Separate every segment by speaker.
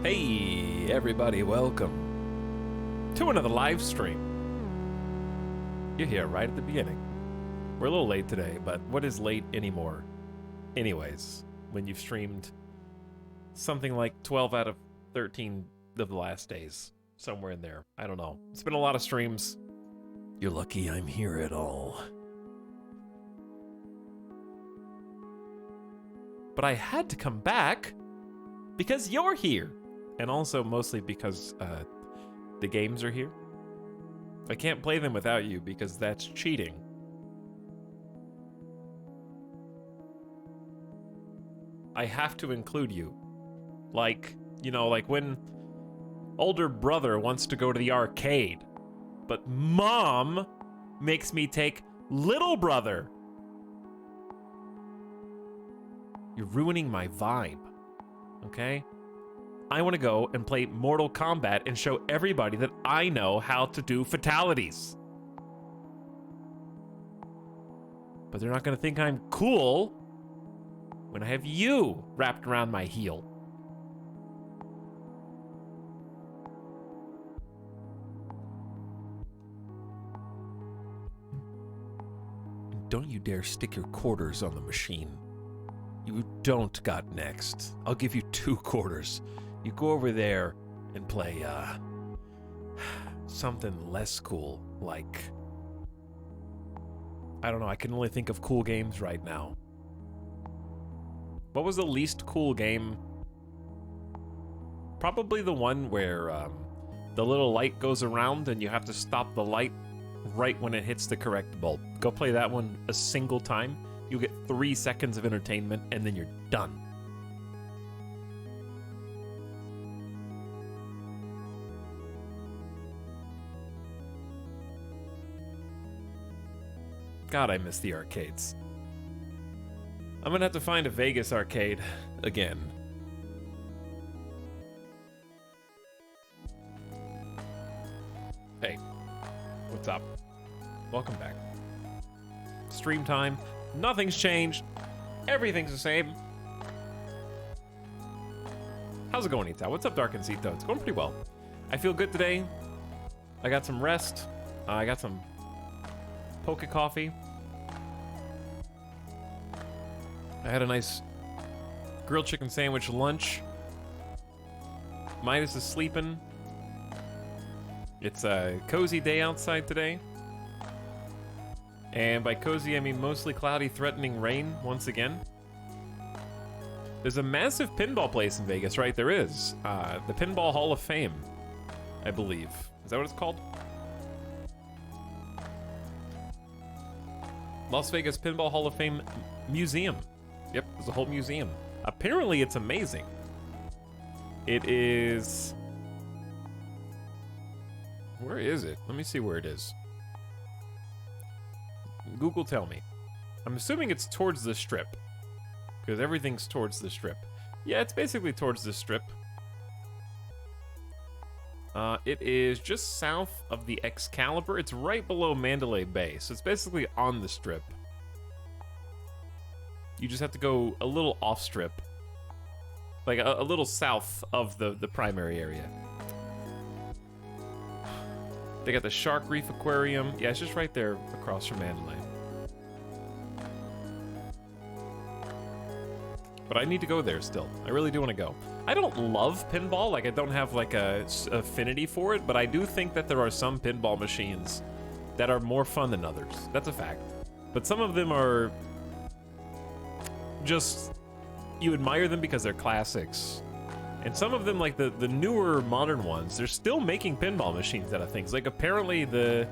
Speaker 1: Hey everybody, welcome to another live stream. You're here right at the beginning. We're a little late today, but what is late anymore? Anyways, when you've streamed something like 12 out of 13 of the last days, somewhere in there. I don't know. It's been a lot of streams. You're lucky I'm here at all. But I had to come back because you're here. And also mostly because the games are here. I can't play them without you because that's cheating. I have to include you. Like, you know, like when older brother wants to go to the arcade, but mom makes me take little brother. You're ruining my vibe, okay? I want to go and play Mortal Kombat and show everybody that I know how to do fatalities. But they're not going to think I'm cool when I have you wrapped around my heel. Don't you dare stick your quarters on the machine. You don't got next. I'll give you 2 quarters. You go over there and play, something less cool, like... I don't know, I can only think of cool games right now. What was the least cool game? Probably the one where, the little light goes around and you have to stop the light right when it hits the correct bulb. Go play that one a single time. You'll get 3 seconds of entertainment and then you're done. God, I miss the arcades. I'm gonna have to find a Vegas arcade again. Hey, what's up? Welcome back. Stream time. Nothing's changed. Everything's the same. How's it going, Ita? What's up, Darkencito? It's going pretty well. I feel good today. I got some rest. I got some poke coffee. I had a nice grilled chicken sandwich lunch. Midas is sleeping. It's a cozy day outside today. And by cozy, I mean mostly cloudy, threatening rain once again. There's a massive pinball place in Vegas, right? There is. The Pinball Hall of Fame, I believe. Is that what it's called? Las Vegas Pinball Hall of Fame Museum. Yep, there's a whole museum. Apparently, it's amazing. It is... Where is it? Let me see where it is. Google, tell me. I'm assuming it's towards the Strip. Because everything's towards the Strip. Yeah, it's basically towards the Strip. It is just south of the Excalibur. It's right below Mandalay Bay, so it's basically on the Strip. You just have to go a little off Strip. Like a little south of the primary area. They got the Shark Reef Aquarium. Yeah, it's just right there across from Mandalay. But I need to go there still. I really do want to go. I don't love pinball. Like, I don't have, like, a affinity for it. But I do think that there are some pinball machines that are more fun than others. That's a fact. But some of them are just... You admire them because they're classics. And some of them, like the newer modern ones, they're still making pinball machines out of things. Like, apparently the...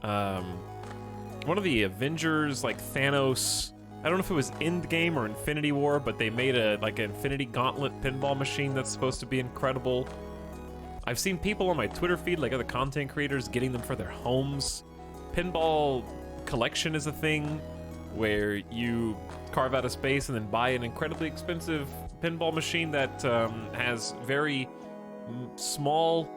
Speaker 1: one of the Avengers, like, Thanos... I don't know if it was Endgame or Infinity War, but they made an Infinity Gauntlet pinball machine that's supposed to be incredible. I've seen people on my Twitter feed, like other content creators, getting them for their homes. Pinball collection is a thing where you carve out a space and then buy an incredibly expensive pinball machine that has very small,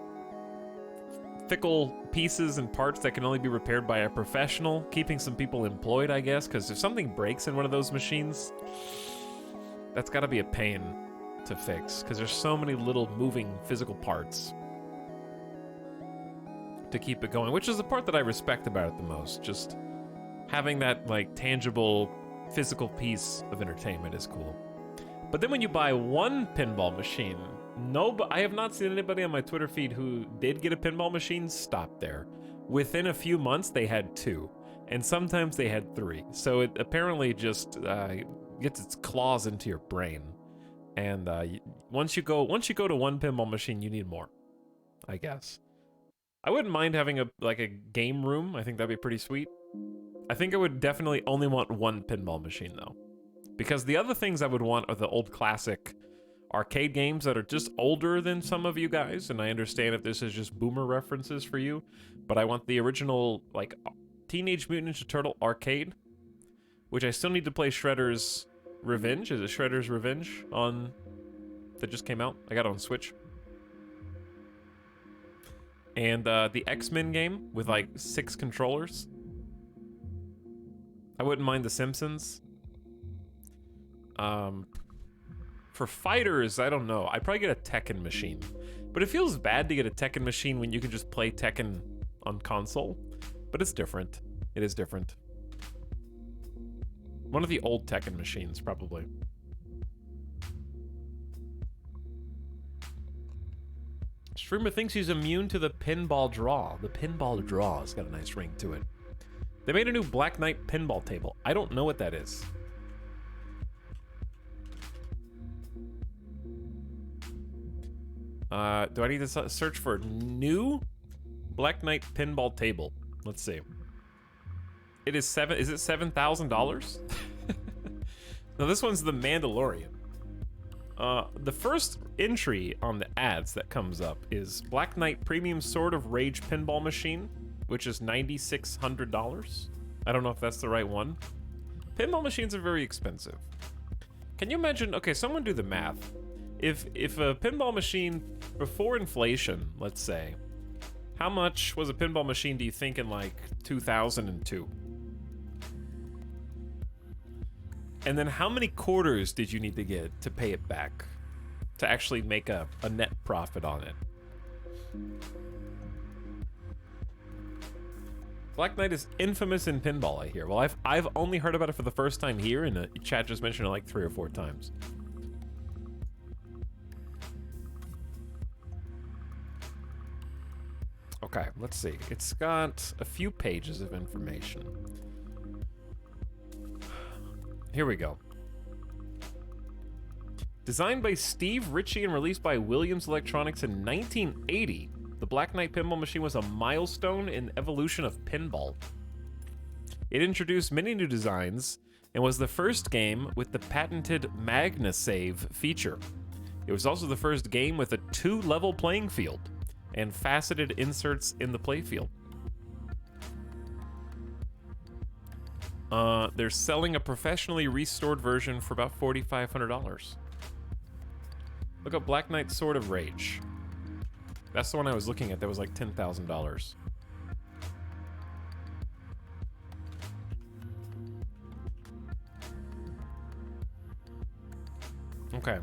Speaker 1: fickle pieces and parts that can only be repaired by a professional, keeping some people employed, I guess, because if something breaks in one of those machines, that's got to be a pain to fix because there's so many little moving physical parts to keep it going, which is the part that I respect about it the most. Just having that like tangible physical piece of entertainment is cool. But then when you buy one pinball machine, I have not seen anybody on my Twitter feed who did get a pinball machine stop there. Within a few months, they had 2, and sometimes they had 3. So it apparently just gets its claws into your brain. And once you go to one pinball machine, you need more, I guess. I wouldn't mind having a game room. I think that'd be pretty sweet. I think I would definitely only want one pinball machine though, because the other things I would want are the old classic arcade games that are just older than some of you guys, and I understand if this is just boomer references for you, but I want the original, like, Teenage Mutant Ninja Turtle arcade, which I still need to play Shredder's Revenge. Is it Shredder's Revenge that just came out? I got it on Switch. And the X-Men game with, like, 6 controllers. I wouldn't mind The Simpsons. For fighters, I don't know. I'd probably get a Tekken machine. But it feels bad to get a Tekken machine when you can just play Tekken on console. But it's different. It is different. One of the old Tekken machines, probably. Streamer thinks he's immune to the pinball draw. The pinball draw has got a nice ring to it. They made a new Black Knight pinball table. I don't know what that is. Do I need to search for new Black Knight pinball table? Let's see. It is is it $7,000? No, this one's the Mandalorian. The first entry on the ads that comes up is Black Knight Premium Sword of Rage pinball machine, which is $9,600. I don't know if that's the right one. Pinball machines are very expensive. Can you imagine? Okay, someone do the math. If a pinball machine before inflation, let's say, how much was a pinball machine do you think in like 2002? And then how many quarters did you need to get to pay it back to actually make a net profit on it? Black Knight is infamous in pinball, I hear. Well, I've only heard about it for the first time here, and the chat just mentioned it like 3 or 4 times. Okay, let's see. It's got a few pages of information. Here we go. Designed by Steve Ritchie and released by Williams Electronics in 1980, the Black Knight pinball machine was a milestone in the evolution of pinball. It introduced many new designs and was the first game with the patented MagnaSave feature. It was also the first game with a 2-level playing field and faceted inserts in the playfield. They're selling a professionally restored version for about $4,500. Look up Black Knight Sword of Rage. That's the one I was looking at that was like $10,000. Okay.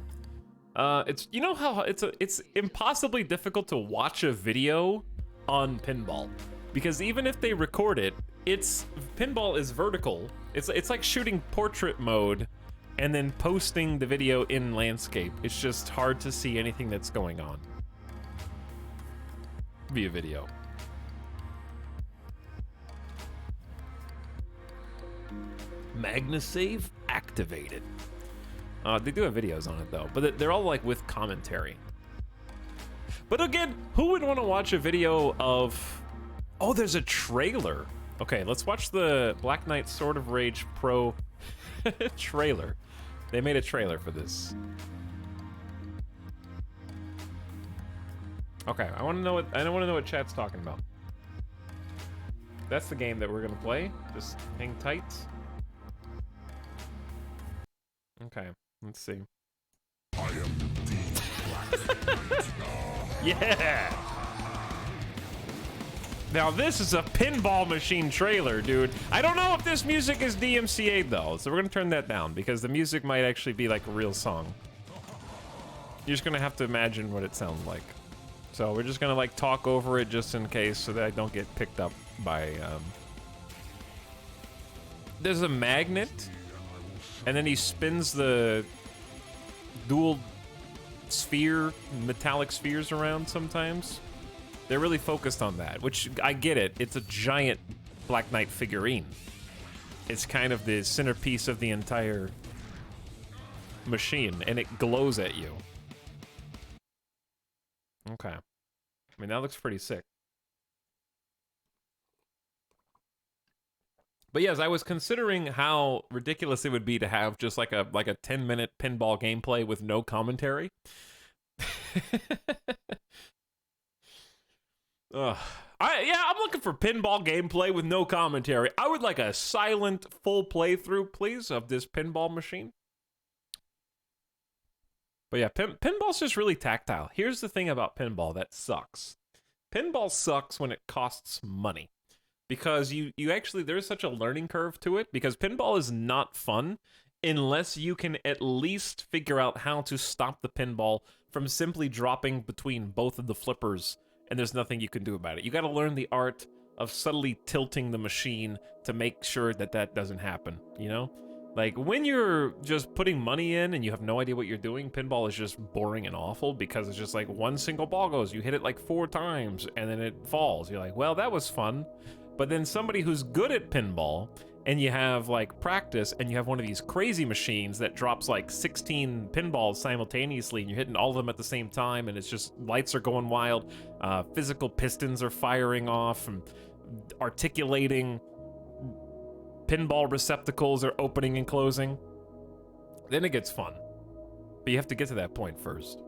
Speaker 1: It's, you know how it's impossibly difficult to watch a video on pinball, because even if they record it, pinball is vertical. It's like shooting portrait mode and then posting the video in landscape. It's just hard to see anything that's going on via video. MagnaSave activated. They do have videos on it though, but they're all like with commentary. But again, who would want to watch a video of... Oh, there's a trailer. Okay, let's watch the Black Knight Sword of Rage Pro trailer. They made a trailer for this. Okay, I want to know what chat's talking about. That's the game that we're gonna play. Just hang tight. Okay, let's see. I am the yeah. Now this is a pinball machine trailer, dude. I don't know if this music is DMCA'd though, so we're gonna turn that down because the music might actually be like a real song. You're just gonna have to imagine what it sounds like. So we're just gonna like talk over it just in case so that I don't get picked up by, There's a magnet, and then he spins the dual sphere, metallic spheres around sometimes. They're really focused on that, which I get it. It's a giant Black Knight figurine. It's kind of the centerpiece of the entire machine, and it glows at you. Okay. I mean, that looks pretty sick. But yes, I was considering how ridiculous it would be to have just like a 10-minute pinball gameplay with no commentary. Ugh. I'm looking for pinball gameplay with no commentary. I would like a silent, full playthrough, please, of this pinball machine. But yeah, pinball's just really tactile. Here's the thing about pinball that sucks. Pinball sucks when it costs money. Because you actually, there's such a learning curve to it, because pinball is not fun unless you can at least figure out how to stop the pinball from simply dropping between both of the flippers, and there's nothing you can do about it. You gotta learn the art of subtly tilting the machine to make sure that that doesn't happen, you know? Like, when you're just putting money in and you have no idea what you're doing, pinball is just boring and awful because it's just like one single ball goes, you hit it like 4 times, and then it falls. You're like, well, that was fun. But then somebody who's good at pinball, and you have like practice, and you have one of these crazy machines that drops like 16 pinballs simultaneously, and you're hitting all of them at the same time, and it's just lights are going wild, physical pistons are firing off, and articulating pinball receptacles are opening and closing. Then it gets fun. But you have to get to that point first.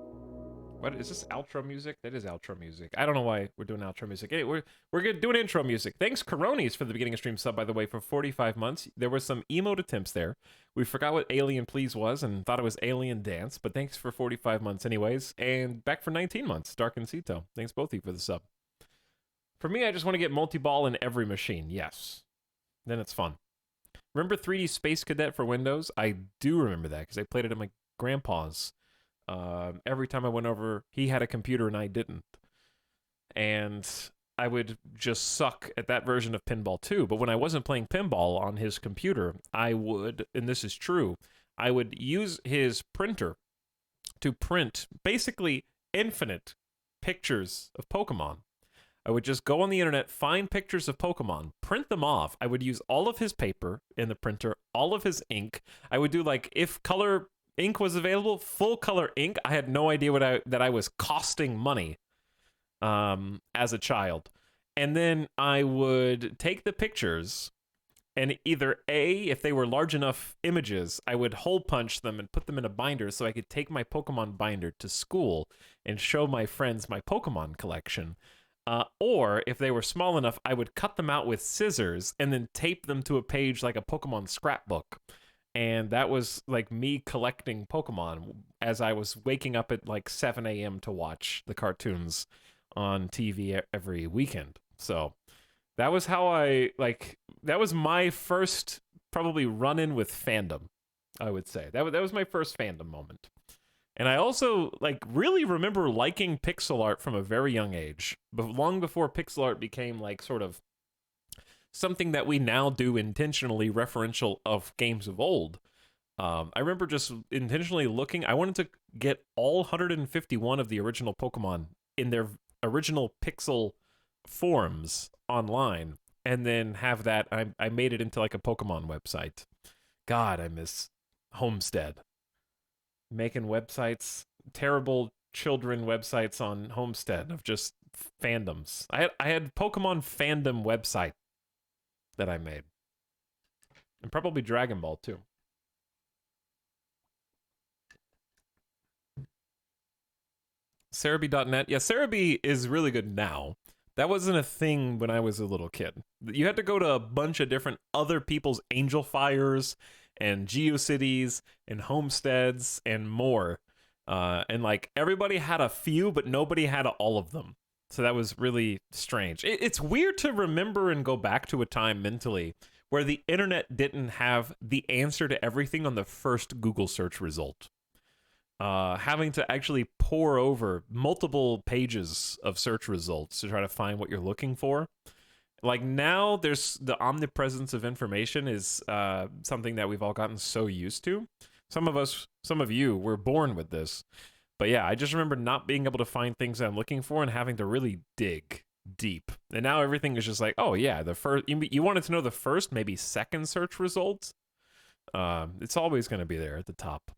Speaker 1: What is this, outro music? That is outro music. I don't know why we're doing outro music. Hey, we're gonna do an intro music. Thanks, Coronis, for the beginning of stream sub, by the way, for 45 months. There were some emote attempts there. We forgot what Alien Please was and thought it was Alien Dance, but thanks for 45 months anyways. And back for 19 months, Dark and Cito. Thanks both of you for the sub. For me, I just want to get multi-ball in every machine. Yes. Then it's fun. Remember 3D Space Cadet for Windows? I do remember that because I played it at my grandpa's. Every time I went over, he had a computer and I didn't. And I would just suck at that version of pinball too. But when I wasn't playing pinball on his computer, I would, and this is true, I would use his printer to print basically infinite pictures of Pokemon. I would just go on the internet, find pictures of Pokemon, print them off. I would use all of his paper in the printer, all of his ink. I would do like, if color ink was available, full color ink. I had no idea that I was costing money as a child. And then I would take the pictures and either A, if they were large enough images, I would hole punch them and put them in a binder so I could take my Pokemon binder to school and show my friends my Pokemon collection. Or if they were small enough, I would cut them out with scissors and then tape them to a page like a Pokemon scrapbook. And that was like me collecting Pokemon as I was waking up at like 7 a.m. to watch the cartoons on TV every weekend. So that was how that was my first probably run-in with fandom, I would say. That was my first fandom moment. And I also like really remember liking pixel art from a very young age, but long before pixel art became like sort of something that we now do intentionally referential of games of old. I remember just intentionally looking. I wanted to get all 151 of the original Pokemon in their original pixel forms online, and then have that. I made it into like a Pokemon website. God, I miss Homestead. Making websites, terrible children websites on Homestead of just fandoms. I had Pokemon fandom website that I made. And probably Dragon Ball too. Cerebi.net. Yeah, Cerebi is really good now. That wasn't a thing when I was a little kid. You had to go to a bunch of different other people's Angel Fires and GeoCities and Homesteads and more. And like everybody had a few, but nobody had all of them. So that was really strange. It's weird to remember and go back to a time mentally where the internet didn't have the answer to everything on the first Google search result. having to actually pore over multiple pages of search results to try to find what you're looking for. Like now, there's the omnipresence of information is something that we've all gotten so used to. Some of you were born with this. But yeah, I just remember not being able to find things that I'm looking for and having to really dig deep. And now everything is just like, oh yeah, the first you wanted to know the first, maybe second search result. It's always going to be there at the top.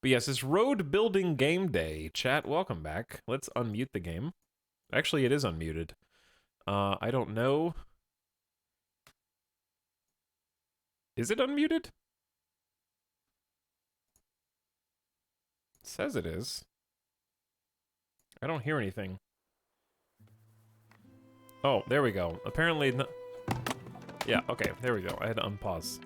Speaker 1: But yes, it's road building game day. Chat, welcome back. Let's unmute the game. Actually, it is unmuted. I don't know. Is it unmuted? It says it is. I don't hear anything. Oh, there we go. Apparently, yeah, okay, there we go. I had to unpause.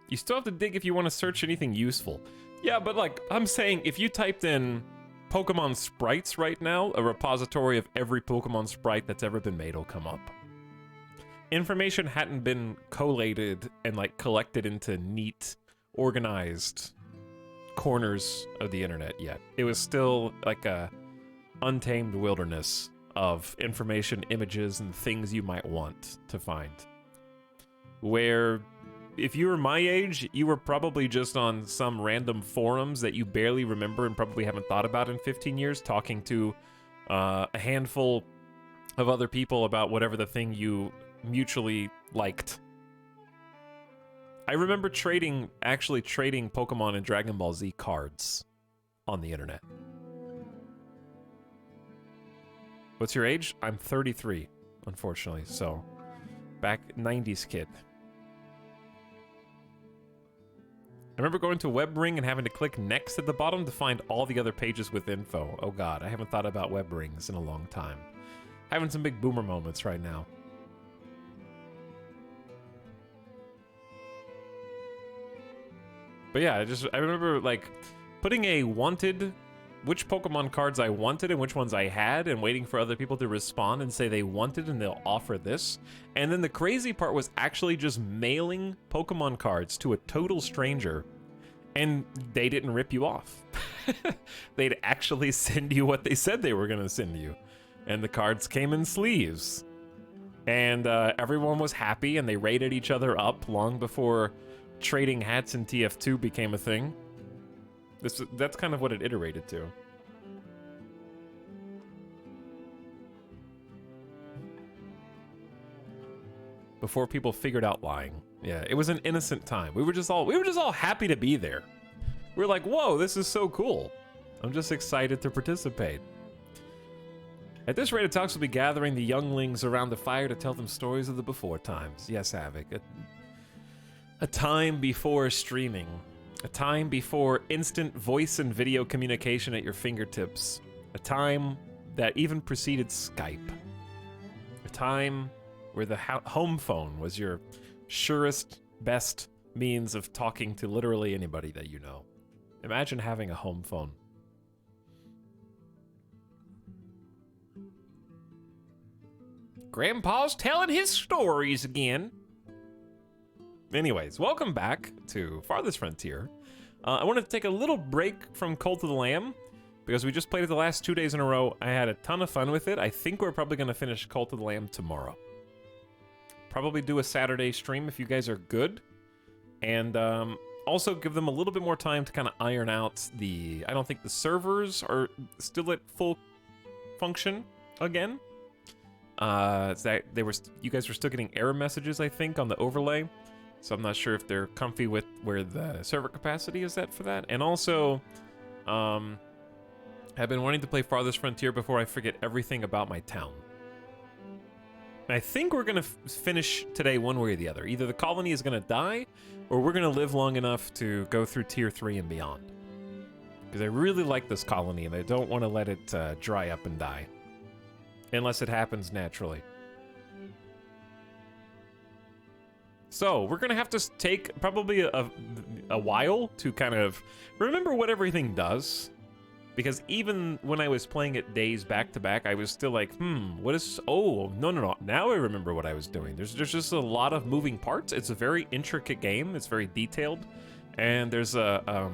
Speaker 1: You still have to dig if you want to search anything useful. Yeah, but like, I'm saying, if you typed in Pokemon sprites right now, a repository of every Pokemon sprite that's ever been made will come up. Information hadn't been collated and like collected into neat, organized corners of the internet yet. It was still like a untamed wilderness of information, images, and things you might want to find. Where if you were my age, you were probably just on some random forums that you barely remember and probably haven't thought about in 15 years, talking to a handful of other people about whatever the thing you mutually liked. I remember actually trading Pokemon and Dragon Ball Z cards on the internet. What's your age? I'm 33, unfortunately, so back 90s kid. I remember going to WebRing and having to click next at the bottom to find all the other pages with info. Oh god, I haven't thought about web rings in a long time. Having some big boomer moments right now. But yeah, I remember like putting a wanted, which Pokemon cards I wanted and which ones I had, and waiting for other people to respond and say they wanted and they'll offer this. And then the crazy part was actually just mailing Pokemon cards to a total stranger, and they didn't rip you off. They'd actually send you what they said they were going to send you. And the cards came in sleeves. And everyone was happy, and they rated each other up long before trading hats in TF2 became a thing. That's kind of what it iterated to. Before people figured out lying. Yeah, it was an innocent time. We were just all happy to be there. We were like, whoa, this is so cool. I'm just excited to participate. At this rate, Etalyx will be gathering the younglings around the fire to tell them stories of the before times. Yes, Havoc. A time before streaming. A time before instant voice and video communication at your fingertips. A time that even preceded Skype. A time where the home phone was your surest, best means of talking to literally anybody that you know. Imagine having a home phone. Grandpa's telling his stories again. Anyways, welcome back to Farthest Frontier. I wanted to take a little break from Cult of the Lamb because we just played it the last 2 days in a row. I had a ton of fun with it. I think we're probably going to finish Cult of the Lamb tomorrow. Probably do a Saturday stream if you guys are good. And also give them a little bit more time to kind of iron out I don't think the servers are still at full function again. You guys were still getting error messages, I think, on the overlay. So I'm not sure if they're comfy with where the server capacity is at for that. And also, I've been wanting to play Farthest Frontier before I forget everything about my town. I think we're going to finish today one way or the other. Either the colony is going to die, or we're going to live long enough to go through Tier 3 and beyond. Because I really like this colony, and I don't want to let it dry up and die. Unless it happens naturally. So, we're going to have to take probably a while to kind of remember what everything does. Because even when I was playing it days back to back, I was still like, what is... Oh, no. Now I remember what I was doing. There's just a lot of moving parts. It's a very intricate game. It's very detailed. And there's a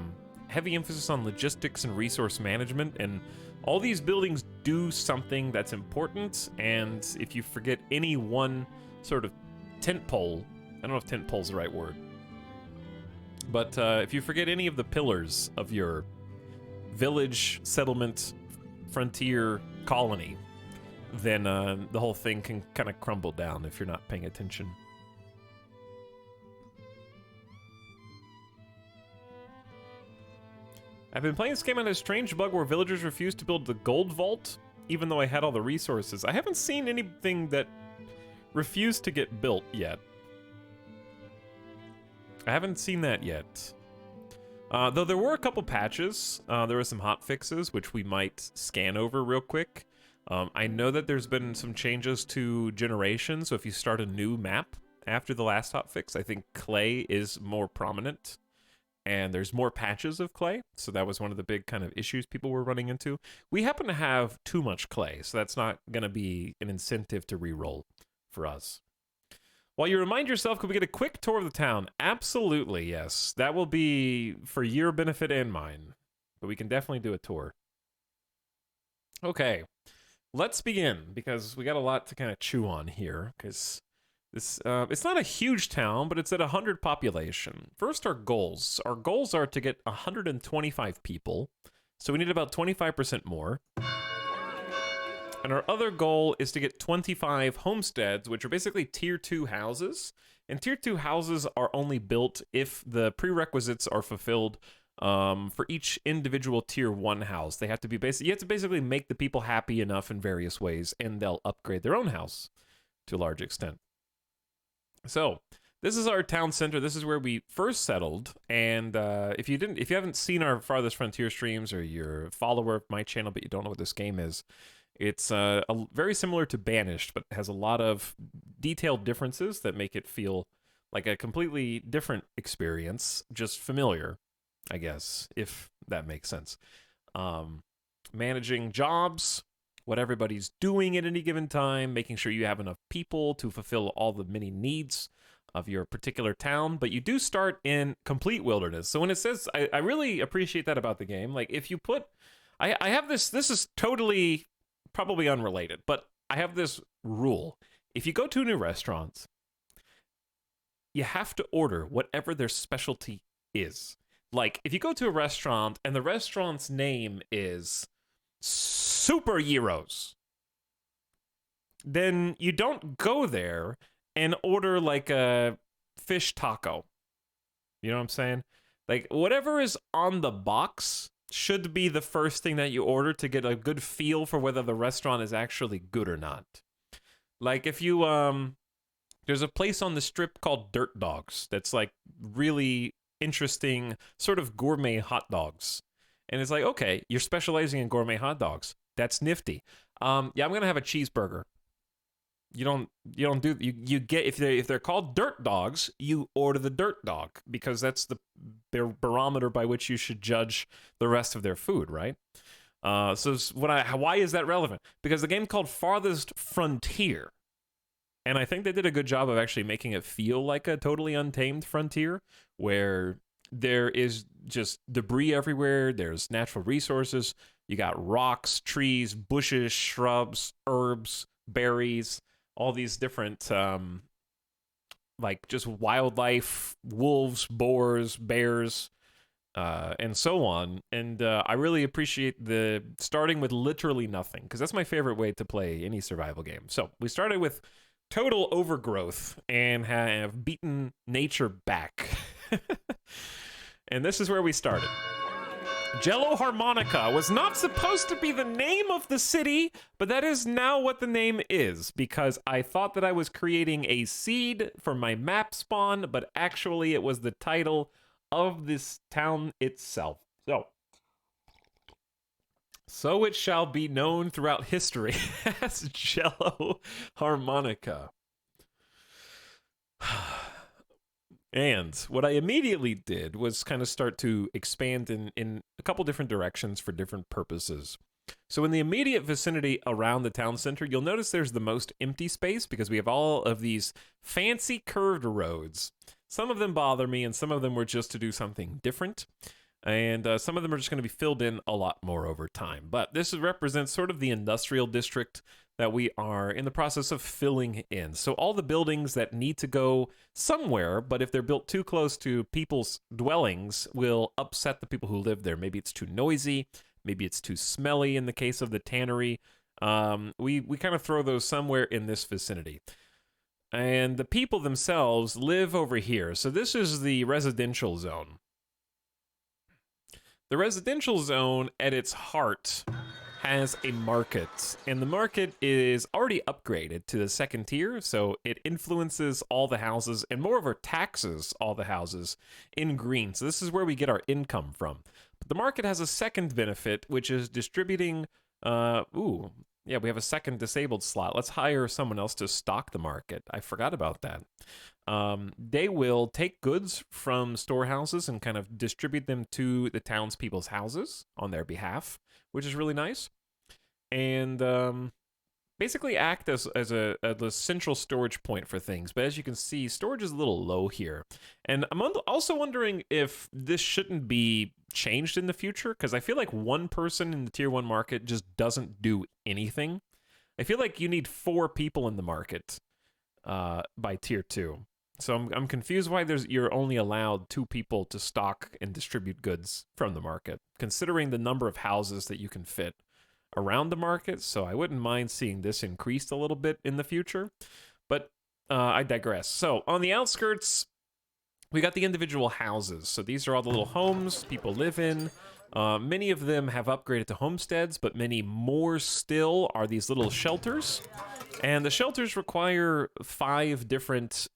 Speaker 1: heavy emphasis on logistics and resource management. And all these buildings do something that's important. And if you forget any one sort of tent pole, I don't know if tent pole's the right word, but if you forget any of the pillars of your village, settlement, frontier, colony, then the whole thing can kind of crumble down if you're not paying attention. I've been playing this game on a strange bug where villagers refuse to build the gold vault, even though I had all the resources. I haven't seen anything that refused to get built yet. I haven't seen that yet. Though there were a couple patches. There were some hot fixes, which we might scan over real quick. I know that there's been some changes to generation, so if you start a new map after the last hot fix, I think clay is more prominent, and there's more patches of clay, so that was one of the big kind of issues people were running into. We happen to have too much clay, so that's not going to be an incentive to reroll for us. While you remind yourself, could we get a quick tour of the town? Absolutely, yes. That will be for your benefit and mine. But we can definitely do a tour. Okay, let's begin, because we got a lot to kind of chew on here, because this it's not a huge town, but it's at 100 population. First, our goals. Our goals are to get 125 people, so we need about 25% more. And our other goal is to get 25 homesteads, which are basically tier 2 houses. And tier 2 houses are only built if the prerequisites are fulfilled for each individual tier 1 house. They have to be you have to basically make the people happy enough in various ways, and they'll upgrade their own house to a large extent. So this is our town center. This is where we first settled. And if you haven't seen our Farthest Frontier streams, or you're a follower of my channel but you don't know what this game is, it's very similar to Banished, but has a lot of detailed differences that make it feel like a completely different experience, just familiar, I guess, if that makes sense. Managing jobs, what everybody's doing at any given time, making sure you have enough people to fulfill all the many needs of your particular town, but you do start in complete wilderness. So when it says, I really appreciate that about the game. Like, if you put, I have this is totally probably unrelated, but I have this rule. If you go to a new restaurant, you have to order whatever their specialty is. Like, if you go to a restaurant and the restaurant's name is Super Gyros, then you don't go there and order like a fish taco. You know what I'm saying? Like, whatever is on the box should be the first thing that you order to get a good feel for whether the restaurant is actually good or not. Like, if you, there's a place on the strip called Dirt Dogs that's like really interesting sort of gourmet hot dogs. And it's like, okay, you're specializing in gourmet hot dogs. That's nifty. Yeah, I'm going to have a cheeseburger. You get, if they're called Dirt Dogs, you order the Dirt Dog, because that's their barometer by which you should judge the rest of their food, right? So why is that relevant? Because the game called Farthest Frontier, and I think they did a good job of actually making it feel like a totally untamed frontier, where there is just debris everywhere, there's natural resources, you got rocks, trees, bushes, shrubs, herbs, berries, all these different, like, just wildlife, wolves, boars, bears, and so on. And I really appreciate the starting with literally nothing, because that's my favorite way to play any survival game. So we started with total overgrowth and have beaten nature back. And this is where we started. Jello Harmonica was not supposed to be the name of the city, but that is now what the name is, because I thought that I was creating a seed for my map spawn, but actually it was the title of this town itself. So it shall be known throughout history as Jello Harmonica. And what I immediately did was kind of start to expand in a couple different directions for different purposes. So in the immediate vicinity around the town center, you'll notice there's the most empty space because we have all of these fancy curved roads. Some of them bother me, and some of them were just to do something different. And some of them are just going to be filled in a lot more over time. But this represents sort of the industrial district that we are in the process of filling in. So all the buildings that need to go somewhere, but if they're built too close to people's dwellings, will upset the people who live there. Maybe it's too noisy, maybe it's too smelly in the case of the tannery. We kind of throw those somewhere in this vicinity. And the people themselves live over here. So this is the residential zone. The residential zone at its heart has a market, and the market is already upgraded to the second tier, so it influences all the houses and moreover taxes all the houses in green. So this is where we get our income from. But the market has a second benefit, which is distributing, yeah, we have a second disabled slot. Let's hire someone else to stock the market. I forgot about that. They will take goods from storehouses and kind of distribute them to the townspeople's houses on their behalf, which is really nice. And basically act as a central storage point for things. But as you can see, storage is a little low here. And I'm also wondering if this shouldn't be changed in the future, because I feel like one person in the tier 1 market just doesn't do anything. I feel like you need 4 people in the market by tier 2. So I'm confused why you're only allowed 2 people to stock and distribute goods from the market, considering the number of houses that you can fit around the market. So I wouldn't mind seeing this increased a little bit in the future. But I digress. So on the outskirts, we got the individual houses. So these are all the little homes people live in. Many of them have upgraded to homesteads, but many more still are these little shelters. And the shelters require 5 different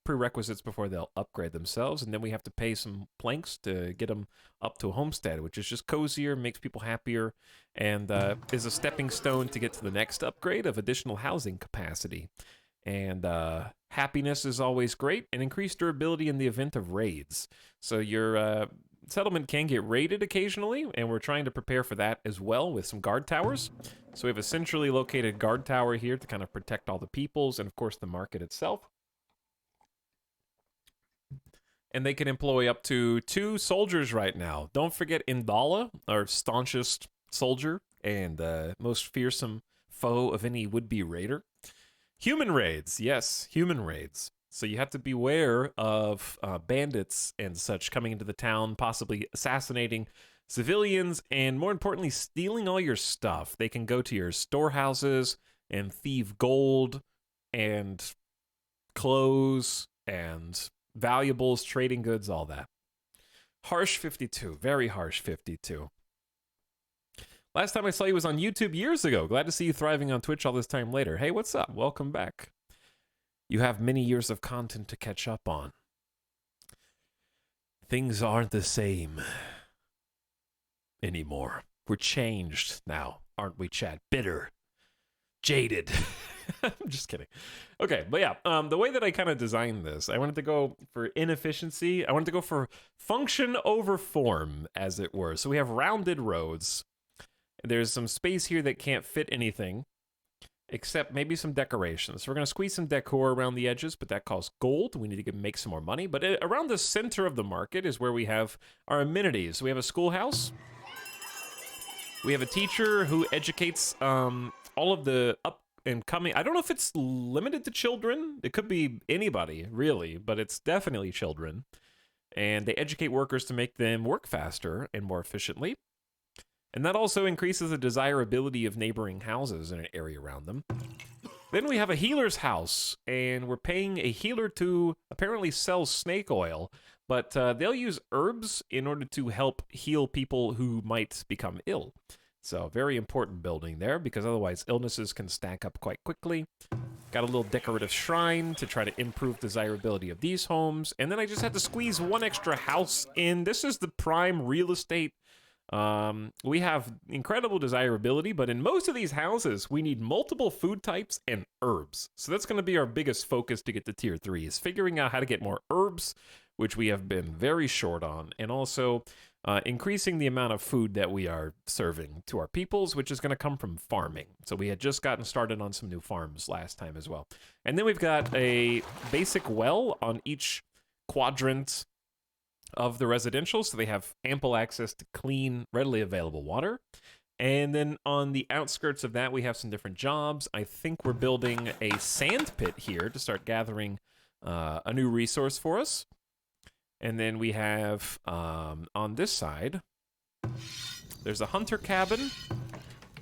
Speaker 1: prerequisites before they'll upgrade themselves. And then we have to pay some planks to get them up to a homestead, which is just cozier, makes people happier, and is a stepping stone to get to the next upgrade of additional housing capacity. And happiness is always great, and increased durability in the event of raids. So your settlement can get raided occasionally, and we're trying to prepare for that as well with some guard towers. So we have a centrally located guard tower here to kind of protect all the peoples and, of course, the market itself. And they can employ up to 2 soldiers right now. Don't forget Indala, our staunchest soldier and most fearsome foe of any would-be raider. Human raids, yes, human raids. So you have to beware of bandits and such coming into the town, possibly assassinating civilians, and more importantly, stealing all your stuff. They can go to your storehouses and thieve gold and clothes and valuables, trading goods, all that. Harsh 52, very harsh 52. Last time I saw you was on YouTube years ago. Glad to see you thriving on Twitch all this time later. Hey, what's up? Welcome back. You have many years of content to catch up on. Things aren't the same anymore. We're changed now, aren't we, Chad? Bitter. Jaded. I'm just kidding. Okay, but yeah, the way that I kind of designed this, I wanted to go for inefficiency. I wanted to go for function over form, as it were. So we have rounded roads. There's some space here that can't fit anything, except maybe some decorations. So we're going to squeeze some decor around the edges, but that costs gold. We need to make some more money. But around the center of the market is where we have our amenities. So we have a schoolhouse. We have a teacher who educates all of the up and coming. I don't know if it's limited to children. It could be anybody, really, but it's definitely children. And they educate workers to make them work faster and more efficiently. And that also increases the desirability of neighboring houses in an area around them. Then we have a healer's house, and we're paying a healer to apparently sell snake oil, but they'll use herbs in order to help heal people who might become ill. So very important building there, because otherwise illnesses can stack up quite quickly. Got a little decorative shrine to try to improve desirability of these homes. And then I just had to squeeze one extra house in. This is the prime real estate We have incredible desirability, but in most of these houses, we need multiple food types and herbs. So that's going to be our biggest focus to get to tier 3, is figuring out how to get more herbs, which we have been very short on, and also increasing the amount of food that we are serving to our peoples, which is going to come from farming. So we had just gotten started on some new farms last time as well. And then we've got a basic well on each quadrant of the residential, so they have ample access to clean, readily available water. And then on the outskirts of that, we have some different jobs. I think we're building a sand pit here to start gathering a new resource for us. And then we have, on this side, there's a hunter cabin.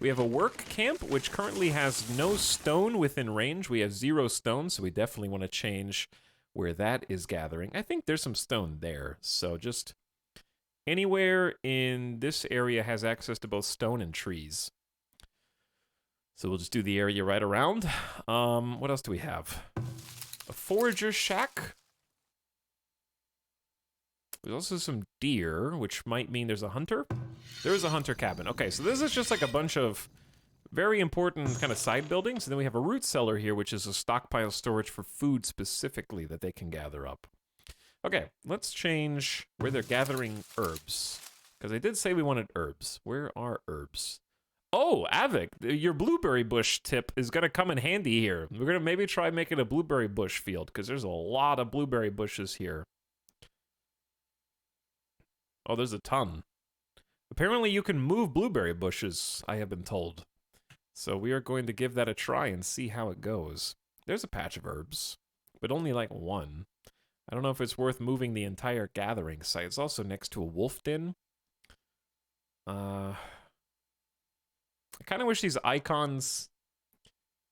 Speaker 1: We have a work camp, which currently has no stone within range. We have 0 stone, so we definitely want to change where that is gathering. I think there's some stone there, so just anywhere in this area has access to both stone and trees. So we'll just do the area right around. What else do we have? A forager shack. There's also some deer, which might mean there's a hunter. There is a hunter cabin. Okay, so this is just like a bunch of very important kind of side buildings. And then we have a root cellar here, which is a stockpile storage for food specifically that they can gather up. Okay, let's change where they're gathering herbs, because I did say we wanted herbs. Where are herbs? Oh, Avik, your blueberry bush tip is going to come in handy here. We're going to maybe try making a blueberry bush field, because there's a lot of blueberry bushes here. Oh, there's a ton. Apparently you can move blueberry bushes, I have been told. So we are going to give that a try and see how it goes. There's a patch of herbs, but only like 1. I don't know if it's worth moving the entire gathering site. It's also next to a wolf den. I kind of wish these icons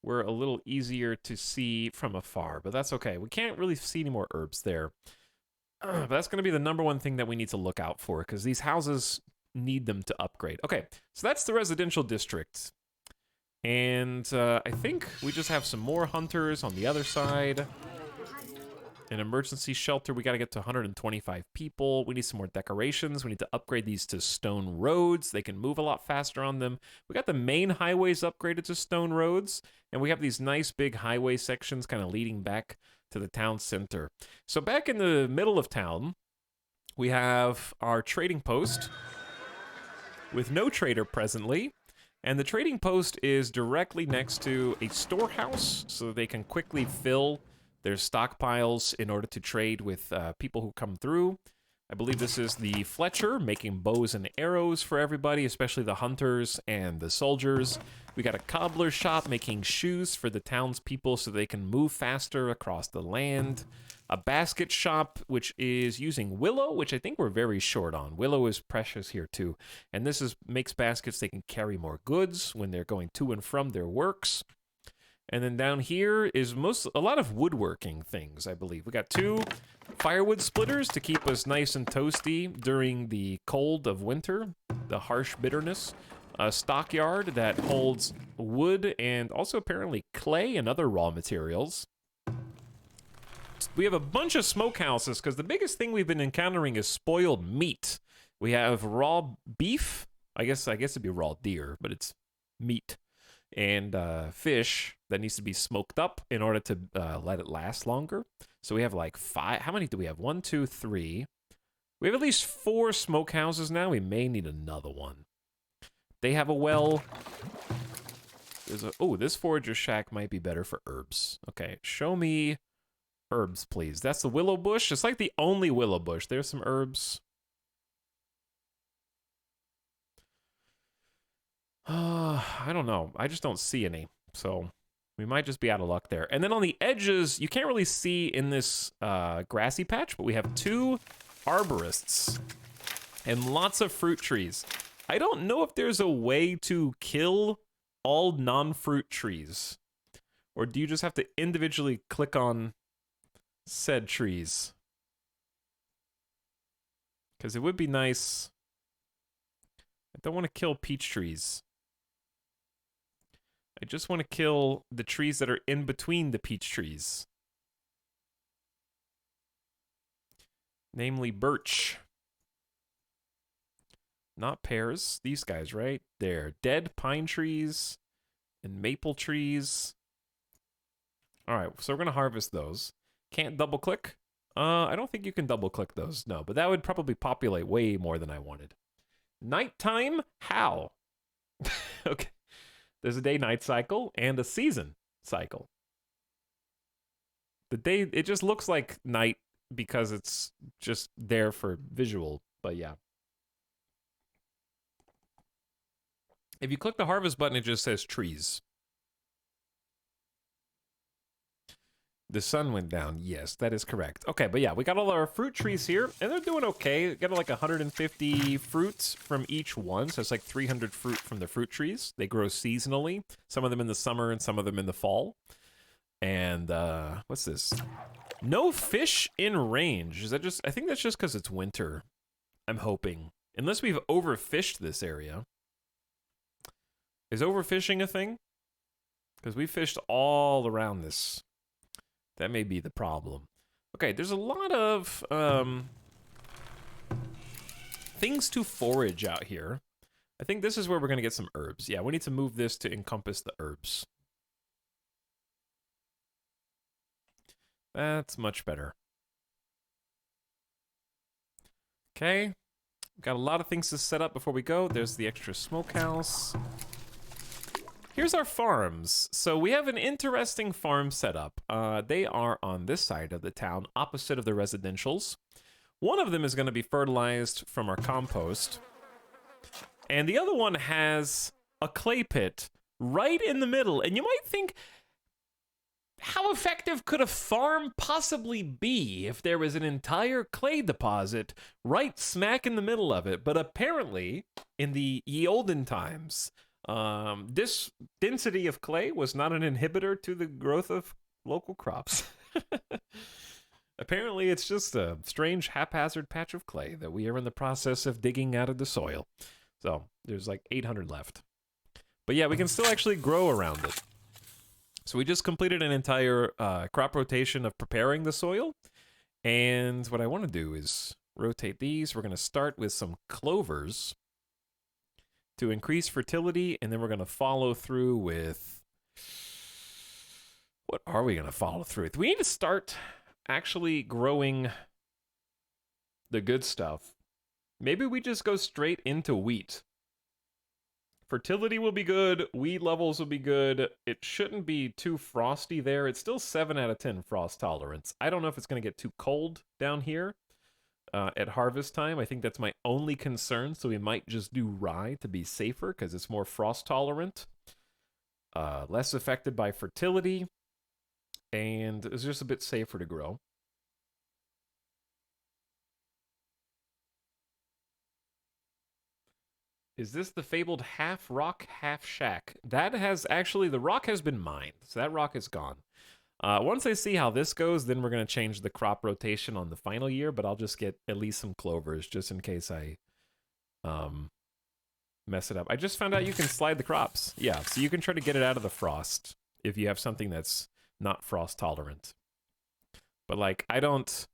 Speaker 1: were a little easier to see from afar, but that's okay. We can't really see any more herbs there. But that's going to be the #1 thing that we need to look out for, because these houses need them to upgrade. Okay, so that's the residential district. And I think we just have some more hunters on the other side. An emergency shelter. We got to get to 125 people. We need some more decorations. We need to upgrade these to stone roads. They can move a lot faster on them. We got the main highways upgraded to stone roads. And we have these nice big highway sections kind of leading back to the town center. So back in the middle of town, we have our trading post with no trader presently. And the trading post is directly next to a storehouse, so they can quickly fill their stockpiles in order to trade with people who come through. I believe this is the Fletcher, making bows and arrows for everybody, especially the hunters and the soldiers. We got a cobbler shop making shoes for the townspeople so they can move faster across the land. A basket shop, which is using willow, which I think we're very short on. Willow is precious here too. And this makes baskets they can carry more goods when they're going to and from their works. And then down here is a lot of woodworking things, I believe. We got 2 firewood splitters to keep us nice and toasty during the cold of winter, the harsh bitterness. A stockyard that holds wood and also apparently clay and other raw materials. We have a bunch of smokehouses because the biggest thing we've been encountering is spoiled meat. We have raw beef. I guess it'd be raw deer, but it's meat. And fish that needs to be smoked up in order to let it last longer. So we have like 5. How many do we have? 1, 2, 3. We have at least 4 smokehouses now. We may need another one. They have a well. This forager shack might be better for herbs. Okay, show me herbs, please. That's the willow bush. It's like the only willow bush. There's some herbs. I don't know. I just don't see any. So we might just be out of luck there. And then on the edges, you can't really see in this grassy patch, but we have 2 arborists and lots of fruit trees. I don't know if there's a way to kill all non-fruit trees. Or do you just have to individually click on said trees? Because it would be nice. I don't want to kill peach trees. I just want to kill the trees that are in between the peach trees. Namely birch. Not pears. These guys, right? They're dead pine trees and maple trees. All right, so we're going to harvest those. Can't double click. I don't think you can double click those, no, but that would probably populate way more than I wanted. Nighttime? How? Okay. There's a day-night cycle and a season cycle. The day, it just looks like night because it's just there for visual, but yeah. If you click the harvest button, it just says trees. The sun went down. Yes, that is correct. Okay, but yeah, we got all our fruit trees here, and they're doing okay. We got like 150 fruits from each one, so it's like 300 fruit from the fruit trees. They grow seasonally, some of them in the summer and some of them in the fall. And what's this? No fish in range. Is that just, I think that's just because it's winter. I'm hoping. Unless we've overfished this area. Is overfishing a thing? Because we fished all around this. That may be the problem. Okay, there's a lot of things to forage out here. I think this is where we're going to get some herbs. Yeah, we need to move this to encompass the herbs. That's much better. Okay, got a lot of things to set up before we go. There's the extra smokehouse. Here's our farms. So we have an interesting farm setup. They are on this side of the town, opposite of the residentials. One of them is going to be fertilized from our compost. And the other one has a clay pit right in the middle. And you might think, how effective could a farm possibly be if there was an entire clay deposit right smack in the middle of it? But apparently, in the ye olden times, this density of clay was not an inhibitor to the growth of local crops. Apparently, it's just a strange haphazard patch of clay that we are in the process of digging out of the soil. So there's like 800 left. But yeah, we can still actually grow around it. So we just completed an entire crop rotation of preparing the soil. And what I want to do is rotate these. We're going to start with some clovers to increase fertility, and then we're going to follow through with... What are we going to follow through with? We need to start actually growing the good stuff. Maybe we just go straight into wheat. Fertility will be good. Weed levels will be good. It shouldn't be too frosty there. It's still 7 out of 10 frost tolerance. I don't know if it's going to get too cold down here. At harvest time, I think that's my only concern, so we might just do rye to be safer, because it's more frost tolerant, less affected by fertility, and it's just a bit safer to grow. Is this the fabled half rock, half shack? That has actually, the rock has been mined, so that rock is gone. Once I see how this goes, then we're going to change the crop rotation on the final year, but I'll just get at least some clovers just in case I mess it up. I just found out you can slide the crops. Yeah, so you can try to get it out of the frost if you have something that's not frost tolerant. But like, I don't...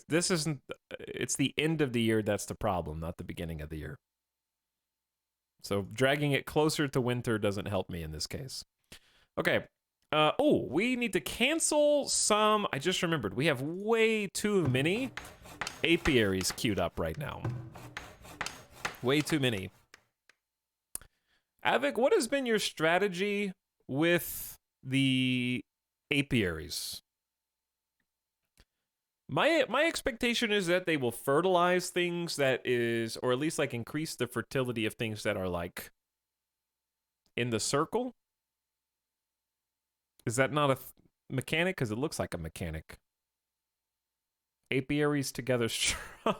Speaker 1: This isn't... It's the end of the year that's the problem, not the beginning of the year. So dragging it closer to winter doesn't help me in this case. Okay. Oh, we need to cancel some... I just remembered. We have way too many apiaries queued up right now. Way too many. Avik, what has been your strategy with the apiaries? My expectation is that they will fertilize things that is, or at least like increase the fertility of things that are like in the circle. Is that not a mechanic? Because it looks like a mechanic. Apiaries together strong.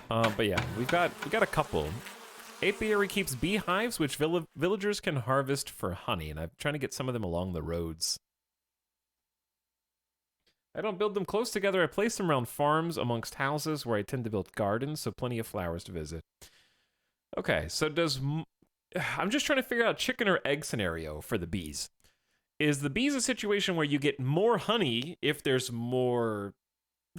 Speaker 1: But yeah, we got a couple. Apiary keeps beehives, which villagers can harvest for honey, and I'm trying to get some of them along the roads. I don't build them close together. I place them around farms amongst houses where I tend to build gardens, so plenty of flowers to visit. Okay, so I'm just trying to figure out chicken or egg scenario for the bees. is the bees a situation where you get more honey if there's more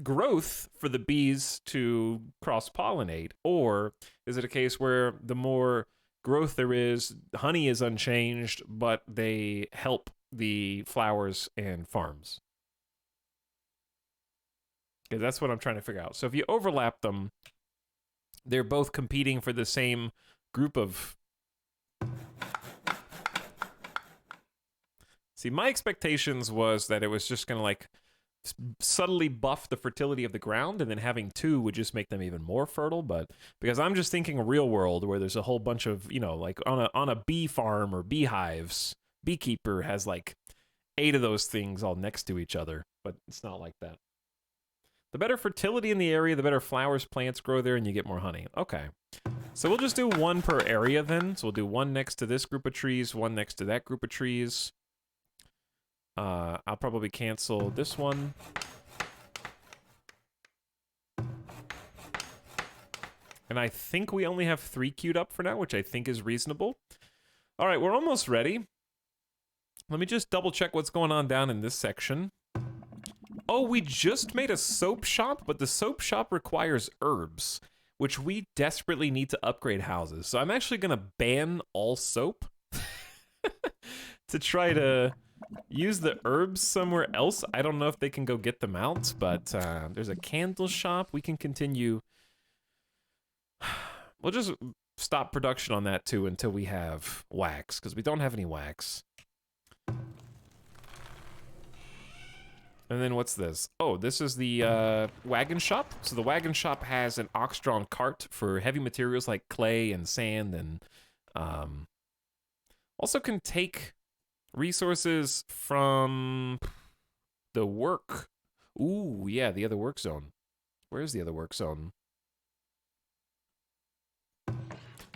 Speaker 1: growth for the bees to cross-pollinate? Or is it a case where the more growth there is, honey is unchanged, but they help the flowers and farms? Because that's what I'm trying to figure out. So if you overlap them, they're both competing for the same group of... See, my expectations was that it was just going to, like, subtly buff the fertility of the ground, and then having two would just make them even more fertile. But because I'm just thinking real world, where there's a whole bunch of, you know, like on a bee farm or beehives, beekeeper has like 8 of those things all next to each other. But it's not like that. The better fertility in the area, the better flowers, plants grow there, and you get more honey. Okay. So we'll just do 1 per area then. So we'll do 1 next to this group of trees, 1 next to that group of trees. I'll probably cancel this one. And I think we only have 3 queued up for now, which I think is reasonable. All right, we're almost ready. Let me just double check what's going on down in this section. Oh, we just made a soap shop, but the soap shop requires herbs, which we desperately need to upgrade houses. So I'm actually going to ban all soap to try to use the herbs somewhere else. I don't know if they can go get them out, but there's a candle shop. We can continue. We'll just stop production on that too until we have wax, because we don't have any wax. And then what's this? Oh, this is the Wagon Shop. So the Wagon Shop has an ox-drawn cart for heavy materials like clay and sand, and also can take resources from the work. Ooh, yeah, the other work zone. Where's the other work zone?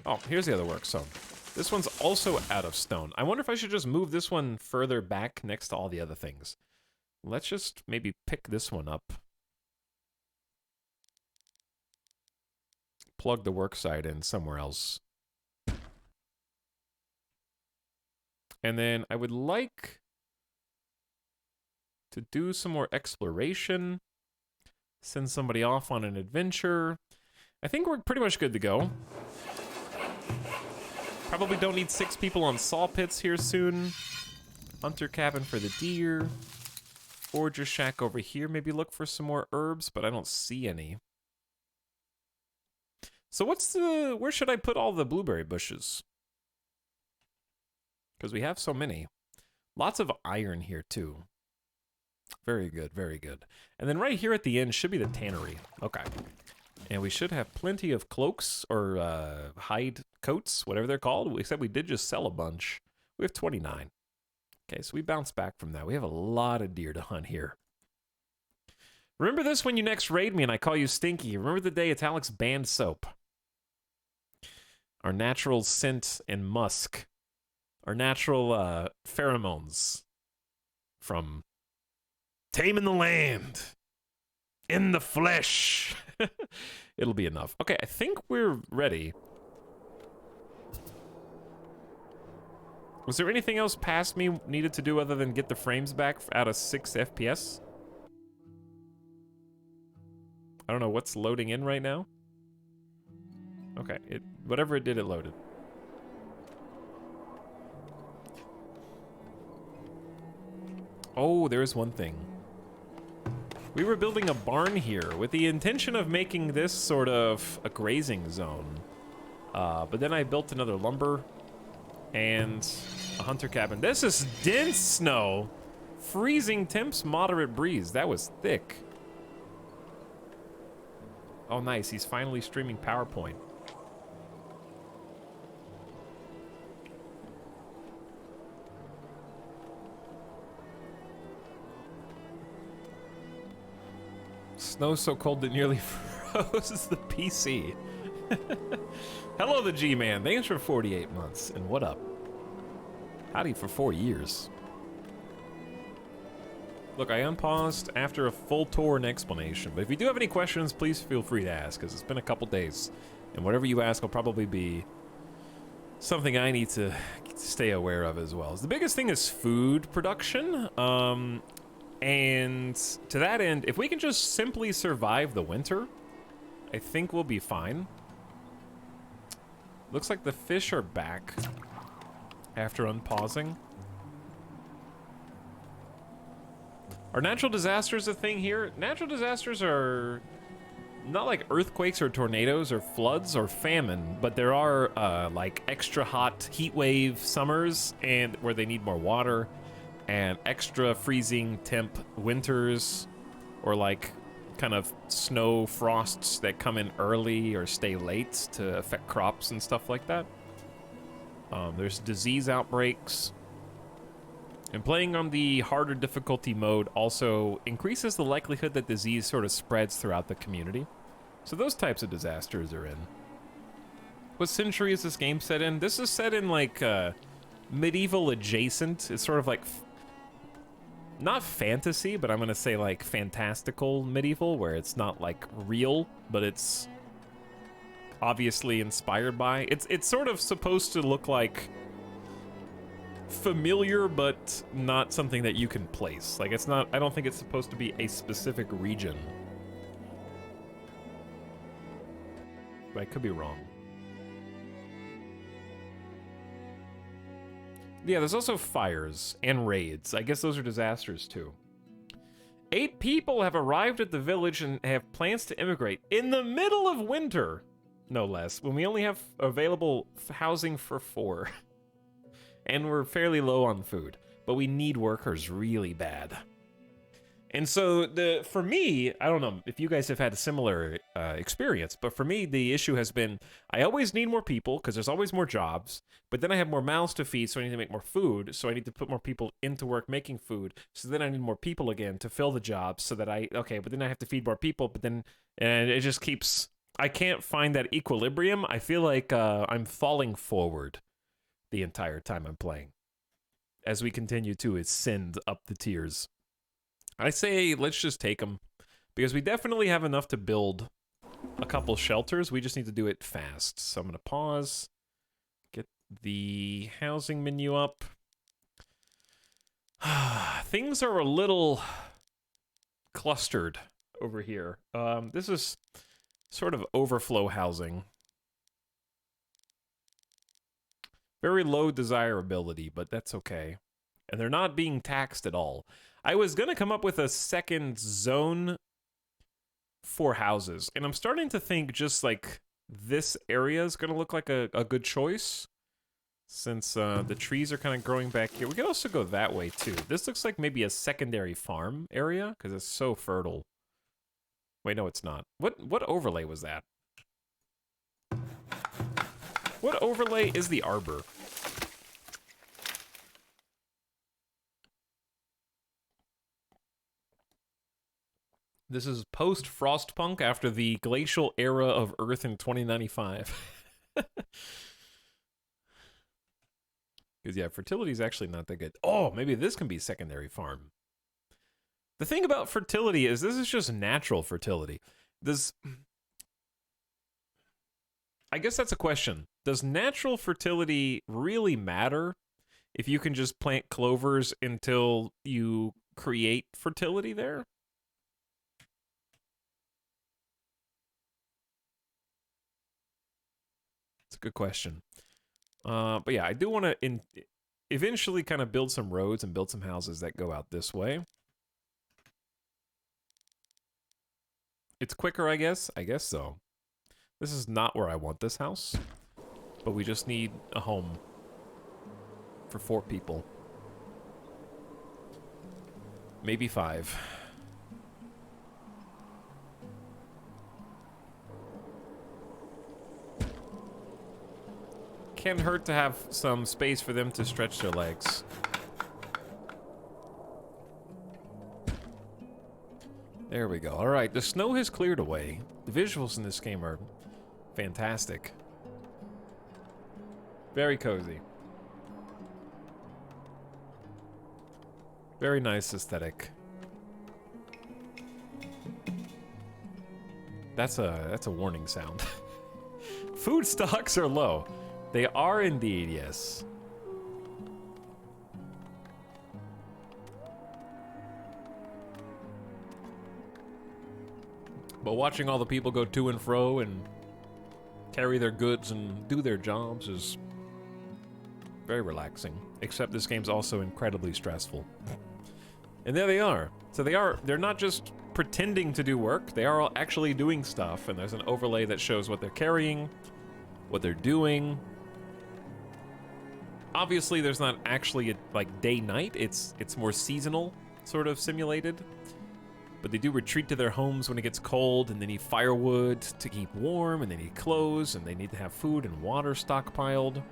Speaker 1: Oh, here's the other work zone. This one's also out of stone. I wonder if I should just move this one further back next to all the other things. Let's just maybe pick this one up. Plug the work site in somewhere else. And then I would like to do some more exploration. Send somebody off on an adventure. I think we're pretty much good to go. Probably don't need 6 people on saw pits here soon. Hunter cabin for the deer. Forager shack over here. Maybe look for some more herbs, but I don't see any. So where should I put all the blueberry bushes? Because we have so many. Lots of iron here too. Very good, very good. And then right here at the end should be the tannery. Okay. And we should have plenty of cloaks or hide coats, whatever they're called. Except we did just sell a bunch. We have 29. Okay, so we bounce back from that. We have a lot of deer to hunt here. Remember this when you next raid me and I call you Stinky. Remember the day Etalyx banned soap. Our natural scent and musk. Our natural pheromones from taming the land in the flesh. It'll be enough. Okay, I think we're ready. Was there anything else past me needed to do other than get the frames back out of 6 FPS? I don't know what's loading in right now. Okay, whatever it did, it loaded. Oh, there's one thing. We were building a barn here with the intention of making this sort of a grazing zone. But then I built another lumber and a hunter cabin. This is dense snow. Freezing temps, moderate breeze. That was thick. Oh, nice. He's finally streaming PowerPoint. Snow so cold that nearly froze the PC. Hello, the G-Man. Thanks for 48 months. And what up? Howdy for 4 years. Look, I unpaused after a full tour and explanation. But if you do have any questions, please feel free to ask, because it's been a couple days. And whatever you ask will probably be something I need to stay aware of as well. The biggest thing is food production. And to that end, if we can just simply survive the winter, I think we'll be fine. Looks like the fish are back after unpausing. Are natural disasters a thing here? Natural disasters are not like earthquakes or tornadoes or floods or famine, but there are like extra hot heat wave summers and where they need more water, and extra freezing temp winters, or like kind of snow frosts that come in early or stay late to affect crops and stuff like that. There's disease outbreaks. And playing on the harder difficulty mode also increases the likelihood that disease sort of spreads throughout the community. So those types of disasters are in. What century is this game set in? This is set in like medieval adjacent. It's sort of like not fantasy, but I'm gonna say like fantastical medieval, where it's not like real, but it's obviously inspired by. It's sort of supposed to look like familiar, but not something that you can place. Like it's not, I don't think it's supposed to be a specific region. But I could be wrong. Yeah, there's also fires and raids. I guess those are disasters too. 8 people have arrived at the village and have plans to immigrate in the middle of winter, no less, when we only have available housing for 4. And we're fairly low on food, but we need workers really bad. And so for me, I don't know if you guys have had a similar experience, but for me, the issue has been, I always need more people because there's always more jobs, but then I have more mouths to feed, so I need to make more food, so I need to put more people into work making food, so then I need more people again to fill the jobs, so that but then I have to feed more people, but then, and it just keeps, I can't find that equilibrium. I feel like I'm falling forward the entire time I'm playing, as we continue to ascend up the tiers. I say let's just take them, because we definitely have enough to build a couple shelters. We just need to do it fast. So I'm going to pause, get the housing menu up. Things are a little clustered over here. This is sort of overflow housing. Very low desirability, but that's okay. And they're not being taxed at all. I was going to come up with a second zone for houses, and I'm starting to think just like this area is going to look like a good choice, since the trees are kind of growing back here. We could also go that way too. This looks like maybe a secondary farm area because it's so fertile. Wait, no, it's not. What overlay was that? What overlay is the arbor? This is post-Frostpunk after the glacial era of Earth in 2095. Because, yeah, fertility is actually not that good. Oh, maybe this can be secondary farm. The thing about fertility is this is just natural fertility. I guess that's a question. Does natural fertility really matter if you can just plant clovers until you create fertility there? It's a good question. But yeah, I do want to eventually kind of build some roads and build some houses that go out this way. It's quicker, I guess. I guess so. This is not where I want this house, but we just need a home for 4 people. Maybe 5. Can't hurt to have some space for them to stretch their legs. There we go. All right, the snow has cleared away. The visuals in this game are fantastic. Very cozy. Very nice aesthetic. That's a warning sound. Food stocks are low. They are indeed, yes. But watching all the people go to and fro and carry their goods and do their jobs is very relaxing. Except this game's also incredibly stressful. And there they are. So they're not just pretending to do work, they are actually doing stuff, and there's an overlay that shows what they're carrying, what they're doing. Obviously, there's not actually a, like day-night, it's more seasonal, sort of simulated. But they do retreat to their homes when it gets cold, and they need firewood to keep warm, and they need clothes, and they need to have food and water stockpiled.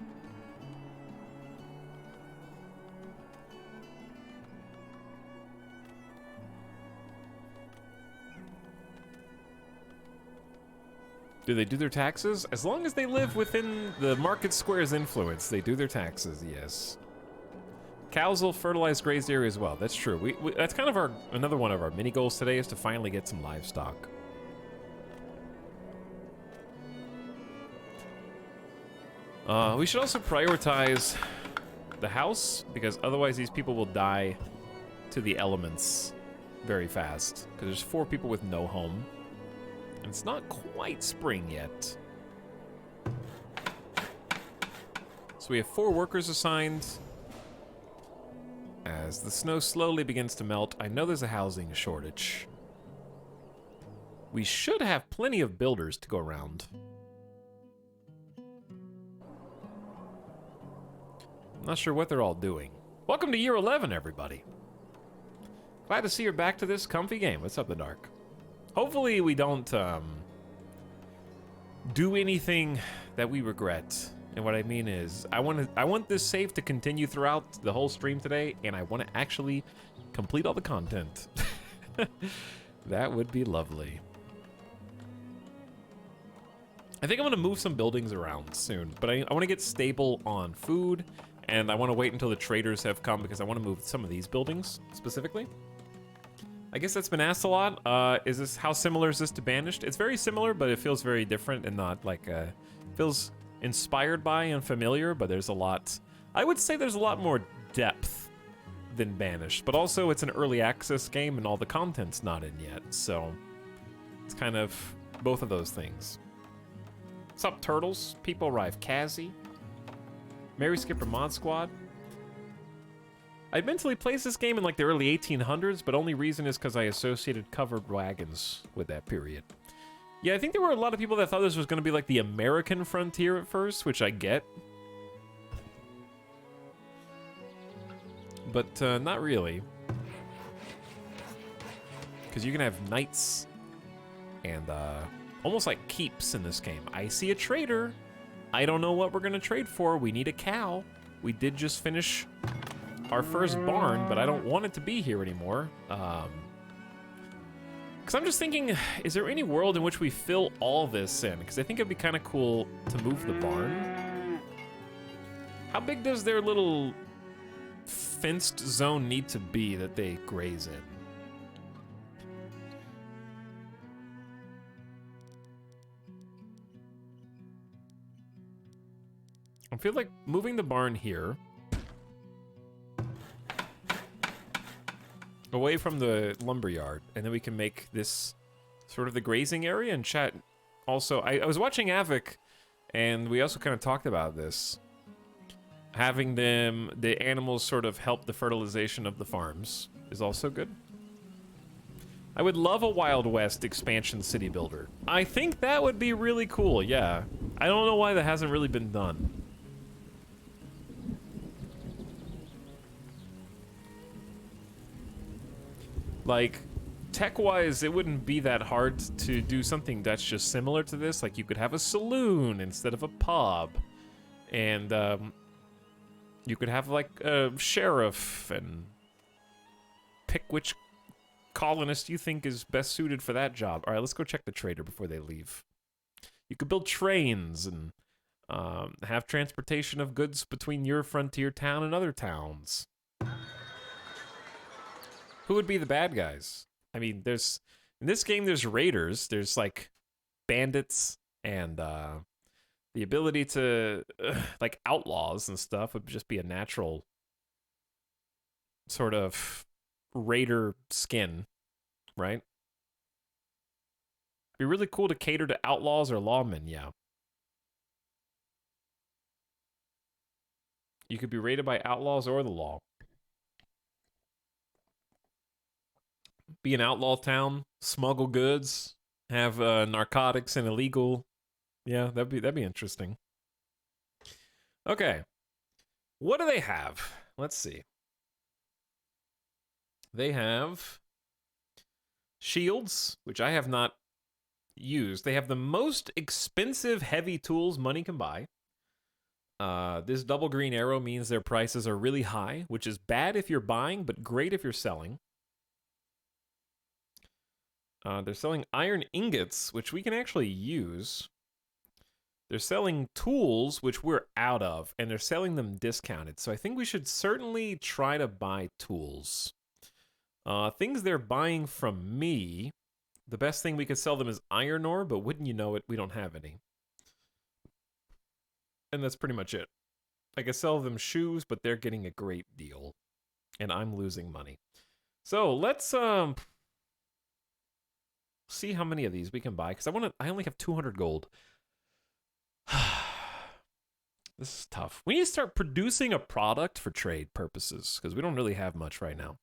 Speaker 1: Do they do their taxes? As long as they live within the market square's influence, they do their taxes, yes. Cows will fertilize grazed area as well. That's true. That's kind of another one of our mini goals today is to finally get some livestock. We should also prioritize the house, because otherwise these people will die to the elements very fast. Because there's 4 people with no home. And it's not quite spring yet. So we have 4 workers assigned. As the snow slowly begins to melt, I know there's a housing shortage. We should have plenty of builders to go around. I'm not sure what they're all doing. Welcome to year 11, everybody. Glad to see you're back to this comfy game. What's up, The Dark? Hopefully we don't do anything that we regret. And what I mean is, I want this save to continue throughout the whole stream today, and I want to actually complete all the content. That would be lovely. I think I'm going to move some buildings around soon, but I want to get stable on food, and I want to wait until the traders have come, because I want to move some of these buildings, specifically. I guess that's been asked a lot. How similar is this to Banished? It's very similar, but it feels very different and not like, feels inspired by and familiar, but there's a lot. I would say there's a lot more depth than Banished, but also it's an early access game and all the content's not in yet, so it's kind of both of those things. What's up, Turtles? People arrive. Kazzy. Mary Skipper Mod Squad. I mentally placed this game in like the early 1800s, but only reason is because I associated covered wagons with that period. Yeah, I think there were a lot of people that thought this was going to be like the American frontier at first, which I get. But not really. Because you can have knights and almost like keeps in this game. I see a trader. I don't know what we're going to trade for. We need a cow. We did just finish our first barn, but I don't want it to be here anymore. Because I'm just thinking, is there any world in which we fill all this in? Because I think it'd be kind of cool to move the barn. How big does their little fenced zone need to be that they graze in? I feel like moving the barn here away from the lumberyard, and then we can make this sort of the grazing area. And chat also, I was watching Avic, and we also kind of talked about this. Having the animals sort of help the fertilization of the farms is also good. I would love a Wild West expansion city builder. I think that would be really cool, yeah. I don't know why that hasn't really been done. Like, tech-wise, it wouldn't be that hard to do something that's just similar to this. Like, you could have a saloon instead of a pub. And, you could have, like, a sheriff and pick which colonist you think is best suited for that job. All right, let's go check the trader before they leave. You could build trains and have transportation of goods between your frontier town and other towns. Who would be the bad guys? I mean, in this game, there's raiders. There's, like, bandits and, The ability to, like, outlaws and stuff would just be a natural sort of raider skin, right? Be really cool to cater to outlaws or lawmen, yeah. You could be raided by outlaws or the law. Be an outlaw town, smuggle goods, have narcotics and illegal. Yeah, that'd be interesting. Okay. What do they have? Let's see. They have shields, which I have not used. They have the most expensive heavy tools money can buy. This double green arrow means their prices are really high, which is bad if you're buying, but great if you're selling. They're selling iron ingots, which we can actually use. They're selling tools, which we're out of, and they're selling them discounted. So I think we should certainly try to buy tools. Things they're buying from me, the best thing we could sell them is iron ore, but wouldn't you know it, we don't have any. And that's pretty much it. I could sell them shoes, but they're getting a great deal. And I'm losing money. So let's see how many of these we can buy, because I only have 200 gold. This is tough. We need to start producing a product for trade purposes, because we don't really have much right now.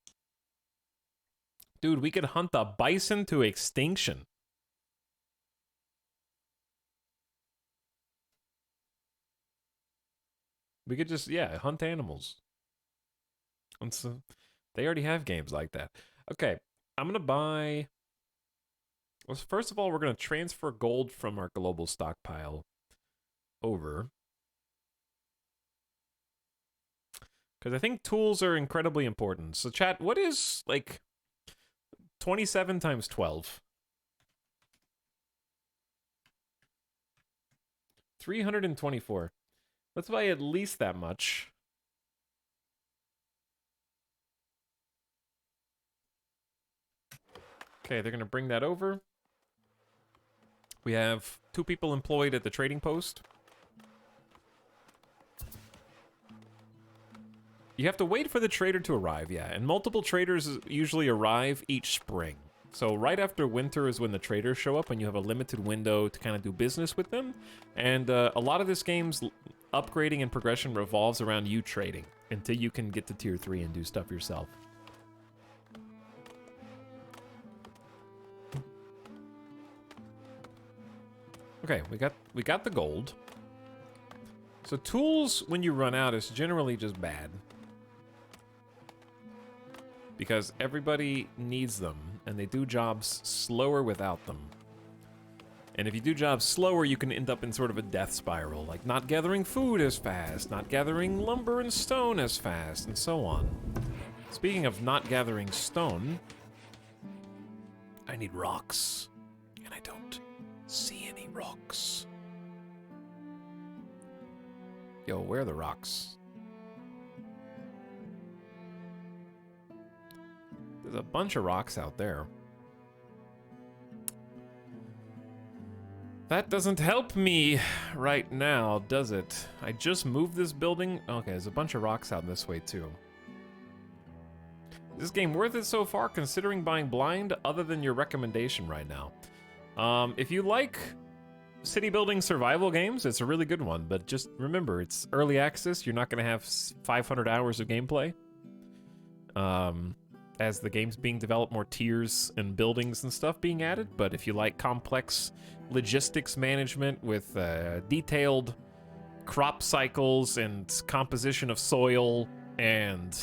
Speaker 1: Dude, we could hunt the bison to extinction. We could just, yeah, hunt animals. And so, they already have games like that. Okay, I'm going to buy... Well, first of all, we're going to transfer gold from our global stockpile over. Because I think tools are incredibly important. So, chat, what is, like, 27 times 12? 324. Let's buy at least that much. Okay, they're going to bring that over. We have 2 people employed at the trading post. You have to wait for the trader to arrive, yeah. And multiple traders usually arrive each spring. So right after winter is when the traders show up, and you have a limited window to kind of do business with them. And a lot of this game's upgrading and progression revolves around you trading until you can get to tier 3 and do stuff yourself. Okay, we got the gold. So tools, when you run out, is generally just bad. Because everybody needs them, and they do jobs slower without them. And if you do jobs slower, you can end up in sort of a death spiral, like not gathering food as fast, not gathering lumber and stone as fast, and so on. Speaking of not gathering stone, I need rocks, and I don't see any rocks. Yo, where are the rocks? There's a bunch of rocks out there. That doesn't help me right now, does it? I just moved this building. Okay, there's a bunch of rocks out this way, too. Is this game worth it so far, considering buying blind, other than your recommendation right now? If you like city building survival games, it's a really good one, but just remember, it's early access. You're not going to have 500 hours of gameplay. As the game's being developed, more tiers and buildings and stuff being added. But if you like complex logistics management with detailed crop cycles and composition of soil and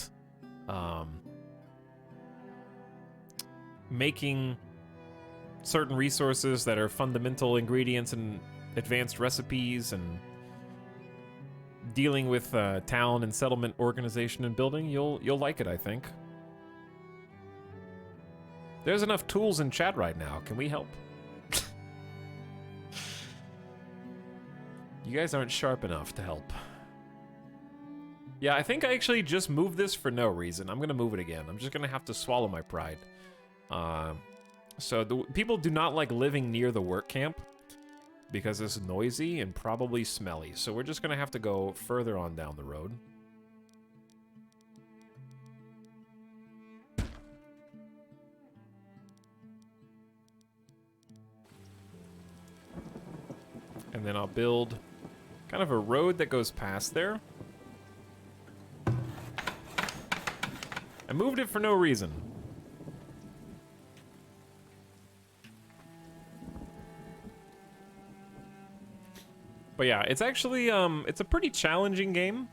Speaker 1: making certain resources that are fundamental ingredients and advanced recipes, and dealing with town and settlement organization and building, you'll like it, I think. There's enough tools in chat right now. Can we help? You guys aren't sharp enough to help. Yeah, I think I actually just moved this for no reason. I'm gonna move it again. I'm just gonna have to swallow my pride. So the people do not like living near the work camp. because it's noisy and probably smelly. So we're just gonna have to go further on down the road. And then I'll build kind of a road that goes past there. I moved it for no reason. But yeah, it's actually, it's a pretty challenging game,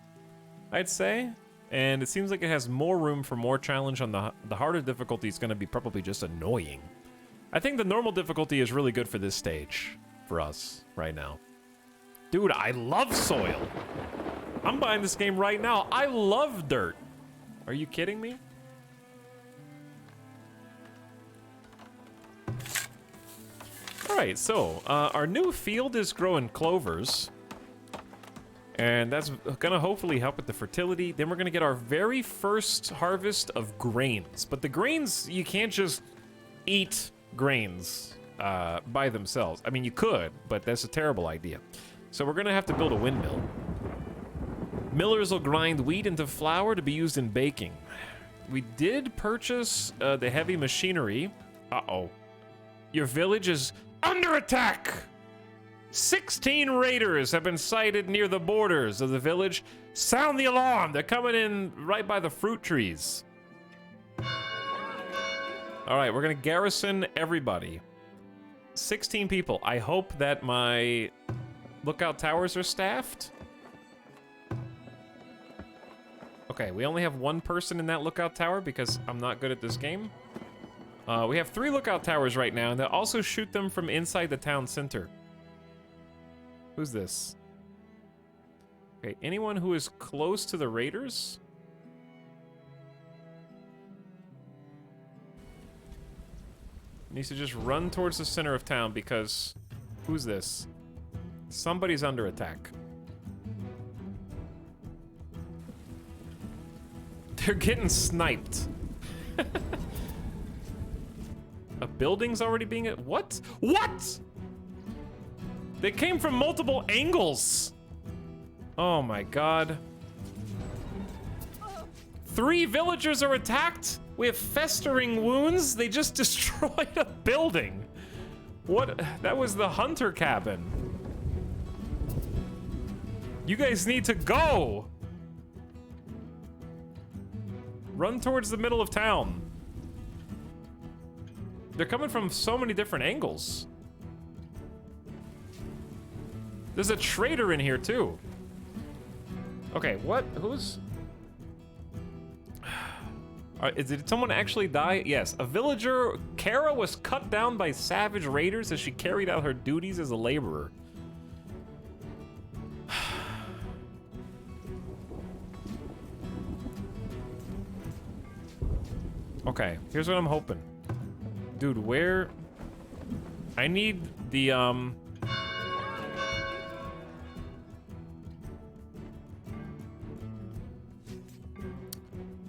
Speaker 1: I'd say. And it seems like it has more room for more challenge on the harder difficulty is going to be probably just annoying. I think the normal difficulty is really good for this stage, for us, right now. Dude, I love soil. I'm buying this game right now. I love dirt. Are you kidding me? Alright, so, our new field is growing clovers. And that's gonna hopefully help with the fertility. Then we're gonna get our very first harvest of grains. But the grains, you can't just eat grains by themselves. I mean, you could, but that's a terrible idea. So we're gonna have to build a windmill. Millers will grind wheat into flour to be used in baking. We did purchase the heavy machinery. Uh-oh. Your village is under attack! 16 raiders have been sighted near the borders of the village. Sound the alarm! They're coming in right by the fruit trees. Alright, we're gonna garrison everybody. 16 people. I hope that my lookout towers are staffed. Okay, we only have one person in that lookout tower because I'm not good at this game. We have 3 lookout towers right now, and they'll also shoot them from inside the town center. Who's this? Okay, anyone who is close to the raiders? Needs to just run towards the center of town because... Who's this? Somebody's under attack. They're getting sniped. A building's already being... What? What? They came from multiple angles. Oh my god. 3 villagers are attacked with festering wounds. They just destroyed a building. What? That was the hunter cabin. You guys need to go. Run towards the middle of town. They're coming from so many different angles. There's a traitor in here too. Okay, what? Who's... Did someone actually die? Yes, a villager, Kara, was cut down by savage raiders as she carried out her duties as a laborer. Okay, here's what I'm hoping. Dude, where... I need the,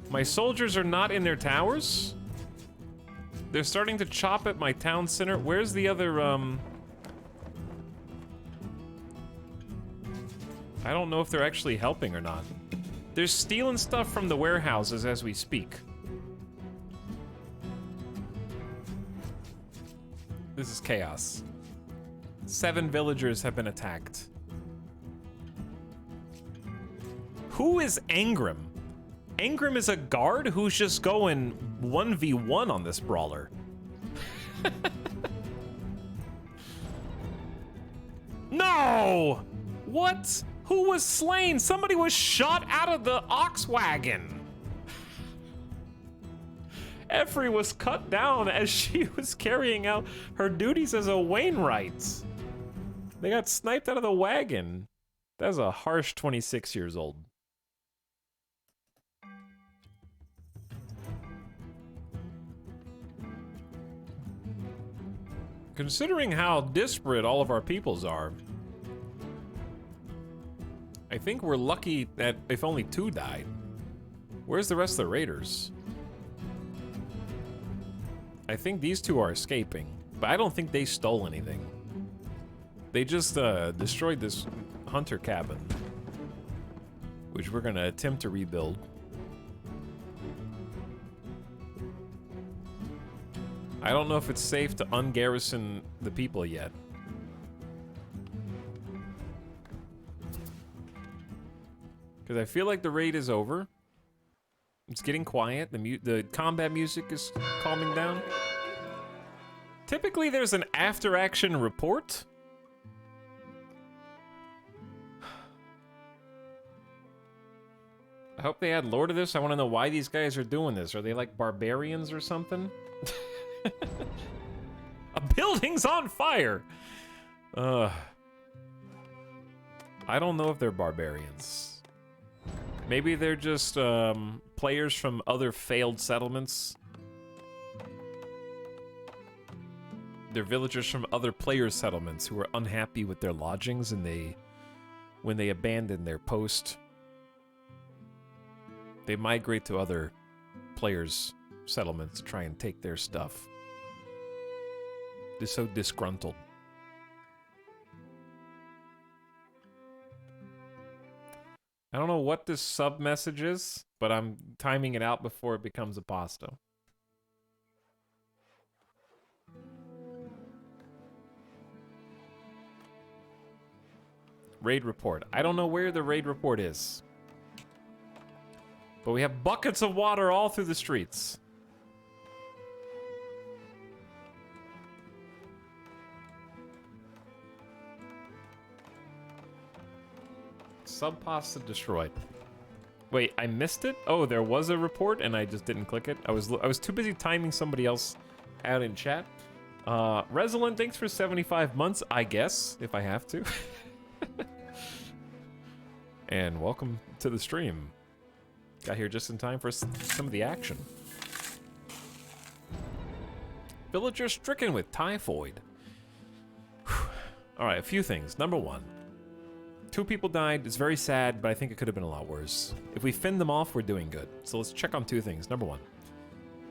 Speaker 1: My soldiers are not in their towers. They're starting to chop at my town center. Where's the other, I don't know if they're actually helping or not. They're stealing stuff from the warehouses as we speak. This is chaos. 7 villagers have been attacked. Who is Angrim? Angrim is a guard who's just going 1v1 on this brawler. No! What? Who was slain? Somebody was shot out of the ox wagon. Effrey was cut down as she was carrying out her duties as a Wainwright. They got sniped out of the wagon. That was a harsh 26 years old. Considering how disparate all of our peoples are, I think we're lucky that if only 2 died. Where's the rest of the raiders? I think these 2 are escaping, but I don't think they stole anything. They just destroyed this hunter cabin, which we're gonna attempt to rebuild. I don't know if it's safe to ungarrison the people yet. Because I feel like the raid is over. It's getting quiet. The combat music is calming down. Typically, there's an after-action report. I hope they add lore to this. I want to know why these guys are doing this. Are they like barbarians or something? A building's on fire! I don't know if they're barbarians. Maybe they're just players from other failed settlements. They're villagers from other players' settlements who are unhappy with their lodgings, and when they abandon their post, they migrate to other players' settlements to try and take their stuff. They're so disgruntled. I don't know what this sub message is, but I'm timing it out before it becomes a pasta. Raid report. I don't know where the raid report is. But we have buckets of water all through the streets. Sub pasta destroyed. Wait, I missed it? Oh, there was a report and I just didn't click it. I was too busy timing somebody else out in chat. Resilient, thanks for 75 months, I guess, if I have to. And welcome to the stream. Got here just in time for some of the action. Villager stricken with typhoid. Alright, a few things. Number one. 2 people died. It's very sad, but I think it could have been a lot worse. If we fend them off, we're doing good. So let's check on 2 things. Number one.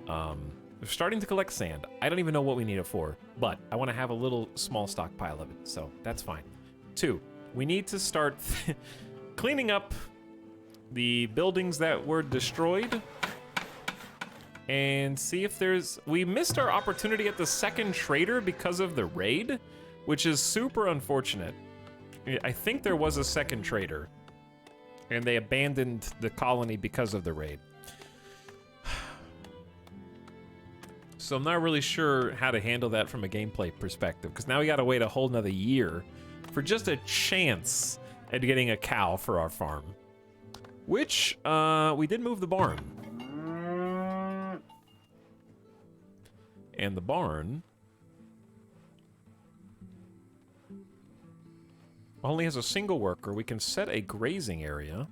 Speaker 1: We're starting to collect sand. I don't even know what we need it for, but I want to have a little small stockpile of it, so that's fine. 2. We need to start cleaning up the buildings that were destroyed and see if there's... We missed our opportunity at the second trader because of the raid, which is super unfortunate. I think there was a second trader, and they abandoned the colony because of the raid. So I'm not really sure how to handle that from a gameplay perspective, because now we gotta wait a whole nother year for just a chance at getting a cow for our farm. Which, we did move the barn. And the barn only has a single worker. We can set a grazing area.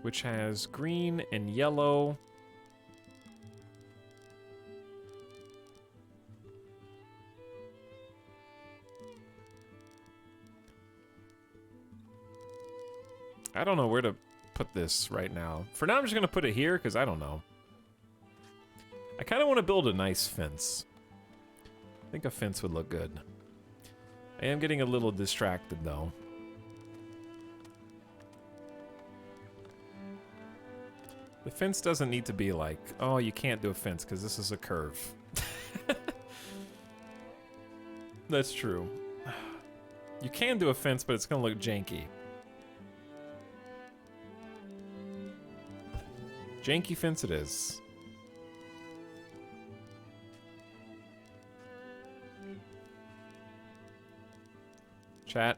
Speaker 1: Which has green and yellow. I don't know where to put this right now. For now, I'm just going to put it here because I don't know. I kind of want to build a nice fence. I think a fence would look good. I am getting a little distracted, though. The fence doesn't need to be like, oh, you can't do a fence because this is a curve. That's true. You can do a fence, but it's going to look janky. Janky fence it is. Chat,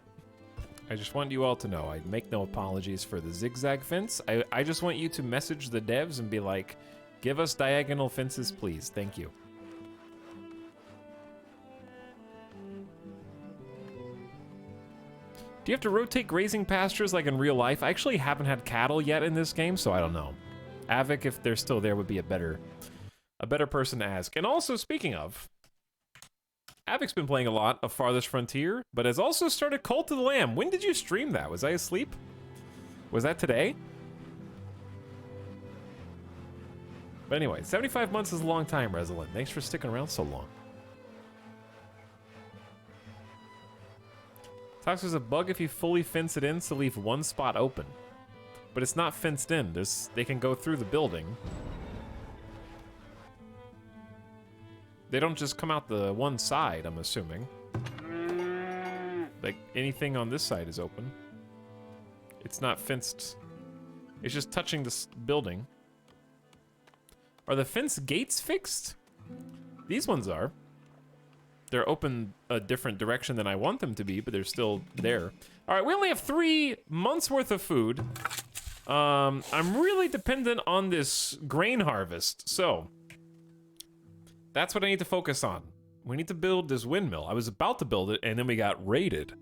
Speaker 1: I just want you all to know, I make no apologies for the zigzag fence. I just want you to message the devs and be like, give us diagonal fences, please. Thank you. Do you have to rotate grazing pastures like in real life? I actually haven't had cattle yet in this game, so I don't know. Avic, if they're still there, would be a better person to ask. And also, speaking of, Avic's been playing a lot of Farthest Frontier, but has also started Cult of the Lamb. When did you stream that? Was I asleep? Was that today? But anyway, 75 months is a long time, Resilient. Thanks for sticking around so long. Talks there's a bug if you fully fence it in to leave one spot open. But it's not fenced in. They can go through the building. They don't just come out the one side, I'm assuming. Like, anything on this side is open. It's not fenced. It's just touching this building. Are the fence gates fixed? These ones are. They're open a different direction than I want them to be, but they're still there. All right, we only have 3 months worth of food. I'm really dependent on this grain harvest, so that's what I need to focus on. We need to build this windmill. I was about to build it, and then we got raided.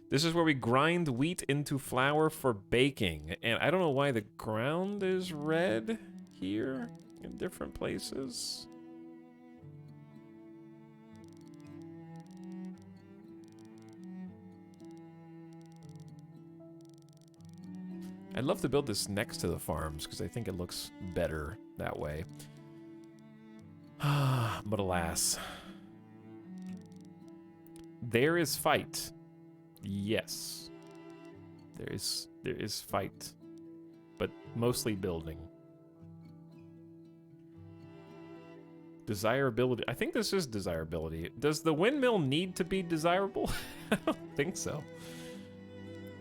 Speaker 1: This is where we grind wheat into flour for baking, and I don't know why the ground is red here in different places. I'd love to build this next to the farms, because I think it looks better that way. But alas. There is fight. Yes. There is fight. But mostly building. Desirability. I think this is desirability. Does the windmill need to be desirable? I don't think so.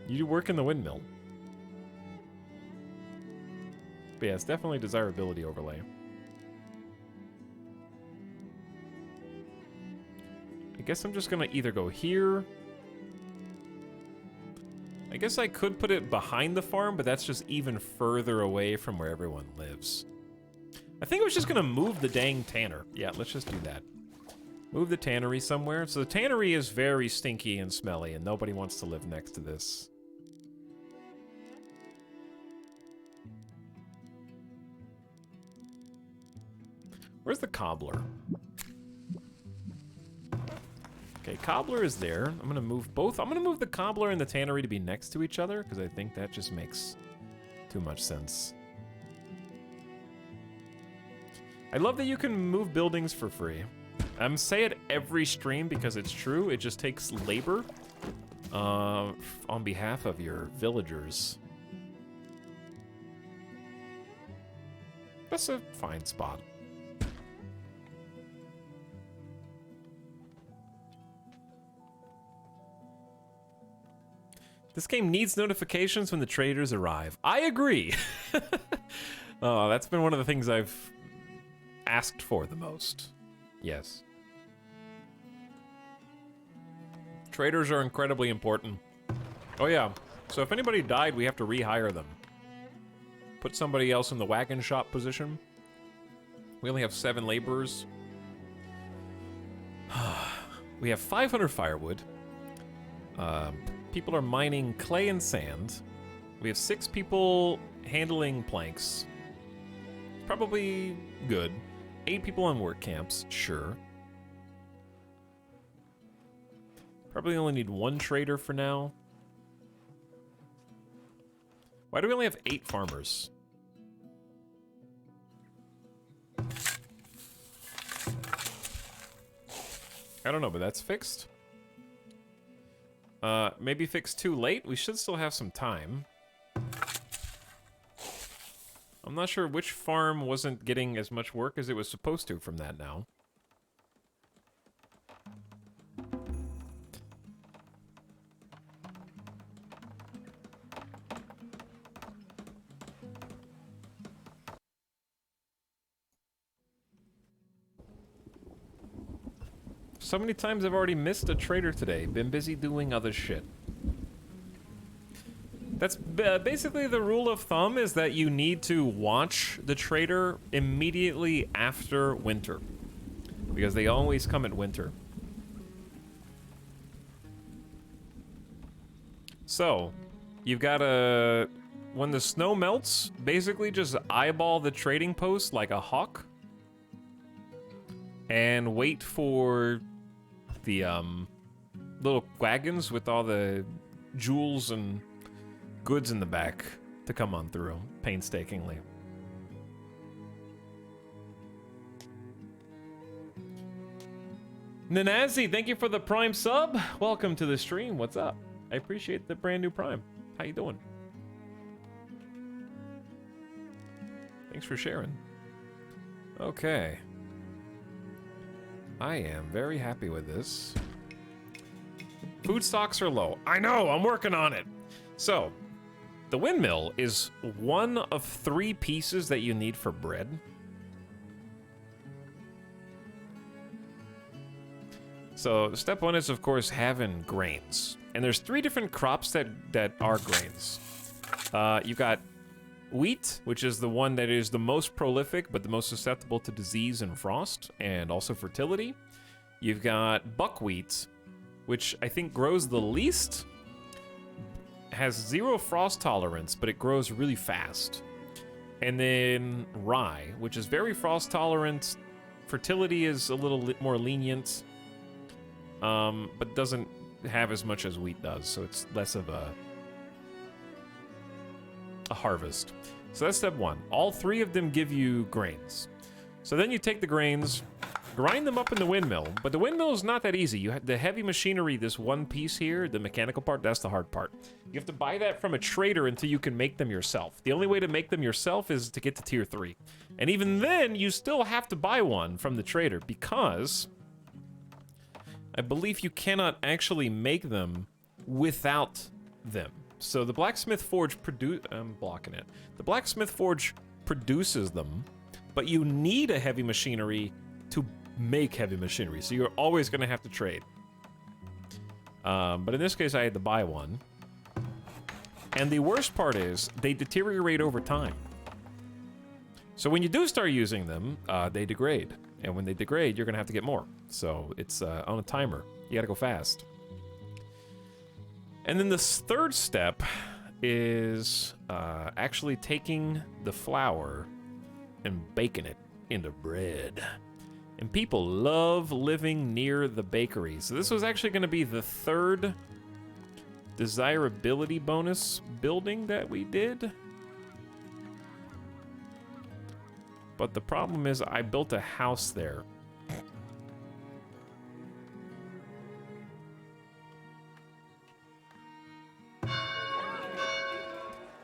Speaker 1: You work in the windmill. But yeah, it's definitely desirability overlay. I guess I'm just gonna either go here. I guess I could put it behind the farm, but that's just even further away from where everyone lives. I think I was just gonna move the dang tanner. Yeah, let's just do that. Move the tannery somewhere. So the tannery is very stinky and smelly, and nobody wants to live next to this. Where's the cobbler? Okay, cobbler is there. I'm gonna move both. I'm gonna move the cobbler and the tannery to be next to each other, because I think that just makes too much sense. I love that you can move buildings for free. I'm say it every stream because it's true. It just takes labor on behalf of your villagers. That's a fine spot. This game needs notifications when the traders arrive. I agree. Oh, that's been one of the things I've asked for the most. Yes. Traders are incredibly important. Oh yeah, so if anybody died, we have to rehire them. Put somebody else in the wagon shop position. We only have 7 laborers. We have 500 firewood. People are mining clay and sand. We have 6 people handling planks. Probably good. 8 people on work camps, sure. Probably only need 1 trader for now. Why do we only have 8 farmers? I don't know, but that's fixed. Maybe fixed too late? We should still have some time. I'm not sure which farm wasn't getting as much work as it was supposed to from that now. So many times I've already missed a trader today. Been busy doing other shit. That's basically the rule of thumb, is that you need to watch the trader immediately after winter. Because they always come at winter. So, you've got to... When the snow melts, basically just eyeball the trading post like a hawk. And wait for the little wagons with all the jewels and goods in the back to come on through painstakingly. Nanazi, thank you for the Prime sub. Welcome to the stream. What's up? I appreciate the brand new Prime. How you doing? Thanks for sharing. Okay. I am very happy with this. Food stocks are low. I know, I'm working on it. So, the windmill is one of 3 pieces that you need for bread. So, step 1 is, of course, having grains. And there's 3 different crops that are grains. You've got wheat, which is the one that is the most prolific, but the most susceptible to disease and frost, and also fertility. You've got buckwheat, which I think grows the least, has 0 frost tolerance, but it grows really fast. And then rye, which is very frost tolerant. Fertility is a little more lenient, but doesn't have as much as wheat does, so it's less of a harvest. So that's step 1. All 3 of them give you grains. So then you take the grains, grind them up in the windmill, but the windmill is not that easy. You have the heavy machinery, this one piece here, the mechanical part, that's the hard part. You have to buy that from a trader until you can make them yourself. The only way to make them yourself is to get to tier 3. And even then, you still have to buy one from the trader because I believe you cannot actually make them without them. So the blacksmith forge I'm blocking it. The blacksmith forge produces them, but you need a heavy machinery to make heavy machinery, so you're always going to have to trade. But in this case, I had to buy one. And the worst part is, they deteriorate over time. So when you do start using them, they degrade. And when they degrade, you're going to have to get more. So it's on a timer. You got to go fast. And then the 3rd step is actually taking the flour and baking it into bread. And people love living near the bakery. So this was actually going to be the 3rd desirability bonus building that we did. But the problem is I built a house there.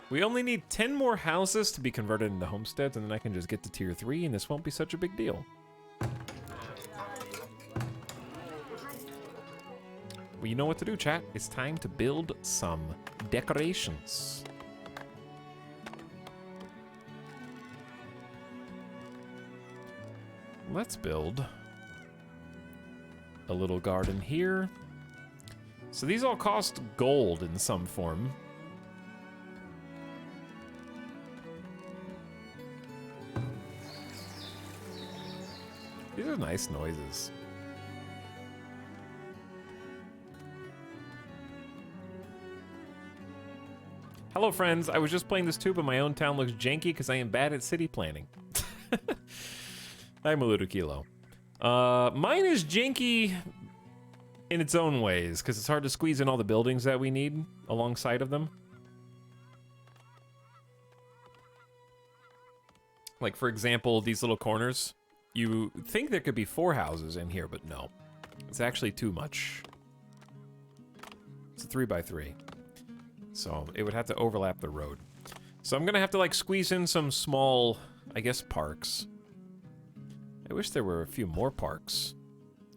Speaker 1: We only need 10 more houses to be converted into homesteads, and then I can just get to tier 3, and this won't be such a big deal. Well, you know what to do, chat. It's time to build some decorations. Let's build a little garden here. So these all cost gold in some form. These are nice noises. Hello, friends. I was just playing this too, but my own town looks janky because I am bad at city planning. I'm a little kilo. Mine is janky in its own ways because it's hard to squeeze in all the buildings that we need alongside of them. Like, for example, these little corners. You think there could be 4 houses in here, but no. It's actually too much. It's a 3x3. So it would have to overlap the road. So I'm gonna have to like squeeze in some small, I guess, parks. I wish there were a few more parks.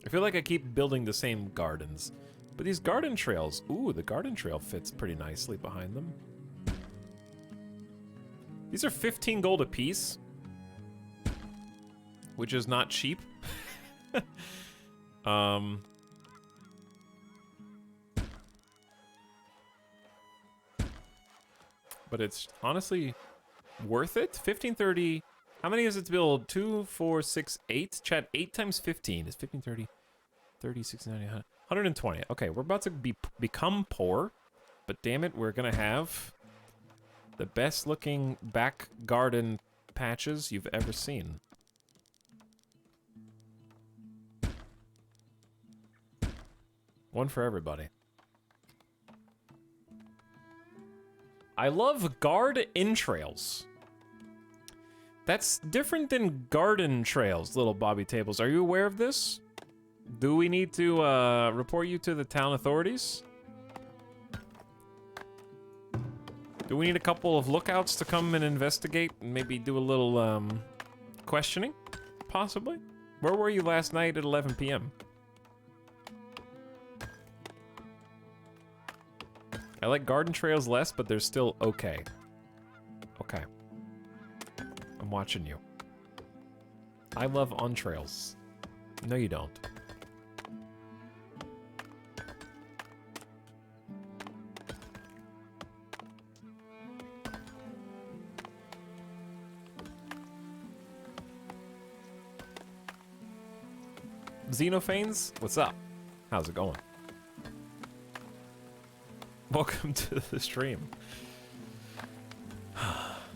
Speaker 1: I feel like I keep building the same gardens. But these garden trails, ooh, the garden trail fits pretty nicely behind them. These are 15 gold a piece. Which is not cheap. But it's honestly worth it. 1530. How many is it to build? 2, 4, 6, 8. Chat, 8 times 15 is 1530. 30, 60, 90, 120. Okay, we're about to become poor. But damn it, we're gonna have the best looking back garden patches you've ever seen. One for everybody. I love guard entrails. That's different than garden trails, little Bobby Tables. Are you aware of this? Do we need to report you to the town authorities? Do we need a couple of lookouts to come and investigate and maybe do a little questioning? Possibly? Where were you last night at 11 p.m.? I like garden trails less, but they're still okay. Okay. I'm watching you. I love on trails. No, you don't. Xenophanes, what's up? How's it going? Welcome to the stream.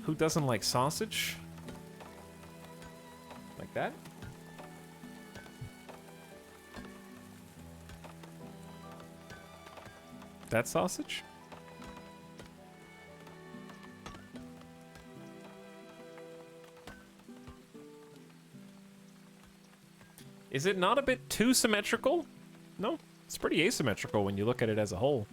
Speaker 1: Who doesn't like sausage? Like that? That sausage? Is it not a bit too symmetrical? No, it's pretty asymmetrical when you look at it as a whole.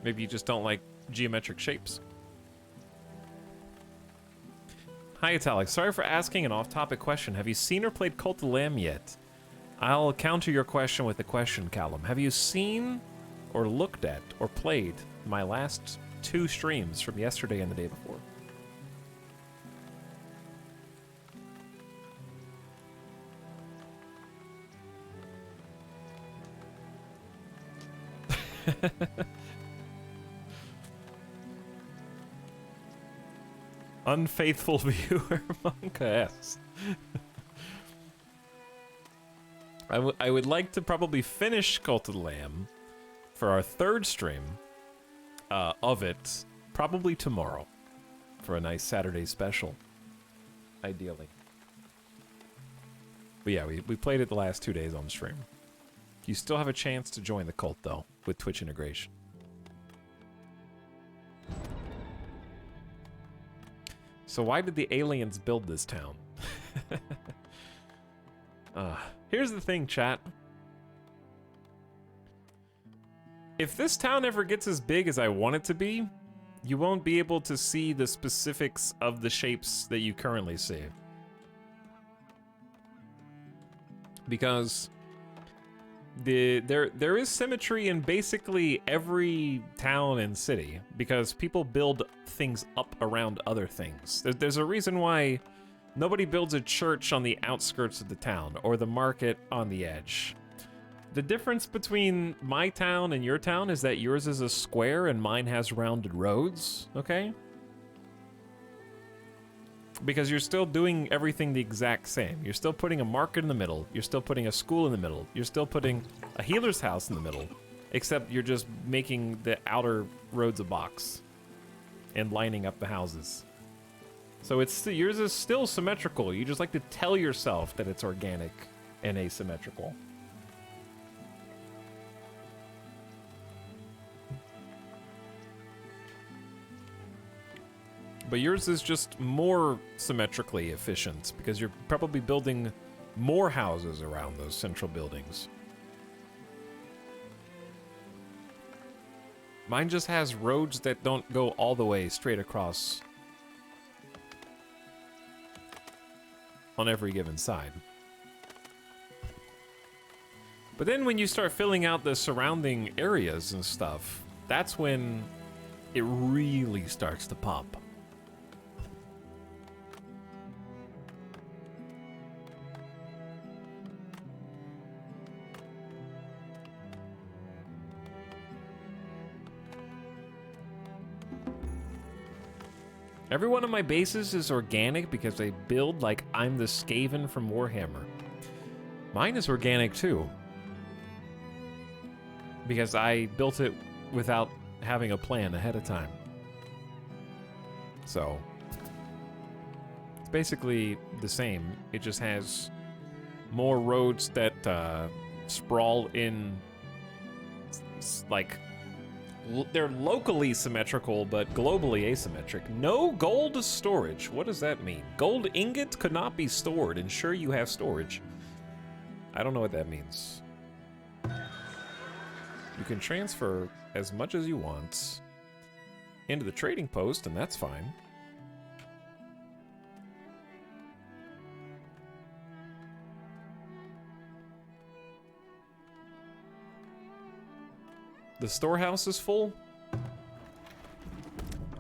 Speaker 1: Maybe you just don't like geometric shapes. Hi, Etalyx. Sorry for asking an off-topic question. Have you seen or played Cult of the Lamb yet? I'll counter your question with a question, Callum. Have you seen or looked at or played my last 2 streams from yesterday and the day before? Unfaithful viewer, Monka S. I would like to probably finish Cult of the Lamb for our 3rd stream of it, probably tomorrow, for a nice Saturday special, ideally. But yeah, we played it the last 2 days on the stream. You still have a chance to join the cult, though, with Twitch integration. So why did the aliens build this town? Here's the thing, chat. If this town ever gets as big as I want it to be, you won't be able to see the specifics of the shapes that you currently see. Because there is symmetry in basically every town and city, because people build things up around other things. There's a reason why nobody builds a church on the outskirts of the town or the market on the edge. The difference between my town and your town is that yours is a square and mine has rounded roads, okay? Because you're still doing everything the exact same. You're still putting a market in the middle. You're still putting a school in the middle. You're still putting a healer's house in the middle. Except you're just making the outer roads a box and lining up the houses. So yours is still symmetrical. You just like to tell yourself that it's organic and asymmetrical. But yours is just more symmetrically efficient because you're probably building more houses around those central buildings. Mine just has roads that don't go all the way straight across on every given side. But then when you start filling out the surrounding areas and stuff, that's when it really starts to pop. Every one of my bases is organic because they build like I'm the Skaven from Warhammer. Mine is organic too. Because I built it without having a plan ahead of time. So, it's basically the same. It just has more roads that sprawl in like they're locally symmetrical, but globally asymmetric. No gold storage. What does that mean? Gold ingot could not be stored. Ensure you have storage. I don't know what that means. You can transfer as much as you want into the trading post, and that's fine. The storehouse is full?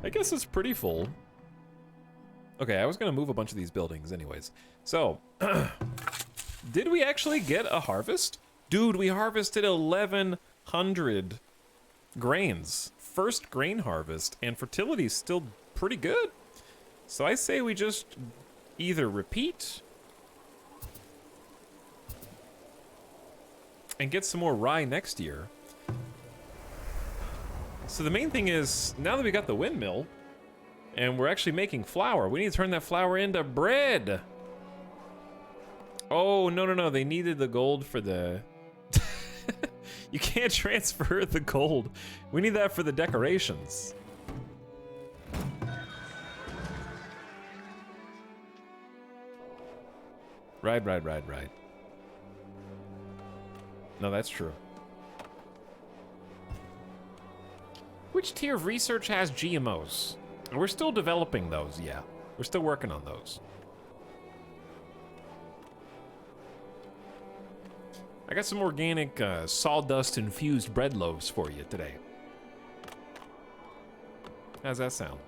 Speaker 1: I guess it's pretty full. Okay, I was gonna move a bunch of these buildings anyways. So, did we actually get a harvest? Dude, we harvested 1,100 grains. First grain harvest, and fertility's still pretty good. So I say we just either repeat and get some more rye next year. So the main thing is, now that we got the windmill, and we're actually making flour, we need to turn that flour into bread. Oh, no, they needed the gold for the... You can't transfer the gold. We need that for the decorations. Right. No, that's true. Which tier of research has GMOs? We're still developing those, yeah. We're still working on those. I got some organic sawdust-infused bread loaves for you today. How's that sound?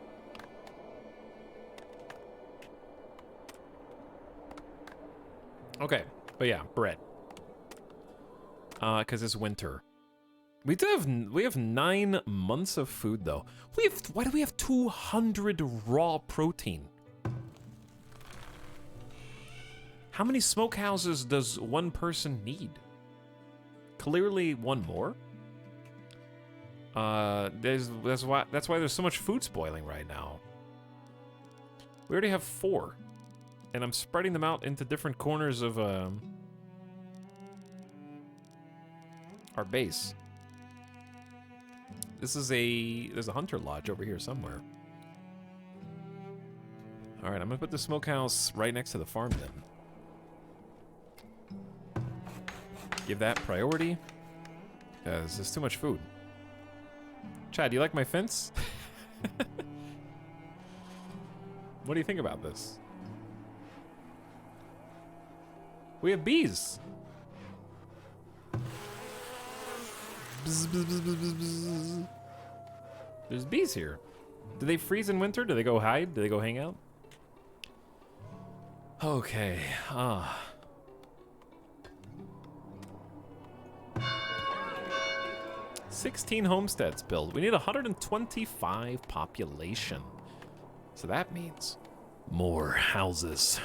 Speaker 1: Okay, but yeah, bread. Because it's winter. We have 9 months of food though. Why do we have 200 raw protein? How many smokehouses does one person need? Clearly one more. That's why there's so much food spoiling right now. We already have 4, and I'm spreading them out into different corners of our base. There's a hunter lodge over here somewhere. All right, I'm gonna put the smokehouse right next to the farm then. Give that priority, because there's too much food. Chad, do you like my fence? What do you think about this? We have bees. Bzz, bzz, bzz, bzz, bzz. There's bees here. Do they freeze in winter? Do they go hide? Do they go hang out? Okay. 16 homesteads built. We need 125 population. So that means more houses.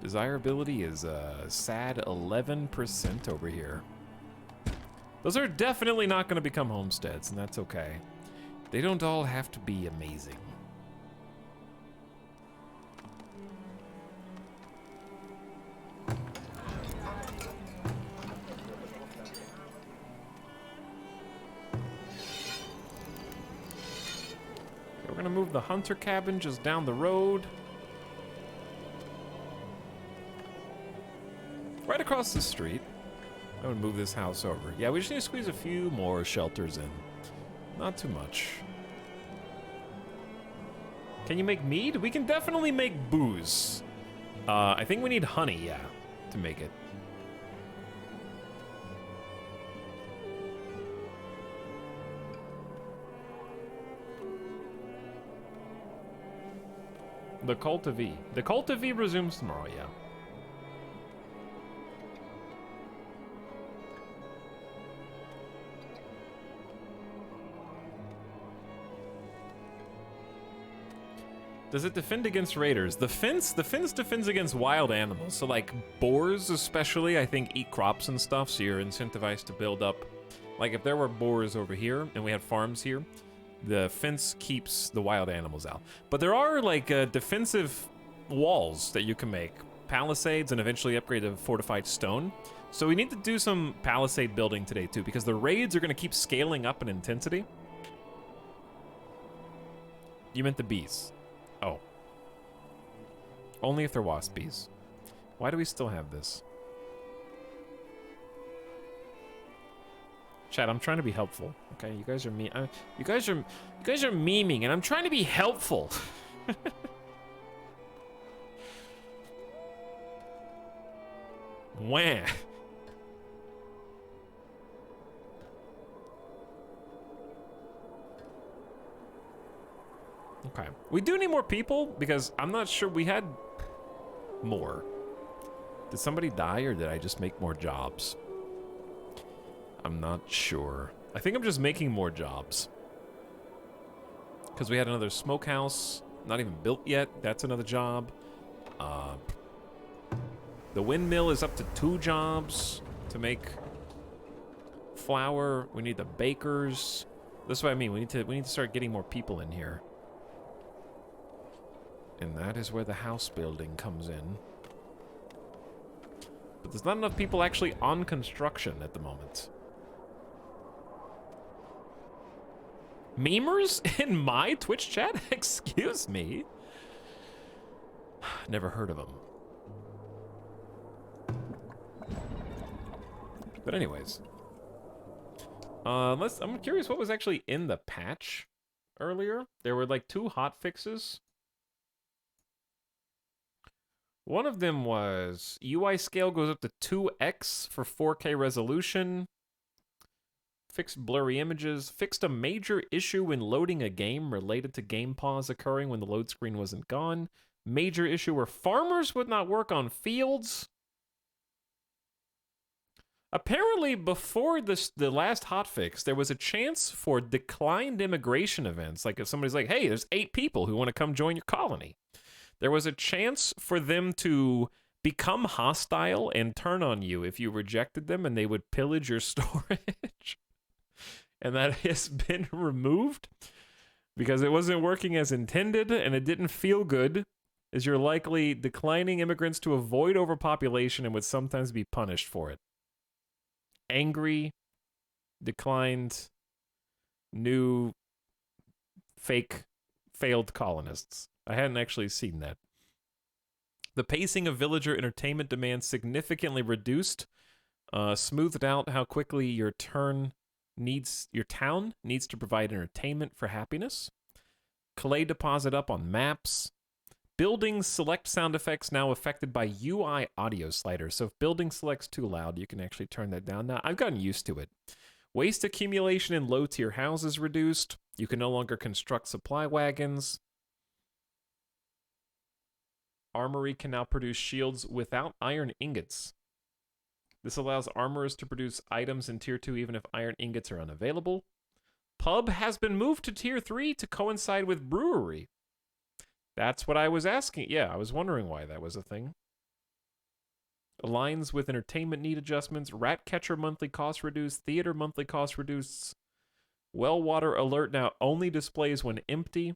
Speaker 1: Desirability is a sad 11% over here. Those are definitely not going to become homesteads, and that's okay. They don't all have to be amazing. We're going to move the hunter cabin just down the road. Right across the street. I would move this house over. Yeah, we just need to squeeze a few more shelters in. Not too much. Can you make mead? We can definitely make booze. I think we need honey, yeah, to make it. The Cult of E. The Cult of E resumes tomorrow, yeah. Does it defend against raiders? The fence defends against wild animals. So like boars especially, I think, eat crops and stuff, so you're incentivized to build up. Like if there were boars over here and we had farms here, the fence keeps the wild animals out. But there are like defensive walls that you can make palisades and eventually upgrade to fortified stone. So we need to do some palisade building today too, because the raids are going to keep scaling up in intensity. You meant the bees. Oh. Only if they're wasp bees. Why do we still have this? Chat, I'm trying to be helpful. Okay, you guys are you guys are memeing, and I'm trying to be helpful. Wah. Okay, we do need more people because I'm not sure we had more. Did somebody die or did I just make more jobs? I'm not sure. I think I'm just making more jobs. Because we had another smokehouse, not even built yet. That's another job. The windmill is up to 2 jobs to make flour. We need the bakers. That's what I mean. We need to start getting more people in here. And that is where the house building comes in. But there's not enough people actually on construction at the moment. Memers in my Twitch chat? Excuse me? Never heard of them. But anyways. I'm curious what was actually in the patch earlier. There were like 2 hot fixes. One of them was UI scale goes up to 2x for 4K resolution. Fixed blurry images. Fixed a major issue when loading a game related to game pause occurring when the load screen wasn't gone. Major issue where farmers would not work on fields. Apparently, before the last hotfix, there was a chance for declined immigration events. Like if somebody's like, hey, there's 8 people who want to come join your colony. There was a chance for them to become hostile and turn on you if you rejected them, and they would pillage your storage. And that has been removed because it wasn't working as intended, and it didn't feel good, as you're likely declining immigrants to avoid overpopulation and would sometimes be punished for it. Angry, declined, new, fake, failed colonists. I hadn't actually seen that. The pacing of villager entertainment demands significantly reduced, smoothed out how quickly your town needs to provide entertainment for happiness. Clay deposit up on maps. Buildings select sound effects now affected by UI audio sliders. So if building selects too loud, you can actually turn that down. Now, I've gotten used to it. Waste accumulation in low-tier houses reduced. You can no longer construct supply wagons. Armory can now produce shields without iron ingots. This allows armorers to produce items in Tier 2 even if iron ingots are unavailable. Pub has been moved to Tier 3 to coincide with brewery. That's what I was asking. Yeah, I was wondering why that was a thing. Aligns with entertainment need adjustments. Ratcatcher monthly cost reduced. Theater monthly cost reduced. Well water alert now only displays when empty.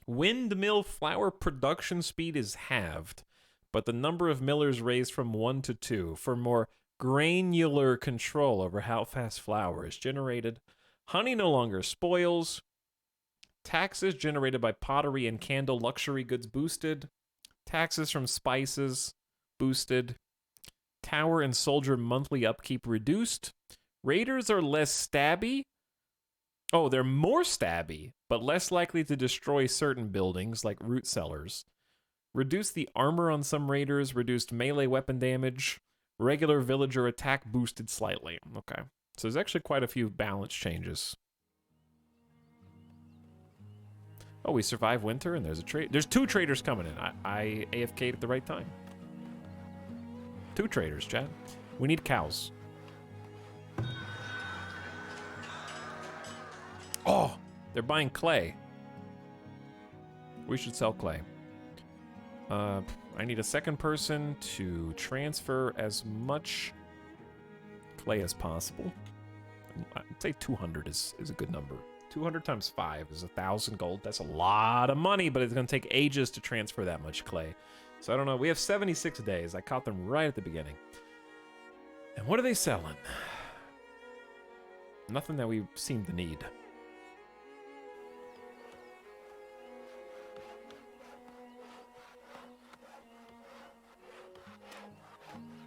Speaker 1: Windmill flour production speed is halved, but the number of millers raised from 1 to 2 for more granular control over how fast flour is generated. Honey no longer spoils. Taxes generated by pottery and candle luxury goods boosted. Taxes from spices boosted. Tower and soldier monthly upkeep reduced. Raiders are less stabby. Oh, they're more stabby, but less likely to destroy certain buildings like root cellars. Reduced the armor on some raiders. Reduced melee weapon damage. Regular villager attack boosted slightly. Okay, so there's actually quite a few balance changes. Oh, we survived winter, and there's a trade. There's 2 traders coming in. I AFK'd at the right time. 2 traders, Chad. We need cows. Oh, they're buying clay. We should sell clay. I need a second person to transfer as much clay as possible. I'd say 200 is a good number. 200 times 5 is 1,000 gold. That's a lot of money, but it's going to take ages to transfer that much clay. So I don't know. We have 76 days. I caught them right at the beginning. And what are they selling? Nothing that we seem to need.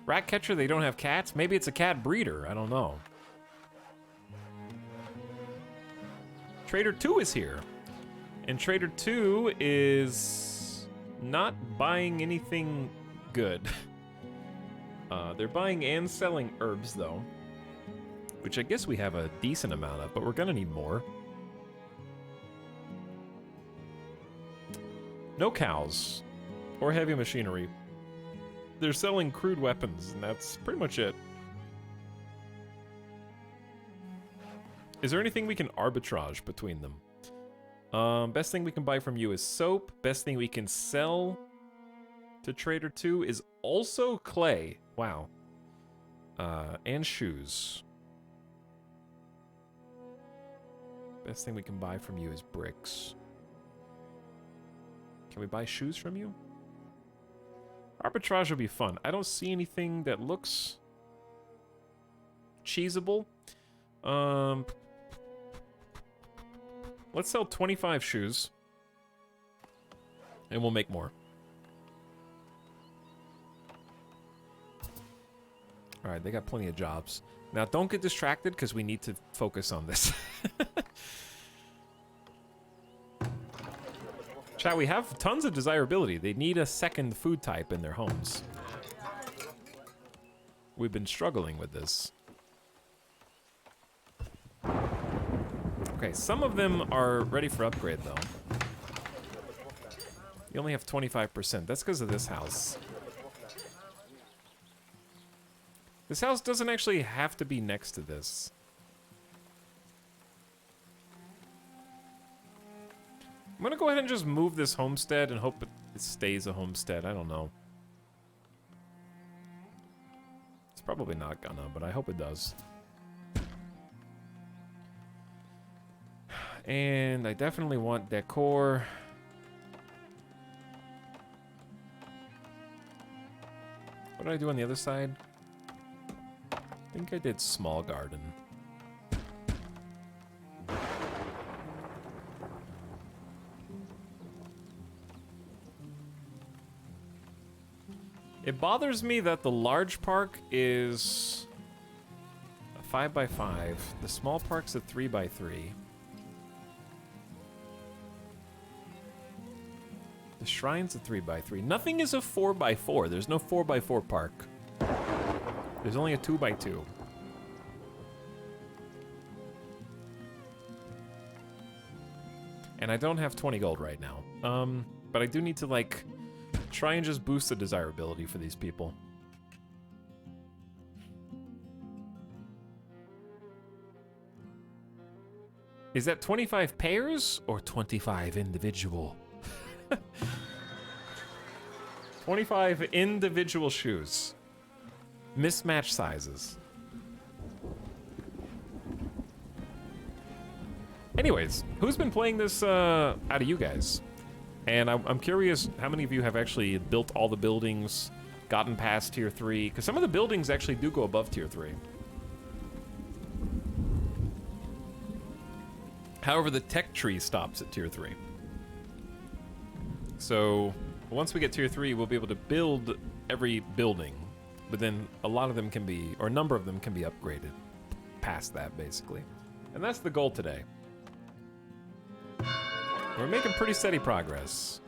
Speaker 1: Rat catcher, they don't have cats? Maybe it's a cat breeder. I don't know. Trader 2 is here. And Trader 2 is not buying anything good. They're buying and selling herbs, though. Which I guess we have a decent amount of, but we're gonna need more. No cows. Or heavy machinery. They're selling crude weapons, and that's pretty much it. Is there anything we can arbitrage between them? Best thing we can buy from you is soap. Best thing we can sell to Trader 2 is also clay. Wow. And shoes. Best thing we can buy from you is bricks. Can we buy shoes from you? Arbitrage will be fun. I don't see anything that looks cheesable. Let's sell 25 shoes. And we'll make more. Alright, they got plenty of jobs. Now, don't get distracted, because we need to focus on this. Chat, we have tons of desirability. They need a second food type in their homes. We've been struggling with this. Okay, some of them are ready for upgrade, though. You only have 25%. That's because of this house. This house doesn't actually have to be next to this. I'm gonna go ahead and just move this homestead and hope it stays a homestead. I don't know. It's probably not gonna, but I hope it does. And I definitely want decor. What did I do on the other side? I think I did small garden. It bothers me that the large park is a 5x5. The small park's a 3x3. The shrine's a 3x3. Nothing is a 4x4. There's no 4x4 park. There's only a 2x2. And I don't have 20 gold right now. But I do need to, like, try and just boost the desirability for these people. Is that 25 pairs or 25 individual? 25 individual shoes. Mismatched sizes. Anyways, who's been playing this out of you guys? And I'm curious how many of you have actually built all the buildings, gotten past tier 3, because some of the buildings actually do go above tier 3. However, the tech tree stops at tier 3. So once we get tier 3, we'll be able to build every building. But then a lot of them can be, or a number of them can be upgraded past that, basically. And that's the goal today. We're making pretty steady progress.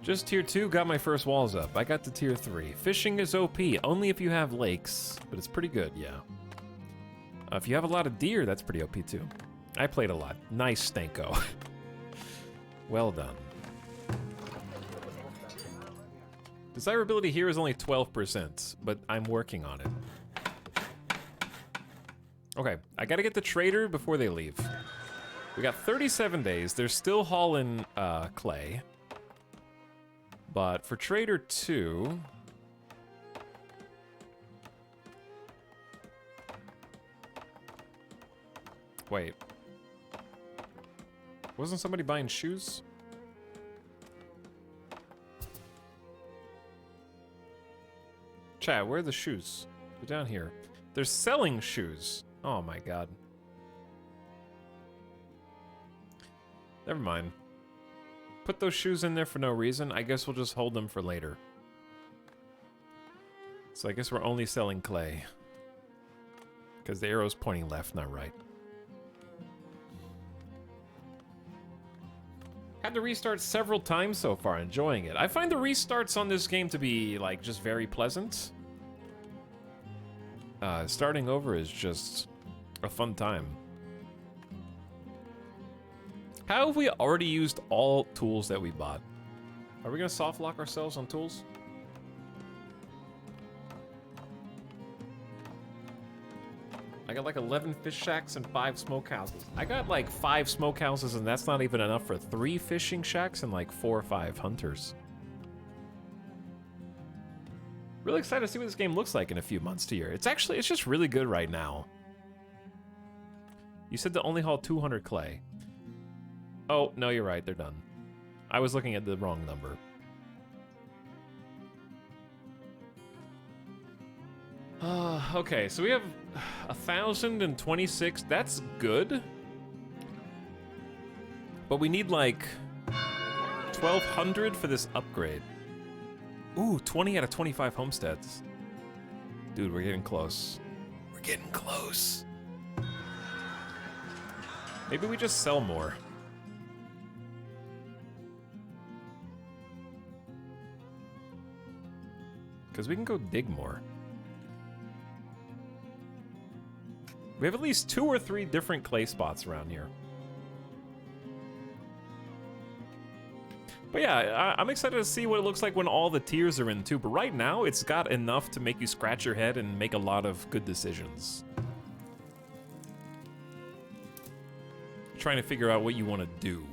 Speaker 1: Just tier 2, got my first walls up. I got to tier 3. Fishing is OP, only if you have lakes, but it's pretty good, yeah. If you have a lot of deer, that's pretty OP too. I played a lot. Nice, Stanko. Well done. Desirability here is only 12%, but I'm working on it. Okay, I gotta get the trader before they leave. We got 37 days. They're still hauling clay. But for Trader 2... Wait. Wasn't somebody buying shoes? Chat, where are the shoes? They're down here. They're selling shoes. Oh my god. Never mind. Put those shoes in there for no reason. I guess we'll just hold them for later. So I guess we're only selling clay. Because the arrow's pointing left, not right. Had to restart several times so far, enjoying it. I find the restarts on this game to be, like, just very pleasant. Starting over is just a fun time. How have we already used all tools that we bought? Are we gonna soft lock ourselves on tools? I got like 11 fish shacks and 5 smokehouses. I got like 5 smokehouses and that's not even enough for 3 fishing shacks and like 4 or 5 hunters. Really excited to see what this game looks like in a few months to year. It's just really good right now. You said to only haul 200 clay. Oh, no, you're right, they're done. I was looking at the wrong number. Okay, so we have 1,026. That's good. But we need like 1,200 for this upgrade. Ooh, 20 out of 25 homesteads. Dude, we're getting close. We're getting close. Maybe we just sell more. Because we can go dig more. We have at least 2 or 3 different clay spots around here. But yeah, I'm excited to see what it looks like when all the tiers are in too. But right now, it's got enough to make you scratch your head and make a lot of good decisions. Trying to figure out what you want to do.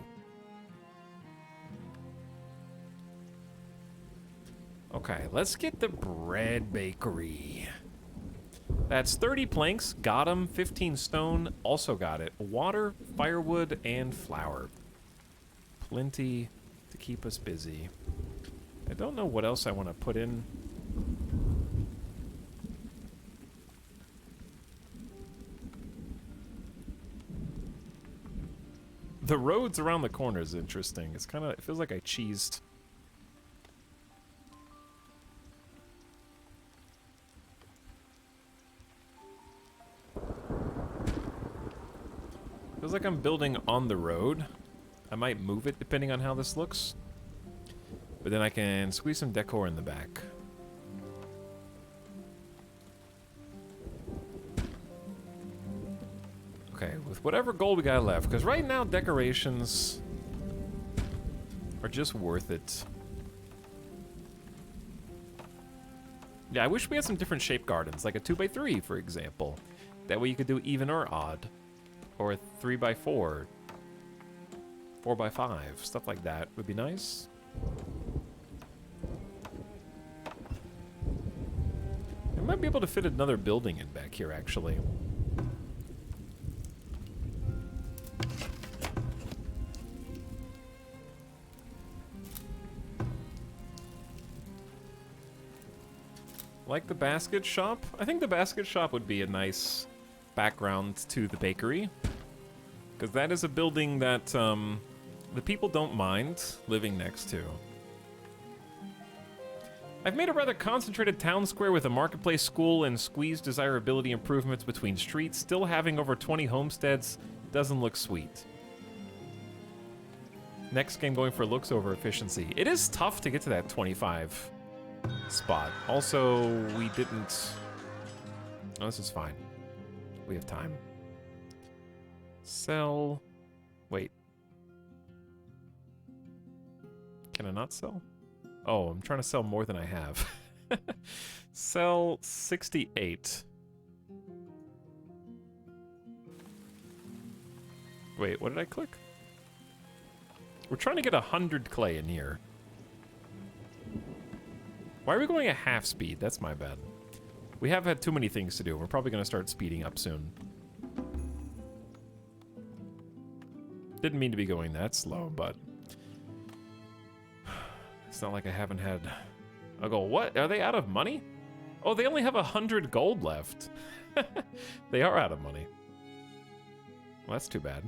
Speaker 1: Okay, let's get the bread bakery. That's 30 planks, got them, 15 stone, also got it. Water, firewood, and flour. Plenty to keep us busy. I don't know what else I want to put in. The roads around the corner is interesting. It's kind of, it feels like I cheesed. Feels like I'm building on the road. I might move it depending on how this looks. But then I can squeeze some decor in the back. Okay, with whatever gold we got left, because right now decorations are just worth it. Yeah, I wish we had some different shape gardens, like a 2x3, for example. That way you could do even or odd. Or a 3x4. 4x5. Stuff like that would be nice. I might be able to fit another building in back here, actually. Like the basket shop? I think the basket shop would be a nice background to the bakery. Because that is a building that the people don't mind living next to. I've made a rather concentrated town square with a marketplace, school, and squeezed desirability improvements between streets. Still having over 20 homesteads doesn't look sweet. Next game going for looks over efficiency. It is tough to get to that 25 spot. Also, we didn't... Oh, this is fine. We have time. Sell... Wait. Can I not sell? Oh, I'm trying to sell more than I have. Sell 68. Wait, what did I click? We're trying to get 100 clay in here. Why are we going at half speed? That's my bad. We have had too many things to do. We're probably going to start speeding up soon. Didn't mean to be going that slow, but... It's not like I haven't had... I'll go, what? Are they out of money? Oh, they only have 100 gold left. They are out of money. Well, that's too bad.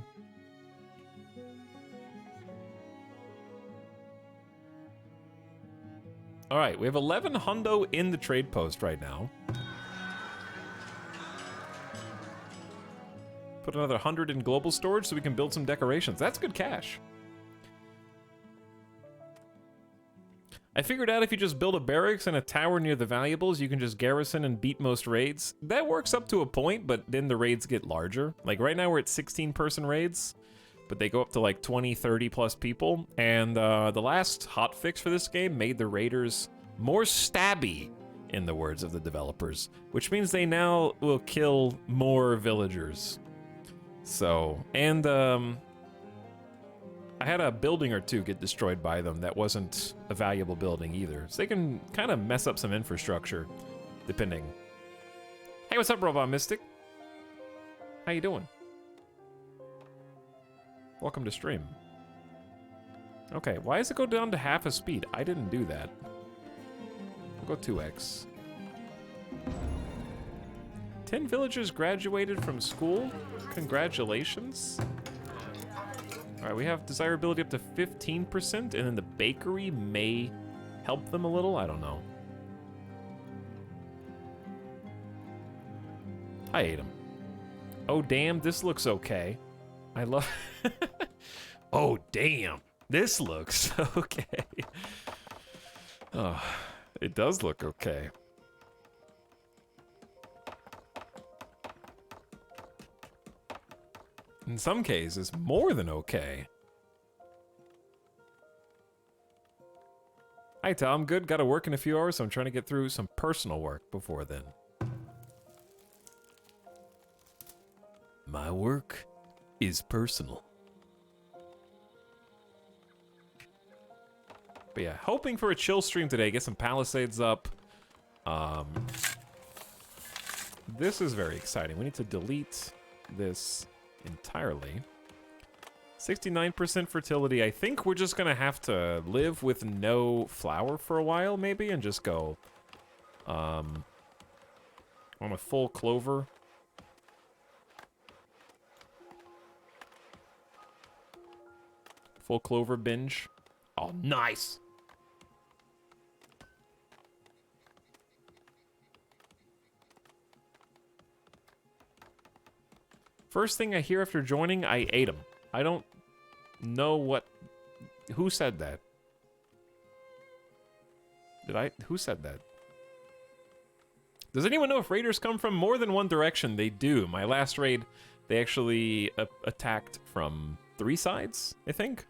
Speaker 1: All right, we have 11 hundo in the trade post right now. Put another 100 in global storage so we can build some decorations. That's good cash. I figured out if you just build a barracks and a tower near the valuables, you can just garrison and beat most raids. That works up to a point, but then the raids get larger. Like right now we're at 16-person raids, but they go up to like 20, 30 plus people. And the last hotfix for this game made the raiders more stabby, in the words of the developers, which means they now will kill more villagers. So, and I had a building or two get destroyed by them that wasn't a valuable building either. So they can kind of mess up some infrastructure, depending. Hey, what's up, Robot Mystic? How you doing? Welcome to stream. Okay, why does it go down to half a speed? I didn't do that. We'll go 2x. 10 villagers graduated from school. Congratulations. All right, we have desirability up to 15%, and then the bakery may help them a little. I don't know. I ate them. Oh, damn, this looks okay. I love... Oh, damn, this looks okay. Oh, it does look okay. In some cases, more than okay. Hi, Tom. Good. Got to work in a few hours, so I'm trying to get through some personal work before then. My work is personal. But yeah, hoping for a chill stream today. Get some Palisades up. This is very exciting. We need to delete this entirely. 69% fertility. I think we're just gonna have to live with no flour for a while, maybe, and just go on a full clover. Full clover binge. Oh, nice. First thing I hear after joining, I ate them. I don't know what... Who said that? Who said that? Does anyone know if raiders come from more than one direction? They do. My last raid, they actually attacked from 3 sides, I think.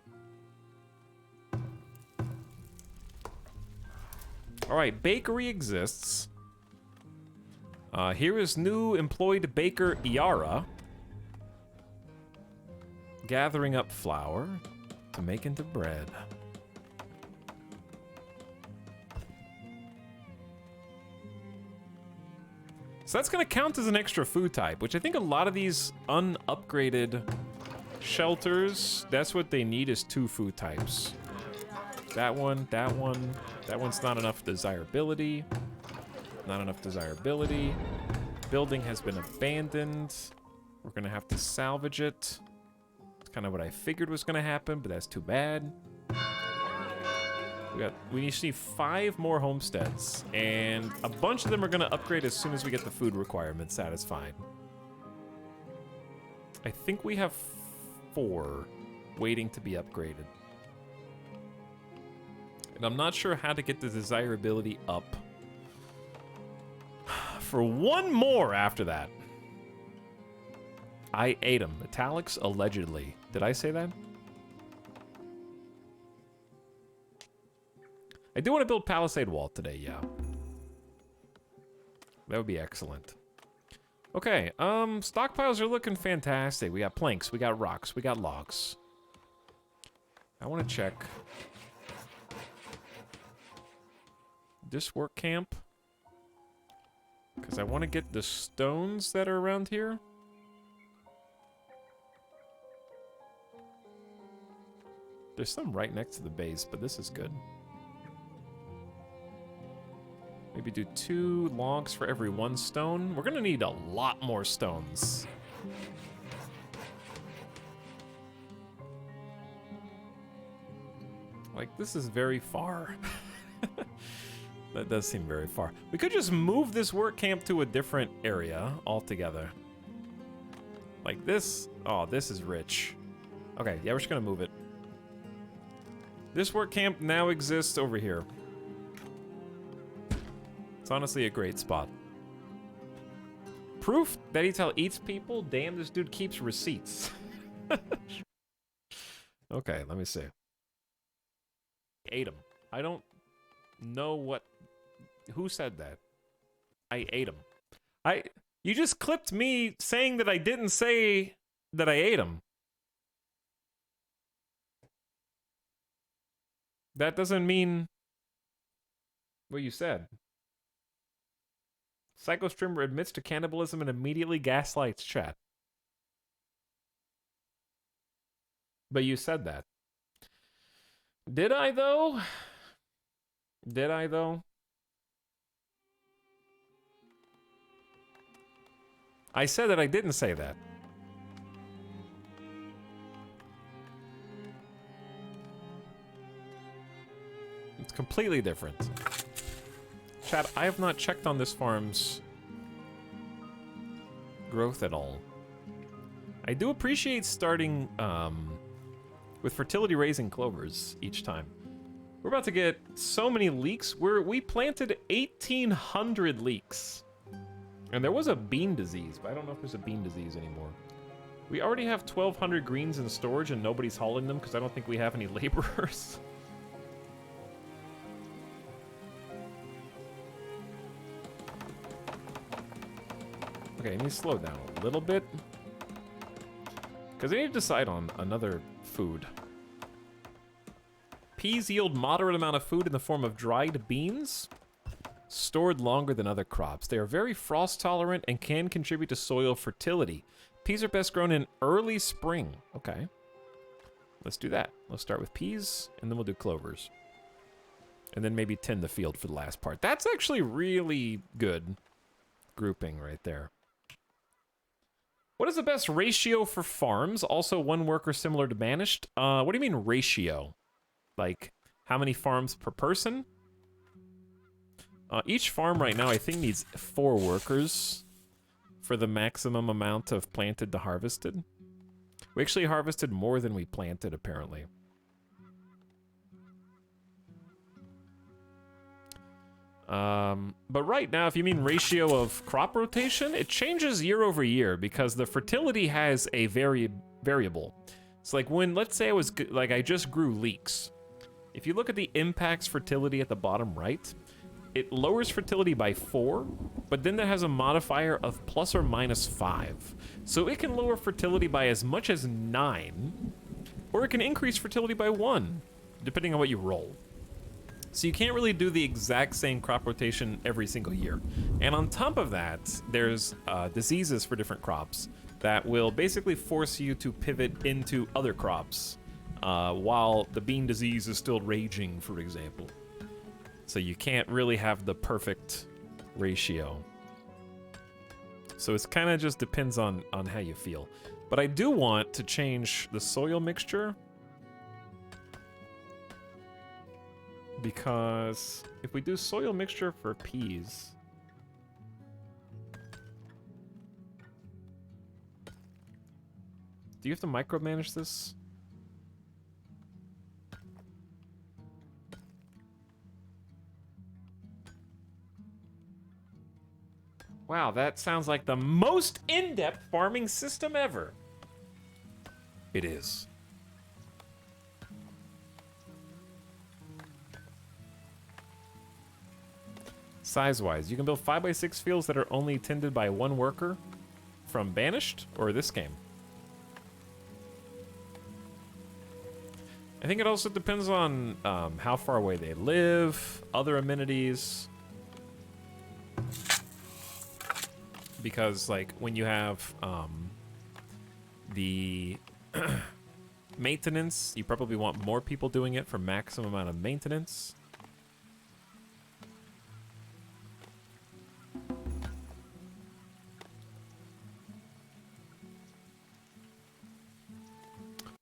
Speaker 1: Alright, bakery exists. Here is new employed baker Iara. Gathering up flour to make into bread. So that's going to count as an extra food type, which I think a lot of these unupgraded shelters, that's what they need, is 2 food types. That one, that one. That one's not enough desirability. Not enough desirability. Building has been abandoned. We're going to have to salvage it. Kind of what I figured was going to happen, but that's too bad. We just need 5 more homesteads, and a bunch of them are going to upgrade as soon as we get the food requirements satisfied. I think we have 4 waiting to be upgraded. And I'm not sure how to get the desirability up for 1 more after that. I ate them. Etalyx, allegedly. Did I say that? I do want to build Palisade Wall today, yeah. That would be excellent. Okay, stockpiles are looking fantastic. We got planks, we got rocks, we got logs. I want to check this work camp, because I want to get the stones that are around here. There's some right next to the base, but this is good. Maybe do 2 logs for every 1 stone. We're gonna need a lot more stones. Like, this is very far. That does seem very far. We could just move this work camp to a different area altogether. Like this. Oh, this is rich. Okay, yeah, we're just gonna move it. This work camp now exists over here. It's honestly a great spot. Proof that Etalyx eats people? Damn, this dude keeps receipts. Okay, let me see. Ate him. I don't know what... Who said that? I ate him. You just clipped me saying that I didn't say that I ate him. That doesn't mean what you said. Psycho Streamer admits to cannibalism and immediately gaslights chat. But you said that. Did I, though? Did I, though? I said that I didn't say that. It's completely different. Chat, I have not checked on this farm's growth at all. I do appreciate starting with fertility raising clovers each time. We're about to get so many leeks. We planted 1,800 leeks. And there was a bean disease, but I don't know if there's a bean disease anymore. We already have 1,200 greens in storage and nobody's hauling them because I don't think we have any laborers. Okay, I need to slow down a little bit. Because I need to decide on another food. Peas yield moderate amount of food in the form of dried beans, stored longer than other crops. They are very frost tolerant and can contribute to soil fertility. Peas are best grown in early spring. Okay. Let's do that. Let's start with peas, and then we'll do clovers. And then maybe tend the field for the last part. That's actually really good grouping right there. What is the best ratio for farms? Also, 1 worker similar to banished. What do you mean ratio? Like, how many farms per person? Each farm right now, I think, needs 4 workers for the maximum amount of planted to harvested. We actually harvested more than we planted, apparently. But right now, if you mean ratio of crop rotation, it changes year over year because the fertility has a variable. It's like when, let's say I just grew leeks. If you look at the impacts fertility at the bottom right, it lowers fertility by 4, but then that has a modifier of plus or minus 5. So it can lower fertility by as much as 9, or it can increase fertility by 1, depending on what you roll. So you can't really do the exact same crop rotation every single year. And on top of that, there's diseases for different crops that will basically force you to pivot into other crops while the bean disease is still raging, for example. So you can't really have the perfect ratio. So it's kind of just depends on how you feel. But I do want to change the soil mixture, because if we do soil mixture for peas, do you have to micromanage this? Wow, that sounds like the most in-depth farming system ever. It is. Size-wise, you can build 5x6 fields that are only tended by 1 worker from Banished or this game. I think it also depends on how far away they live, other amenities. Because, like, when you have the maintenance, you probably want more people doing it for maximum amount of maintenance.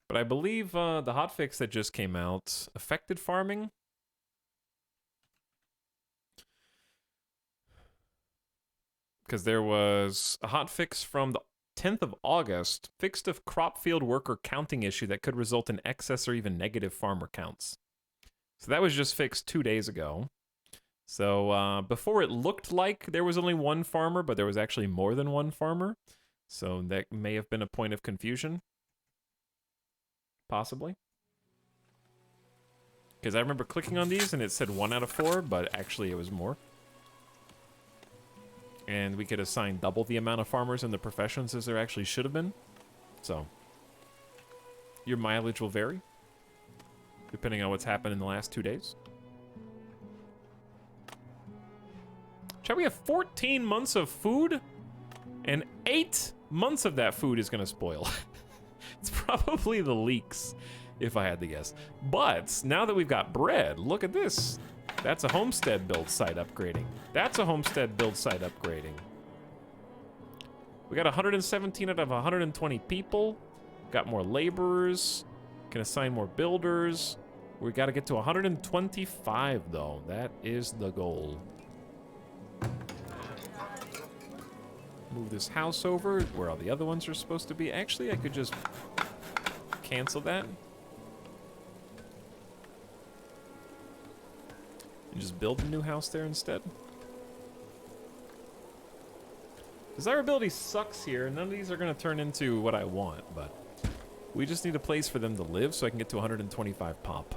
Speaker 1: But I believe the hotfix that just came out affected farming. Because there was a hotfix from the 10th of August, fixed a crop field worker counting issue that could result in excess or even negative farmer counts. So that was just fixed 2 days ago. So before it looked like there was only one farmer, but there was actually more than one farmer. So that may have been a point of confusion. Possibly. Because I remember clicking on these and it said 1 out of 4, but actually it was more. And we could assign double the amount of farmers in the professions as there actually should have been. So, your mileage will vary, depending on what's happened in the last 2 days. Shall we have 14 months of food? And 8 months of that food is going to spoil. It's probably the leeks, if I had to guess. But, now that we've got bread, look at this. That's a homestead build site upgrading. That's a homestead build site upgrading. We got 117 out of 120 people. Got more laborers. Can assign more builders. We got to get to 125 though. That is the goal. Move this house over where all the other ones are supposed to be. Actually, I could just cancel that. And just build a new house there instead. Desirability sucks here. None of these are going to turn into what I want, but we just need a place for them to live so I can get to 125 pop.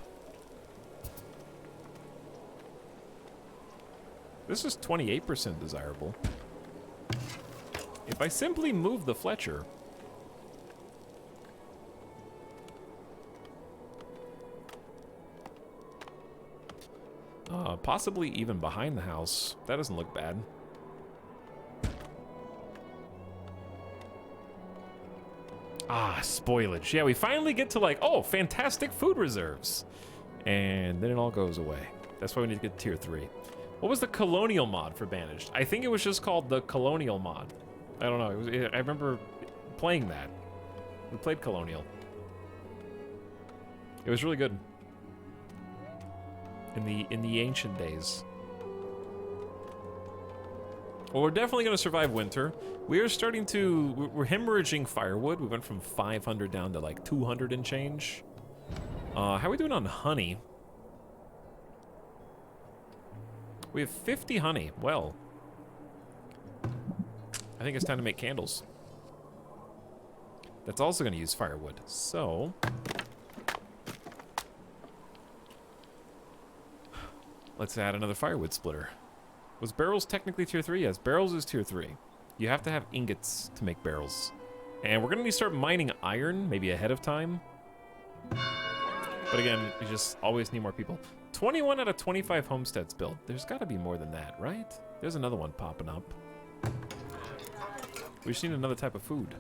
Speaker 1: This is 28% desirable. If I simply move the Fletcher... possibly even behind the house. That doesn't look bad. Ah, spoilage. Yeah, we finally get to like, oh, fantastic food reserves. And then it all goes away. That's why we need to get tier 3. What was the colonial mod for Banished? I think it was just called the colonial mod. I don't know. I remember playing that. We played colonial. It was really good. In the ancient days. Well, we're definitely going to survive winter. We are starting to... We're hemorrhaging firewood. We went from 500 down to like 200 and change. How are we doing on honey? We have 50 honey. Well, I think it's time to make candles. That's also going to use firewood. So... let's add another firewood splitter. Was barrels technically tier 3? Yes, barrels is tier 3. You have to have ingots to make barrels. And we're gonna need to start mining iron, maybe ahead of time. But again, you just always need more people. 21 out of 25 homesteads built. There's gotta be more than that, right? There's another one popping up. We just need another type of food.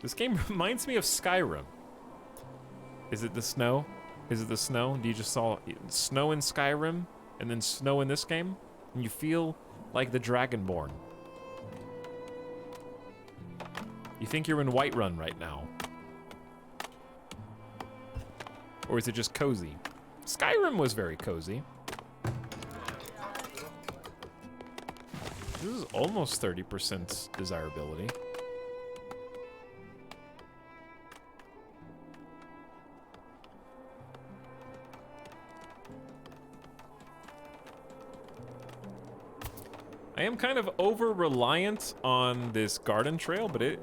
Speaker 1: This game reminds me of Skyrim. Is it the snow? Is it the snow? Do you just saw snow in Skyrim and then snow in this game? And you feel like the Dragonborn. You think you're in Whiterun right now. Or is it just cozy? Skyrim was very cozy. This is almost 30% desirability. I am kind of over-reliant on this garden trail, but it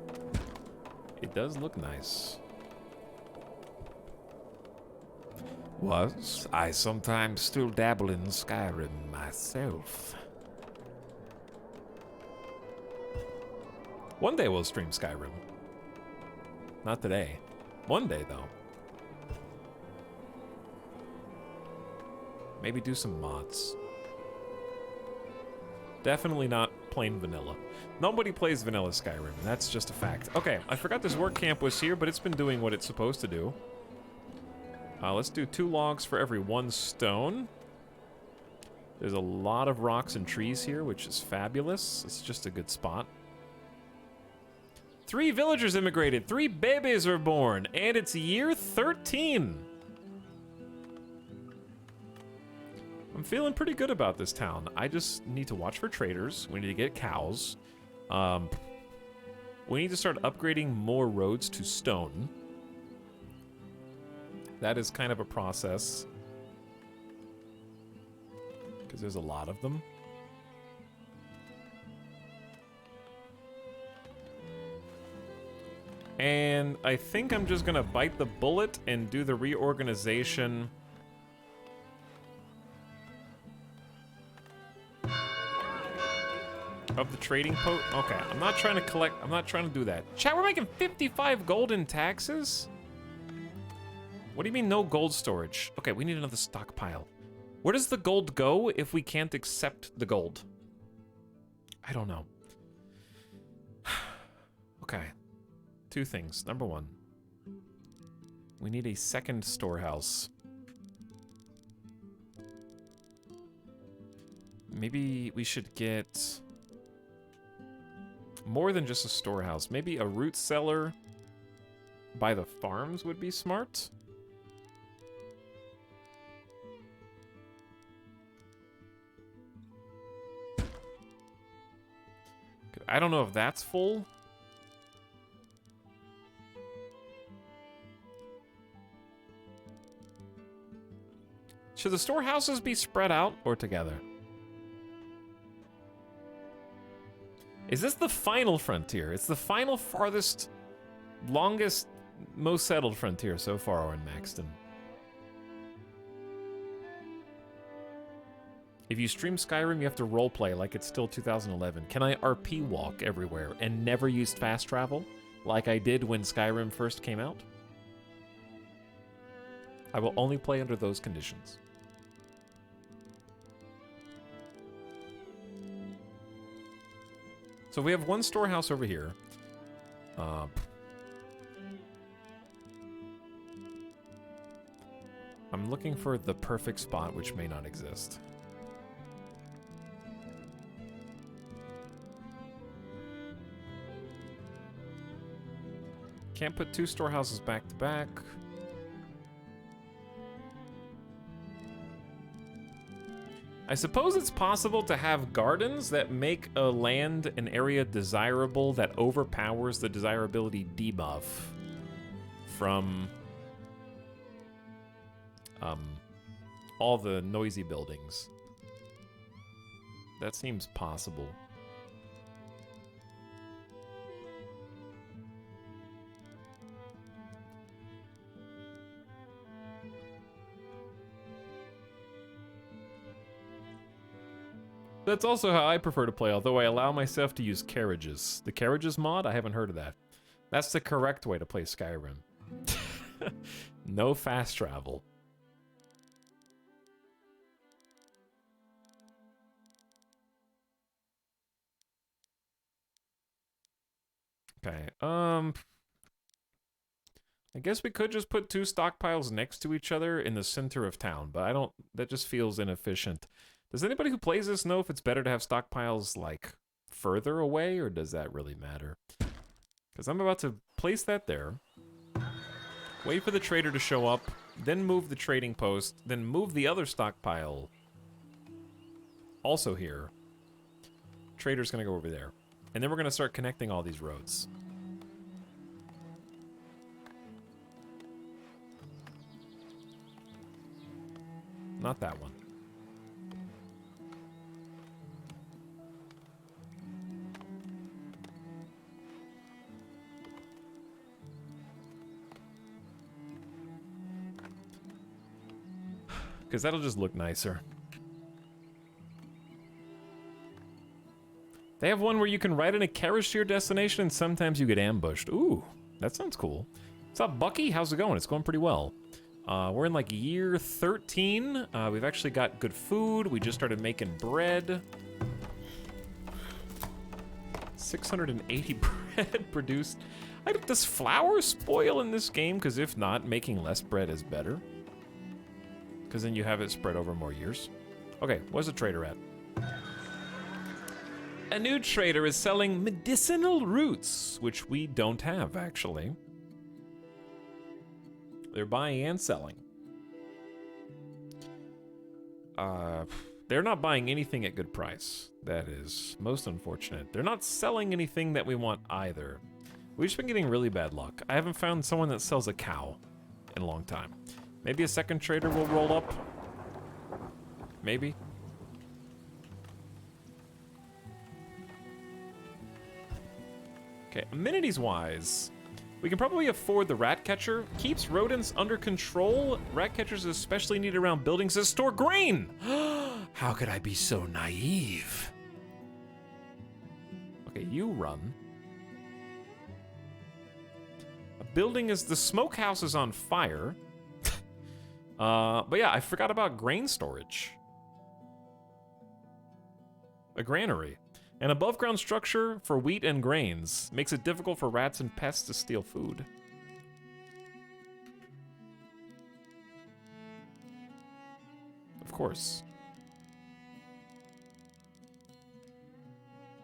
Speaker 1: does look nice. I sometimes still dabble in Skyrim myself. One day we'll stream Skyrim. Not today. One day, though. Maybe do some mods. Definitely not plain vanilla. Nobody plays vanilla Skyrim. That's just a fact. Okay, I forgot this work camp was here, but it's been doing what it's supposed to do. Let's do 2 logs for every 1 stone. There's a lot of rocks and trees here, which is fabulous. It's just a good spot. 3 villagers immigrated, 3 babies were born, and it's year 13. I'm feeling pretty good about this town. I just need to watch for traders. We need to get cows. We need to start upgrading more roads to stone. That is kind of a process, because there's a lot of them. And I think I'm just gonna bite the bullet and do the reorganization of the trading post. Okay, I'm not trying to collect, I'm not trying to do that. Chat, we're making 55 gold in taxes? What do you mean no gold storage? Okay, we need another stockpile. Where does the gold go if we can't accept the gold? I don't know. Okay. 2 things. Number 1, we need a second storehouse. Maybe we should get more than just a storehouse. Maybe a root cellar by the farms would be smart. I don't know if that's full. Should the storehouses be spread out or together? Is this the final frontier? It's the final, farthest, longest, most settled frontier so far in Maxton. If you stream Skyrim, you have to roleplay like it's still 2011. Can I RP walk everywhere and never use fast travel like I did when Skyrim first came out? I will only play under those conditions. So we have 1 storehouse over here. I'm looking for the perfect spot, which may not exist. Can't put 2 storehouses back to back. I suppose it's possible to have gardens that make a land, an area desirable that overpowers the desirability debuff from all the noisy buildings. That seems possible. That's also how I prefer to play, although I allow myself to use carriages. The carriages mod? I haven't heard of that. That's the correct way to play Skyrim. No fast travel. Okay, I guess we could just put 2 stockpiles next to each other in the center of town, but I don't, that just feels inefficient. Does anybody who plays this know if it's better to have stockpiles, like, further away, or does that really matter? Because I'm about to place that there, wait for the trader to show up, then move the trading post, then move the other stockpile also here. Trader's gonna go over there. And then we're gonna start connecting all these roads. Not that one. Because that'll just look nicer. They have one where you can ride in a carriage to your destination and sometimes you get ambushed. Ooh, that sounds cool. What's up, Bucky? How's it going? It's going pretty well. We're in like year 13. We've actually got good food. We just started making bread. 680 bread produced. Does flour spoil in this game? Because if not, making less bread is better. Because then you have it spread over more years. Okay, where's the trader at? A new trader is selling medicinal roots, which we don't have, actually. They're buying and selling. They're not buying anything at good price. That is most unfortunate. They're not selling anything that we want either. We've just been getting really bad luck. I haven't found someone that sells a cow in a long time. Maybe a second trader will roll up. Maybe. Okay, amenities-wise, we can probably afford the rat catcher. Keeps rodents under control. Rat catchers especially needed around buildings that store grain. How could I be so naive? Okay, you run. A building is the smokehouse is on fire. But yeah, I forgot about grain storage. A granary. An above-ground structure for wheat and grains makes it difficult for rats and pests to steal food. Of course.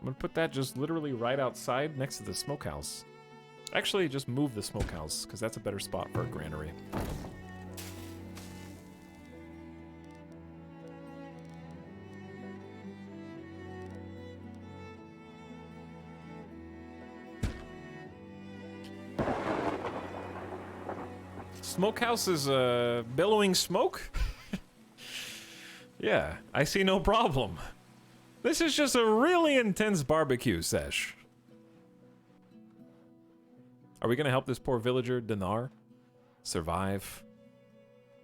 Speaker 1: I'm gonna put that just literally right outside next to the smokehouse. Actually, just move the smokehouse, because that's a better spot for a granary. Smokehouse is billowing smoke? Yeah, I see no problem. This is just a really intense barbecue sesh. Are we gonna help this poor villager, Dinar, survive?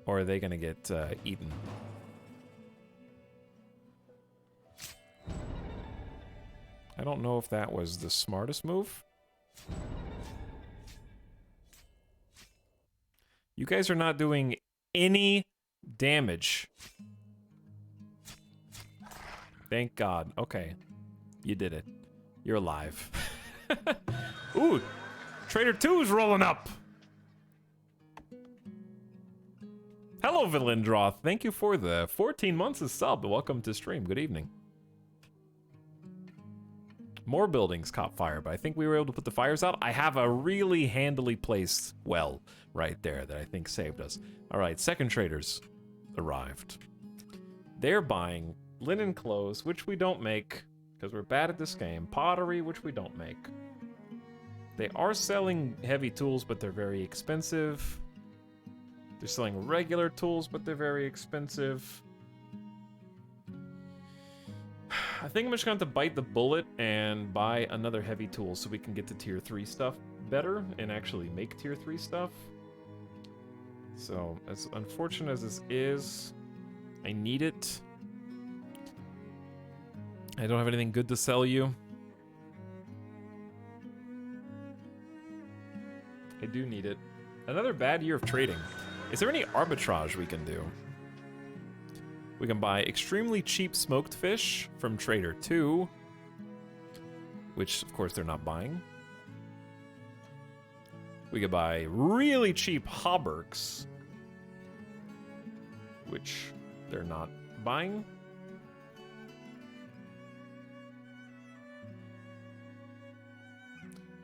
Speaker 1: Or are they gonna get eaten? I don't know if that was the smartest move. You guys are not doing any damage. Thank God. Okay. You did it. You're alive. Ooh, Trader 2's rolling up. Hello, Vilindroth. Thank you for the 14 months of sub. Welcome to stream. Good evening. More buildings caught fire, but I think we were able to put the fires out. I have a really handily placed well right there that I think saved us. All right, second traders arrived. They're buying linen clothes, which we don't make because we're bad at this game. Pottery, which we don't make. They are selling heavy tools, but they're very expensive. They're selling regular tools, but they're very expensive. I think I'm just going to have to bite the bullet and buy another heavy tool so we can get to tier 3 stuff better and actually make tier 3 stuff. So, as unfortunate as this is, I need it. I don't have anything good to sell you. I do need it. Another bad year of trading. Is there any arbitrage we can do? We can buy extremely cheap smoked fish from Trader 2, which, of course, they're not buying. We could buy really cheap hauberks, which they're not buying.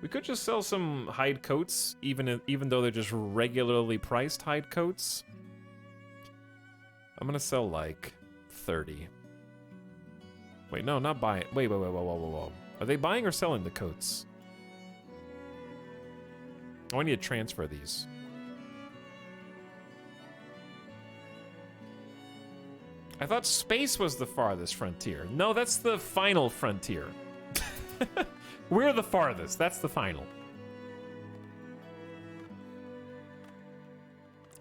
Speaker 1: We could just sell some hide coats, even though they're just regularly priced hide coats. I'm gonna sell like 30. Wait, no, not buying. Wait. Are they buying or selling the coats? Oh, I need to transfer these. I thought space was the farthest frontier. No, that's the final frontier. We're the farthest. That's the final.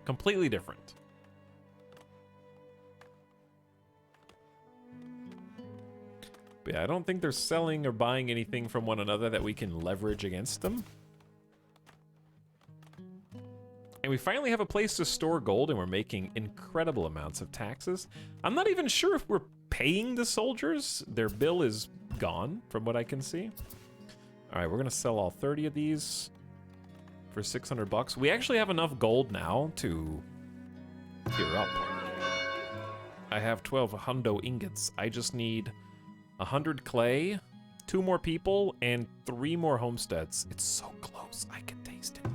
Speaker 1: Completely different. But yeah, I don't think they're selling or buying anything from one another that we can leverage against them. And we finally have a place to store gold, and we're making incredible amounts of taxes. I'm not even sure if we're paying the soldiers. Their bill is gone, from what I can see. All right, we're gonna sell all 30 of these for 600 bucks. We actually have enough gold now to gear up. I have 12 hundo ingots. I just need 100 clay 2 more people and 3 more homesteads. It's so close, I can taste it.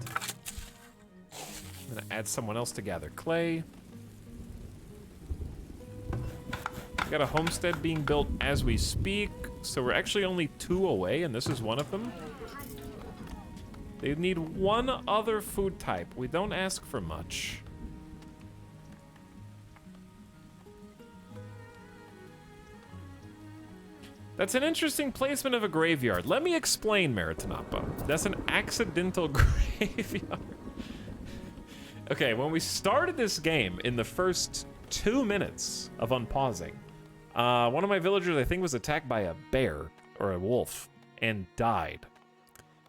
Speaker 1: I'm gonna add someone else to gather clay. We got a homestead being built as we speak, so we're actually only 2 away, and this is one of them. They need 1 other food type. We don't ask for much. That's an interesting placement of a graveyard. Let me explain, Maritanapa. That's an accidental graveyard. Okay, when we started this game, in the first 2 minutes of unpausing, one of my villagers, I think, was attacked by a bear or a wolf and died.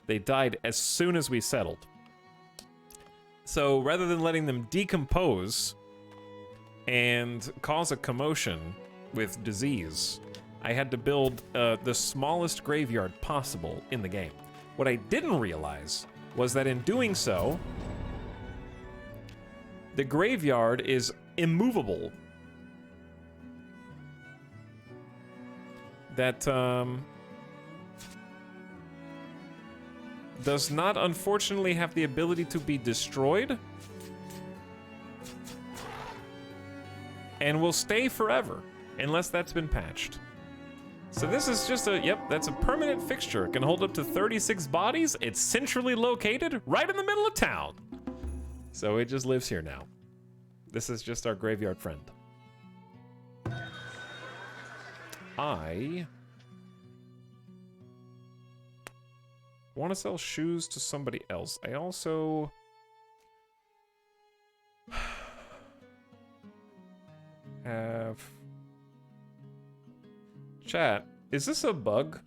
Speaker 1: They died as soon as we settled. So rather than letting them decompose and cause a commotion with disease, I had to build the smallest graveyard possible in the game. What I didn't realize was that in doing so, the graveyard is immovable. That does not, unfortunately, have the ability to be destroyed. And will stay forever, unless that's been patched. So this is just a, yep, that's a permanent fixture. It can hold up to 36 bodies. It's centrally located, right in the middle of town. So it just lives here now. This is just our graveyard friend. I want to sell shoes to somebody else. I also have... Chat, is this a bug?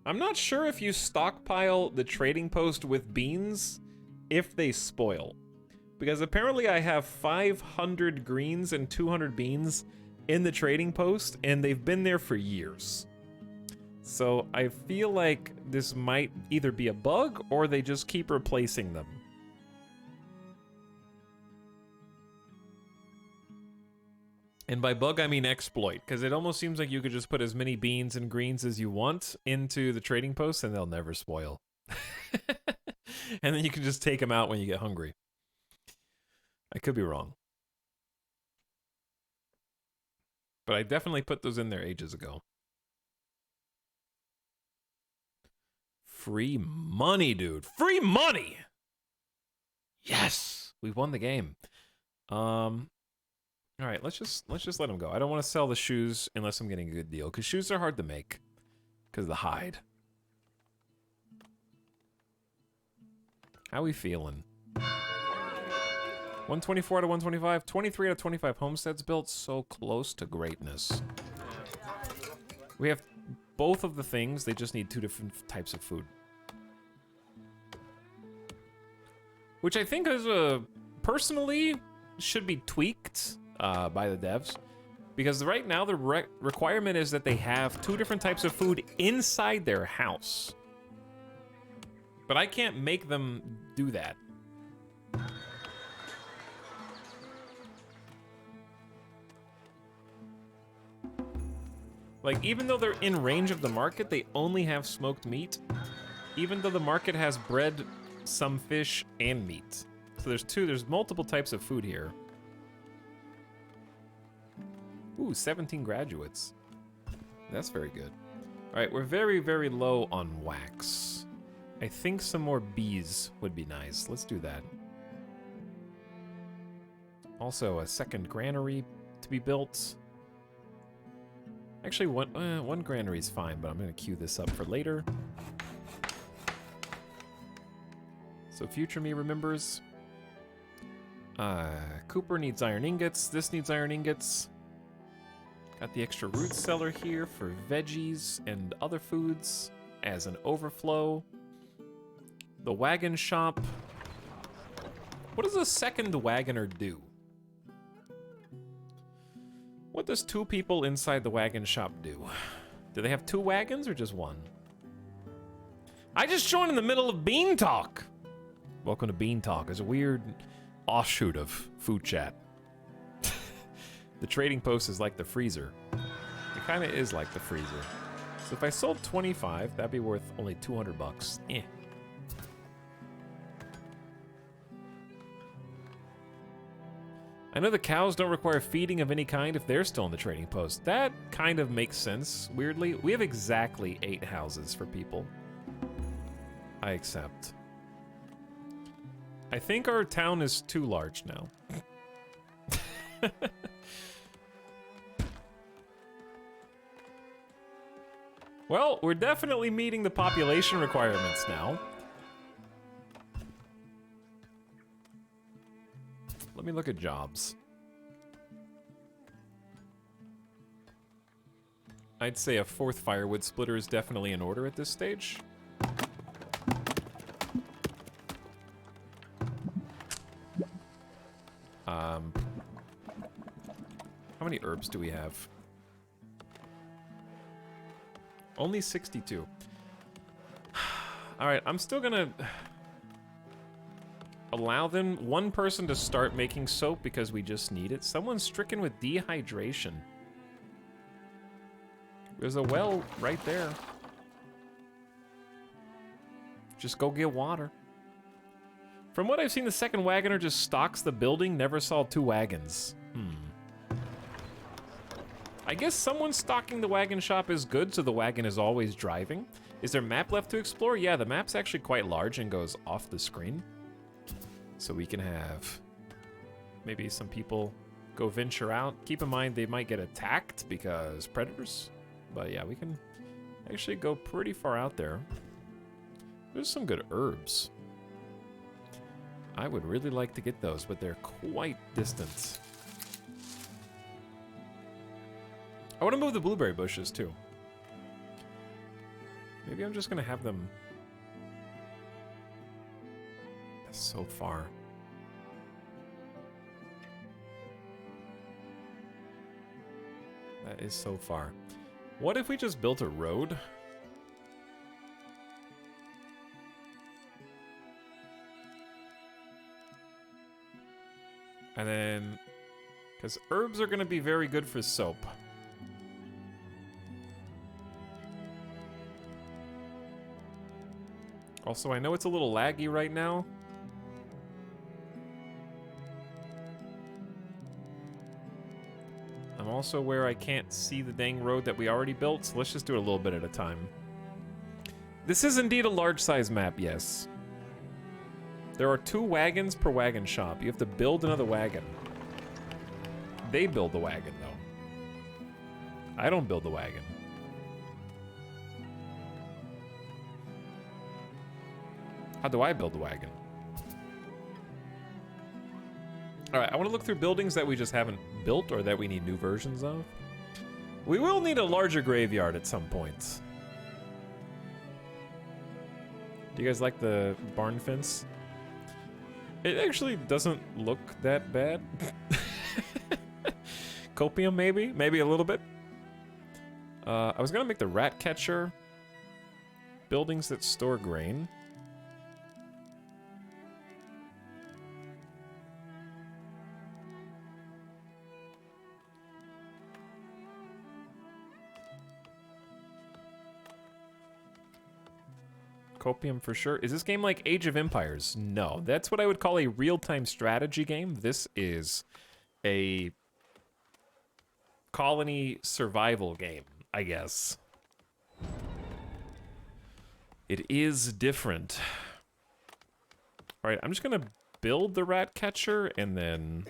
Speaker 1: I'm not sure if you stockpile the trading post with beans, if they spoil. Because apparently I have 500 greens and 200 beans in the trading post, and they've been there for years. So I feel like this might either be a bug, or they just keep replacing them. And by bug, I mean exploit, because it almost seems like you could just put as many beans and greens as you want into the trading post, and they'll never spoil. And then you can just take them out when you get hungry. I could be wrong. But I definitely put those in there ages ago. Free money, dude. Free money! Yes! We won the game. Alright, let's just let him go. I don't want to sell the shoes unless I'm getting a good deal, because shoes are hard to make. Because of the hide. How we feeling? 124 out of 125, 23 out of 25 homesteads built, so close to greatness. We have both of the things, they just need 2 different types of food. Which I think is personally should be tweaked by the devs. Because right now the requirement is that they have 2 different types of food inside their house. But I can't make them do that. Like, even though they're in range of the market, they only have smoked meat. Even though the market has bread, some fish, and meat. So there's multiple types of food here. Ooh, 17 graduates. That's very good. All right, we're very, very low on wax. I think some more bees would be nice. Let's do that. Also, a second granary to be built. Actually, one granary is fine, but I'm going to queue this up for later. So future me remembers. Cooper needs iron ingots. This needs iron ingots. Got the extra root cellar here for veggies and other foods as an overflow. The wagon shop. What does a second wagoner do? What does 2 people inside the wagon shop do? Do they have 2 wagons or just 1? I just joined in the middle of Bean Talk. Welcome to Bean Talk. It's a weird offshoot of food chat. The trading post is like the freezer. kind of is like the freezer. So if I sold 25, that'd be worth only 200 bucks. Eh. I know the cows don't require feeding of any kind if they're still in the trading post. That kind of makes sense, weirdly. We have exactly 8 houses for people. I accept. I think our town is too large now. Well, we're definitely meeting the population requirements now. Let me look at jobs. I'd say a 4th firewood splitter is definitely in order at this stage. How many herbs do we have? Only 62. Alright, I'm still gonna allow them, one person to start making soap because we just need it. Someone's stricken with dehydration. There's a well right there. Just go get water. From what I've seen, the second wagoner just stocks the building. Never saw 2 wagons. I guess someone stocking the wagon shop is good, so the wagon is always driving. Is there a map left to explore? Yeah, the map's actually quite large and goes off the screen. So we can have maybe some people go venture out. Keep in mind they might get attacked because predators. But yeah, we can actually go pretty far out there. There's some good herbs. I would really like to get those, but they're quite distant. I want to move the blueberry bushes too. Maybe I'm just gonna have them. That's so far. That is so far. What if we just built a road? And then, because herbs are gonna be very good for soap. Also, I know it's a little laggy right now. I'm also where I can't see the dang road that we already built, so let's just do it a little bit at a time. This is indeed a large-size map, yes. There are 2 wagons per wagon shop. You have to build another wagon. They build the wagon, though. I don't build the wagon. How do I build the wagon? Alright, I want to look through buildings that we just haven't built or that we need new versions of. We will need a larger graveyard at some point. Do you guys like the barn fence? It actually doesn't look that bad. Copium, maybe? Maybe a little bit. I was gonna make the rat catcher. Buildings that store grain. Copium for sure. Is this game like Age of Empires? No, that's what I would call a real-time strategy game. This is a colony survival game, I guess. It is different. All right, I'm just gonna build the rat catcher and then...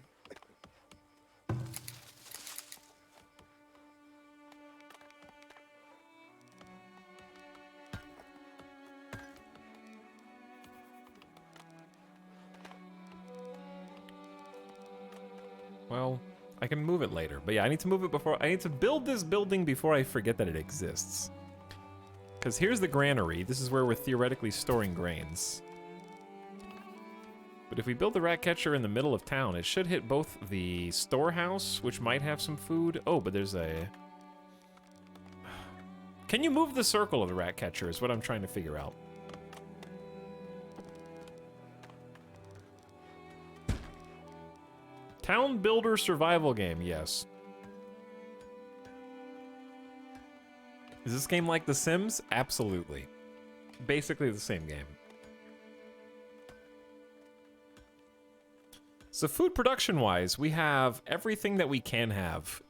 Speaker 1: Well, I can move it later. But yeah, I need to move it before... I need to build this building before I forget that it exists. Because here's the granary. This is where we're theoretically storing grains. But if we build the rat catcher in the middle of town, it should hit both the storehouse, which might have some food. Oh, but there's a... Can you move the circle of the rat catcher is what I'm trying to figure out. Town builder survival game, yes. Is this game like The Sims? Absolutely. Basically the same game. So food production-wise, we have everything that we can have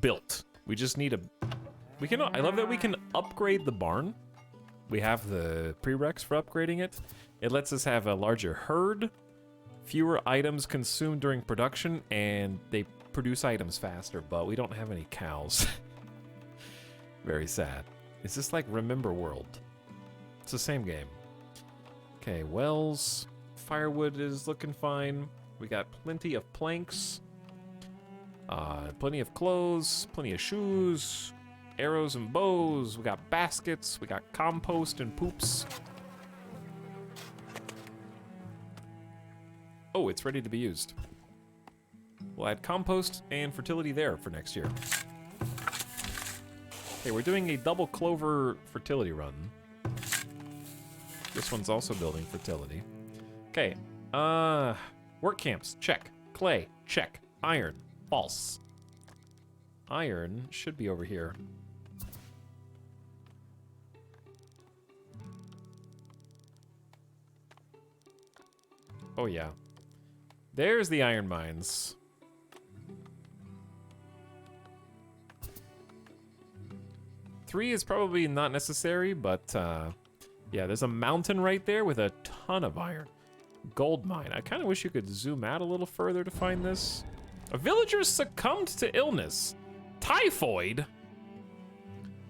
Speaker 1: built. We just need a... I love that we can upgrade the barn. We have the prereqs for upgrading it. It lets us have a larger herd, fewer items consumed during production, and they produce items faster, but we don't have any cows. Very sad. Is this like Remember World? It's the same game. Okay, wells. Firewood is looking fine. We got plenty of planks. Plenty of clothes, plenty of shoes, arrows and bows. We got baskets, we got compost and poops. Oh, it's ready to be used. We'll add compost and fertility there for next year. Okay, we're doing a double clover fertility run. This one's also building fertility. Okay, work camps, check. Clay, check. Iron, false. Iron should be over here. Oh yeah. There's the iron mines. Three is probably not necessary, but yeah, there's a mountain right there with a ton of iron. Gold mine. I kind of wish you could zoom out a little further to find this. A villager succumbed to illness. Typhoid?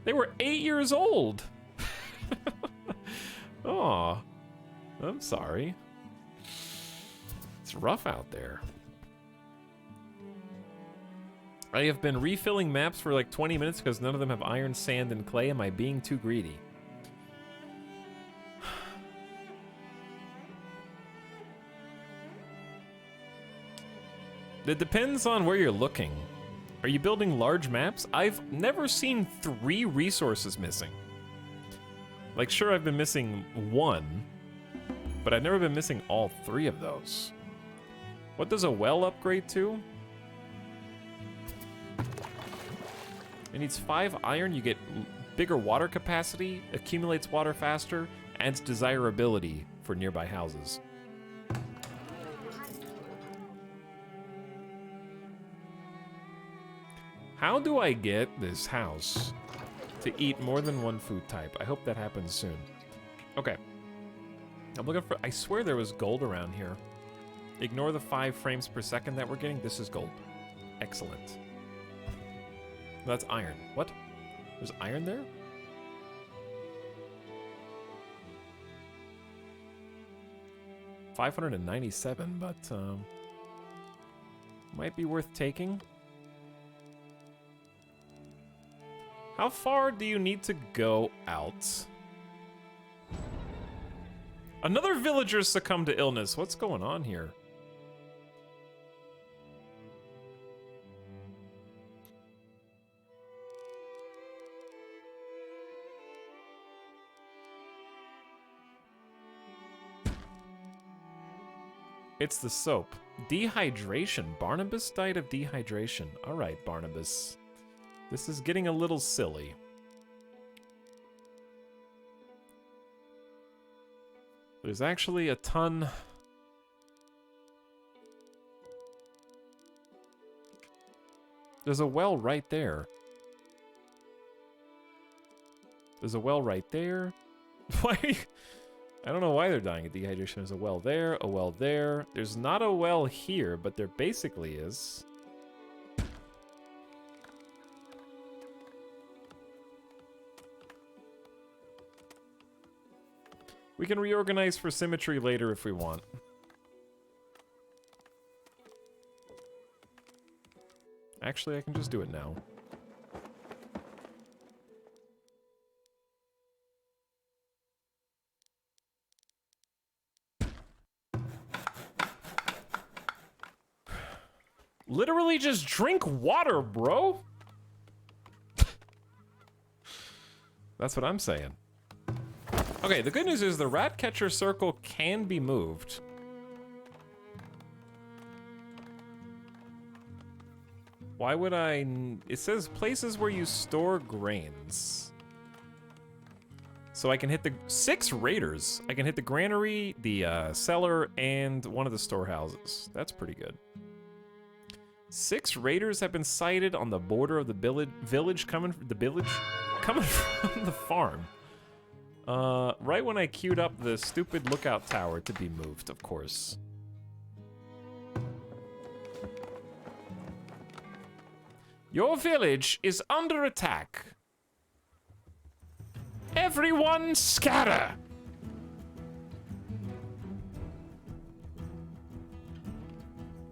Speaker 1: They were 8 years old. Aw. I'm sorry. It's rough out there. I have been refilling maps for like 20 minutes because none of them have iron, sand, and clay. Am I being too greedy? It depends on where you're looking. Are you building large maps? I've never seen 3 resources missing. Like, sure, I've been missing 1, but I've never been missing all 3 of those. What does a well upgrade to? It needs 5 iron, you get bigger water capacity, accumulates water faster, adds desirability for nearby houses. How do I get this house to eat more than 1 food type? I hope that happens soon. Okay. I'm looking for... I swear there was gold around here. Ignore the 5 frames per second that we're getting. This is gold. Excellent. That's iron. What? There's iron there? $597, but might be worth taking. How far do you need to go out? Another villager succumbed to illness. What's going on here? It's the soap. Dehydration. Barnabas died of dehydration. All right, Barnabas. This is getting a little silly. There's actually a ton... There's a well right there. There's a well right there. Why? I don't know why they're dying of dehydration. There's a well there, a well there. There's not a well here, but there basically is. We can reorganize for symmetry later if we want. Actually, I can just do it now. Literally just drink water, bro. That's what I'm saying. Okay, the good news is the rat catcher circle can be moved. Why would I... It says places where you store grains. So I can hit the 6 raiders. I can hit the granary, the cellar, and one of the storehouses. That's pretty good. 6 raiders have been sighted on the border of the village coming from the farm. Right when I queued up the stupid lookout tower to be moved, of course. Your village is under attack. Everyone scatter!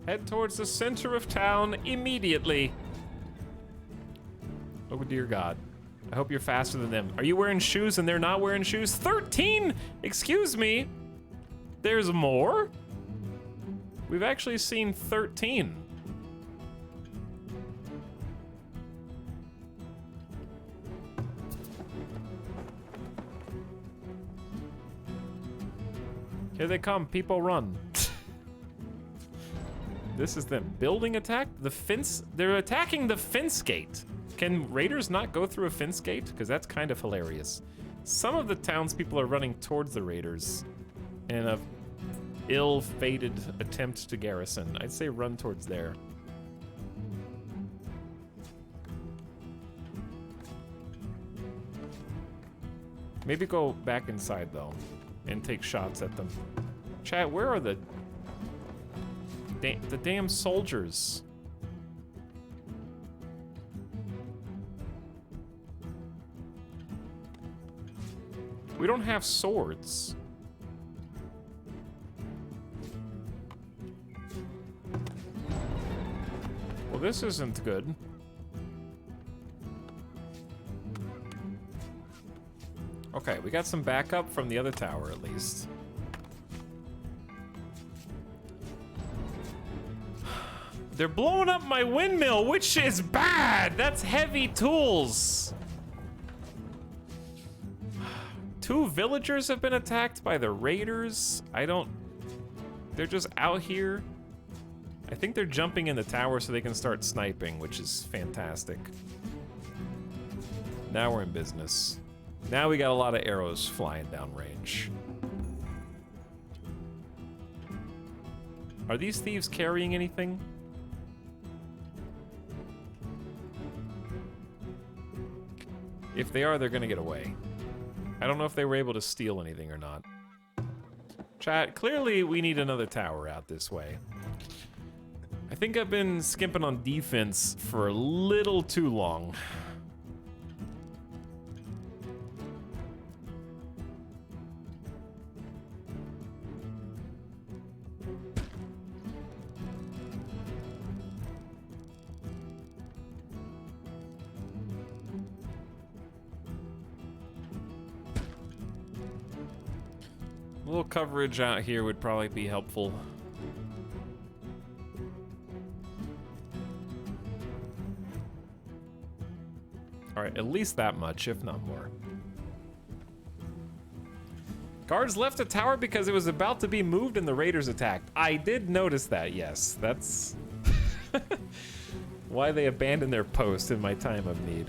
Speaker 1: Head towards the center of town immediately. Oh dear God. I hope you're faster than them. Are you wearing shoes and they're not wearing shoes? 13? Excuse me. There's more? We've actually seen 13. Here they come, people run. This is them. Building attack? The fence? They're attacking the fence gate. Can raiders not go through a fence gate? Because that's kind of hilarious. Some of the townspeople are running towards the raiders in a ill-fated attempt to garrison. I'd say run towards there. Maybe go back inside though and take shots at them. Chat, where are the damn soldiers? We don't have swords. Well, this isn't good. Okay, we got some backup from the other tower at least. They're blowing up my windmill, which is bad. That's heavy tools. 2 villagers have been attacked by the raiders. They're just out here. I think they're jumping in the tower so they can start sniping, which is fantastic. Now we're in business. Now we got a lot of arrows flying down range. Are these thieves carrying anything? If they are, they're gonna get away. I don't know if they were able to steal anything or not. Chat, clearly we need another tower out this way. I think I've been skimping on defense for a little too long. A little coverage out here would probably be helpful. Alright, at least that much, if not more. Guards left the tower because it was about to be moved and the raiders attacked. I did notice that, yes. That's why they abandoned their post in my time of need.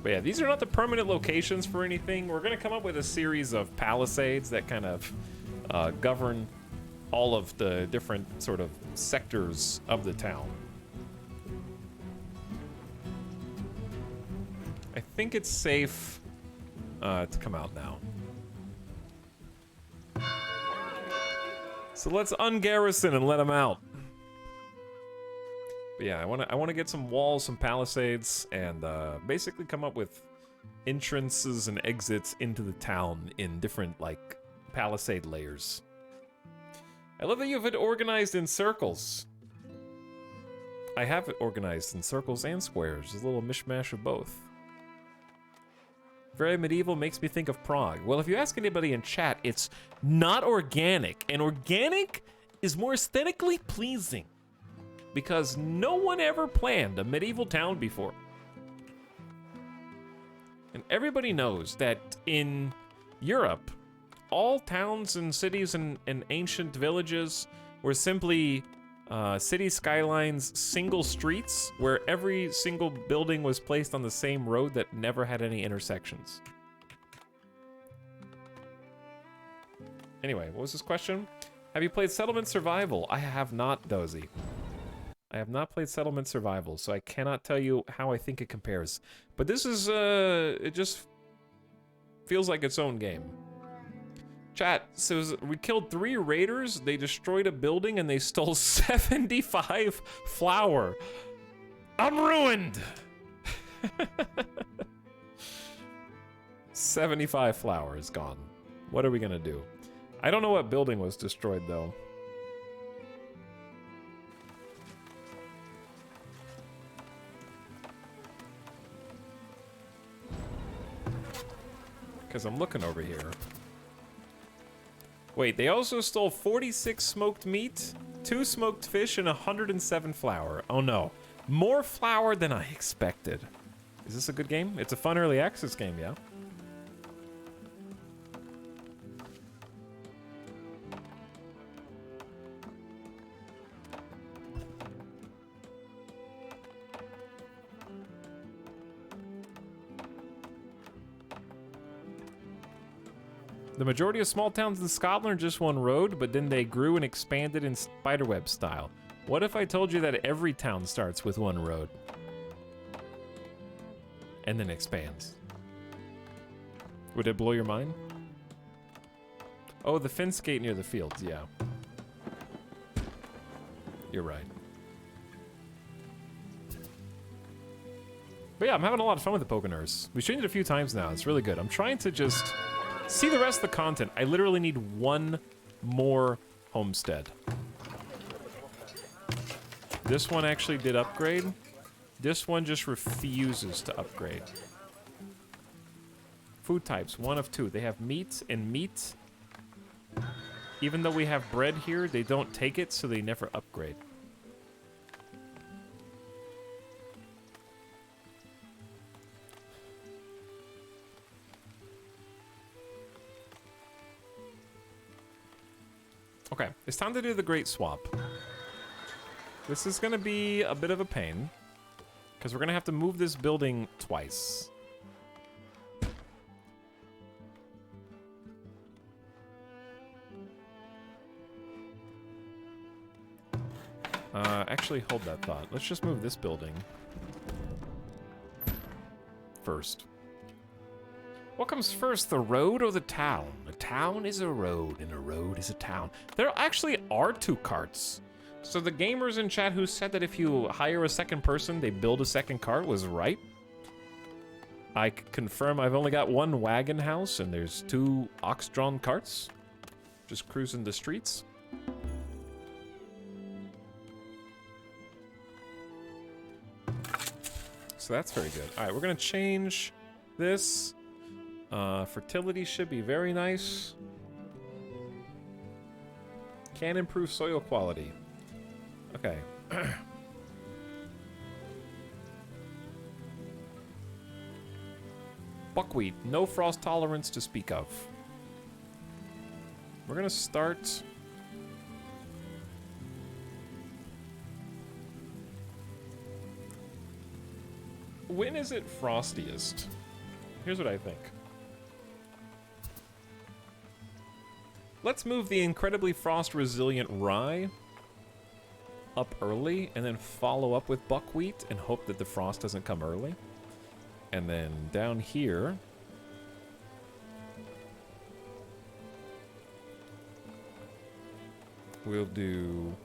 Speaker 1: But yeah, these are not the permanent locations for anything. We're gonna come up with a series of palisades that kind of govern all of the different sort of sectors of the town. I think it's safe to come out now. So let's ungarrison and let them out. But yeah, I want to get some walls, some palisades, and basically come up with entrances and exits into the town in different, like, palisade layers. I love that you have it organized in circles. I have it organized in circles and squares. There's a little mishmash of both. Very medieval, makes me think of Prague. Well, if you ask anybody in chat, it's not organic. And organic is more aesthetically pleasing. Because no one ever planned a medieval town before. And everybody knows that in Europe, all towns and cities and ancient villages were simply City skylines, single streets, where every single building was placed on the same road that never had any intersections. Anyway, what was this question? Have you played Settlement Survival? I have not, Dozy. I have not played Settlement Survival, so I cannot tell you how I think it compares. But this is, it just feels like its own game. Chat says, we killed 3 raiders, they destroyed a building, and they stole 75 flour. I'm ruined! 75 flour is gone. What are we gonna do? I don't know what building was destroyed, though. Because I'm looking over here. Wait, they also stole 46 smoked meat, 2 smoked fish, and 107 flour. Oh no. More flour than I expected. Is this a good game? It's a fun early access game, yeah? The majority of small towns in Scotland are just one road, but then they grew and expanded in spiderweb style. What if I told you that every town starts with one road? And then expands. Would it blow your mind? Oh, the fence gate near the fields, yeah. You're right. But yeah, I'm having a lot of fun with the Pokénurse. We've changed it a few times now, it's really good. I'm trying to just see the rest of the content. I literally need one more homestead. This one actually did upgrade. This one just refuses to upgrade. Food types, 1 of 2. They have meat and meat. Even though we have bread here, they don't take it, so they never upgrade. Okay, it's time to do the Great Swap. This is gonna be a bit of a pain, because we're gonna have to move this building twice. Actually, hold that thought. Let's just move this building first. What comes first, the road or the town? A town is a road, and a road is a town. There actually are 2 carts. So the gamers in chat who said that if you hire a second person, they build a second cart was right. I confirm I've only got 1 wagon house, and there's 2 ox-drawn carts. Just cruising the streets. So that's very good. All right, we're gonna change this. Fertility should be very nice. Can improve soil quality. Okay. Buckwheat, no frost tolerance to speak of. We're gonna start. When is it frostiest? Here's what I think. Let's move the incredibly frost-resilient rye up early, and then follow up with buckwheat and hope that the frost doesn't come early. And then down here, we'll do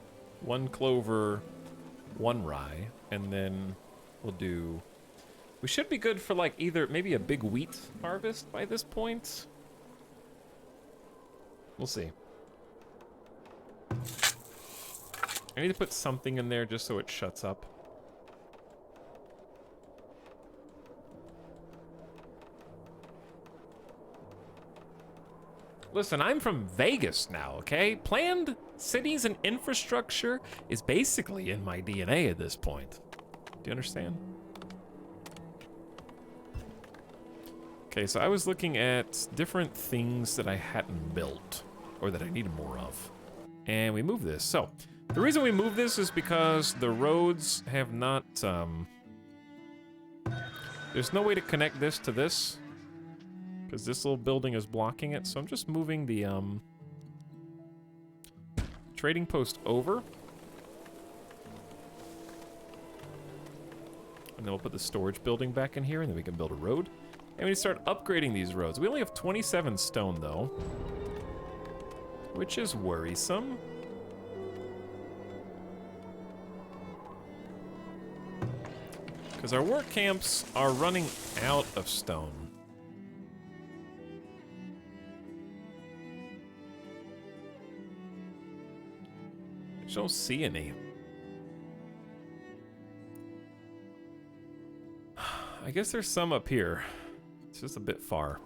Speaker 1: 1 clover, 1 rye, and then we'll do... We should be good for, like, either maybe a big wheat harvest by this point. We'll see. I need to put something in there just so it shuts up. Listen, I'm from Vegas now, okay? Planned cities and infrastructure is basically in my DNA at this point. Do you understand? Okay, so I was looking at different things that I hadn't built, or that I needed more of. And we move this. So, The reason we moved this is because the roads have not, there's no way to connect this to this, because this little building is blocking it, so I'm just moving the, trading post over. And then we'll put the storage building back in here, and then we can build a road. And we start upgrading these roads. We only have 27 stone, though, which is worrisome. Because our work camps are running out of stone. I just don't see any. I guess there's some up here. It's just a bit far.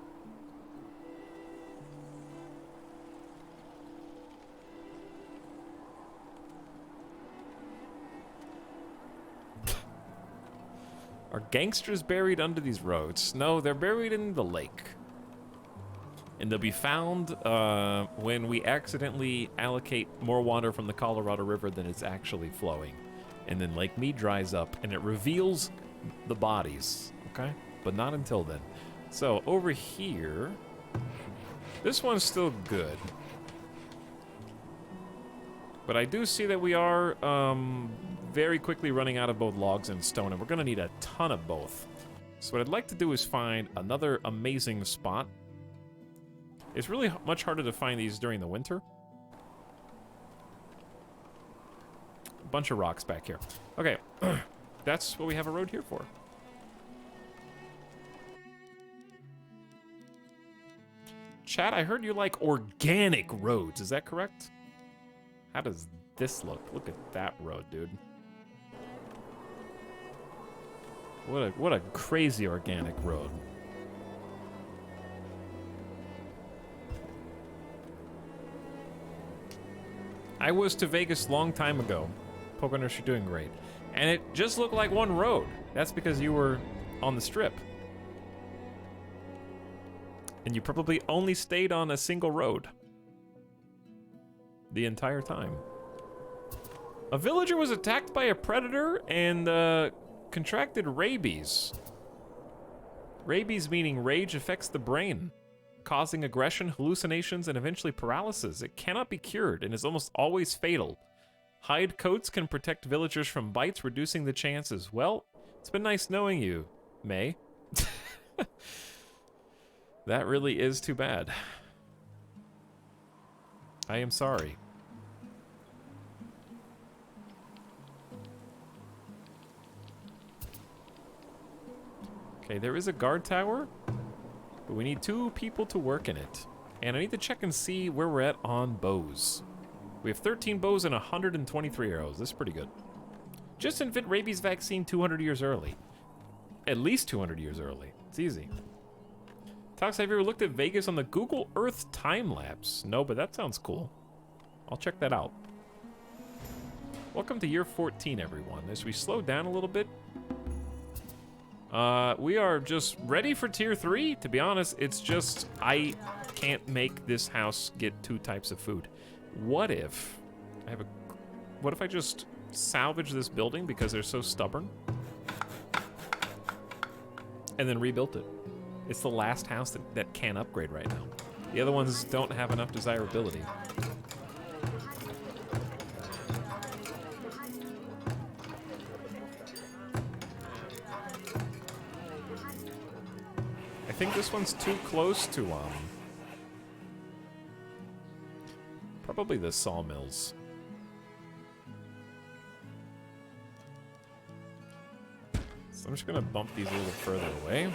Speaker 1: Are gangsters buried under these roads? No, they're buried in the lake. And they'll be found when we accidentally allocate more water from the Colorado River than it's actually flowing. And then Lake Mead dries up and it reveals the bodies, okay? But not until then. So over here, this one's still good. But I do see that we are very quickly running out of both logs and stone, and we're gonna need a ton of both. So what I'd like to do is find another amazing spot. It's really much harder to find these during the winter. A bunch of rocks back here. Okay, that's what we have a road here for. Chat, I heard you like organic roads. Is that correct? How does this look? Look at that road, dude. What a crazy organic road. I was to Vegas long time ago. Poconos, you're doing great. And it just looked like one road. That's because you were on the strip. And you probably only stayed on a single road the entire time. A villager was attacked by a predator and contracted rabies. Rabies meaning rage affects the brain, causing aggression, hallucinations, and eventually paralysis. It cannot be cured and is almost always fatal. Hide coats can protect villagers from bites, reducing the chances. Well, it's been nice knowing you, May. That really is too bad. I am sorry. Okay, there is a guard tower, but we need 2 people to work in it. And I need to check and see where we're at on bows. We have 13 bows and 123 arrows. This is pretty good. Just invent rabies vaccine 200 years early. At least 200 years early. It's easy. Tox, have you ever looked at Vegas on the Google Earth time-lapse? No, but that sounds cool. I'll check that out. Welcome to year 14, everyone. As we slow down a little bit, we are just ready for tier 3. To be honest, it's just I can't make this house get 2 types of food. What if I just salvage this building because they're so stubborn and then rebuilt it? It's the last house that can upgrade right now. The other ones don't have enough desirability. I think this one's too close to, probably the sawmills. So I'm just gonna bump these a little further away.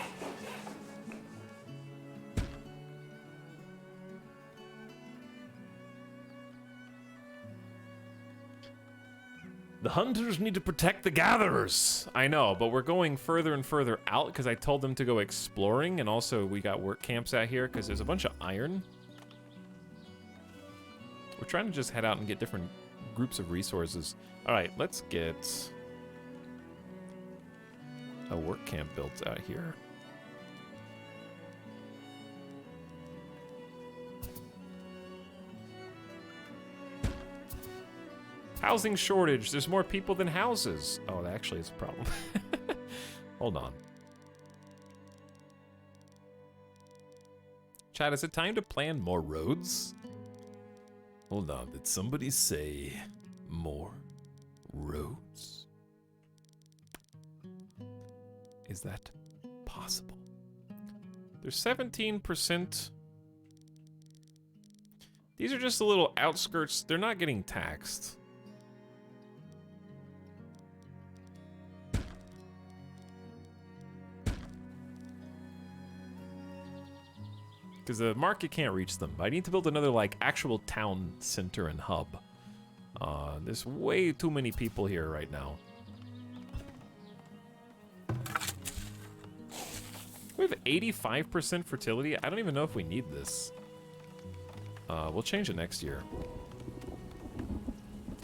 Speaker 1: The hunters need to protect the gatherers. I know, but we're going further and further out because I told them to go exploring, and also we got work camps out here because there's a bunch of iron. We're trying to just head out and get different groups of resources. All right, let's get a work camp built out here. Housing shortage. There's more people than houses. Oh, that actually is a problem. Hold on. Chat, is it time to plan more roads? Hold on, did somebody say more roads? Is that possible? There's 17%. These are just the little outskirts. They're not getting taxed. Because the market can't reach them. I need to build another, like, actual town center and hub. There's way too many people here right now. We have 85% fertility. I don't even know if we need this. We'll change it next year.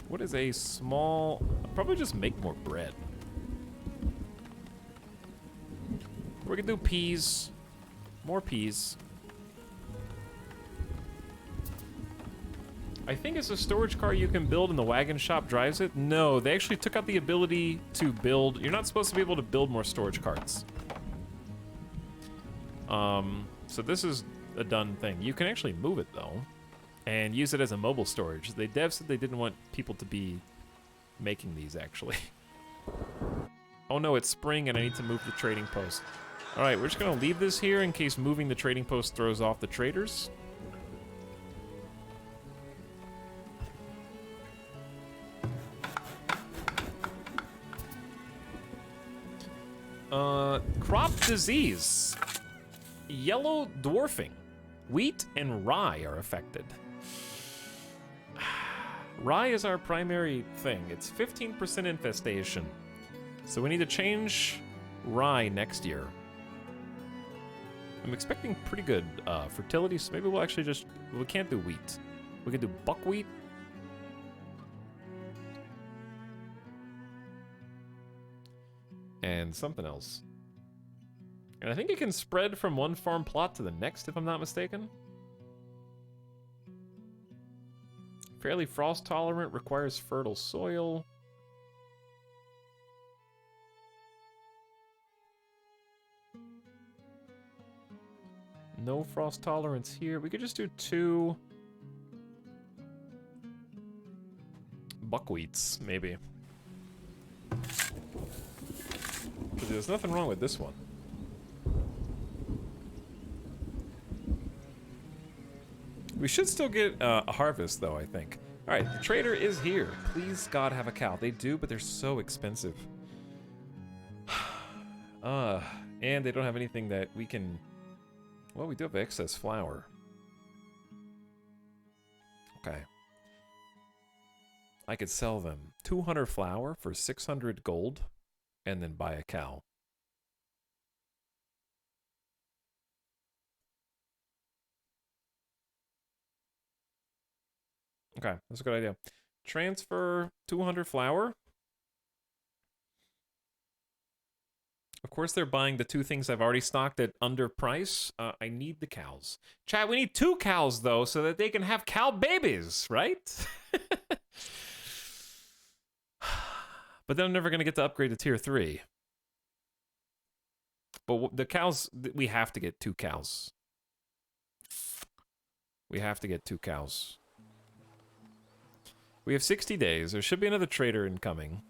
Speaker 1: What is a small... I'll probably just make more bread. We're gonna do peas. More peas. I think it's a storage car you can build and the Wagon Shop drives it. No, they actually took out the ability to build... You're not supposed to be able to build more storage carts. So this is a done thing. You can actually move it, though, and use it as a mobile storage. The devs said they didn't want people to be making these, actually. Oh no, it's spring and I need to move the trading post. Alright, we're just going to leave this here in case moving the trading post throws off the traders. Crop disease. Yellow dwarfing. Wheat and rye are affected. Rye is our primary thing. It's 15% infestation. So we need to change rye next year. I'm expecting pretty good fertility, so maybe we'll actually just... We can't do wheat. We can do buckwheat. And something else. And I think it can spread from one farm plot to the next, if I'm not mistaken. Fairly frost tolerant, requires fertile soil. No frost tolerance here. We could just do 2 buckwheats, maybe. Because there's nothing wrong with this one. We should still get a harvest, though, I think. All right, the trader is here. Please, God, have a cow. They do, but they're so expensive. And they don't have anything that we can... Well, we do have excess flour. Okay. I could sell them 200 flour for 600 gold and then buy a cow. Okay, that's a good idea. Transfer 200 flour. Of course, they're buying the 2 things I've already stocked at under price. I need the cows. Chat, we need 2 cows, though, so that they can have cow babies, right? But then I'm never going to get to upgrade to tier 3. But the cows, we have to get 2 cows. We have to get 2 cows. We have 60 days. There should be another trader incoming.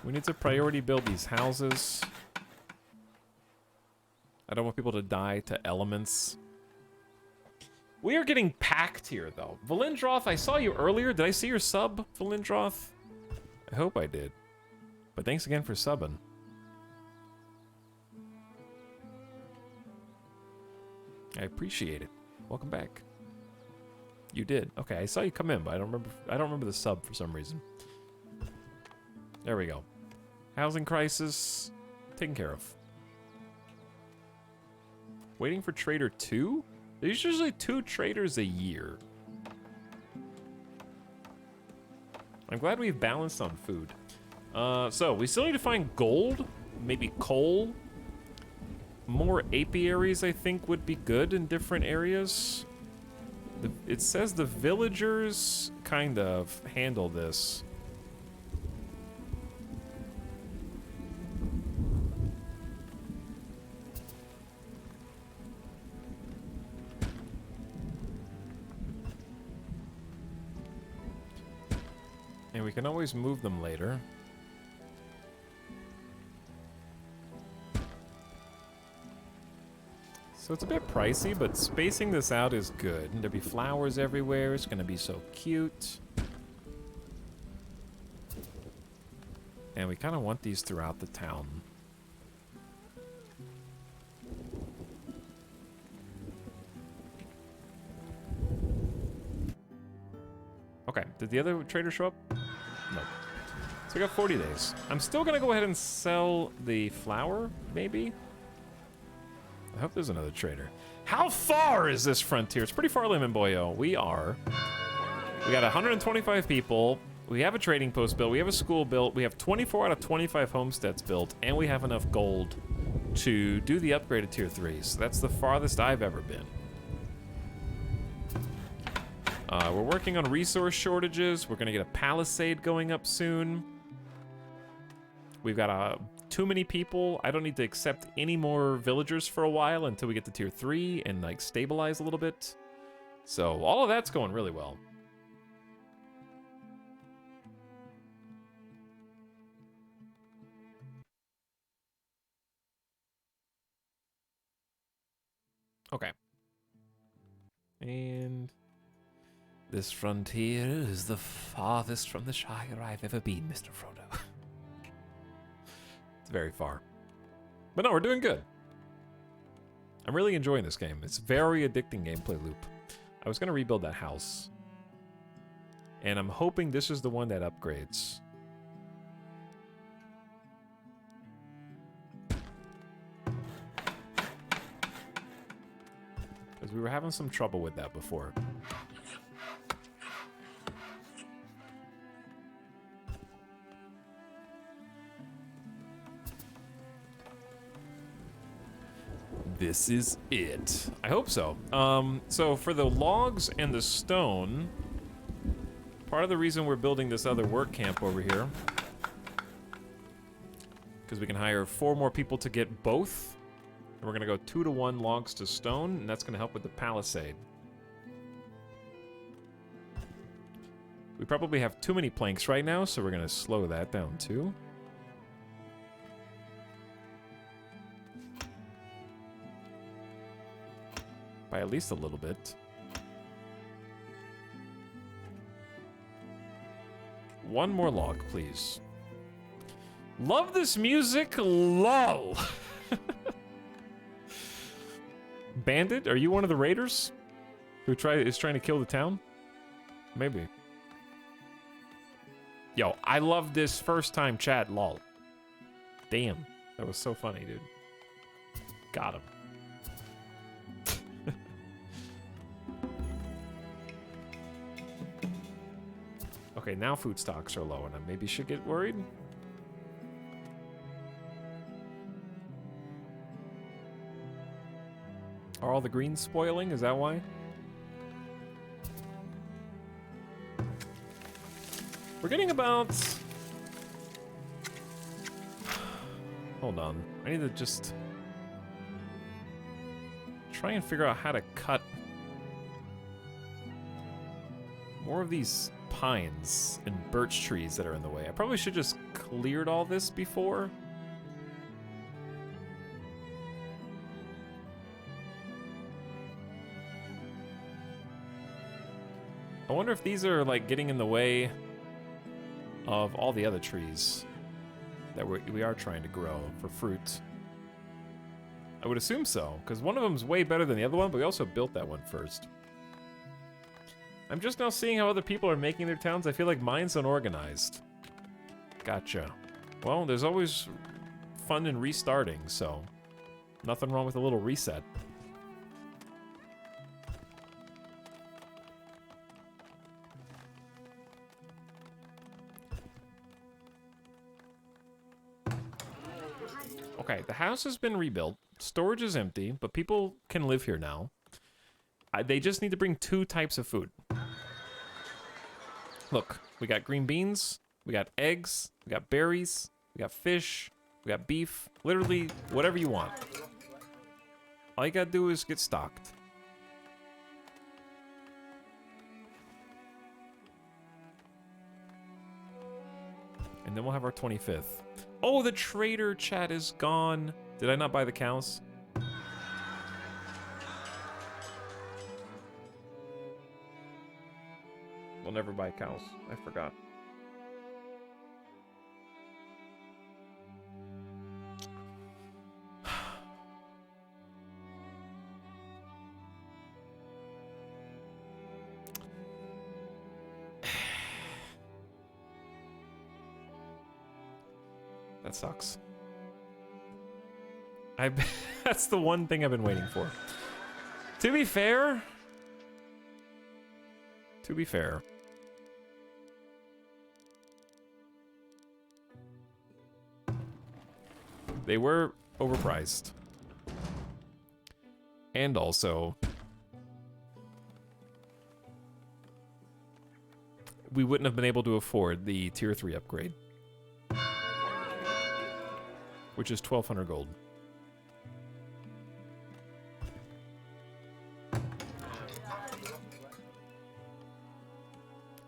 Speaker 1: We need to priority build these houses. I don't want people to die to elements. We are getting packed here, though. Valindroth, I saw you earlier. Did I see your sub, Valindroth? I hope I did. But thanks again for subbing. I appreciate it. Welcome back. You did. Okay, I saw you come in, but I don't remember the sub for some reason. There we go. Housing crisis taken care of. Waiting for trader 2? There's usually 2 traders a year. I'm glad we've balanced on food. So we still need to find gold, maybe coal. More apiaries, I think, would be good in different areas. it says the villagers kind of handle this. And we can always move them later. So it's a bit pricey, but spacing this out is good. And there'll be flowers everywhere. It's gonna be so cute. And we kind of want these throughout the town. Okay, did the other trader show up? No. So we got 40 days. I'm still gonna go ahead and sell the flour, maybe? I hope there's another trader. How far is this frontier? It's pretty far, Lemon Boyo. We got 125 people. We have a trading post built. We have a school built. We have 24 out of 25 homesteads built. And we have enough gold to do the upgrade to tier 3. So that's the farthest I've ever been. We're working on resource shortages. We're going to get a palisade going up soon. We've got too many people. I don't need to accept any more villagers for a while until we get to tier 3 and like stabilize a little bit. So all of that's going really well. Okay. And this frontier is the farthest from the Shire I've ever been, Mr. Frodo. It's very far. But no, we're doing good. I'm really enjoying this game. It's a very addicting gameplay loop. I was going to rebuild that house. And I'm hoping this is the one that upgrades. Because we were having some trouble with that before. This is it. I hope so. So for the logs and the stone, part of the reason we're building this other work camp over here, because we can hire 4 more people to get both. And we're gonna go 2-to-1 logs to stone, and that's gonna help with the palisade. We probably have too many planks right now, so we're gonna slow that down too. By at least a little bit. One more log, please. Love this music, lol. Bandit, are you one of the raiders who is trying to kill the town? Maybe. Yo, I love this first time chat, lol. Damn, that was so funny, dude. Got him. Okay, now food stocks are low, and I maybe should get worried. Are all the greens spoiling? Is that why? We're getting about... Hold on. I need to just... try and figure out how to cut... more of these pines and birch trees that are in the way. I probably should just cleared all this before. I wonder if these are like getting in the way of all the other trees that we are trying to grow for fruit. I would assume so, because one of them's way better than the other one, but we also built that one first. I'm just now seeing how other people are making their towns. I feel like mine's unorganized. Gotcha. Well, there's always fun in restarting, so nothing wrong with a little reset. Okay, the house has been rebuilt. Storage is empty, but people can live here now. They just need to bring 2 types of food. Look, we got green beans, we got eggs, we got berries, we got fish, we got beef. Literally, whatever you want. All you gotta do is get stocked. And then we'll have our 25th. Oh, the trader chat is gone. Did I not buy the cows? We'll never buy cows. I forgot. That sucks. That's the one thing I've been waiting for. To be fair, they were overpriced. And also, we wouldn't have been able to afford the tier 3 upgrade, which is 1,200 gold.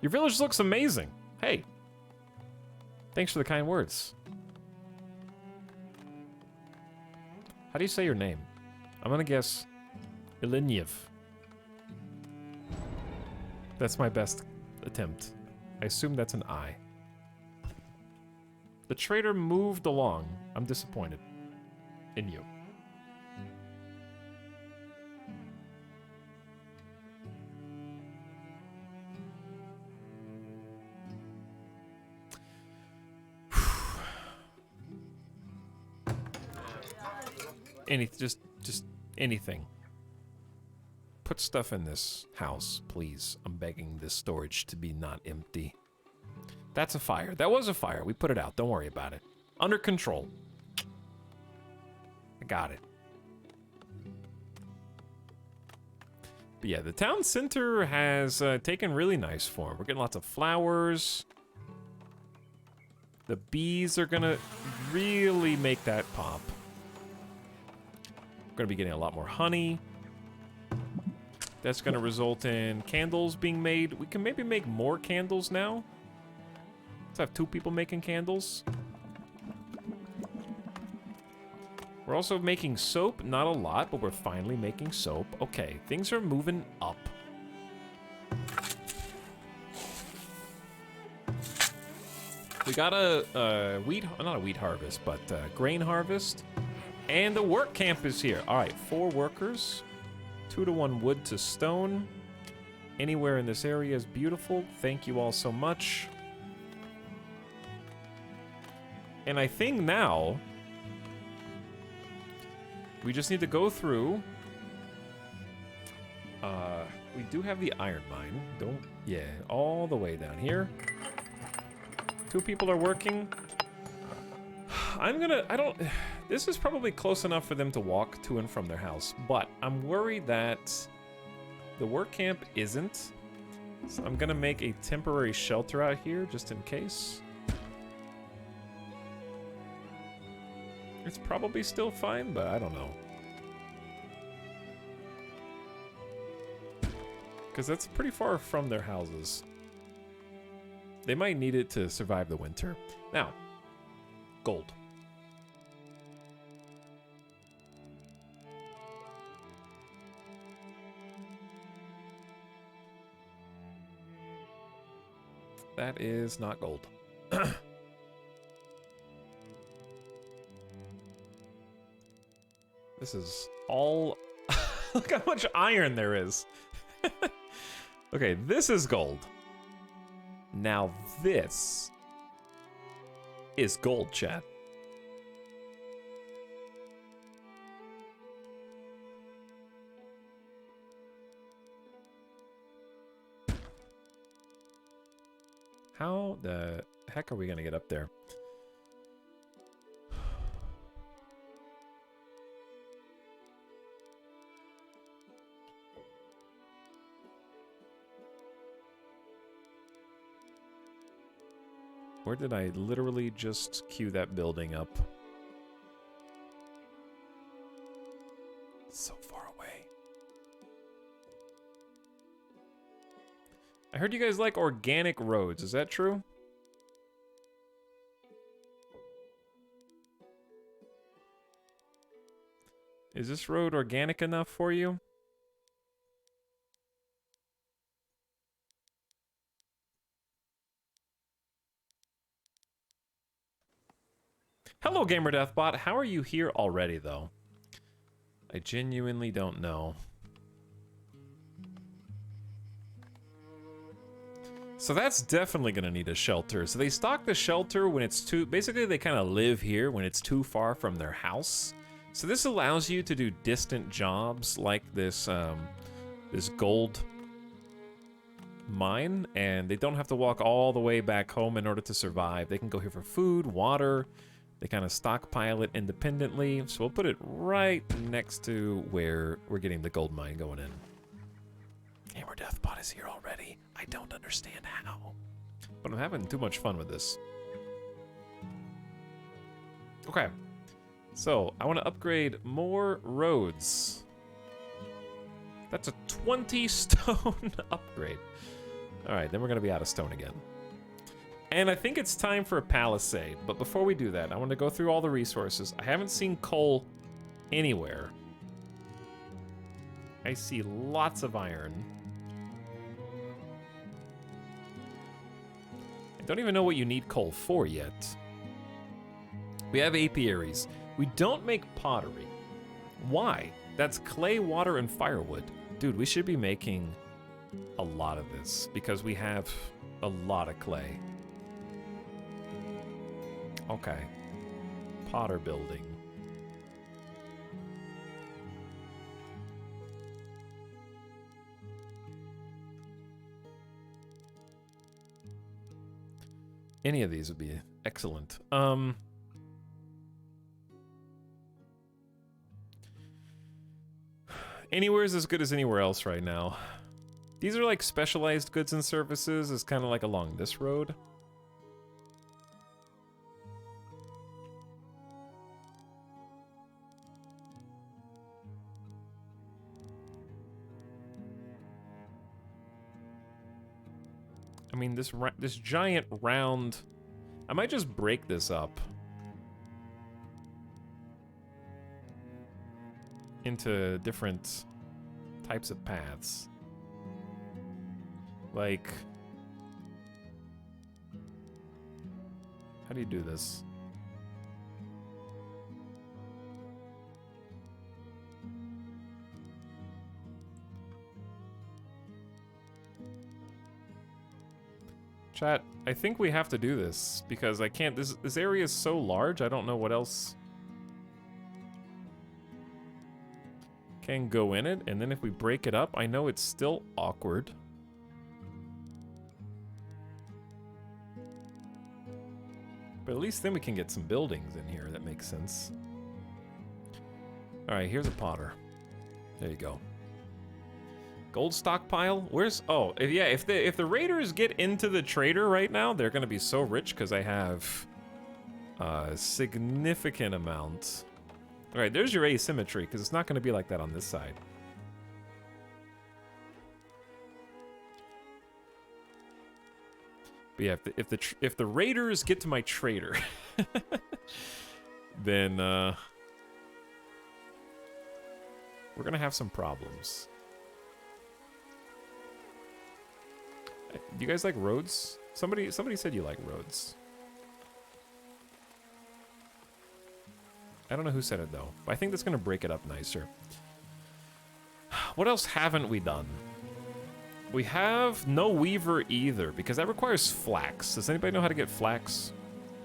Speaker 1: Your village looks amazing. Hey, thanks for the kind words. How do you say your name? I'm gonna guess Ilinyev. That's my best attempt. I assume that's an I. The trader moved along. I'm disappointed in you. Just anything. Put stuff in this house, please. I'm begging this storage to be not empty. That's a fire. That was a fire. We put it out. Don't worry about it. Under control. I got it. But yeah, the town center has taken really nice form. We're getting lots of flowers. The bees are gonna really make that pop. We're gonna be getting a lot more honey. That's gonna result in candles being made. We can maybe make more candles now. Let's have 2 people making candles. We're also making soap. Not a lot, but we're finally making soap. Okay, things are moving up. We got a wheat, not a wheat harvest, but grain harvest. And the work camp is here. All right, 4 workers. 2-to-1 wood to stone. Anywhere in this area is beautiful. Thank you all so much. And I think now we just need to go through. We do have the iron mine. Yeah, all the way down here. 2 people are working. This is probably close enough for them to walk to and from their house, but I'm worried that the work camp isn't. So I'm gonna make a temporary shelter out here just in case. It's probably still fine, but I don't know. Because that's pretty far from their houses. They might need it to survive the winter. Now, gold. That is not gold. This is all... Look how much iron there is. Okay, this is gold. Now this is gold, chat. How the heck are we gonna get up there? Where did I literally just queue that building up? So far away. I heard you guys like organic roads. Is that true? Is this road organic enough for you? Hello, GamerDeathBot. How are you here already, though? I genuinely don't know. So that's definitely going to need a shelter. So they stock the shelter when it's too... Basically, they kind of live here when it's too far from their house. So this allows you to do distant jobs like this, this gold mine. And they don't have to walk all the way back home in order to survive. They can go here for food, water. They kind of stockpile it independently. So we'll put it right next to where we're getting the gold mine going in. GamerDeathBot is here already. I don't understand how. But I'm having too much fun with this. Okay. So, I want to upgrade more roads. That's a 20 stone upgrade. Alright, then we're going to be out of stone again. And I think it's time for a palisade. But before we do that, I want to go through all the resources. I haven't seen coal anywhere. I see lots of iron. I don't even know what you need coal for yet. We have apiaries. We don't make pottery. Why? That's clay, water, and firewood. Dude, we should be making a lot of this because we have a lot of clay. Okay. Potter building. Any of these would be excellent. Anywhere is as good as anywhere else right now. These are like specialized goods and services. It's kind of like along this road. I mean, this giant round... I might just break this up into different types of paths. Like... How do you do this? Chat, I think we have to do this because I can't. This area is so large. I don't know what else can go in it. And then if we break it up, I know it's still awkward. But at least then we can get some buildings in here. That makes sense. All right, here's a potter. There you go. Gold stockpile? Where's... Oh, yeah, if the raiders get into the trader right now, they're going to be so rich because I have a significant amount. All right, there's your asymmetry because it's not going to be like that on this side. But yeah, if the raiders get to my trader, then we're going to have some problems. Do you guys like roads? Somebody said you like roads. I don't know who said it though, but I think that's gonna break it up nicer. What else haven't we done? We have no weaver either, because that requires flax. Does anybody know how to get flax?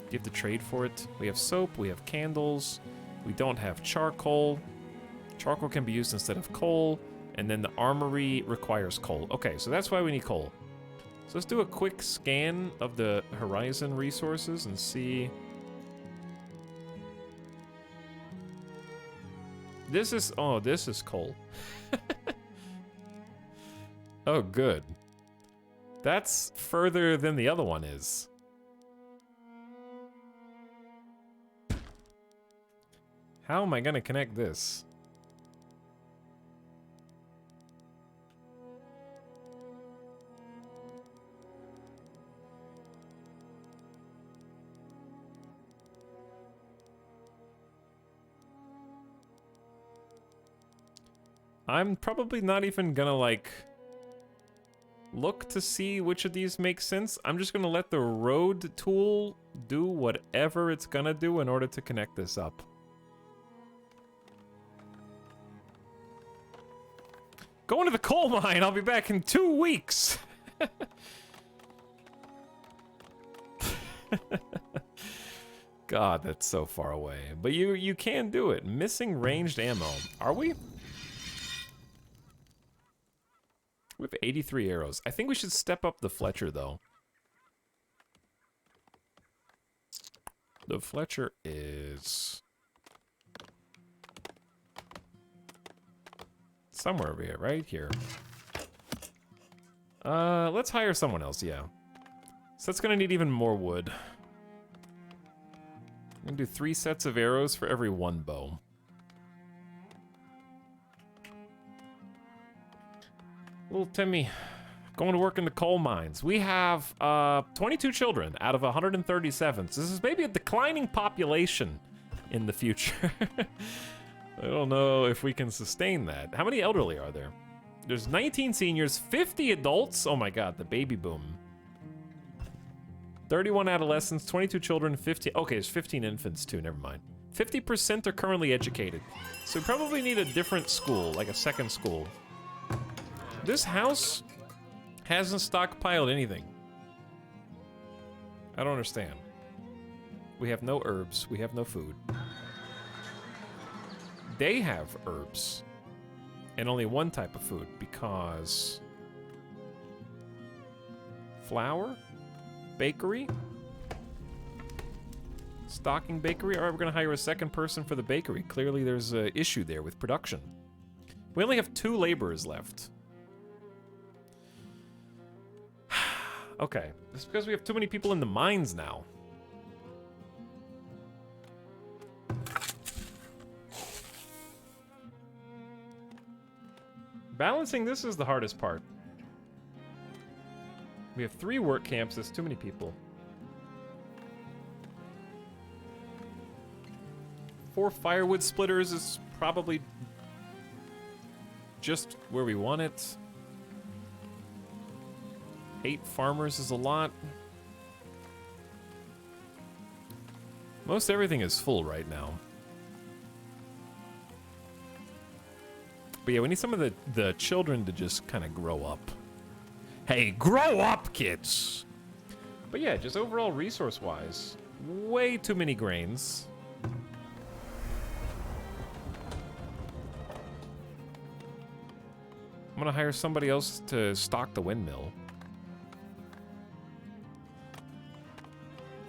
Speaker 1: Do you have to trade for it? We have soap, we have candles, we don't have charcoal. Charcoal can be used instead of coal, and then the armory requires coal. Okay, so that's why we need coal. So let's do a quick scan of the horizon resources and see. This is, oh, this is coal. Oh, good. That's further than the other one is. How am I gonna connect this? I'm probably not even gonna, like, look to see which of these makes sense. I'm just gonna let the road tool do whatever it's gonna do in order to connect this up. Going to the coal mine! I'll be back in 2 weeks! God, that's so far away. But you can do it. Missing ranged ammo. Are we? We have 83 arrows. I think we should step up the Fletcher, though. The Fletcher is somewhere over here, right here. Let's hire someone else, yeah. So that's gonna need even more wood. I'm gonna do 3 sets of arrows for every 1 bow. Little Timmy, going to work in the coal mines. We have 22 children out of 137. So this is maybe a declining population in the future. I don't know if we can sustain that. How many elderly are there? There's 19 seniors, 50 adults. Oh my god, the baby boom. 31 adolescents, 22 children, 50. Okay, there's 15 infants too, never mind. 50% are currently educated. So we probably need a different school, like a second school. This house hasn't stockpiled anything. I don't understand. We have no herbs. We have no food. They have herbs. And only one type of food because... flour? Bakery? Stocking bakery? Alright, we're gonna hire a second person for the bakery. Clearly there's an issue there with production. We only have 2 laborers left. Okay, it's because we have too many people in the mines now. Balancing this is the hardest part. We have 3 work camps, that's too many people. 4 firewood splitters is probably just where we want it. 8 farmers is a lot. Most everything is full right now. But yeah, we need some of the children to just kind of grow up. Hey, grow up, kids! But yeah, just overall resource-wise, way too many grains. I'm gonna hire somebody else to stock the windmill.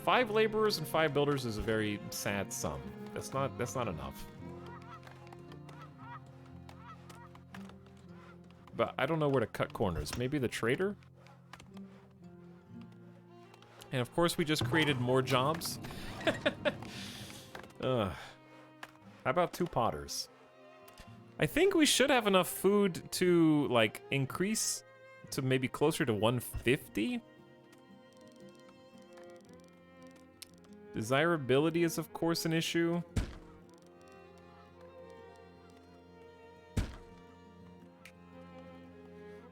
Speaker 1: 5 laborers and 5 builders is a very sad sum. That's not enough. But I don't know where to cut corners. Maybe the trader? And of course we just created more jobs. How about 2 potters? I think we should have enough food to, like, increase to maybe closer to 150. Desirability is, of course, an issue.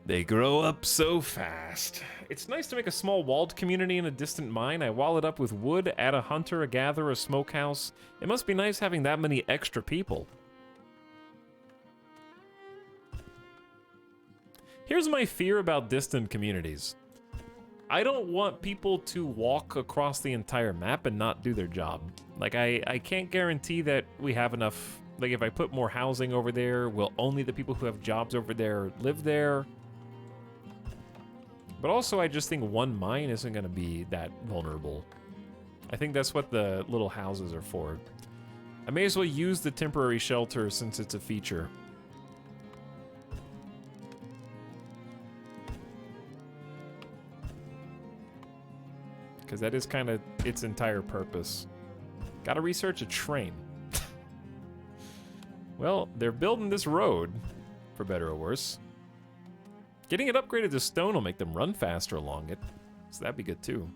Speaker 1: They grow up so fast. It's nice to make a small walled community in a distant mine. I wall it up with wood, add a hunter, a gatherer, a smokehouse. It must be nice having that many extra people. Here's my fear about distant communities. I don't want people to walk across the entire map and not do their job. Like, I can't guarantee that we have enough. Like, if I put more housing over there, will only the people who have jobs over there live there? But also, I just think one mine isn't going to be that vulnerable. I think that's what the little houses are for. I may as well use the temporary shelter since it's a feature. Because that is kind of its entire purpose. Gotta research a train. Well, they're building this road, for better or worse. Getting it upgraded to stone will make them run faster along it, so that'd be good too.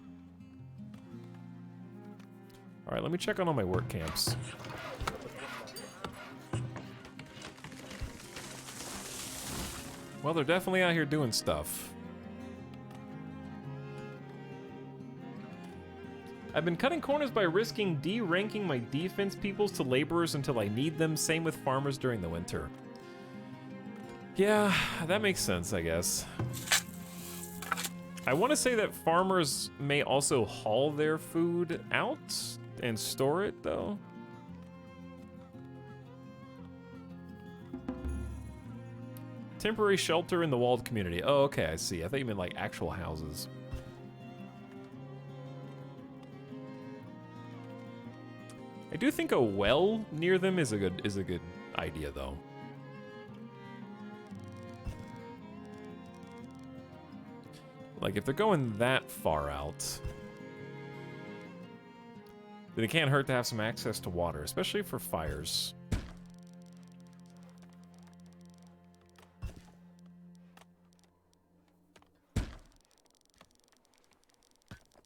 Speaker 1: All right, let me check on all my work camps. Well, they're definitely out here doing stuff. I've been cutting corners by risking de-ranking my defense peoples to laborers until I need them. Same with farmers during the winter. Yeah, that makes sense, I guess. I want to say that farmers may also haul their food out and store it, though. Temporary shelter in the walled community. Oh, okay, I see. I thought you meant like actual houses. I do think a well near them is a good idea, though. Like if they're going that far out, then it can't hurt to have some access to water, especially for fires.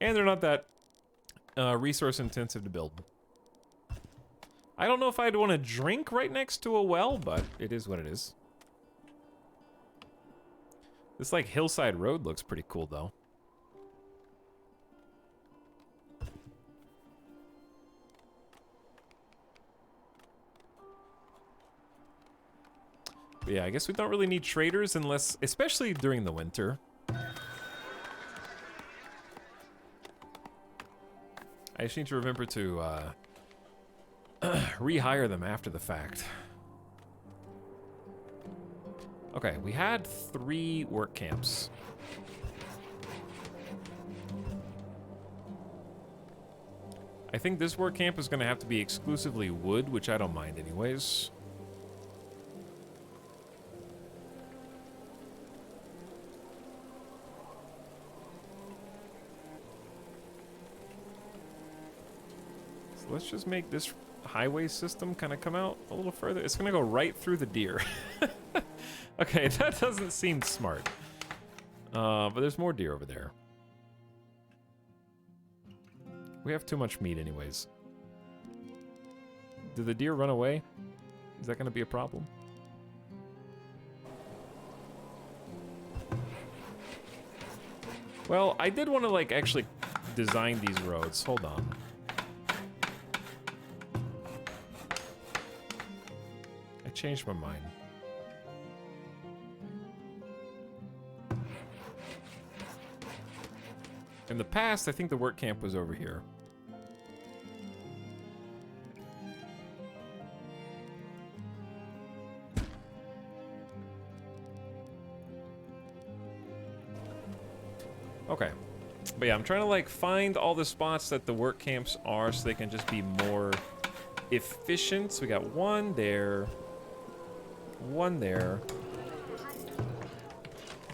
Speaker 1: And they're not that resource intensive to build. I don't know if I'd want to drink right next to a well, but it is what it is. This like hillside road looks pretty cool though. But yeah, I guess we don't really need traders unless, especially during the winter. I just need to remember to rehire them after the fact. Okay, we had 3 work camps. I think this work camp is going to have to be exclusively wood, which I don't mind anyways. So let's just make this highway system kind of come out a little further. It's going to go right through the deer. Okay, that doesn't seem smart. But there's more deer over there. We have too much meat anyways. Did the deer run away? Is that going to be a problem? Well, I did want to like actually design these roads. Hold on. I changed my mind. In the past, I think the work camp was over here. Okay. But yeah, I'm trying to like find all the spots that the work camps are so they can just be more efficient. So we got one there,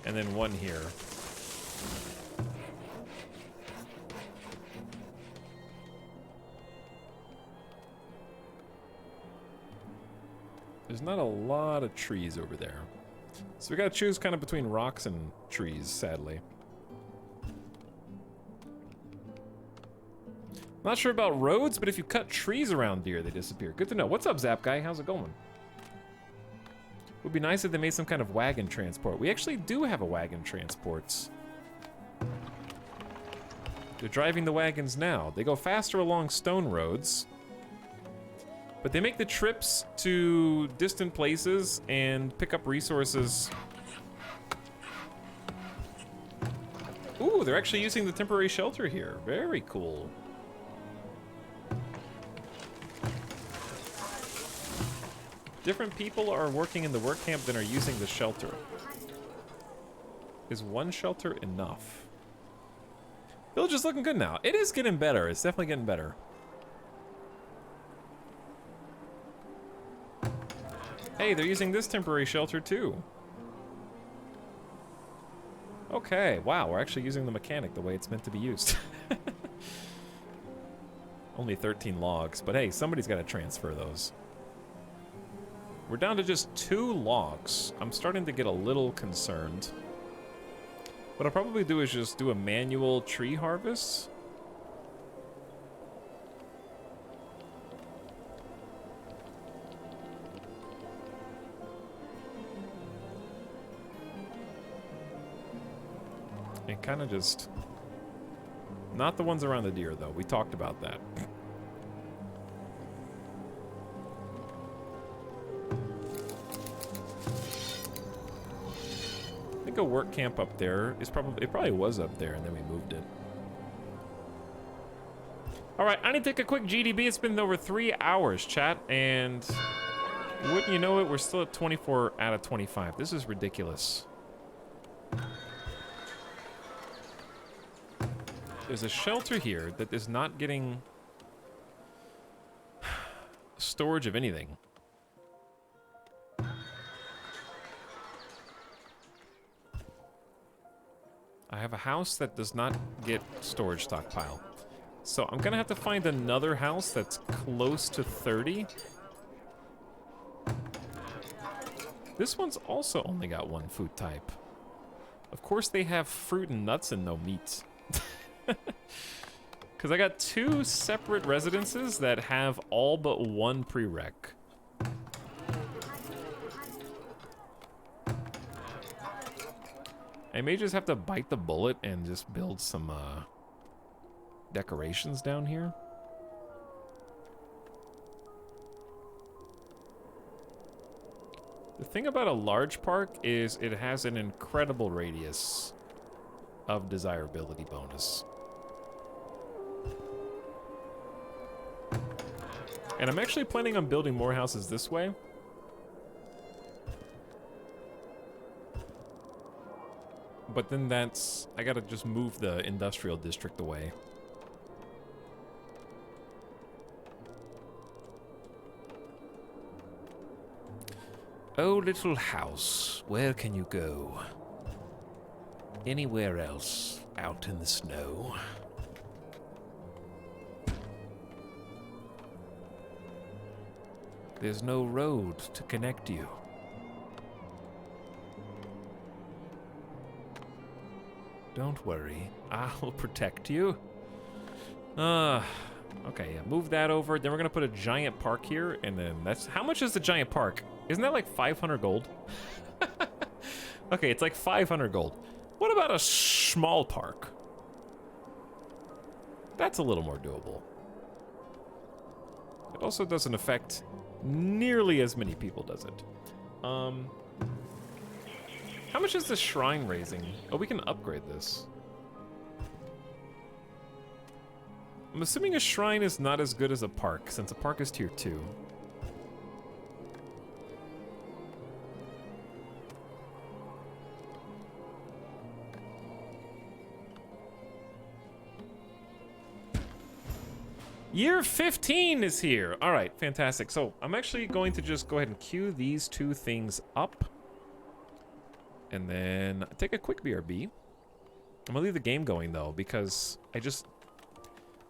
Speaker 1: and then one here. There's not a lot of trees over there. So we gotta choose kind of between rocks and trees, sadly. Not sure about roads, but if you cut trees around deer, they disappear. Good to know. What's up, Zap Guy? How's it going? Would be nice if they made some kind of wagon transport. We actually do have a wagon transport. They're driving the wagons now. They go faster along stone roads, but they make the trips to distant places and pick up resources. Ooh, they're actually using the temporary shelter here. Very cool. Different people are working in the work camp than are using the shelter. Is one shelter enough? Village is looking good now. It is getting better. It's definitely getting better. Hey, they're using this temporary shelter too. Okay, wow, we're actually using the mechanic the way it's meant to be used. Only 13 logs, but hey, somebody's got to transfer those. We're down to just 2 logs. I'm starting to get a little concerned. What I'll probably do is just do a manual tree harvest. And kind of just... Not the ones around the deer, though. We talked about that. I think a work camp up there is probably... It probably was up there, and then we moved it. Alright, I need to take a quick GDB. It's been over 3 hours, chat, and... Wouldn't you know it, we're still at 24 out of 25. This is ridiculous. There's a shelter here that is not getting storage of anything. I have a house that does not get storage stockpile. So I'm gonna have to find another house that's close to 30. This one's also only got 1 food type. Of course they have fruit and nuts and no meat. Because I got 2 separate residences that have all but 1 prereq. I may just have to bite the bullet and just build some decorations down here. The thing about a large park is it has an incredible radius of desirability bonus. And I'm actually planning on building more houses this way. But then that's... I gotta just move the industrial district away. Oh, little house, where can you go? Anywhere else out in the snow? There's no road to connect you. Don't worry, I'll protect you. Okay, yeah, move that over. Then we're gonna put a giant park here, and then that's... How much is the giant park? Isn't that like 500 gold? Okay, it's like 500 gold. What about a small park? That's a little more doable. It also doesn't affect nearly as many people, does it? How much is the shrine raising? Oh, we can upgrade this. I'm assuming a shrine is not as good as a park, since a park is tier 2. Year 15 is here. All right, fantastic. So I'm actually going to just go ahead and queue these 2 things up. And then take a quick BRB. I'm gonna leave the game going though, because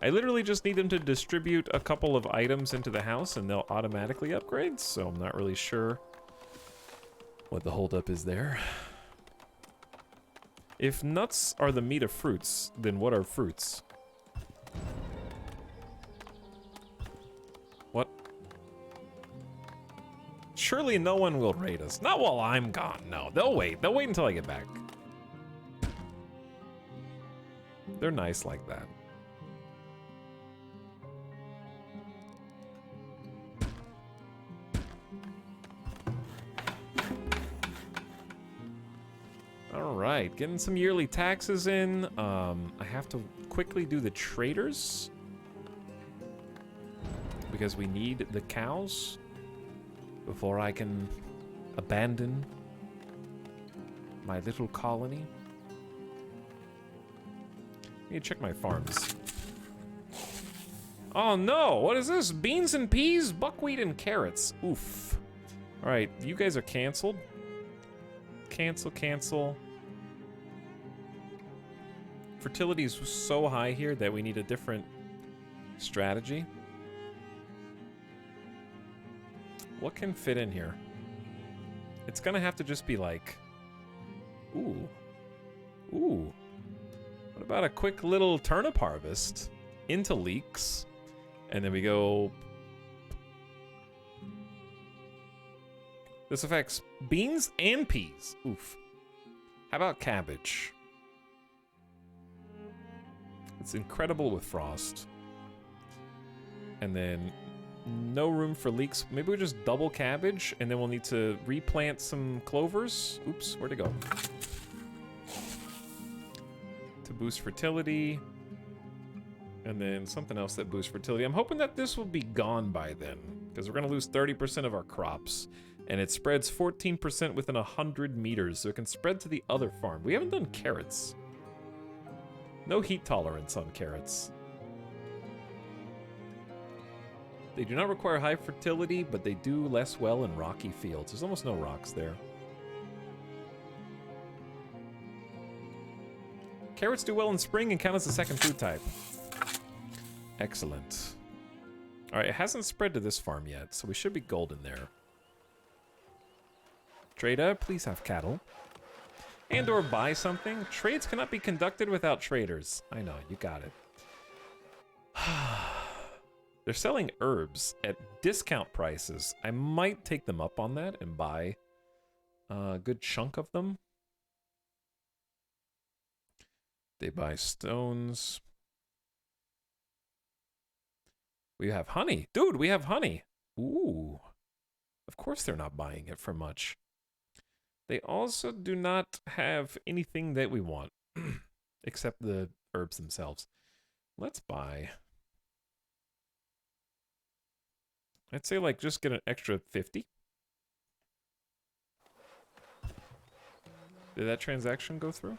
Speaker 1: I literally just need them to distribute a couple of items into the house and they'll automatically upgrade, so I'm not really sure what the holdup is there. If nuts are the meat of fruits, then what are fruits? What? Surely no one will raid us. Not while I'm gone, no. They'll wait. They'll wait until I get back. They're nice like that. All right, getting some yearly taxes in. I have to quickly do the traders because we need the cows before I can abandon my little colony. I need to check my farms. Oh no, what is this? Beans and peas, buckwheat and carrots. Oof. All right, you guys are canceled. Cancel, cancel. Fertility is so high here that we need a different strategy. What can fit in here? It's gonna have to just be like... Ooh. Ooh. What about a quick little turnip harvest into leeks? And then we go... This affects beans and peas. Oof. How about cabbage? It's incredible with frost. And then no room for leeks. Maybe we just double cabbage, and then we'll need to replant some clovers. Oops, where'd it go? To boost fertility. And then something else that boosts fertility. I'm hoping that this will be gone by then, because we're going to lose 30% of our crops. And it spreads 14% within 100 meters, so it can spread to the other farm. We haven't done carrots. No heat tolerance on carrots. They do not require high fertility, but they do less well in rocky fields. There's almost no rocks there. Carrots do well in spring and count as a second food type. Excellent. Alright, it hasn't spread to this farm yet, so we should be golden there. Trader, please have cattle. And or buy something. Trades cannot be conducted without traders. I know, you got it. They're selling herbs at discount prices. I might take them up on that and buy a good chunk of them. They buy stones. We have honey. Dude, we have honey. Ooh. Of course they're not buying it for much. They also do not have anything that we want, except the herbs themselves. Let's buy. I'd say, like, just get an extra 50. Did that transaction go through?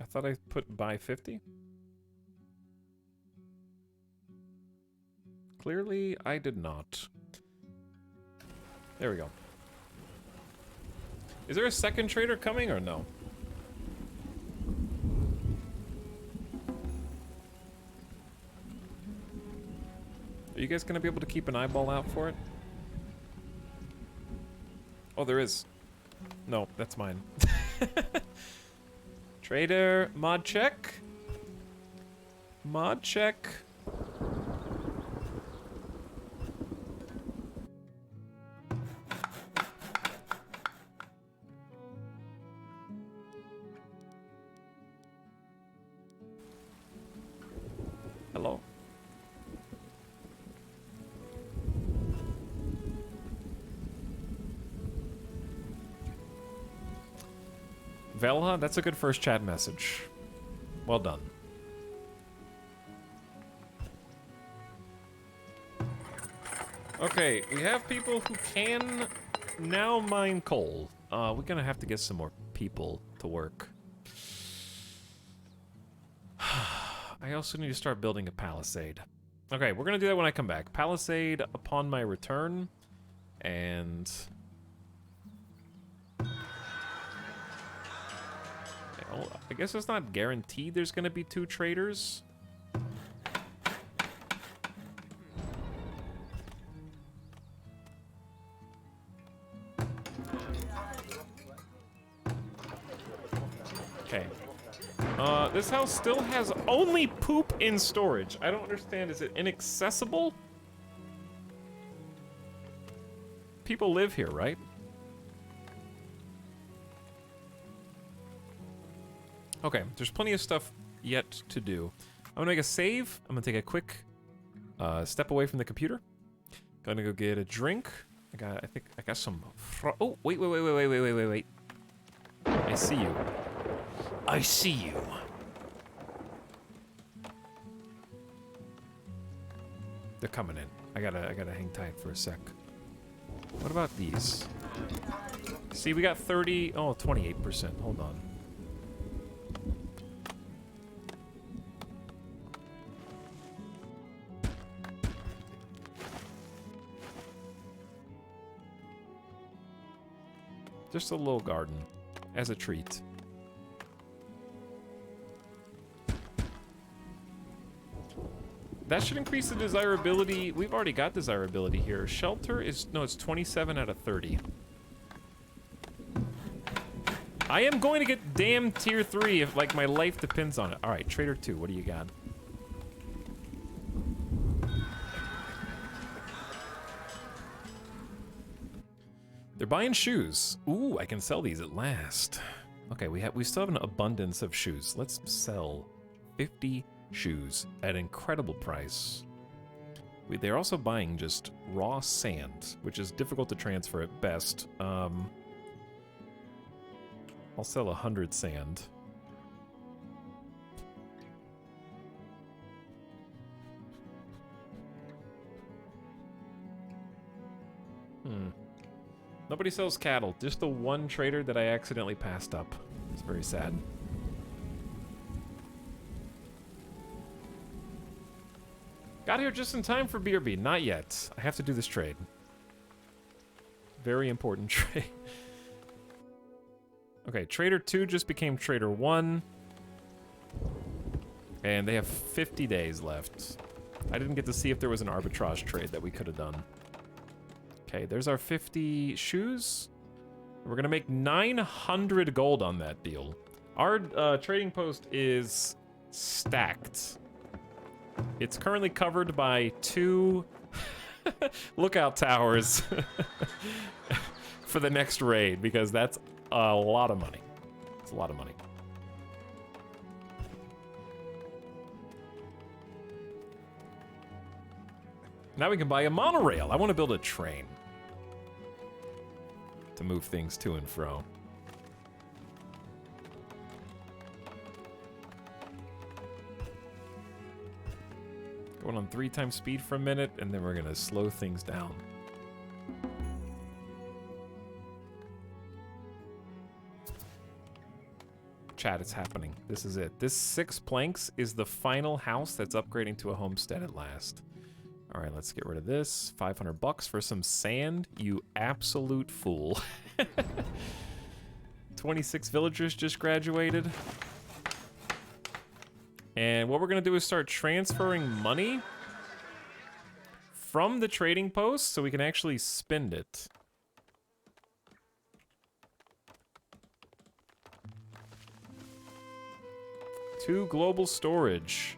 Speaker 1: I thought I put buy 50. Clearly, I did not. There we go. Is there a second trader coming or no? Are you guys gonna be able to keep an eyeball out for it? Oh, there is. No, that's mine. Trader, mod check. Mod check. Hello. Velha, that's a good first chat message. Well done. Okay, we have people who can now mine coal. We're gonna have to get some more people to work. I also need to start building a palisade. Okay, we're gonna do that when I come back. Palisade upon my return, and... I guess it's not guaranteed there's gonna be 2 traders. Okay. This house still has only poop in storage. I don't understand. Is it inaccessible? People live here, right? Okay, there's plenty of stuff yet to do. I'm gonna make a save. I'm gonna take a quick step away from the computer. Gonna go get a drink. I think I got some. Oh, wait. I see you. I see you. They're coming in. I gotta hang tight for a sec. What about these? See, we got 30. Oh, 28%. Hold on. Just a little garden, as a treat. That should increase the desirability. We've already got desirability here. Shelter is, no, it's 27 out of 30. I am going to get damn tier 3 if, like, my life depends on it. All right, Trader 2, what do you got? They're buying shoes. Ooh, I can sell these at last. Okay, we still have an abundance of shoes. Let's sell 50 shoes at an incredible price. They're also buying just raw sand, which is difficult to transfer at best. I'll sell 100 sand. Nobody sells cattle. Just the one trader that I accidentally passed up. It's very sad. Got here just in time for BRB. Not yet. I have to do this trade. Very important trade. Okay, Trader 2 just became Trader 1. And they have 50 days left. I didn't get to see if there was an arbitrage trade that we could have done. Okay, there's our 50 shoes. We're gonna make 900 gold on that deal. Our trading post is stacked. It's currently covered by 2 lookout towers for the next raid, because that's a lot of money. It's a lot of money. Now we can buy a monorail. I want to build a train to move things to and fro. Going on 3 times speed for a minute, and then we're gonna slow things down. Chat, it's happening. This is it. This 6 planks is the final house that's upgrading to a homestead at last. All right, let's get rid of this. 500 bucks for some sand, you absolute fool. 26 villagers just graduated. And what we're gonna do is start transferring money from the trading post so we can actually spend it. To global storage.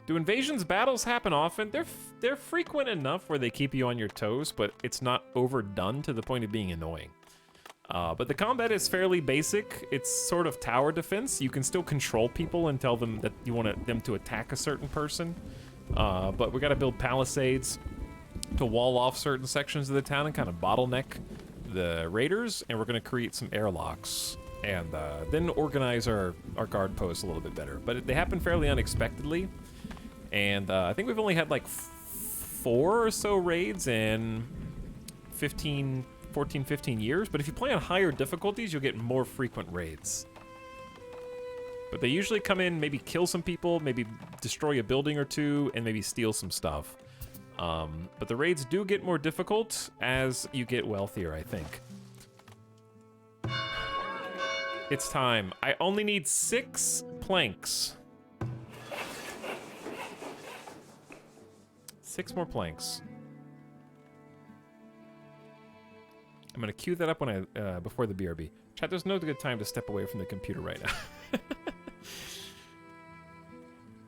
Speaker 1: Do invasions battles happen often? They're frequent enough where they keep you on your toes, but it's not overdone to the point of being annoying. But the combat is fairly basic. It's sort of tower defense. You can still control people and tell them that you want them to attack a certain person. But we gotta build palisades to wall off certain sections of the town and kind of bottleneck the raiders, and we're gonna create some airlocks. And then organize our guard posts a little bit better. But they happen fairly unexpectedly. And I think we've only had like 4 or so raids in 14, 15 years. But if you play on higher difficulties, you'll get more frequent raids. But they usually come in, maybe kill some people, maybe destroy a building or 2, and maybe steal some stuff. But the raids do get more difficult as you get wealthier, I think. It's time. I only need 6 planks. 6 more planks. I'm gonna queue that up when I before the BRB. Chat, there's no good time to step away from the computer right now.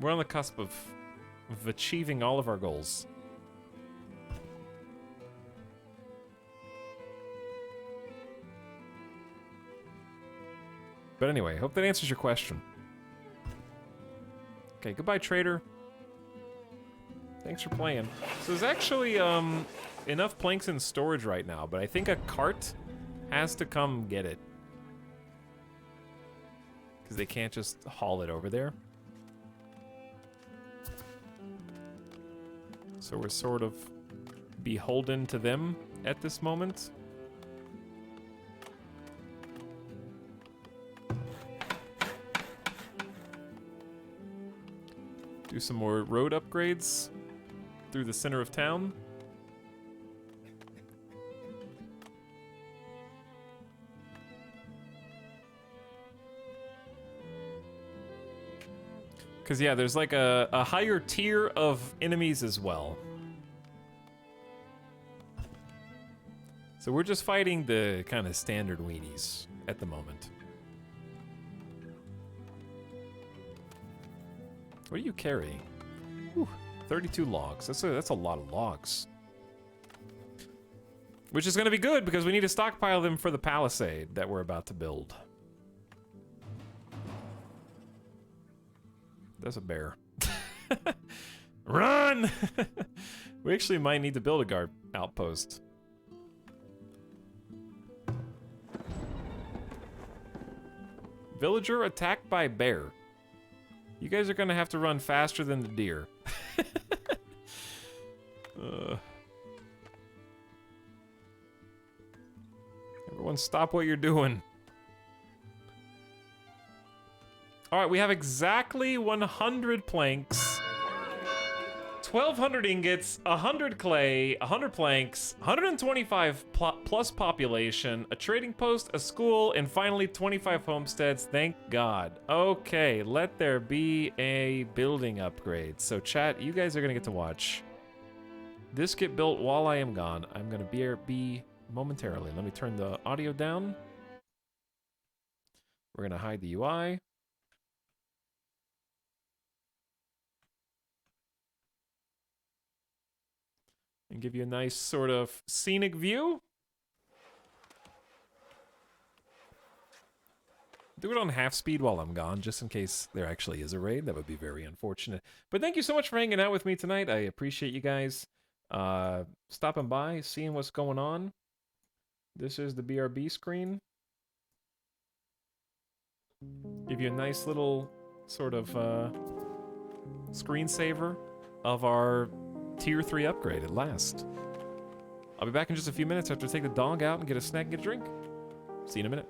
Speaker 1: We're on the cusp of achieving all of our goals. But anyway, hope that answers your question. Okay, goodbye, trader. Thanks for playing. So there's actually enough planks in storage right now, but I think a cart has to come get it. Because they can't just haul it over there. So we're sort of beholden to them at this moment. Do some more road upgrades through the center of town. Because, yeah, there's like a higher tier of enemies as well. So we're just fighting the kind of standard weenies at the moment. What do you carry? Whew, 32 logs. That's a lot of logs. Which is going to be good because we need to stockpile them for the palisade that we're about to build. There's a bear. Run! We actually might need to build a guard outpost. Villager attacked by bear. You guys are gonna have to run faster than the deer. Everyone stop what you're doing. Alright, we have exactly 100 planks, 1,200 ingots, 100 clay, 100 planks, 125 plus population, a trading post, a school, and finally 25 homesteads. Thank God. Okay, let there be a building upgrade. So chat, you guys are gonna get to watch this get built while I am gone. I'm gonna be momentarily. Let me turn the audio down. We're gonna hide the UI. And give you a nice sort of scenic view. Do it on half speed while I'm gone, just in case there actually is a raid. That would be very unfortunate. But thank you so much for hanging out with me tonight. I appreciate you guys stopping by, seeing what's going on. This is the BRB screen. Give you a nice little sort of screensaver of our Tier 3 upgrade at last. I'll be back in just a few minutes after I take the dog out and get a snack and get a drink. See you in a minute.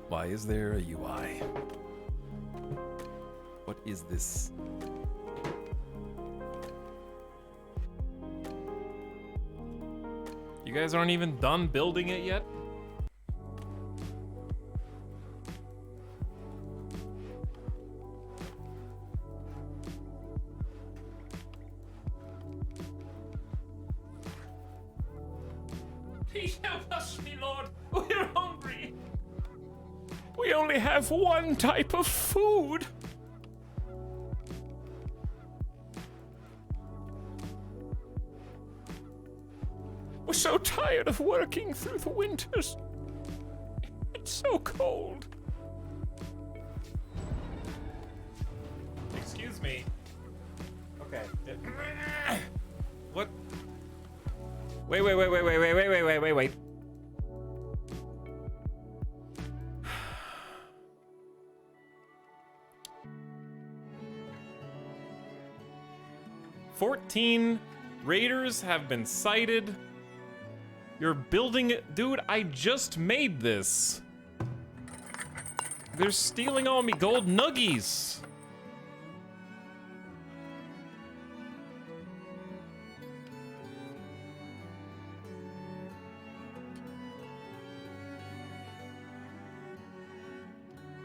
Speaker 1: Why is there a UI? What is this? You guys aren't even done building it yet? Please help us, my lord. We're hungry. We only have one type of food. We're so tired of working through the winters. It's so cold. Excuse me. Okay. What? Wait. 14 raiders have been sighted. You're building it. Dude, I just made this. They're stealing all me gold nuggies.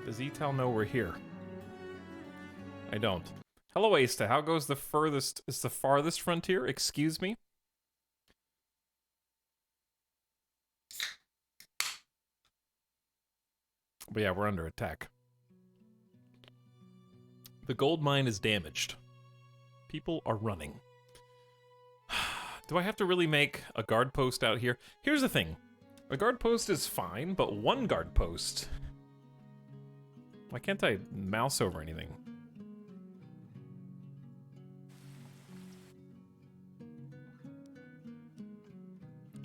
Speaker 1: Does Etal know we're here? I don't. Hello, Asta. How goes the furthest? Is the farthest frontier? Excuse me? But yeah, we're under attack. The gold mine is damaged. People are running. Do I have to really make a guard post out here? Here's the thing. A guard post is fine, but one guard post... Why can't I mouse over anything?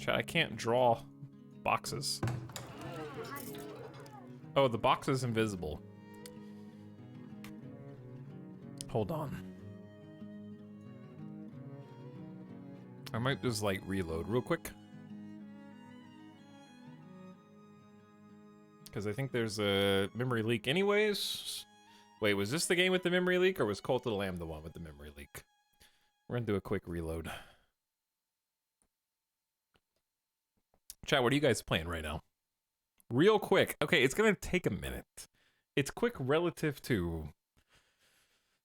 Speaker 1: Chat, I can't draw boxes. Oh, the box is invisible. Hold on. I might just, like, reload real quick. Because I think there's a memory leak anyways. Wait, was this the game with the memory leak, or was Cult of the Lamb the one with the memory leak? We're gonna do a quick reload. Chat, what are you guys playing right now? Real quick. Okay, it's gonna take a minute. It's quick relative to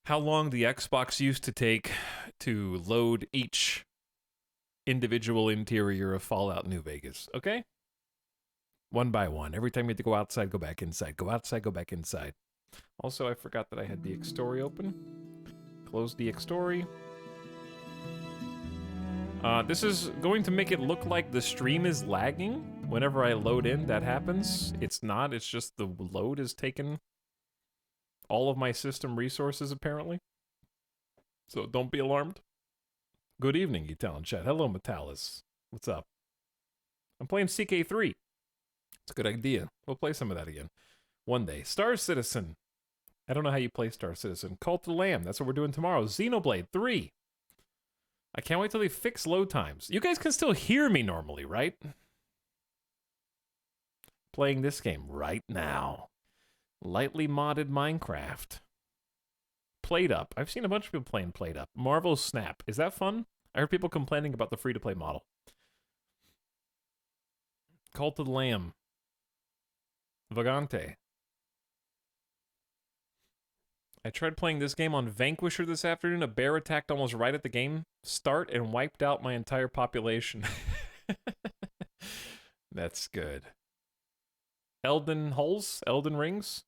Speaker 1: how long the Xbox used to take to load each individual interior of Fallout New Vegas, okay? One by one. Every time you had to go outside, go back inside. Go outside, go back inside. Also, I forgot that I had the Story open. Close the Story. This is going to make it look like the stream is lagging. Whenever I load in, that happens. It's not, it's just the load is taken all of my system resources, apparently. So don't be alarmed. Good evening, Etalyx chat. Hello, Metalis. What's up? I'm playing CK3. It's a good idea. We'll play some of that again. One day. Star Citizen. I don't know how you play Star Citizen. Cult of the Lamb. That's what we're doing tomorrow. Xenoblade 3. I can't wait till they fix load times. You guys can still hear me normally, right? Playing this game right now. Lightly modded Minecraft. Played Up. I've seen a bunch of people playing Played Up. Marvel Snap. Is that fun? I heard people complaining about the free-to-play model. Cult of the Lamb. Vagante. I tried playing this game on Vanquisher this afternoon. A bear attacked almost right at the game start and wiped out my entire population. That's good. Elden Rings.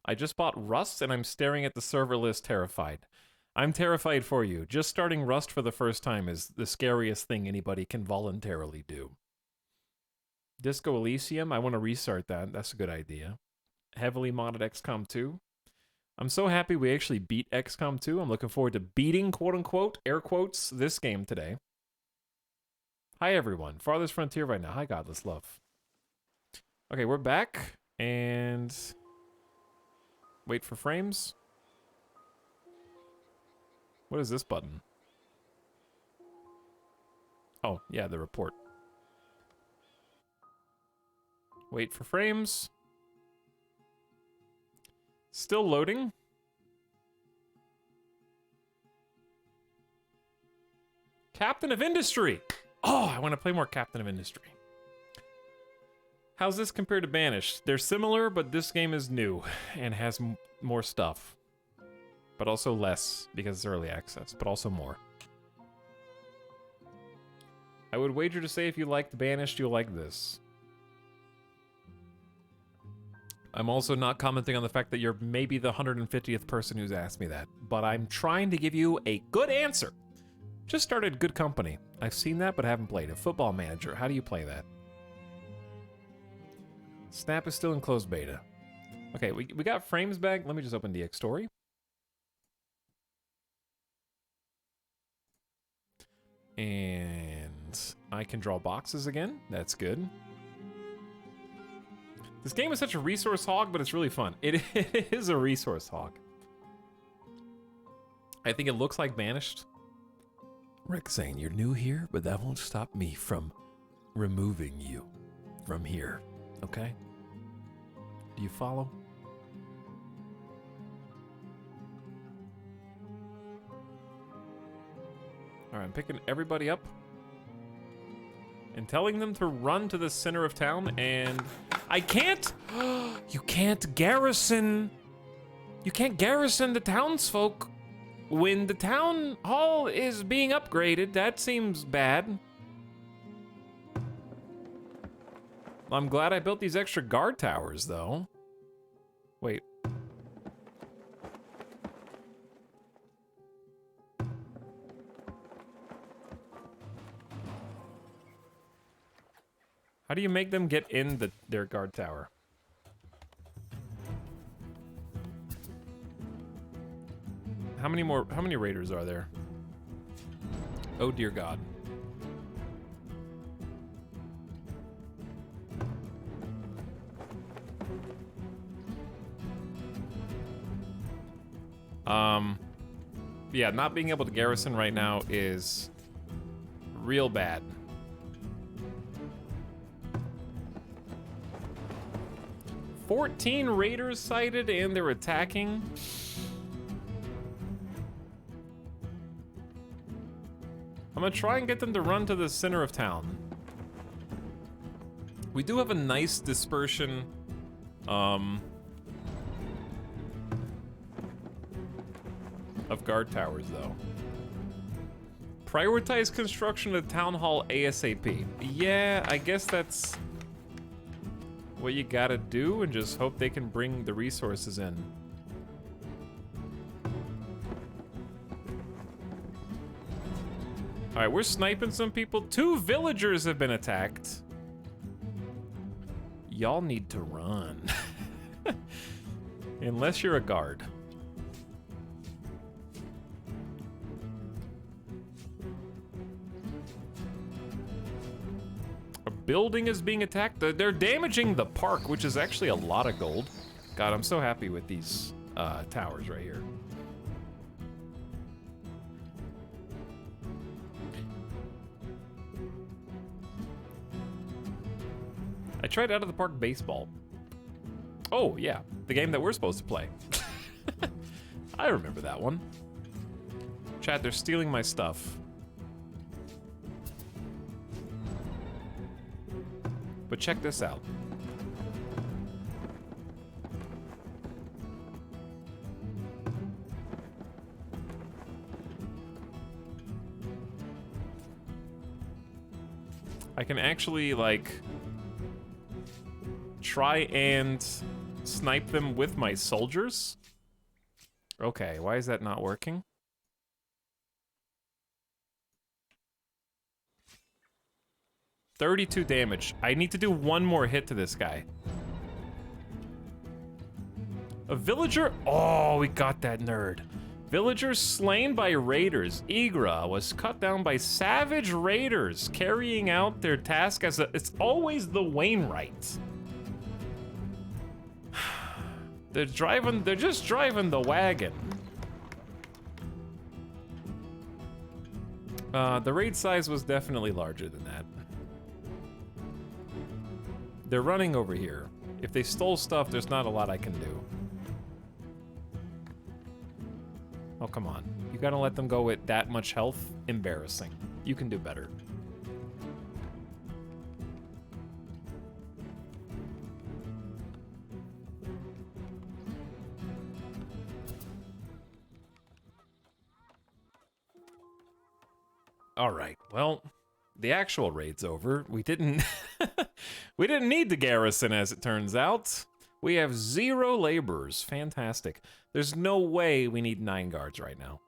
Speaker 1: I just bought Rust and I'm staring at the server list terrified. I'm terrified for you. Just starting Rust for the first time is the scariest thing anybody can voluntarily do. Disco Elysium, I want to restart that. That's a good idea. Heavily modded XCOM 2. I'm so happy we actually beat XCOM 2. I'm looking forward to beating, quote-unquote, air quotes, this game today. Hi, everyone. Farthest Frontier right now. Hi, Godless Love. Okay, we're back, and wait for frames. What is this button? Oh, yeah, the report. Wait for frames. Still loading. Captain of Industry. Oh, I want to play more Captain of Industry. How's this compared to Banished? They're similar, but this game is new and has more stuff. But also less, because it's early access, but also more. I would wager to say if you liked Banished, you'll like this. I'm also not commenting on the fact that you're maybe the 150th person who's asked me that, but I'm trying to give you a good answer. Just started Good Company. I've seen that, but I haven't played it. Football Manager, how do you play that? Snap is still in closed beta. Okay, we got frames back. Let me just open DX Story. And I can draw boxes again. That's good. This game is such a resource hog, but it's really fun. It is a resource hog. I think it looks like Banished. Rick saying, you're new here, but that won't stop me from removing you from here. Okay? Do you follow? Alright, I'm picking everybody up and telling them to run to the center of town, and I can't! You can't garrison the townsfolk when the town hall is being upgraded. That seems bad. I'm glad I built these extra guard towers, though. Wait. How do you make them get in their guard tower? How many raiders are there? Oh dear God. Yeah, not being able to garrison right now is real bad. "14 raiders sighted and they're attacking." I'm gonna try and get them to run to the center of town. We do have a nice dispersion, of guard towers, though. "Prioritize construction of town hall ASAP." Yeah, I guess that's what you gotta do, and just hope they can bring the resources in. Alright, we're sniping some people. 2 villagers have been attacked. Y'all need to run. Unless you're a guard. A building is being attacked. They're damaging the park, which is actually a lot of gold. God, I'm so happy with these towers right here. I tried Out of the Park Baseball. Oh, yeah, the game that we're supposed to play. I remember that one. Chat, they're stealing my stuff. But check this out. I can actually, like, try and snipe them with my soldiers. Okay, why is that not working? $32 damage. I need to do one more hit to this guy. A villager? Oh, we got that nerd. Villager slain by raiders. Igra was cut down by savage raiders carrying out their task as a... It's always the Wainwright. They're just driving the wagon. The raid size was definitely larger than that. They're running over here. If they stole stuff, there's not a lot I can do. Oh, come on. You gotta let them go with that much health? Embarrassing. You can do better. All right, well, the actual raid's over. We didn't we didn't need the garrison, as it turns out. We have 0 laborers. Fantastic. There's no way we need 9 guards right now.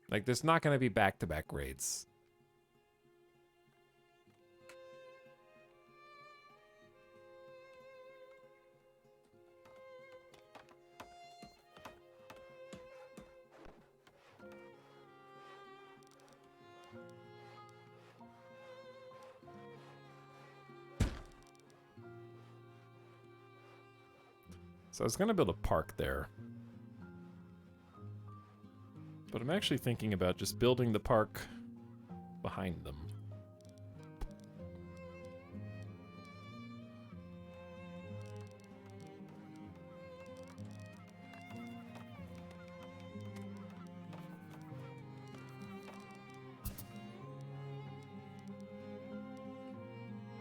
Speaker 1: Like, there's not gonna be back-to-back raids. So I was gonna build a park there. But I'm actually thinking about just building the park behind them.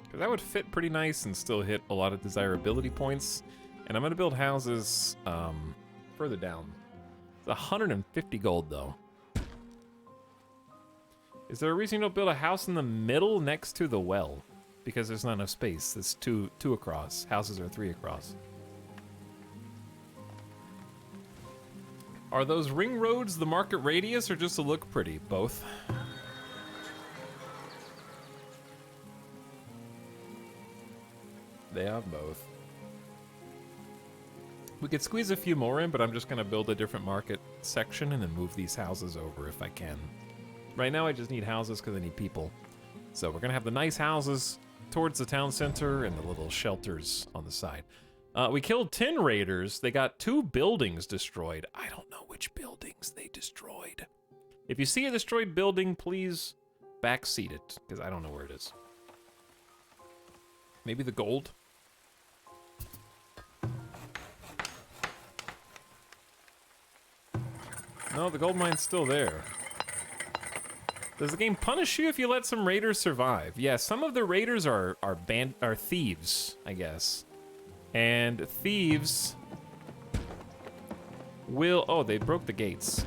Speaker 1: Because that would fit pretty nice and still hit a lot of desirability points. And I'm gonna build houses further down. It's 150 gold though. Is there a reason you don't build a house in the middle next to the well? Because there's not enough space. It's two across. Houses are 3 across. Are those ring roads the market radius or just to look pretty? Both. They are both. We could squeeze a few more in, but I'm just gonna build a different market section and then move these houses over if I can. Right now I just need houses because I need people. So we're gonna have the nice houses towards the town center and the little shelters on the side. We killed 10 raiders. They got 2 buildings destroyed. I don't know which buildings they destroyed. If you see a destroyed building, please backseat it, because I don't know where it is. Maybe the gold? No, the gold mine's still there. Does the game punish you if you let some raiders survive? Yeah, some of the raiders are thieves, I guess. And thieves will... Oh, they broke the gates.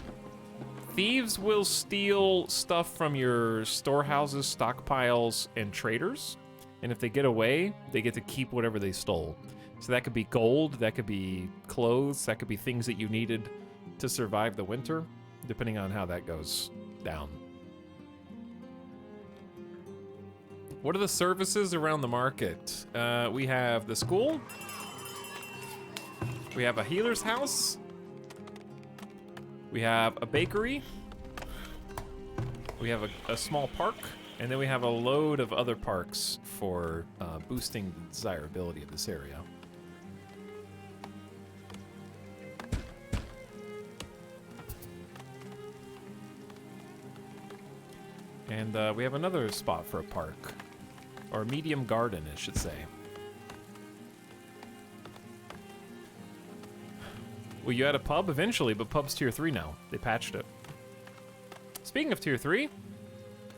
Speaker 1: Thieves will steal stuff from your storehouses, stockpiles, and traders. And if they get away, they get to keep whatever they stole. So that could be gold, that could be clothes, that could be things that you needed to survive the winter, depending on how that goes down. What are the services around the market? We have the school. We have a healer's house. We have a bakery. We have a small park. And then we have a load of other parks for boosting the desirability of this area. And we have another spot for a park. Or a medium garden, I should say. Well, you had a pub eventually, but pub's tier 3 now. They patched it. Speaking of tier 3,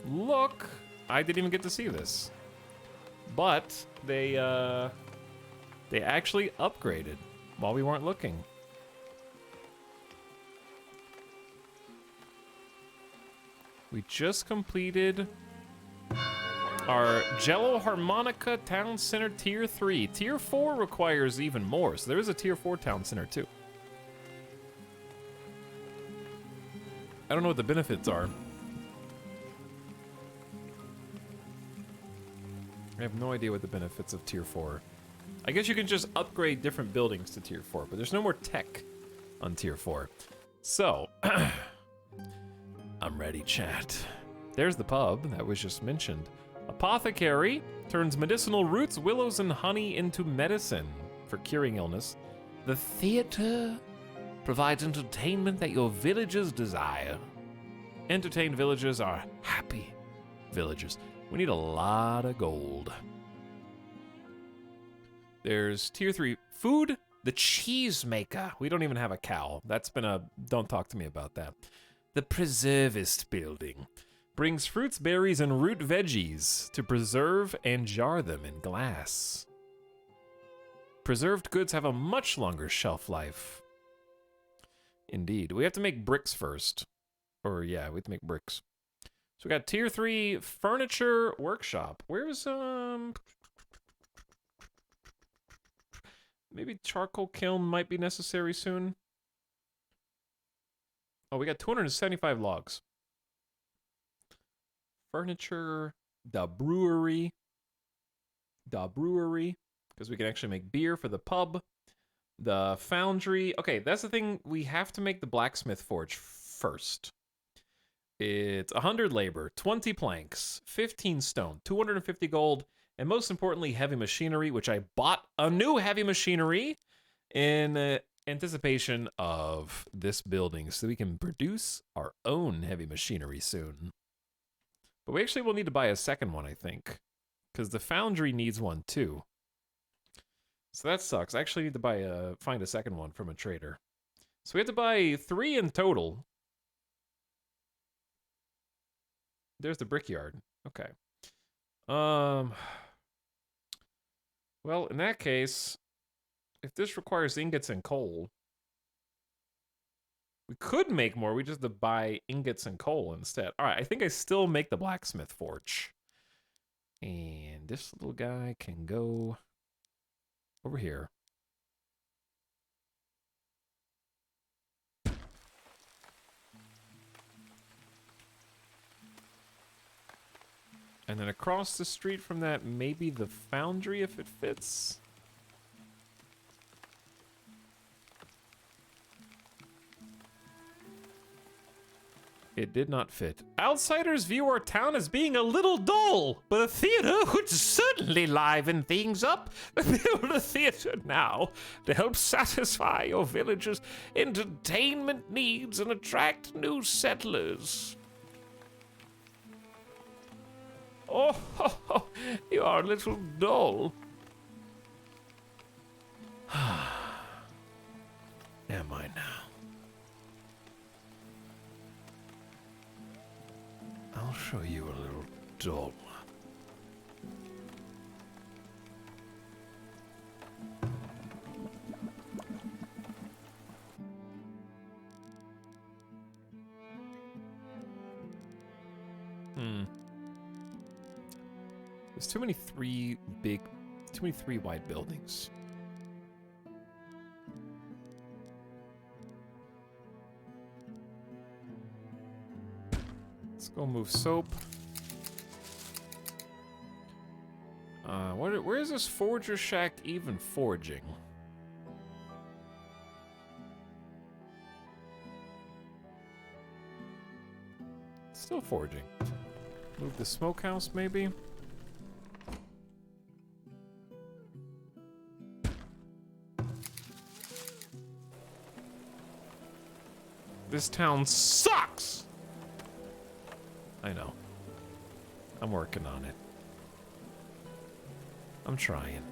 Speaker 1: look, I didn't even get to see this. But they actually upgraded while we weren't looking. We just completed our Jello Harmonica Town Center Tier 3. Tier 4 requires even more, so there is a Tier 4 Town Center too. I don't know what the benefits are. I have no idea what the benefits of Tier 4. I guess you can just upgrade different buildings to Tier 4, but there's no more tech on Tier 4. So, I'm ready, chat. There's the pub that was just mentioned. Apothecary turns medicinal roots, willows, and honey into medicine for curing illness. The theater provides entertainment that your villagers desire. Entertained villagers are happy villagers. We need a lot of gold. There's tier 3 food, the cheese maker. We don't even have a cow. That's been a, don't talk to me about that. The preservist building brings fruits, berries, and root veggies to preserve and jar them in glass. Preserved goods have a much longer shelf life. Indeed. We have to make bricks first. Or yeah, we have to make bricks. So we got tier 3 furniture workshop. Where's maybe charcoal kiln might be necessary soon. Oh, we got 275 logs. Furniture, the brewery, because we can actually make beer for the pub. The foundry. Okay, that's the thing. We have to make the blacksmith forge first. It's 100 labor, 20 planks, 15 stone, 250 gold, and most importantly, heavy machinery, which I bought a new heavy machinery in anticipation of this building so we can produce our own heavy machinery soon. But we actually will need to buy a second one, I think, because the foundry needs one too. So that sucks. I actually need to find a second one from a trader. So we have to buy 3 in total. There's the brickyard. Okay. Well, in that case, if this requires ingots and coal, we could make more. We just have to buy ingots and coal instead. All right, I think I still make the blacksmith forge. And this little guy can go over here. And then across the street from that, maybe the foundry if it fits. It did not fit. Outsiders view our town as being a little dull, but a theater would certainly liven things up. Build a theater now to help satisfy your villagers' entertainment needs and attract new settlers. Oh, you are a little dull. Am I now? I'll show you a little dull. There's too many three wide buildings. Let's go move soap. Where is this forger shack even forging? Still forging. Move the smokehouse, maybe? This town sucks! I know. I'm working on it. I'm trying.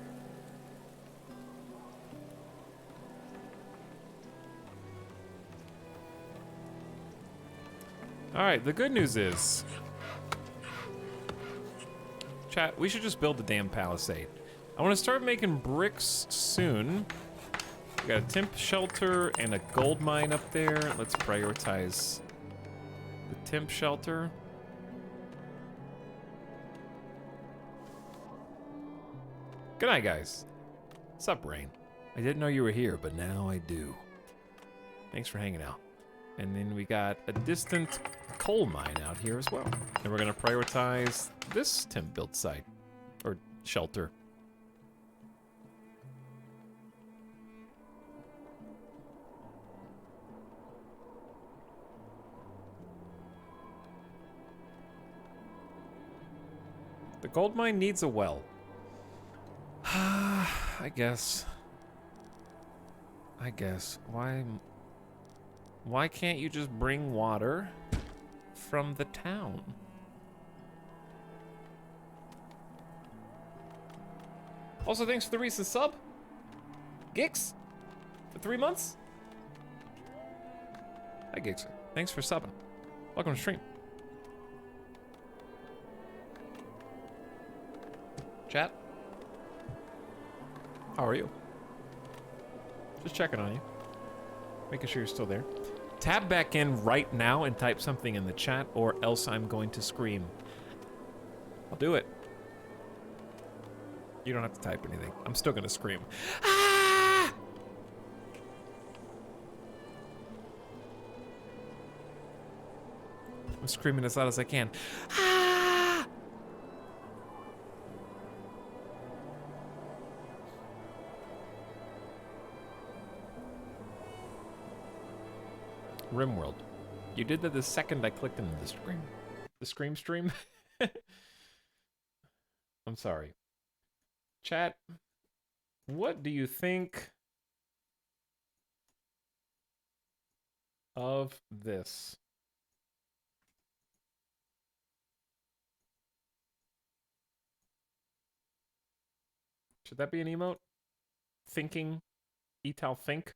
Speaker 1: Alright, the good news is... Chat, we should just build the damn palisade. I want to start making bricks soon. We got a temp shelter and a gold mine up there. Let's prioritize the temp shelter. Good night, guys. What's up, Rain? I didn't know you were here, but now I do. Thanks for hanging out. And then we got a distant coal mine out here as well. And we're gonna prioritize this temp build site, or shelter. The gold mine needs a well. I guess. Why can't you just bring water from the town? Also, thanks for the recent sub. Gix, for 3 months. Hi, Gixer. Thanks for subbing. Welcome to stream. Chat. How are you? Just checking on you. Making sure you're still there. Tab back in right now and type something in the chat, or else I'm going to scream. I'll do it. You don't have to type anything. I'm still gonna scream. Ah! I'm screaming as loud as I can. Ah! RimWorld. You did that the second I clicked into the stream. The scream stream? I'm sorry. Chat, what do you think of this? Should that be an emote? Thinking? Etal think?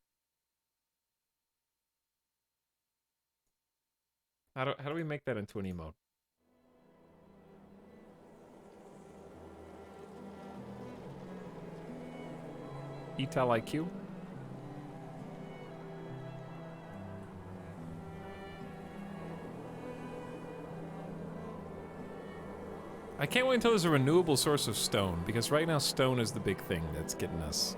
Speaker 1: How do we make that into an emote? Etal IQ? I can't wait until there's a renewable source of stone, because right now stone is the big thing that's getting us.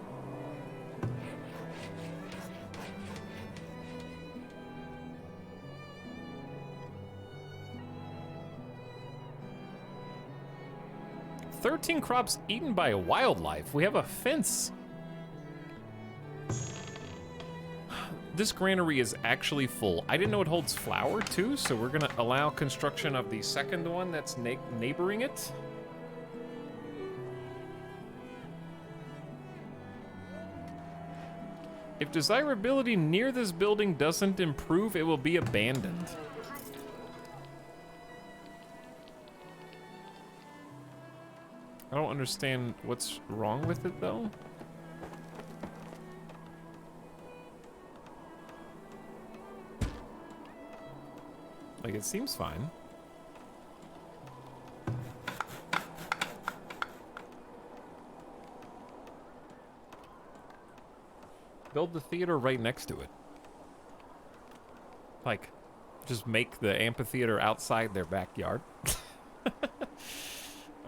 Speaker 1: "13 crops eaten by wildlife. We have a fence." this granary is actually full. I didn't know it holds flour too, so we're gonna allow construction of the second one that's neighboring it. If desirability near this building doesn't improve, it will be abandoned. I don't understand what's wrong with it, though. Like, it seems fine. Build the theater right next to it. Like, just make the amphitheater outside their backyard.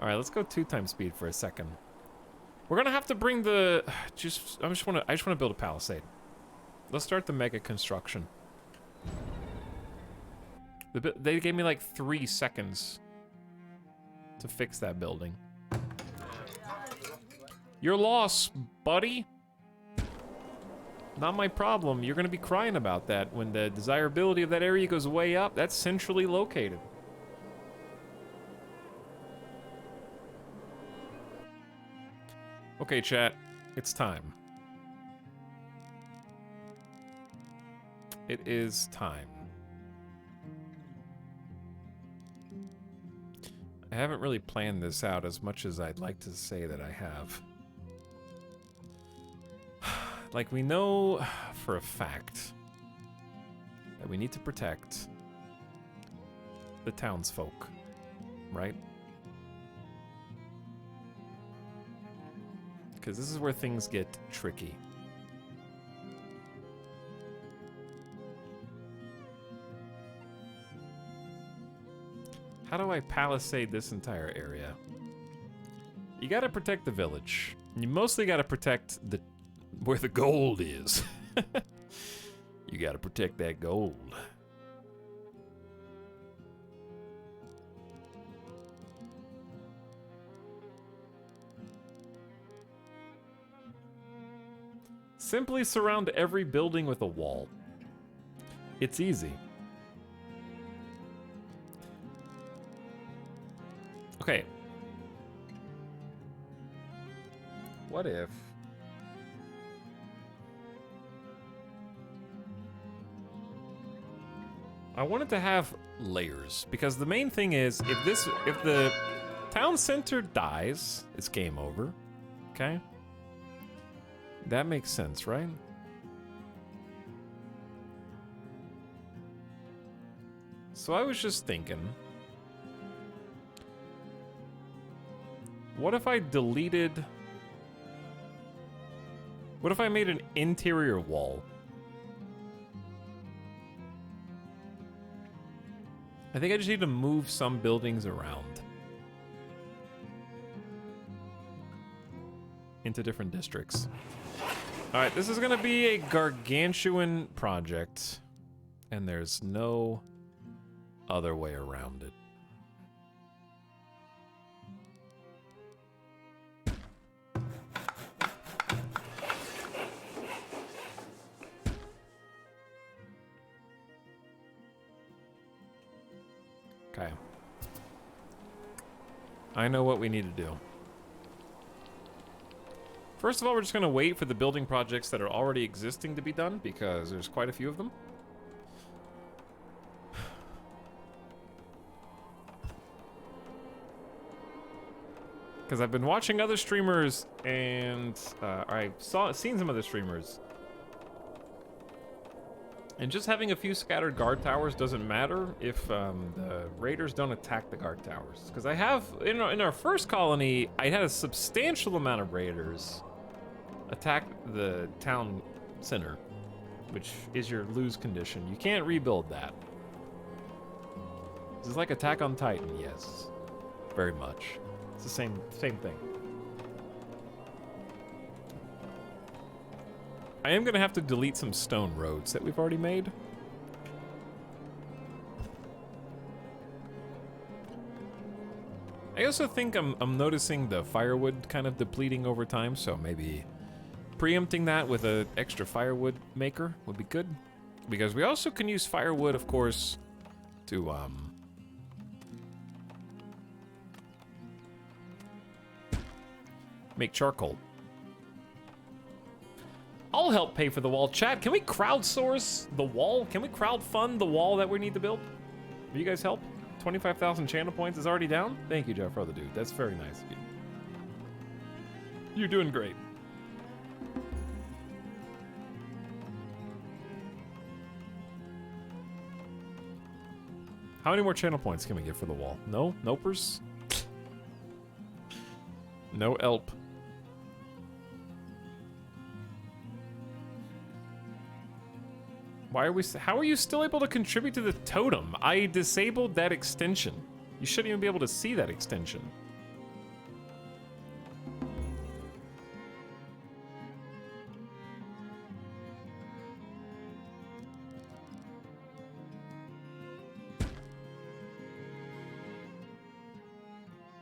Speaker 1: All right, let's go 2 times speed for a second. We're gonna have to bring the. I just want to build a palisade. Let's start the mega construction. They gave me like 3 seconds to fix that building. Your loss, buddy. Not my problem. You're gonna be crying about that when the desirability of that area goes way up. That's centrally located. Okay, chat, it's time. It is time. I haven't really planned this out as much as I'd like to say that I have. Like, we know for a fact that we need to protect the townsfolk, right? Because this is where things get tricky. How do I palisade this entire area? You gotta protect the village. You mostly gotta protect the where the gold is. You gotta protect that gold. Simply surround every building with a wall. It's easy. Okay. What if... I wanted to have layers, because the main thing is, if the town center dies, it's game over, okay? That makes sense, right? So I was just thinking, what if I deleted... What if I made an interior wall? I think I just need to move some buildings around into different districts. All right, this is gonna be a gargantuan project, and there's no other way around it. Okay. I know what we need to do. First of all, we're just gonna wait for the building projects that are already existing to be done, because there's quite a few of them. Because I've been watching other streamers, and I've seen some other streamers. And just having a few scattered guard towers doesn't matter if the raiders don't attack the guard towers. Because I have, in our first colony, I had a substantial amount of raiders attack the town center, which is your lose condition. You can't rebuild that. This is like Attack on Titan, yes. Very much. It's the same thing. I am gonna have to delete some stone roads that we've already made. I also think I'm noticing the firewood kind of depleting over time, so maybe preempting that with an extra firewood maker would be good. Because we also can use firewood, of course, to, make charcoal. I'll help pay for the wall. Chat, can we crowdsource the wall? Can we crowdfund the wall that we need to build? Will you guys help? 25,000 channel points is already down? Thank you, Jeff, brother dude. That's very nice of you. You're doing great. How many more channel points can we get for the wall? No? Nopers? No help. Why are we... How are you still able to contribute to the totem? I disabled that extension. You shouldn't even be able to see that extension.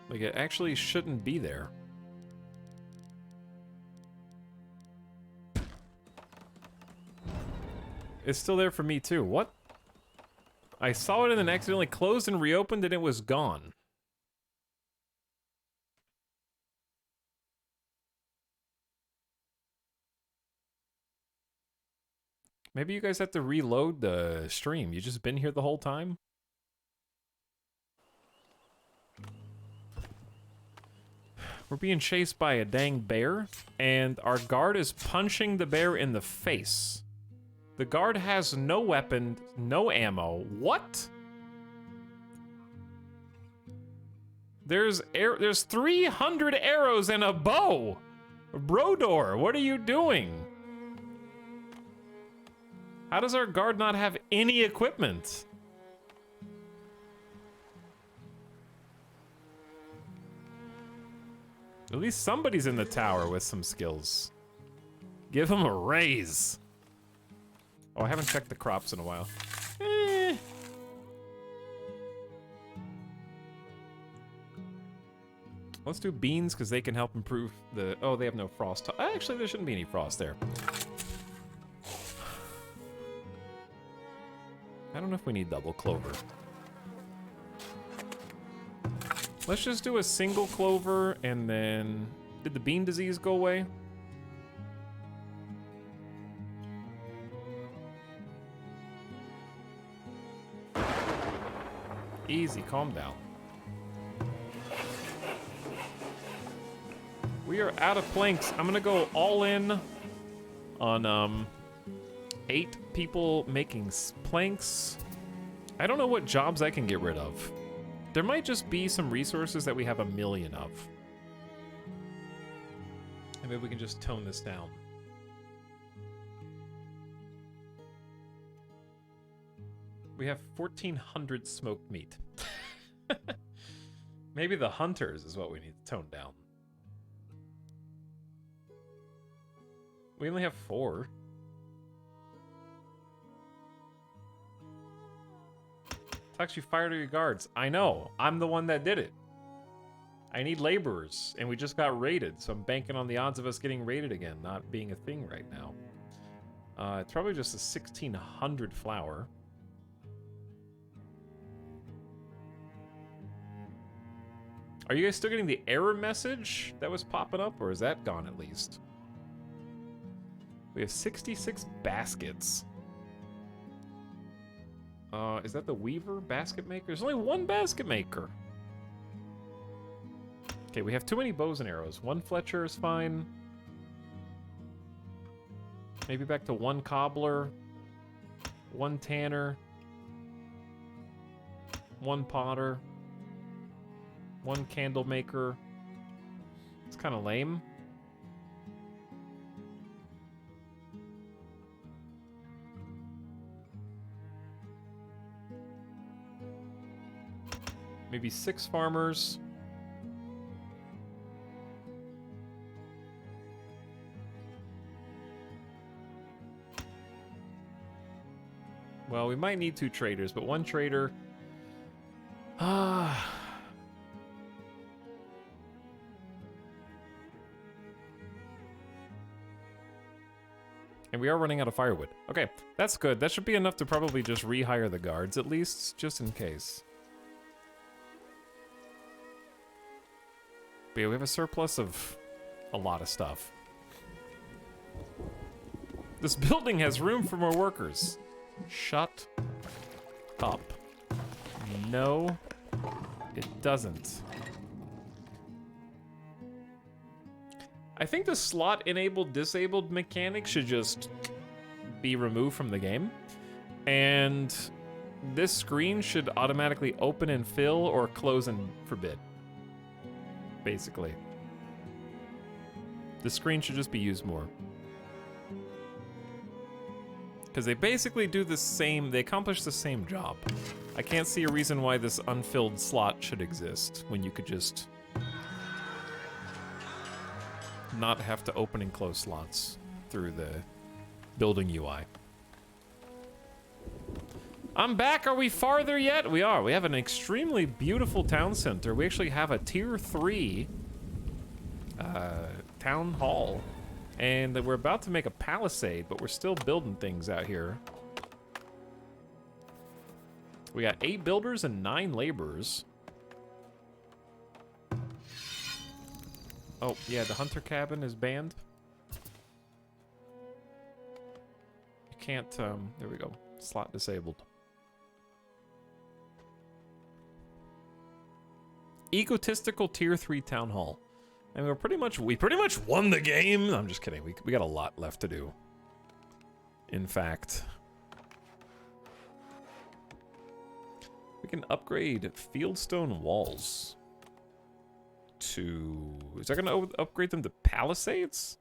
Speaker 1: Like, it actually shouldn't be there. It's still there for me, too. What? I saw it and then accidentally closed and reopened and it was gone. Maybe you guys have to reload the stream. You just been here the whole time? We're being chased by a dang bear, and our guard is punching the bear in the face. The guard has no weapon, no ammo. What? There's 300 arrows and a bow. Brodor, what are you doing? How does our guard not have any equipment? At least somebody's in the tower with some skills. Give him a raise. Oh, I haven't checked the crops in a while. Let's do beans, because they can help improve the... Oh, they have no frost. Actually, there shouldn't be any frost there. I don't know if we need double clover. Let's just do a single clover, and then... Did the bean disease go away? Easy, calm down. We are out of planks. I'm gonna go all in on 8 people making planks. I don't know what jobs I can get rid of. There might just be some resources that we have 1 million of. And maybe we can just tone this down. We have 1,400 smoked meat. Maybe the hunters is what we need to tone down. We only have 4. Talks you fired your guards. I know. I'm the one that did it. I need laborers, and we just got raided, so I'm banking on the odds of us getting raided again, not being a thing right now. It's probably just a 1,600 flour. Are you guys still getting the error message that was popping up, or is that gone at least? We have 66 baskets. Is that the Weaver basket maker? There's only 1 basket maker. Okay, we have too many bows and arrows. 1 Fletcher is fine. Maybe back to 1 cobbler. 1 tanner. 1 potter. 1 candle maker. It's kind of lame. Maybe 6 farmers. Well, we might need 2 traders, but 1 trader... And we are running out of firewood. Okay, that's good. That should be enough to probably just rehire the guards at least, just in case. But yeah, we have a surplus of a lot of stuff. This building has room for more workers. Shut up. No, it doesn't. I think the slot-enabled, disabled mechanic should just be removed from the game. And this screen should automatically open and fill or close and forbid. Basically. The screen should just be used more. Because they basically do the same, they accomplish the same job. I can't see a reason why this unfilled slot should exist when you could just not have to open and close slots through the building UI. I'm back. Are we farther yet? We are. We have an extremely beautiful town center. We actually have a tier 3 town hall. And we're about to make a palisade, but we're still building things out here. We got 8 builders and 9 laborers. Oh, yeah, the hunter cabin is banned. You can't, there we go. Slot disabled. Egotistical tier 3 town hall. And we pretty much won the game. I'm just kidding. We got a lot left to do. In fact, we can upgrade fieldstone walls to... Is that going to upgrade them to palisades?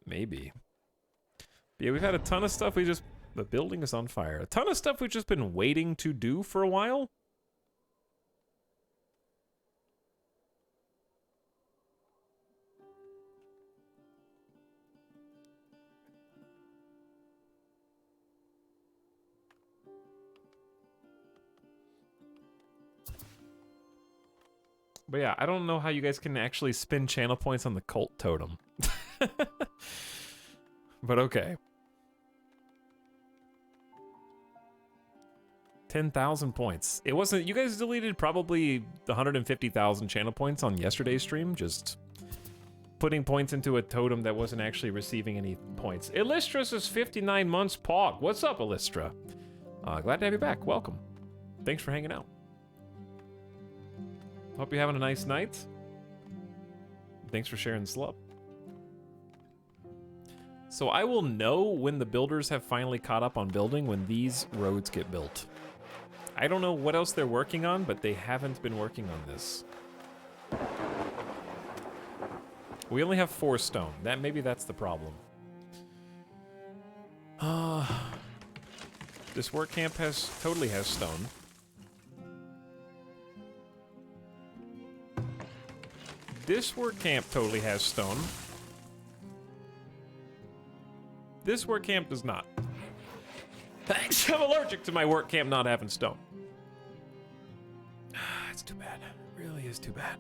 Speaker 1: Maybe. But yeah, we've had a ton of stuff. The building is on fire. A ton of stuff we've just been waiting to do for a while. But yeah, I don't know how you guys can actually spend channel points on the cult totem. But okay. 10,000 points. It wasn't... You guys deleted probably 150,000 channel points on yesterday's stream, just putting points into a totem that wasn't actually receiving any points. Illustra's is 59 months pog. What's up, Illustra? Glad to have you back. Welcome. Thanks for hanging out. Hope you're having a nice night. Thanks for sharing the slub. So I will know when the builders have finally caught up on building when these roads get built. I don't know what else they're working on, but they haven't been working on this. We only have 4 stone. Maybe that's the problem. This work camp totally has stone. This work camp totally has stone. This work camp does not. Thanks, I'm allergic to my work camp not having stone. It's too bad. It really is too bad.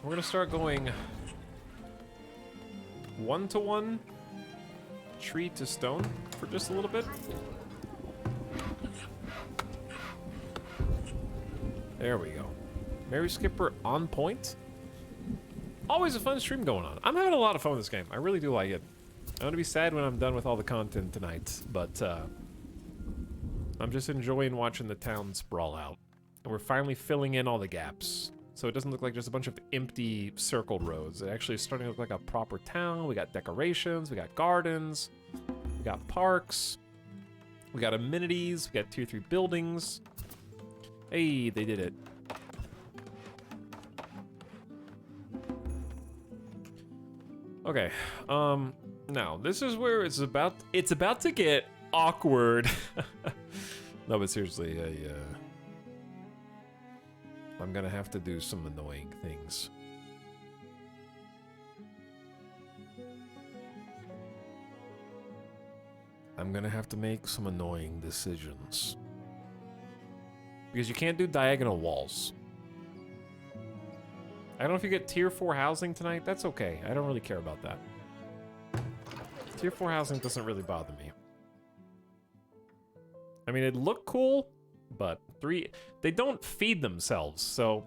Speaker 1: We're gonna start going 1-to-1. Tree to stone for just a little bit. There we go. Mary Skipper on point. Always a fun stream going on. I'm having a lot of fun with this game. I really do like it. I'm gonna be sad when I'm done with all the content tonight, but I'm just enjoying watching the town sprawl out. And we're finally filling in all the gaps. So it doesn't look like just a bunch of empty circled roads. It actually is starting to look like a proper town. We got decorations, we got gardens, we got parks, we got amenities, we got tier 3 buildings. Hey, they did it. Okay, now this is where it's about to get awkward. No, but seriously, I'm gonna have to do some annoying things. I'm gonna have to make some annoying decisions. Because you can't do diagonal walls. I don't know if you get tier 4 housing tonight. That's okay. I don't really care about that. Tier 4 housing doesn't really bother me. I mean, it'd look cool, but they don't feed themselves, so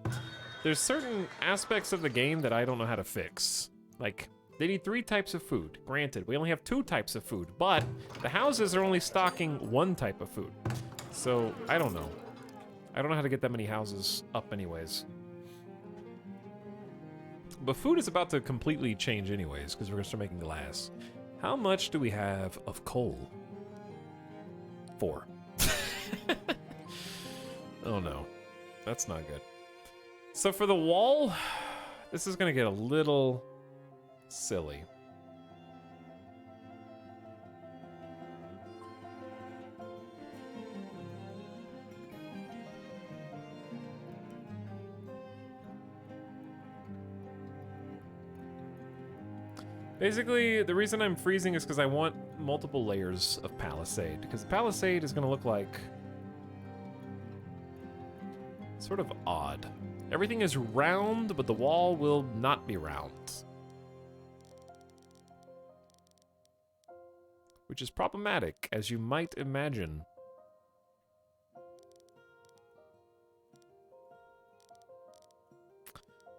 Speaker 1: there's certain aspects of the game that I don't know how to fix. Like, they need 3 types of food. Granted, we only have 2 types of food, but the houses are only stocking 1 type of food. So, I don't know. I don't know how to get that many houses up anyways. But food is about to completely change anyways, because we're going to start making glass. How much do we have of coal? 4. Oh no. That's not good. So for the wall, this is going to get a little silly. Basically, the reason I'm freezing is because I want multiple layers of palisade, because the palisade is going to look like sort of odd. Everything is round, but the wall will not be round. Which is problematic, as you might imagine.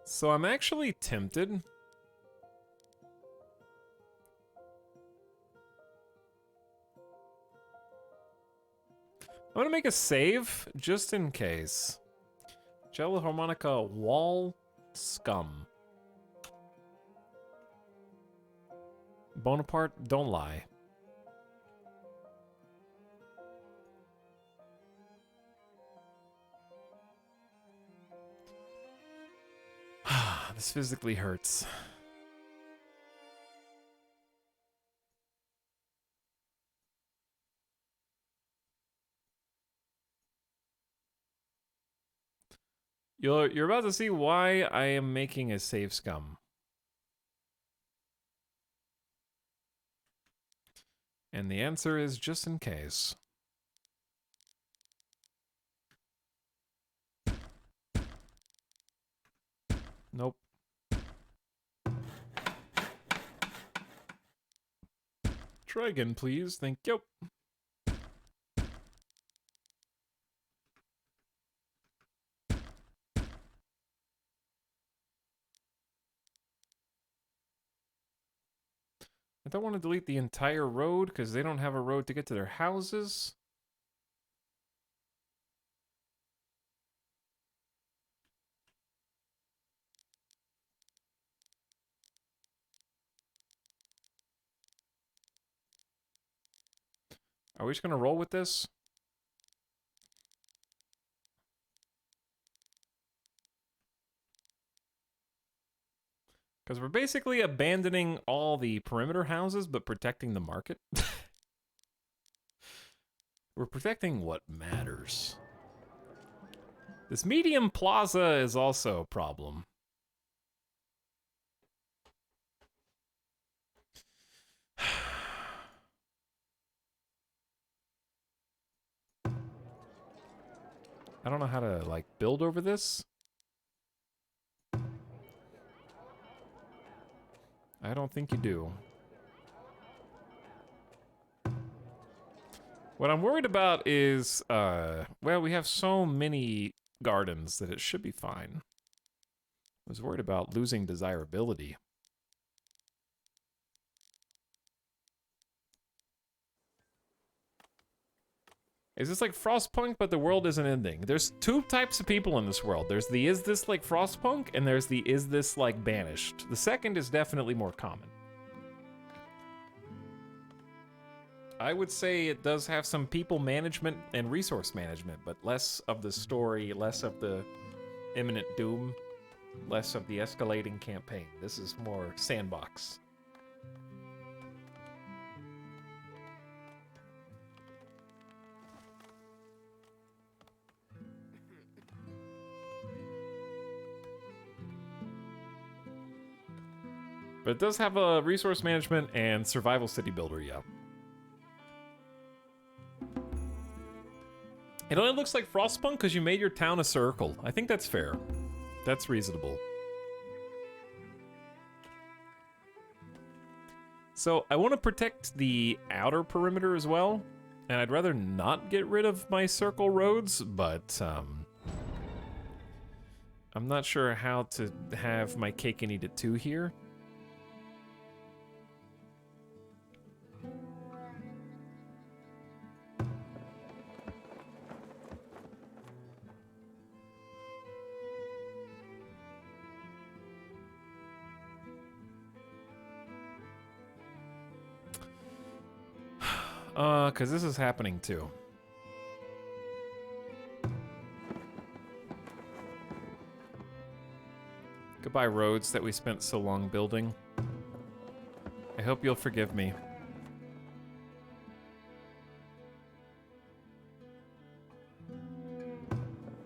Speaker 1: So I'm actually tempted. I'm gonna make a save, just in case. Jello harmonica wall scum. Bonaparte, don't lie. This physically hurts. You're about to see why I am making a save scum. And the answer is just in case. Nope. Try again, please. Thank you. I don't want to delete the entire road because they don't have a road to get to their houses. Are we just going to roll with this? Because we're basically abandoning all the perimeter houses, but protecting the market. We're protecting what matters. This medium plaza is also a problem. I don't know how to, like, build over this. I don't think you do. What I'm worried about is, well, we have so many gardens that it should be fine. I was worried about losing desirability. Is this like Frostpunk, but the world isn't ending? There's 2 types of people in this world. There's the is this like Frostpunk, and there's the is this like Banished. The second is definitely more common. I would say it does have some people management and resource management, but less of the story, less of the imminent doom, less of the escalating campaign. This is more sandbox. But it does have a resource management and survival city builder, yeah. It only looks like Frostpunk because you made your town a circle. I think that's fair. That's reasonable. So I want to protect the outer perimeter as well, and I'd rather not get rid of my circle roads, but I'm not sure how to have my cake and eat it too here. Because this is happening too. Goodbye, roads that we spent so long building. I hope you'll forgive me.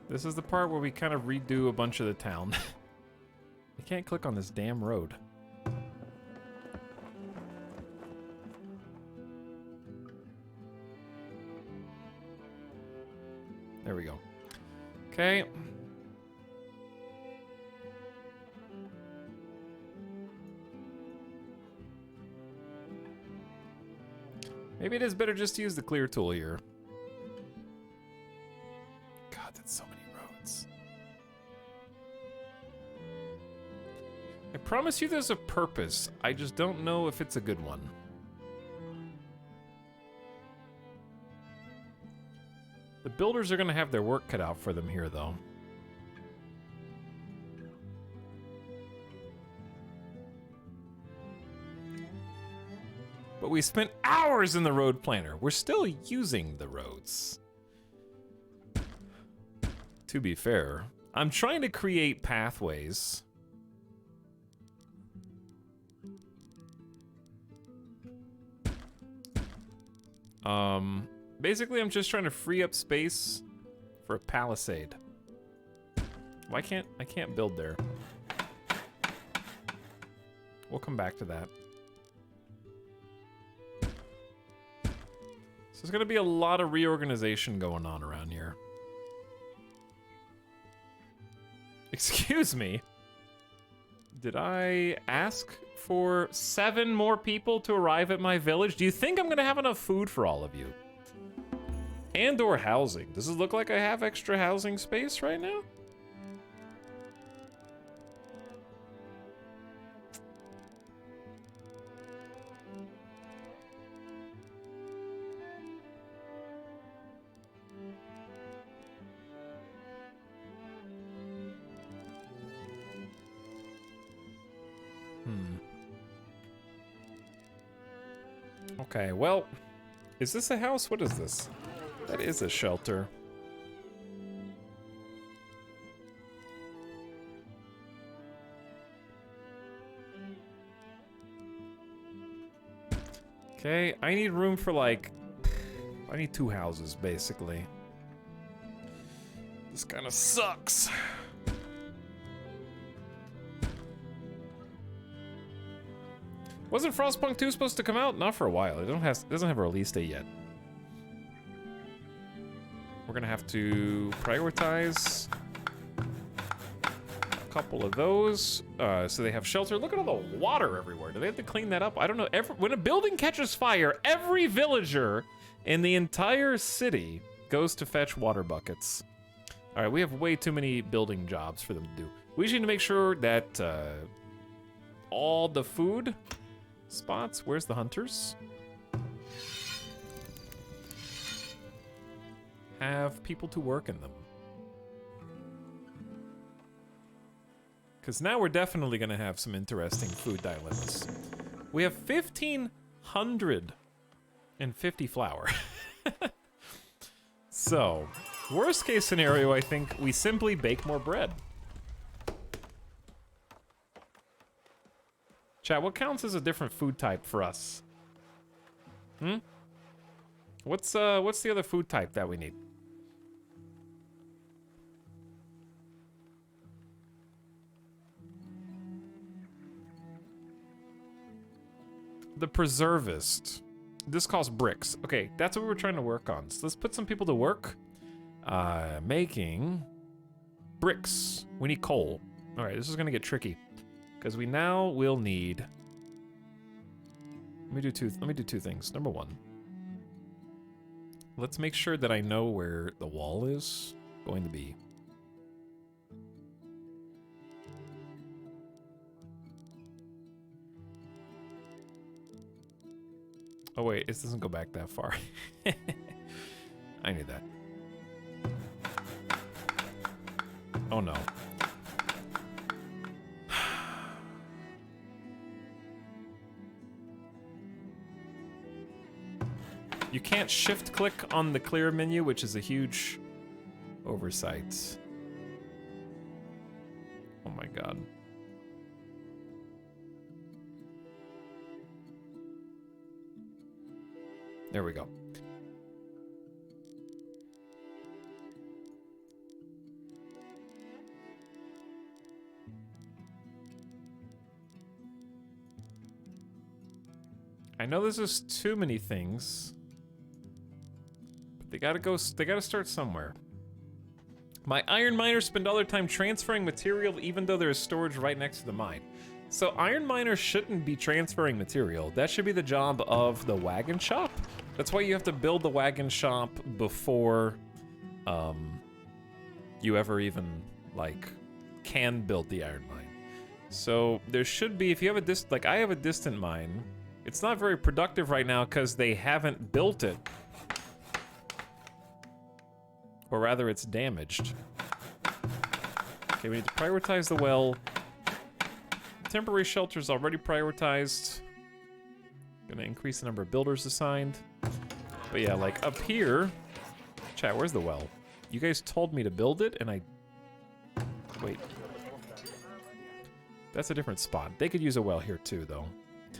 Speaker 1: This is the part where we kind of redo a bunch of the town. I can't click on this damn road. There we go. Okay. Maybe it is better just to use the clear tool here. God, that's so many roads. I promise you there's a purpose. I just don't know if it's a good one. The builders are going to have their work cut out for them here, though. But we spent hours in the road planner. We're still using the roads. To be fair, I'm trying to create pathways. Basically, I'm just trying to free up space for a palisade. Why can't I can't build there? We'll come back to that. So there's gonna be a lot of reorganization going on around here. Excuse me. Did I ask for 7 more people to arrive at my village? Do you think I'm gonna have enough food for all of you? And or housing. Does it look like I have extra housing space right now? Okay, well, is this a house? What is this? That is a shelter. Okay, I need room for like... I need 2 houses, basically. This kind of sucks. Wasn't Frostpunk 2 supposed to come out? Not for a while. It doesn't have a release date yet. We're gonna have to prioritize a couple of those so they have shelter. Look at all the water everywhere. Do they have to clean that up? I don't know. When a building catches fire, every villager in the entire city goes to fetch water buckets. All right, we have way too many building jobs for them to do. We just need to make sure that all the food spots, where's the hunters? Have people to work in them. Because now we're definitely going to have some interesting food dilemmas. We have 1,550 flour. So, worst case scenario, I think we simply bake more bread. Chat, what counts as a different food type for us? What's the other food type that we need? The preservist. This costs bricks. Okay, that's what we're trying to work on. So let's put some people to work. Making bricks. We need coal. All right, this is gonna get tricky because we now will need. Let me do two things. Number one, let's make sure that I know where the wall is going to be. Oh wait, this doesn't go back that far. I knew that. Oh no. You can't shift click on the clear menu, which is a huge oversight. Oh my god. There we go. I know this is too many things, but they gotta start somewhere. My iron miners spend all their time transferring material even though there is storage right next to the mine. So iron miners shouldn't be transferring material. That should be the job of the wagon shop. That's why you have to build the wagon shop before you ever even like can build the iron mine. So there should be, if you have a I have a distant mine. It's not very productive right now because they haven't built it. Or rather, it's damaged. Okay, we need to prioritize the well. Temporary shelter's already prioritized. Gonna increase the number of builders assigned. But yeah, like up here... Chat, where's the well? You guys told me to build it, and I... Wait. That's a different spot. They could use a well here too, though.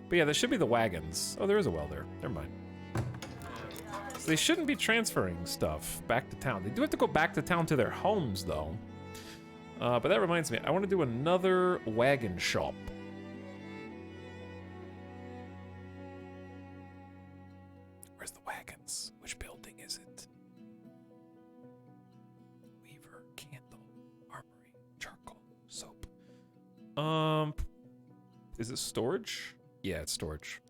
Speaker 1: But yeah, that should be the wagons. Oh, there is a well there. Never mind. So they shouldn't be transferring stuff back to town. They do have to go back to town to their homes, though. But that reminds me, I want to do another wagon shop. Where's the wagons? Which building is it? Weaver, candle, armory, charcoal, soap. Is it storage? Yeah, it's storage.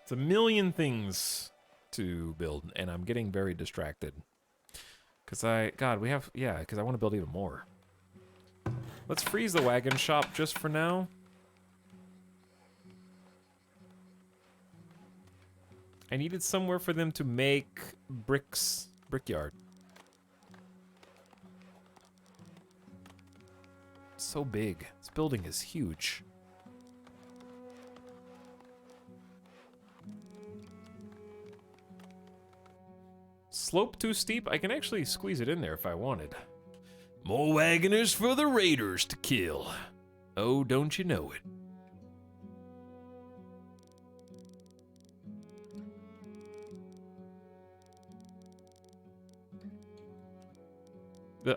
Speaker 1: It's a million things to build, and I'm getting very distracted. Because because I want to build even more. Let's freeze the wagon shop just for now. I needed somewhere for them to make brickyard. So big. This building is huge. Slope too steep? I can actually squeeze it in there if I wanted. More wagoners for the raiders to kill. Oh, don't you know it?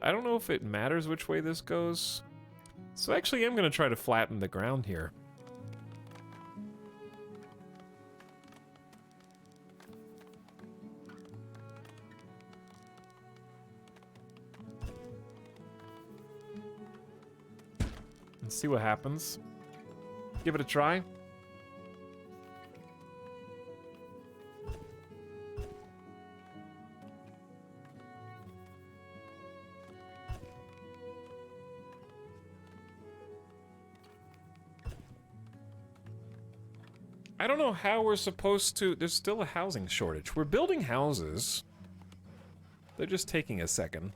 Speaker 1: I don't know if it matters which way this goes. So actually I'm going to try to flatten the ground here. And see what happens. Give it a try. I don't know how we're supposed to... There's still a housing shortage. We're building houses. They're just taking a second.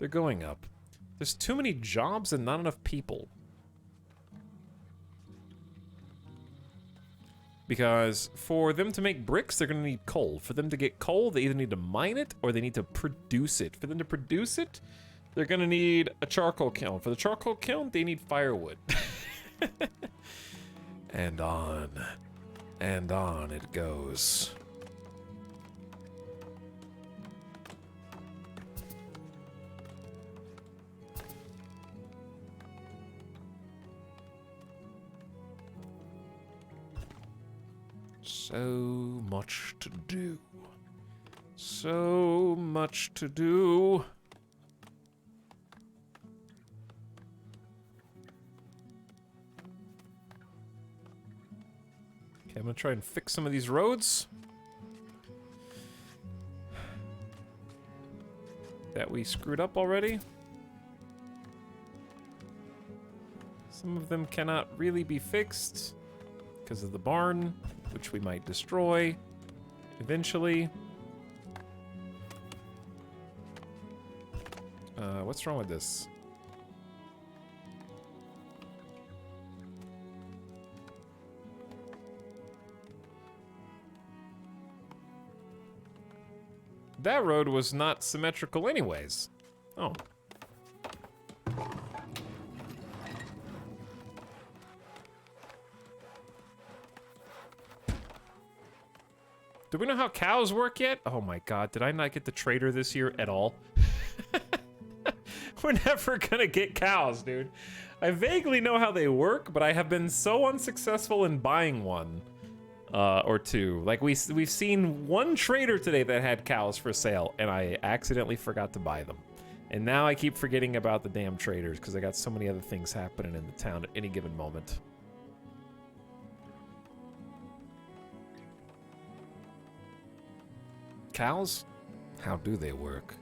Speaker 1: They're going up. There's too many jobs and not enough people. Because for them to make bricks, they're going to need coal. For them to get coal, they either need to mine it or they need to produce it. For them to produce it, they're going to need a charcoal kiln. For the charcoal kiln, they need firewood. And on it goes. So much to do. So much to do. Okay, I'm gonna try and fix some of these roads that we screwed up already. Some of them cannot really be fixed because of the barn, which we might destroy eventually. What's wrong with this? That road was not symmetrical anyways. Oh. Do we know how cows work yet? Oh my god, did I not get the trader this year at all? We're never gonna get cows, dude. I vaguely know how they work, but I have been so unsuccessful in buying one. Or two. Like, we've seen one trader today that had cows for sale, and I accidentally forgot to buy them. And now I keep forgetting about the damn traders, because I got so many other things happening in the town at any given moment. Cows? How do they work?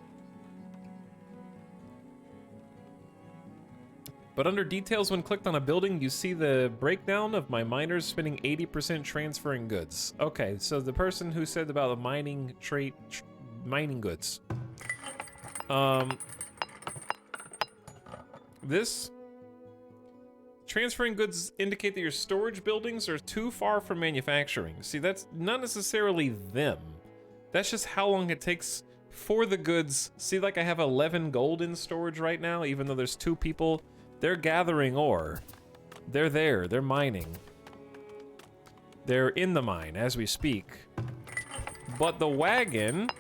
Speaker 1: But under details, when clicked on a building, you see the breakdown of my miners spending 80% transferring goods. Okay, so the person who said about the mining mining goods. This transferring goods indicate that your storage buildings are too far from manufacturing. See, that's not necessarily them. That's just how long it takes for the goods. See, like I have 11 gold in storage right now, even though there's 2 people. They're gathering ore. They're there. They're mining. They're in the mine as we speak. But the wagon...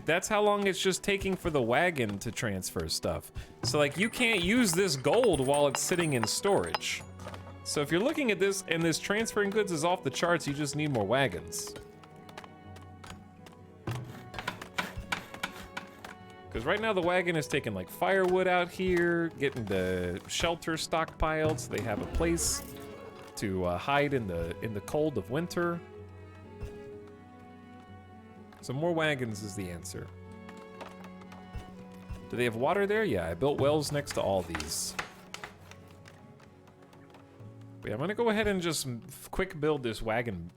Speaker 1: that's how long it's just taking for the wagon to transfer stuff. So, like, you can't use this gold while it's sitting in storage. So if you're looking at this and this transferring goods is off the charts, you just need more wagons. Because right now the wagon is taking like firewood out here, getting the shelter stockpiled so they have a place to hide in the cold of winter. So more wagons is the answer. Do they have water there? Yeah, I built wells next to all these. But yeah, I'm gonna go ahead and just quick build this wagon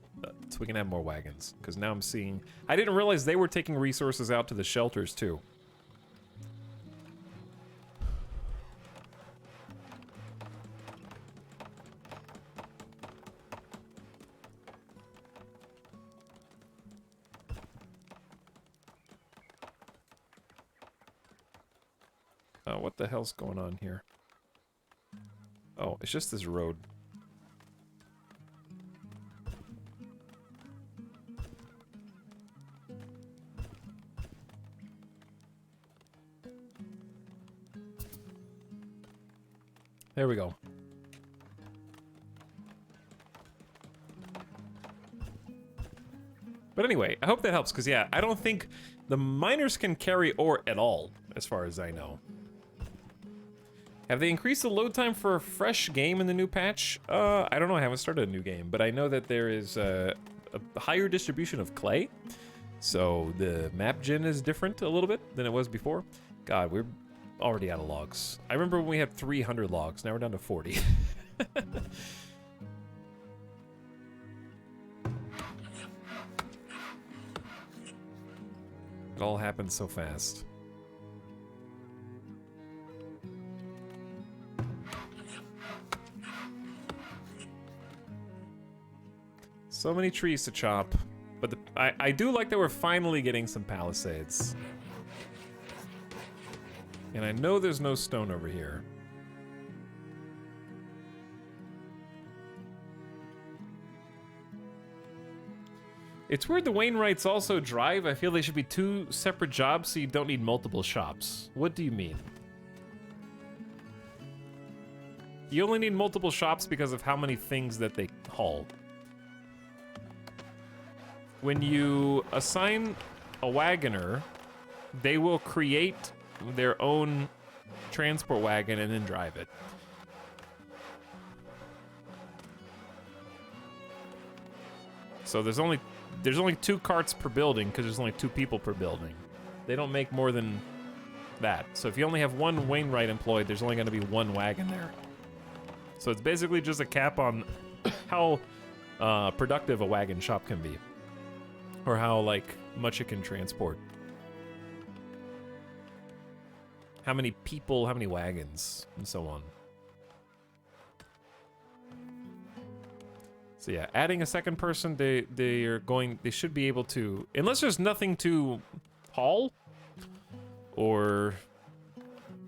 Speaker 1: so we can have more wagons. Because now I'm seeing... I didn't realize they were taking resources out to the shelters too. What the hell's going on here? Oh, it's just this road. There we go. But anyway, I hope that helps, because yeah, I don't think the miners can carry ore at all, as far as I know. Have they increased the load time for a fresh game in the new patch? I don't know, I haven't started a new game, but I know that there is a higher distribution of clay. So the map gen is different a little bit than it was before. God, we're already out of logs. I remember when we had 300 logs, now we're down to 40. It all happened so fast. So many trees to chop, but I do like that we're finally getting some palisades. And I know there's no stone over here. It's weird the Wainwrights also drive. I feel they should be 2 separate jobs so you don't need multiple shops. What do you mean? You only need multiple shops because of how many things that they haul. When you assign a wagoner, they will create their own transport wagon and then drive it. So there's only 2 carts per building because there's only 2 people per building. They don't make more than that. So if you only have 1 Wainwright employed, there's only going to be 1 wagon there. So it's basically just a cap on how productive a wagon shop can be, or how like much it can transport. How many people, how many wagons, and so on. So yeah, adding a second person, they should be able to, unless there's nothing to haul, or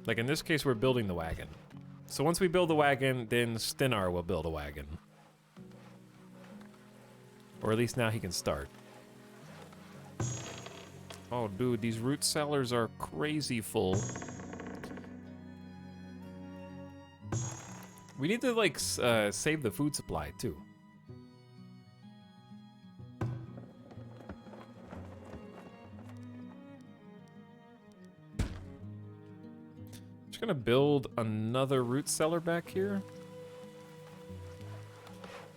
Speaker 1: like in this case we're building the wagon. So once we build the wagon, then Stinar will build a wagon. Or at least now he can start. Oh dude, these root cellars are crazy full. We need to like save the food supply too. Just gonna build another root cellar back here.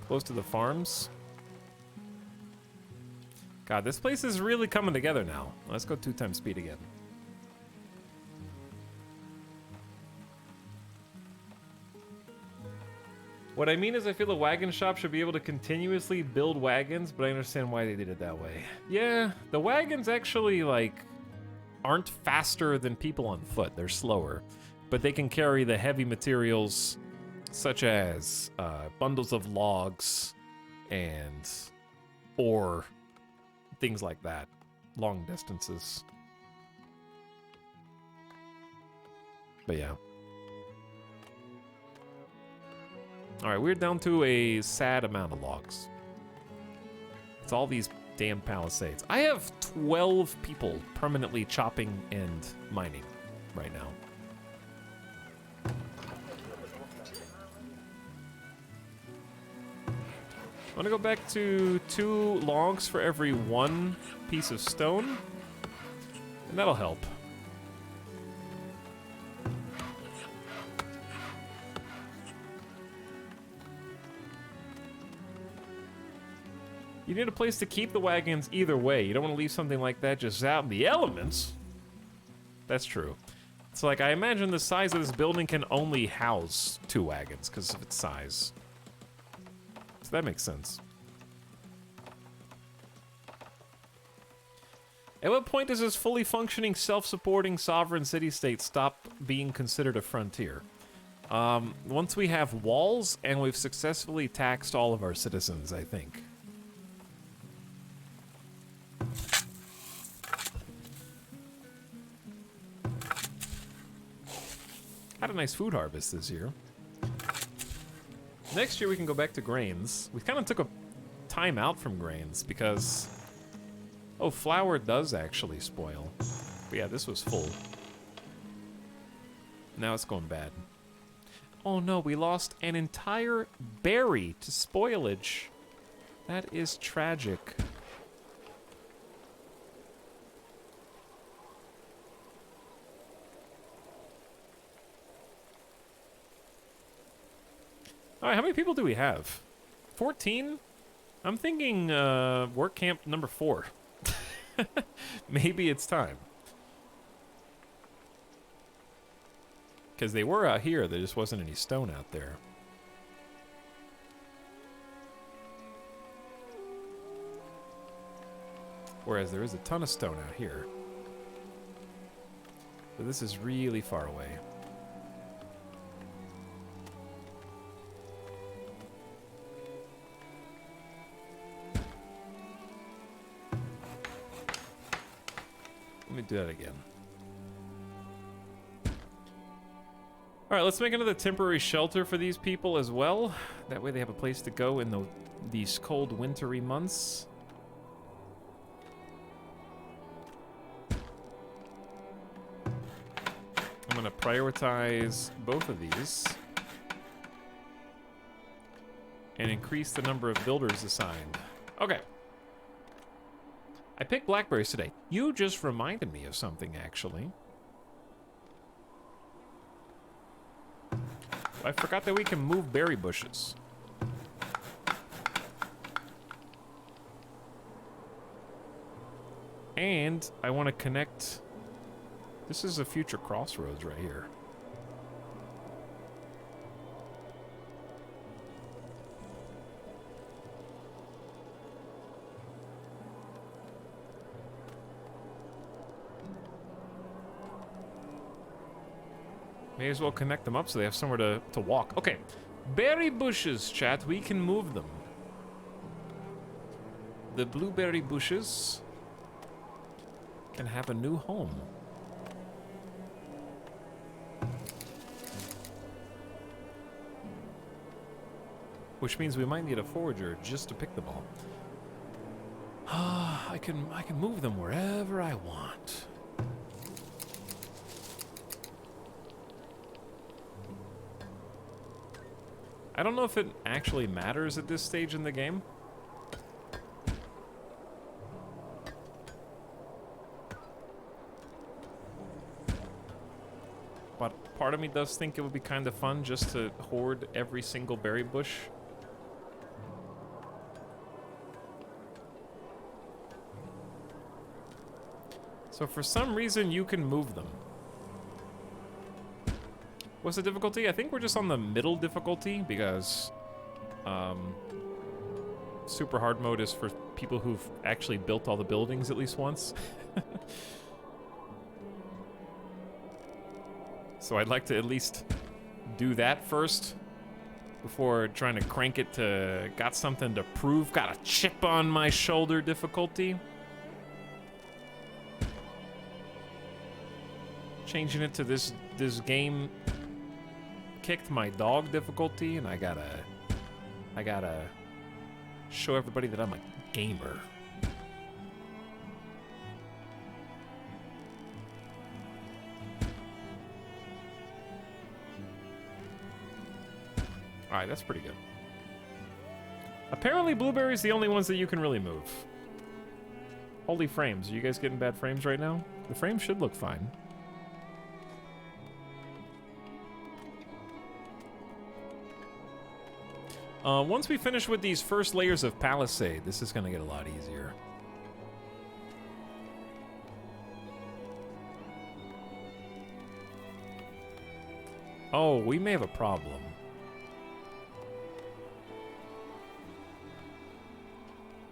Speaker 1: Close to the farms. God, this place is really coming together now. Let's go 2 times speed again. What I mean is I feel a wagon shop should be able to continuously build wagons, but I understand why they did it that way. Yeah, the wagons actually, like, aren't faster than people on foot. They're slower. But they can carry the heavy materials, such as bundles of logs and ore, things like that. Long distances. But yeah. Alright, we're down to a sad amount of logs. It's all these damn palisades. I have 12 people permanently chopping and mining right now. I'm gonna go back to 2 logs for every 1 piece of stone, and that'll help. You need a place to keep the wagons either way. You don't want to leave something like that just out in the elements. That's true. It's like, I imagine the size of this building can only house 2 wagons because of its size. So that makes sense. At what point does this fully functioning, self-supporting, sovereign city-state stop being considered a frontier? Once we have walls and we've successfully taxed all of our citizens, I think. Had a nice food harvest this year. Next year we can go back to grains. We kind of took a time out from grains because... Oh, flour does actually spoil. But yeah, this was full. Now it's going bad. Oh no, we lost an entire berry to spoilage. That is tragic. All right, how many people do we have? 14? I'm thinking work camp number 4. Maybe it's time. Because they were out here, there just wasn't any stone out there. Whereas there is a ton of stone out here. But this is really far away. Let me do that again. Alright, let's make another temporary shelter for these people as well. That way they have a place to go in these cold, wintry months. I'm going to prioritize both of these. and increase the number of builders assigned. Okay. I picked blackberries today. You just reminded me of something, actually. I forgot that we can move berry bushes. And I want to connect... This is a future crossroads right here. May as well connect them up so they have somewhere to walk. Okay. Berry bushes, chat. We can move them. The blueberry bushes can have a new home. Which means we might need a forager just to pick them all. I can move them wherever I want. I don't know if it actually matters at this stage in the game. But part of me does think it would be kind of fun just to hoard every single berry bush. So for some reason, you can move them. What's the difficulty? I think we're just on the middle difficulty because super hard mode is for people who've actually built all the buildings at least once. So I'd like to at least do that first before trying to crank it to got something to prove, got a chip on my shoulder difficulty. Changing it to this game kicked my dog difficulty, and I gotta show everybody that I'm a gamer. Alright, that's pretty good. Apparently blueberries the only ones that you can really move. Holy frames, are you guys getting bad frames right now? The frames should look fine. Once we finish with these first layers of palisade, this is gonna get a lot easier. Oh, we may have a problem.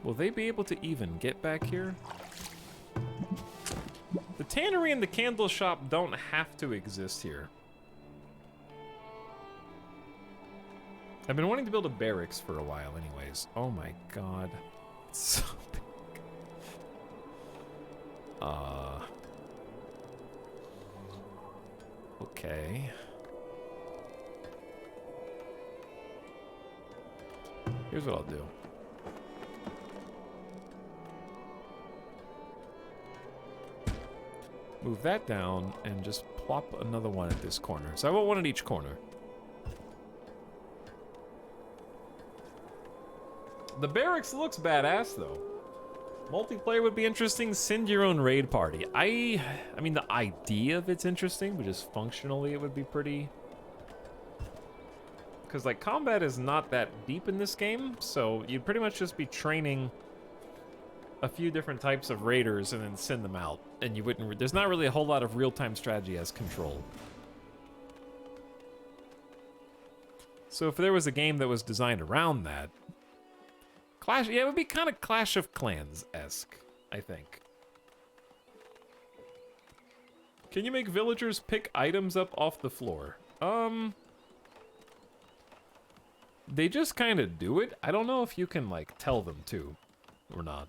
Speaker 1: Will they be able to even get back here? The tannery and the candle shop don't have to exist here. I've been wanting to build a barracks for a while anyways. Oh my god. It's so big. Okay. Here's what I'll do. Move that down and just plop another one at this corner. So I want one at each corner. The barracks looks badass, though. Multiplayer would be interesting. Send your own raid party. I mean, the idea of it's interesting, but just functionally it would be pretty... Because, like, combat is not that deep in this game, so you'd pretty much just be training a few different types of raiders and then send them out. And you wouldn't... There's not really a whole lot of real-time strategy as control. So if there was a game that was designed around that... Clash, yeah, it would be kind of Clash of Clans-esque, I think. Can you make villagers pick items up off the floor? They just kind of do it. I don't know if you can, like, tell them to or not.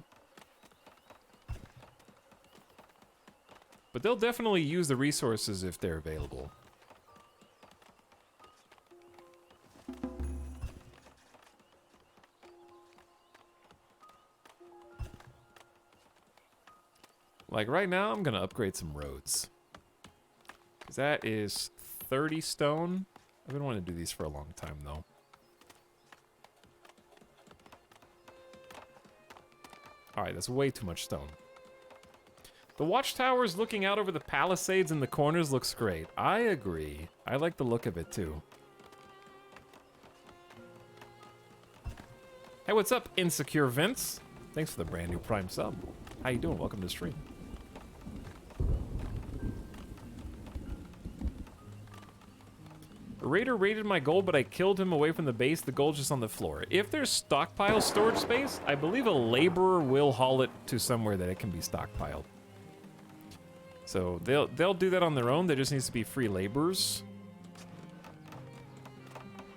Speaker 1: But they'll definitely use the resources if they're available. Like right now, I'm gonna upgrade some roads. 'Cause that is 30 stone. I've been wanting to do these for a long time though. Alright, that's way too much stone. The watchtowers looking out over the palisades in the corners looks great. I agree. I like the look of it too. Hey, what's up, Insecure Vince? Thanks for the brand new Prime sub. How you doing? Welcome to the stream. A raider raided my gold, but I killed him away from the base. The gold's just on the floor. If there's stockpile storage space, I believe a laborer will haul it to somewhere that it can be stockpiled. So they'll do that on their own. There just needs to be free laborers.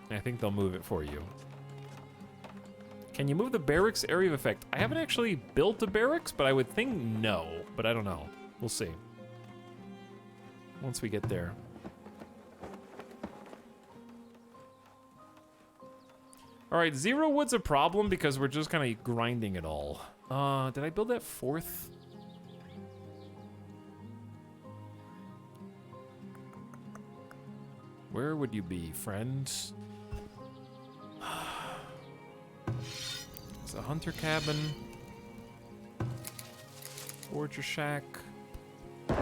Speaker 1: And I think they'll move it for you. Can you move the barracks area of effect? I haven't actually built a barracks, but I would think no. But I don't know. We'll see. Once we get there. Alright, 0 wood's a problem because we're just kind of grinding it all. Did I build that 4th? Where would you be, friend? It's a hunter cabin. Forger shack. Another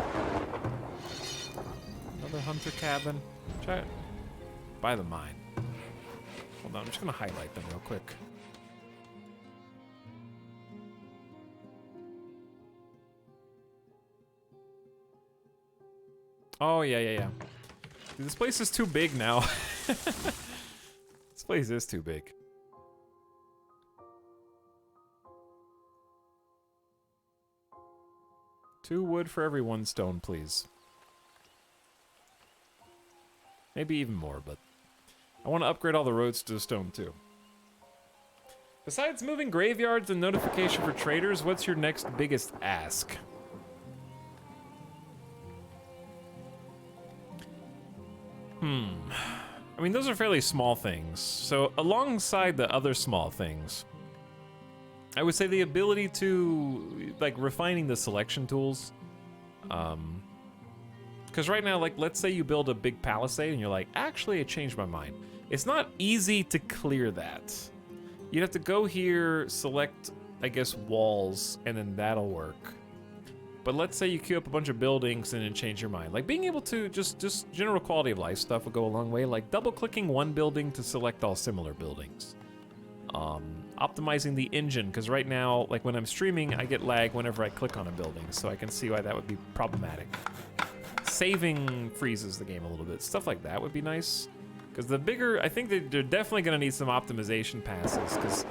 Speaker 1: hunter cabin. Try it. By the mine. Hold on, I'm just gonna highlight them real quick. Oh, yeah. Dude, this place is too big now. This place is too big. Two wood for every 1 stone, please. Maybe even more, but I want to upgrade all the roads to stone too. Besides moving graveyards and notification for traders, what's your next biggest ask? I mean, those are fairly small things. So alongside the other small things, I would say the ability to, like, refining the selection tools. Because right now, like, let's say you build a big palisade and you're like, actually, I changed my mind. It's not easy to clear that. You'd have to go here, select, I guess, walls, and then that'll work. But let's say you queue up a bunch of buildings and then change your mind. Like, being able to just general quality of life stuff will go a long way. Like, double-clicking one building to select all similar buildings. Optimizing the engine, because right now, like, when I'm streaming, I get lag whenever I click on a building, so I can see why that would be problematic. Saving freezes the game a little bit. Stuff like that would be nice. Because the bigger, I think that they're definitely going to need some optimization passes, because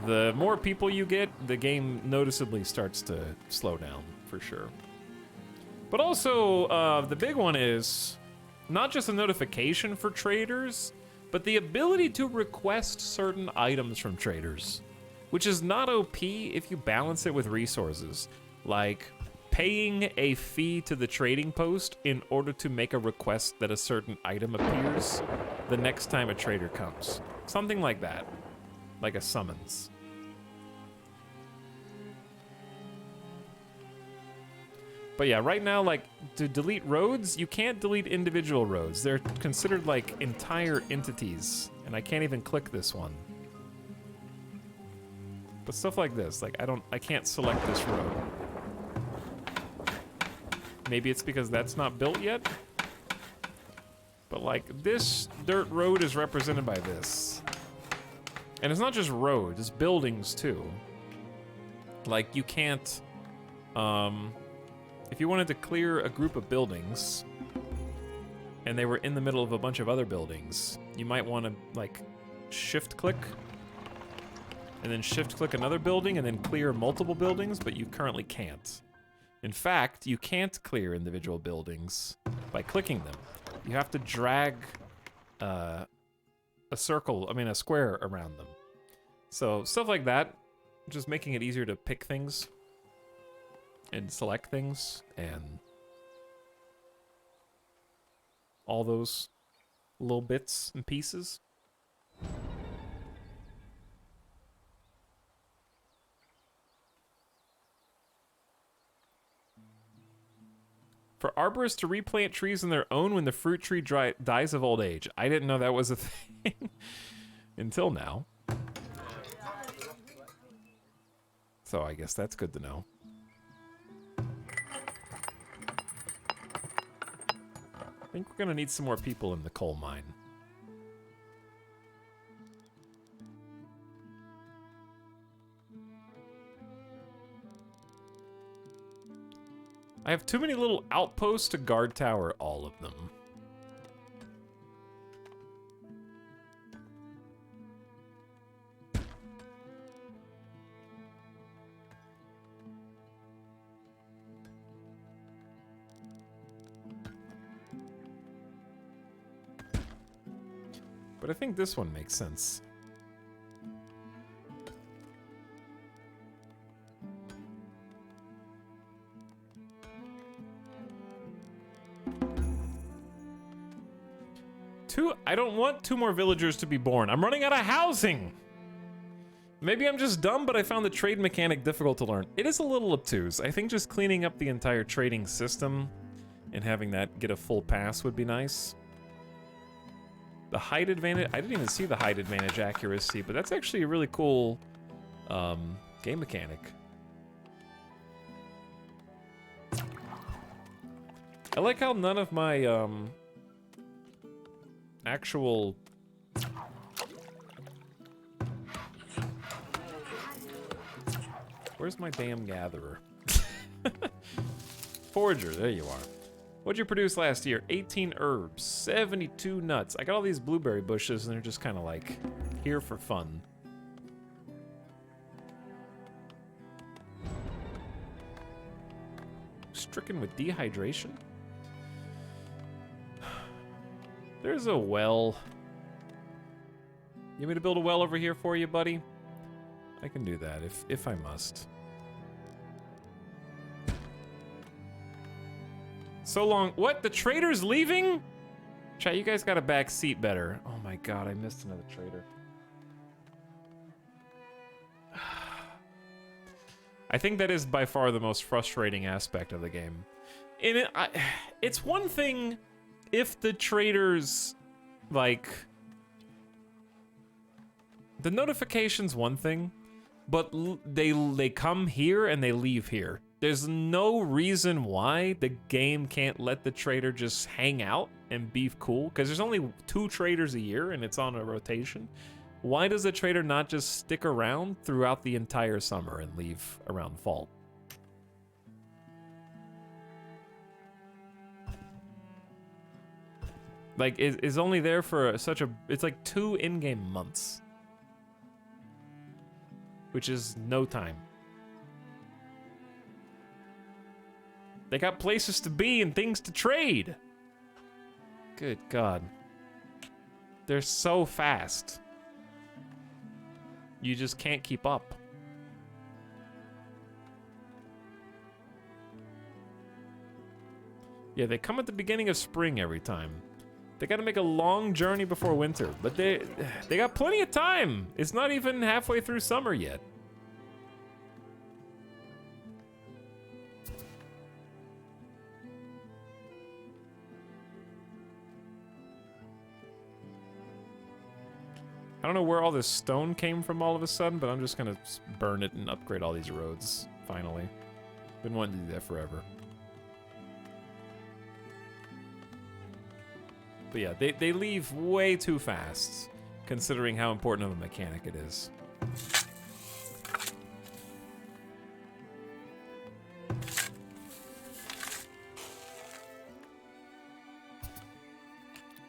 Speaker 1: the more people you get, the game noticeably starts to slow down, for sure. But also, the big one is not just a notification for traders, but the ability to request certain items from traders, which is not OP if you balance it with resources. Like, paying a fee to the trading post in order to make a request that a certain item appears the next time a trader comes. Something like that. Like a summons. But yeah, right now, like, to delete roads, you can't delete individual roads. They're considered like entire entities, and I can't even click this one. But stuff like this, like, I can't select this road. Maybe it's because that's not built yet. But like, this dirt road is represented by this. And it's not just roads, it's buildings too. Like, you can't, if you wanted to clear a group of buildings and they were in the middle of a bunch of other buildings, you might want to, like, shift click and then shift click another building and then clear multiple buildings, but you currently can't. In fact, you can't clear individual buildings by clicking them. You have to drag a square around them. So stuff like that, just making it easier to pick things and select things and all those little bits and pieces. For arborists to replant trees on their own when the fruit tree dies of old age. I didn't know that was a thing until now. so I guess that's good to know. I think we're gonna need some more people in the coal mine. I have too many little outposts to guard tower all of them. But I think this one makes sense. I don't want 2 more villagers to be born. I'm running out of housing. Maybe I'm just dumb, but I found the trade mechanic difficult to learn. It is a little obtuse. I think just cleaning up the entire trading system and having that get a full pass would be nice. The height advantage, I didn't even see the height advantage accuracy, but that's actually a really cool game mechanic. I like how none of my actual where's my damn gatherer? Forager, there you are. What'd you produce last year? 18 herbs, 72 nuts. I got all these blueberry bushes and they're just kind of like here for fun. Stricken with dehydration? There's a well. You want me to build a well over here for you, buddy? I can do that if I must. So long. What? The trader's leaving? Chat, you guys got a back seat better. Oh my god, I missed another trader. I think that is by far the most frustrating aspect of the game. And it's one thing if the traders, like, the notification's one thing, but they come here and they leave here. There's no reason why the game can't let the trader just hang out and be cool, because there's only 2 traders a year and it's on a rotation. Why does the trader not just stick around throughout the entire summer and leave around fall? Like, is only there for such a... It's like 2 in-game months. Which is no time. They got places to be and things to trade. Good God. They're so fast. You just can't keep up. Yeah, they come at the beginning of spring every time. They gotta make a long journey before winter, but they got plenty of time. It's not even halfway through summer yet. I don't know where all this stone came from all of a sudden, but I'm just gonna burn it and upgrade all these roads, finally. Been wanting to do that forever. But yeah, they leave way too fast, considering how important of a mechanic it is.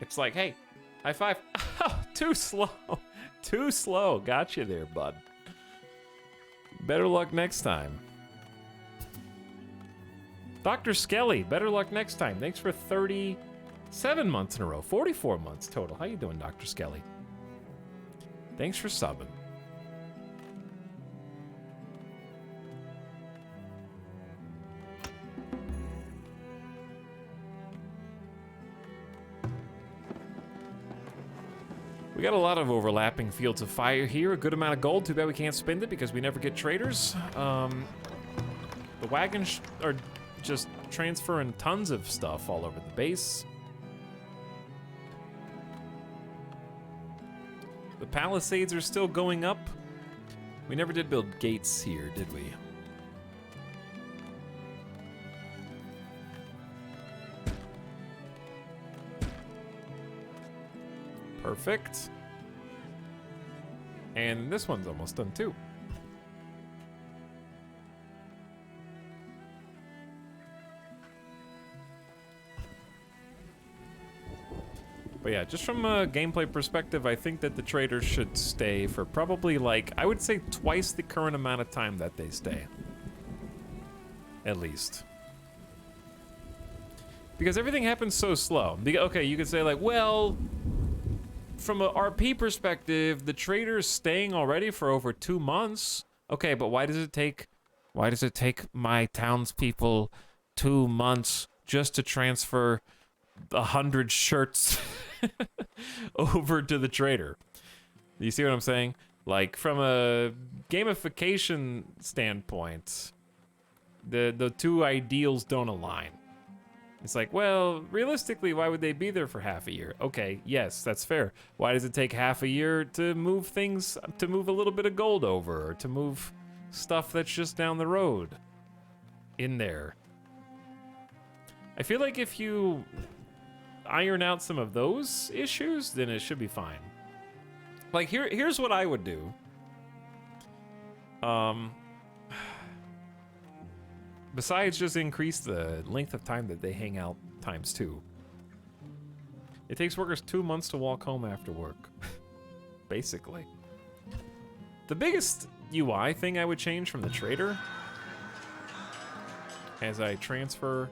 Speaker 1: It's like, hey, high five. Too slow. Too slow. Got you there, bud. Better luck next time. Dr. Skelly, better luck next time. Thanks for 37 months in a row. 44 months total. How you doing, Dr. Skelly? Thanks for subbing. We got a lot of overlapping fields of fire here. A good amount of gold. Too bad we can't spend it because we never get traders. The wagons are just transferring tons of stuff all over the base. The palisades are still going up. We never did build gates here, did we? Perfect. And this one's almost done too. But yeah, just from a gameplay perspective, I think that the traders should stay for probably like, I would say twice the current amount of time that they stay. At least. Because everything happens so slow. Okay, you could say like, well, from a RP perspective, the trader's staying already for over 2 months. Okay, but why does it take my townspeople 2 months just to transfer 100 shirts over to the trader? You see what I'm saying? Like, from a gamification standpoint, the two ideals don't align. It's like, well, realistically, why would they be there for half a year? Okay, yes, that's fair. Why does it take half a year to move things, to move a little bit of gold over, or to move stuff that's just down the road in there? I feel like if you iron out some of those issues, then it should be fine. Like, here's what I would do. Besides just increase the length of time that they hang out ×2. It takes workers 2 months to walk home after work. Basically. The biggest UI thing I would change from the trader, as I transfer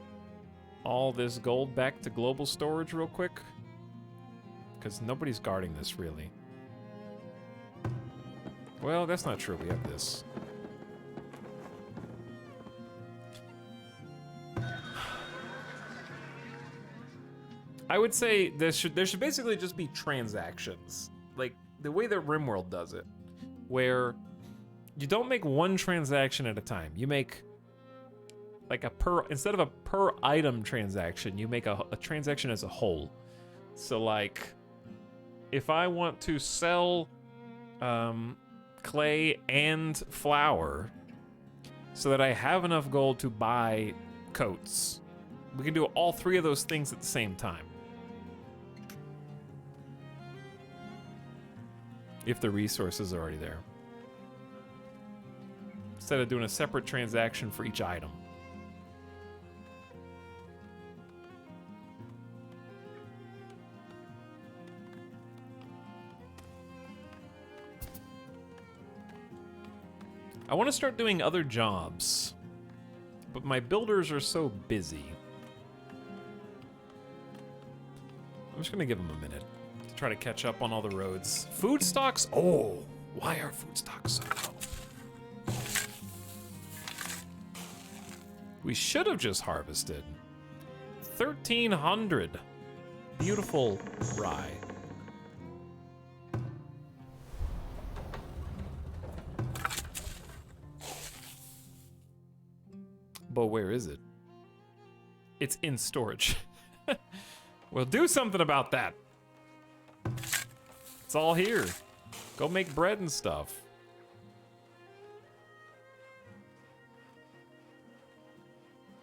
Speaker 1: all this gold back to global storage real quick, because nobody's guarding this really. Well, that's not true. We have this. I would say there should basically just be transactions, like the way that RimWorld does it, where you don't make one transaction at a time. You make like instead of a per item transaction, you make a transaction as a whole. So like, if I want to sell clay and flour so that I have enough gold to buy coats, we can do all 3 of those things at the same time. If the resources are already there. Instead of doing a separate transaction for each item. I want to start doing other jobs, but my builders are so busy. I'm just gonna give them a minute to try to catch up on all the roads. Food stocks? Oh, why are food stocks so low? We should have just harvested 1,300 beautiful rye. But where is it? It's in storage. Well, do something about that. It's all here. Go make bread and stuff.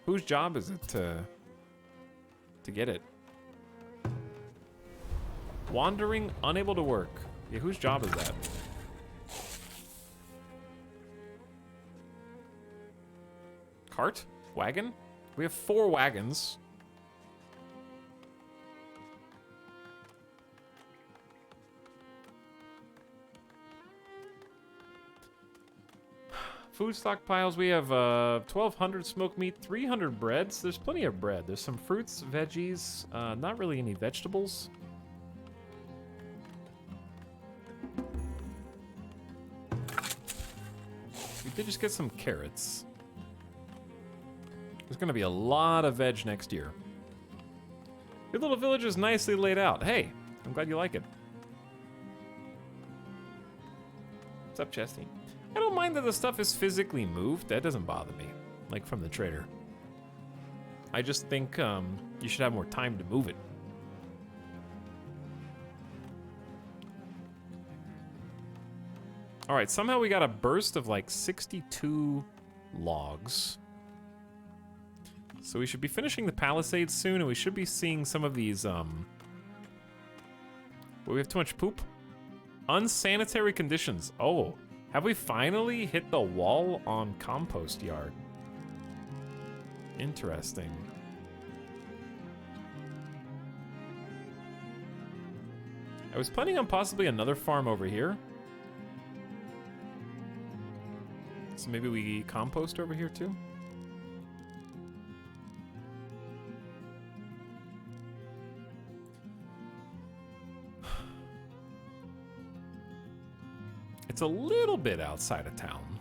Speaker 1: Whose job is it to get it? Wandering, unable to work. Yeah, whose job is that? Cart? Wagon? We have 4 wagons. Food stockpiles, we have 1,200 smoked meat, 300 breads. There's plenty of bread. There's some fruits, veggies, not really any vegetables. We did just get some carrots. There's gonna be a lot of veg next year. Your little village is nicely laid out. Hey, I'm glad you like it. What's up, Chesty? I don't mind that the stuff is physically moved. That doesn't bother me, like from the trader. I just think you should have more time to move it. All right, somehow we got a burst of like 62 logs. So we should be finishing the Palisades soon, and we should be seeing some of these, well, we have too much poop. Unsanitary conditions. Oh, have we finally hit the wall on compost yard? Interesting. I was planning on possibly another farm over here. So maybe we compost over here too? It's a little bit outside of town.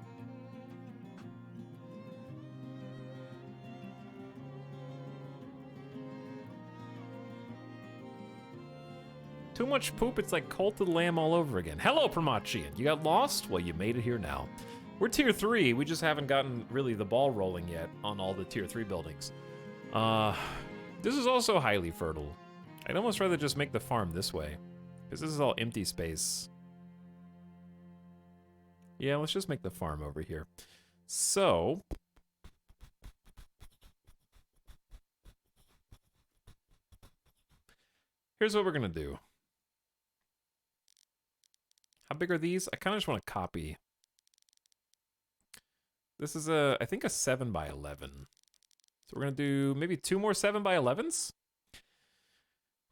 Speaker 1: Too much poop, it's like Cult of the Lamb all over again. Hello, Pramachian. You got lost? Well, you made it here now. We're tier 3. We just haven't gotten really the ball rolling yet on all the tier 3 buildings. This is also highly fertile. I'd almost rather just make the farm this way, because this is all empty space. Yeah, let's just make the farm over here. So, here's what we're gonna do. How big are these? I kind of just want to copy. This is I think a 7x11. So we're gonna do maybe 2 more 7x11s.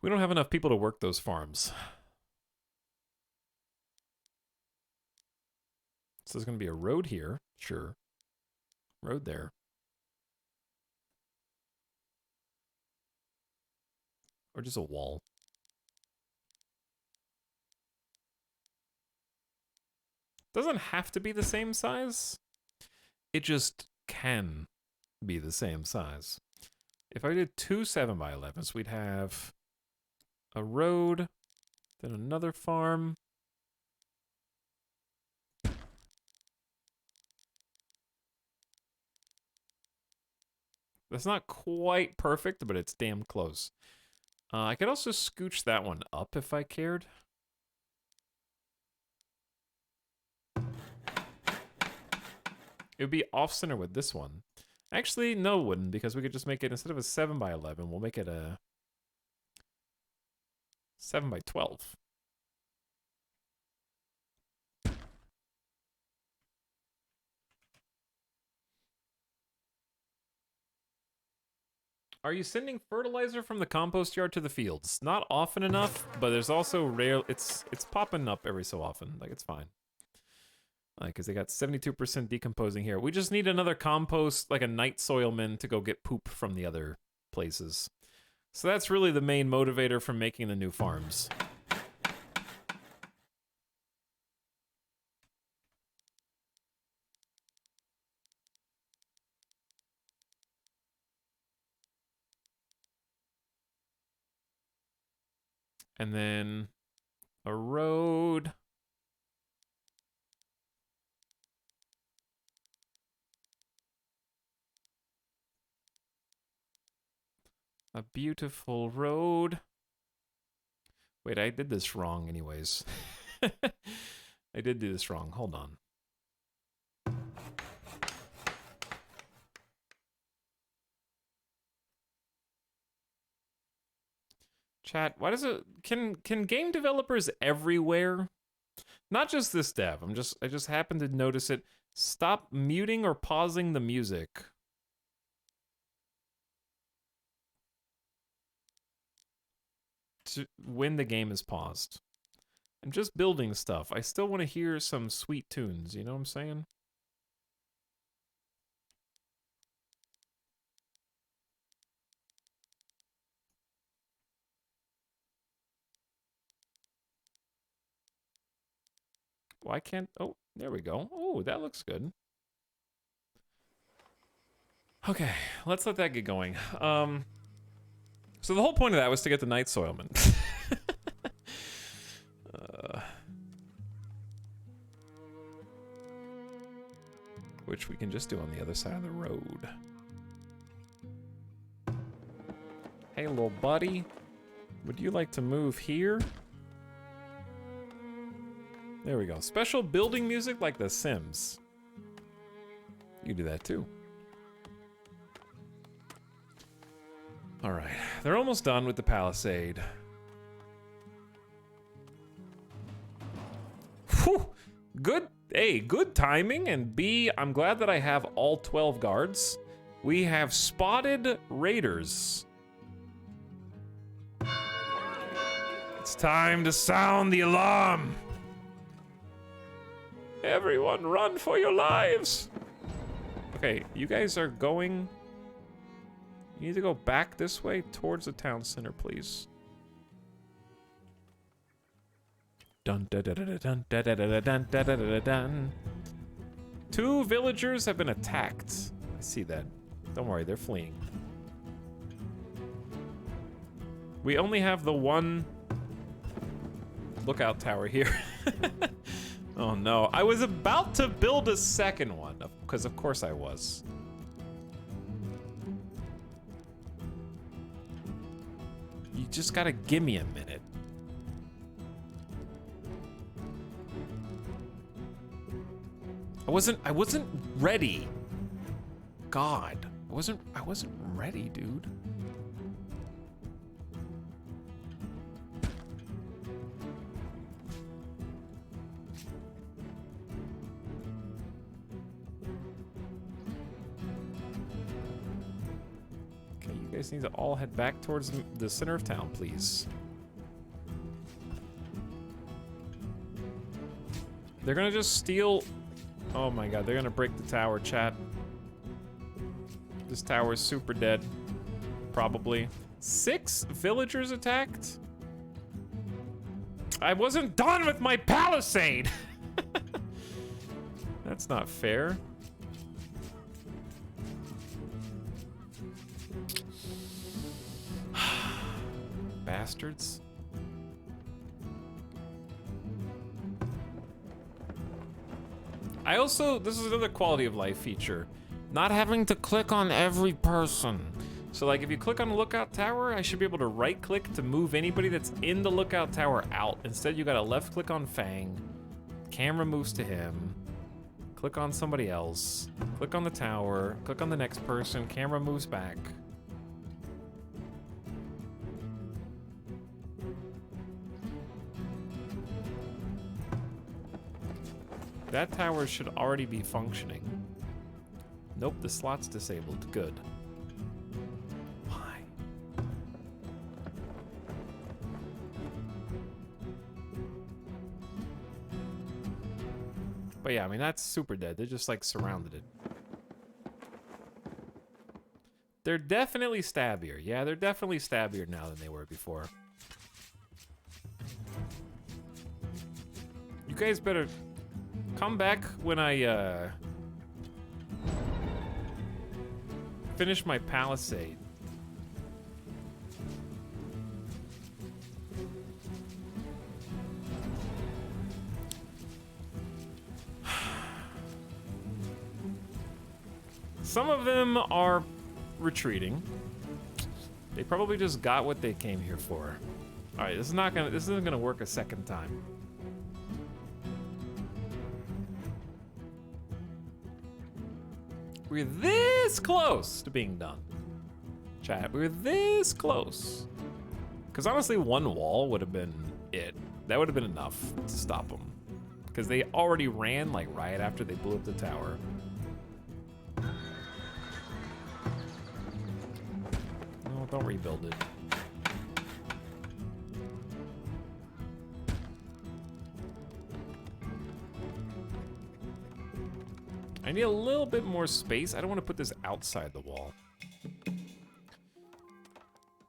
Speaker 1: We don't have enough people to work those farms. So there's gonna be a road here, sure. Road there. Or just a wall. Doesn't have to be the same size. It just can be the same size. If I did 2 7x11s, we'd have a road, then another farm. That's not quite perfect, but it's damn close. I could also scooch that one up if I cared. It would be off-center with this one. Actually, no, it wouldn't, because we could just make it, instead of a 7x11, we'll make it a 7x12. Are you sending fertilizer from the compost yard to the fields? Not often enough, but there's also rare. It's popping up every so often. Like, it's fine. Because they got 72% decomposing here. We just need another compost, like a night soilman, to go get poop from the other places. So that's really the main motivator for making the new farms. And then a road. A beautiful road. Wait, I did this wrong anyways. I did do this wrong. Hold on. Chat, why does it can game developers everywhere, not just this dev, I just happened to notice it, stop muting or pausing the music when the game is paused? I'm just building stuff. I still want to hear some sweet tunes, you know what I'm saying? Why can't... Oh, there we go. Oh, that looks good. Okay, let's let that get going. So the whole point of that was to get the night soilman. Which we can just do on the other side of the road. Hey, little buddy. Would you like to move here? There we go. Special building music like The Sims. You do that too. All right, they're almost done with the palisade. Whew. Good. A, good timing, and B, I'm glad that I have all 12 guards. We have spotted raiders. It's time to sound the alarm. Everyone run for your lives. Okay, you guys are going... You need to go back this way towards the town center, please. Dun da da da da dun da da da da dun da da da da dun. 2 villagers have been attacked. I see that. Don't worry, they're fleeing. We only have the one lookout tower here. Oh no, I was about to build a second one, because of course I was. You just gotta give me a minute. I wasn't ready. God, I wasn't ready, dude. Okay, you guys need to all head back towards the center of town, please. They're gonna just steal. Oh my god, they're gonna break the tower, chat. This tower is super dead. Probably. 6 villagers attacked? I wasn't done with my palisade! That's not fair. Bastards. I also, this is another quality of life feature, not having to click on every person. So like if you click on the lookout tower, I should be able to right click to move anybody that's in the lookout tower out. Instead you gotta left click on Fang, camera moves to him, click on somebody else, click on the tower, click on the next person, camera moves back. That tower should already be functioning. Nope, the slot's disabled. Good. Why? But yeah, I mean, that's super dead. They just, like, surrounded it. They're definitely stabbier. Yeah, they're definitely stabbier now than they were before. You guys better... come back when I, finish my palisade. Some of them are retreating. They probably just got what they came here for. All right, this isn't gonna work a second time. We're this close to being done. Chat, we're this close. Because honestly, one wall would have been it. That would have been enough to stop them. Because they already ran like right after they blew up the tower. No, don't rebuild it. I need a little bit more space. I don't want to put this outside the wall.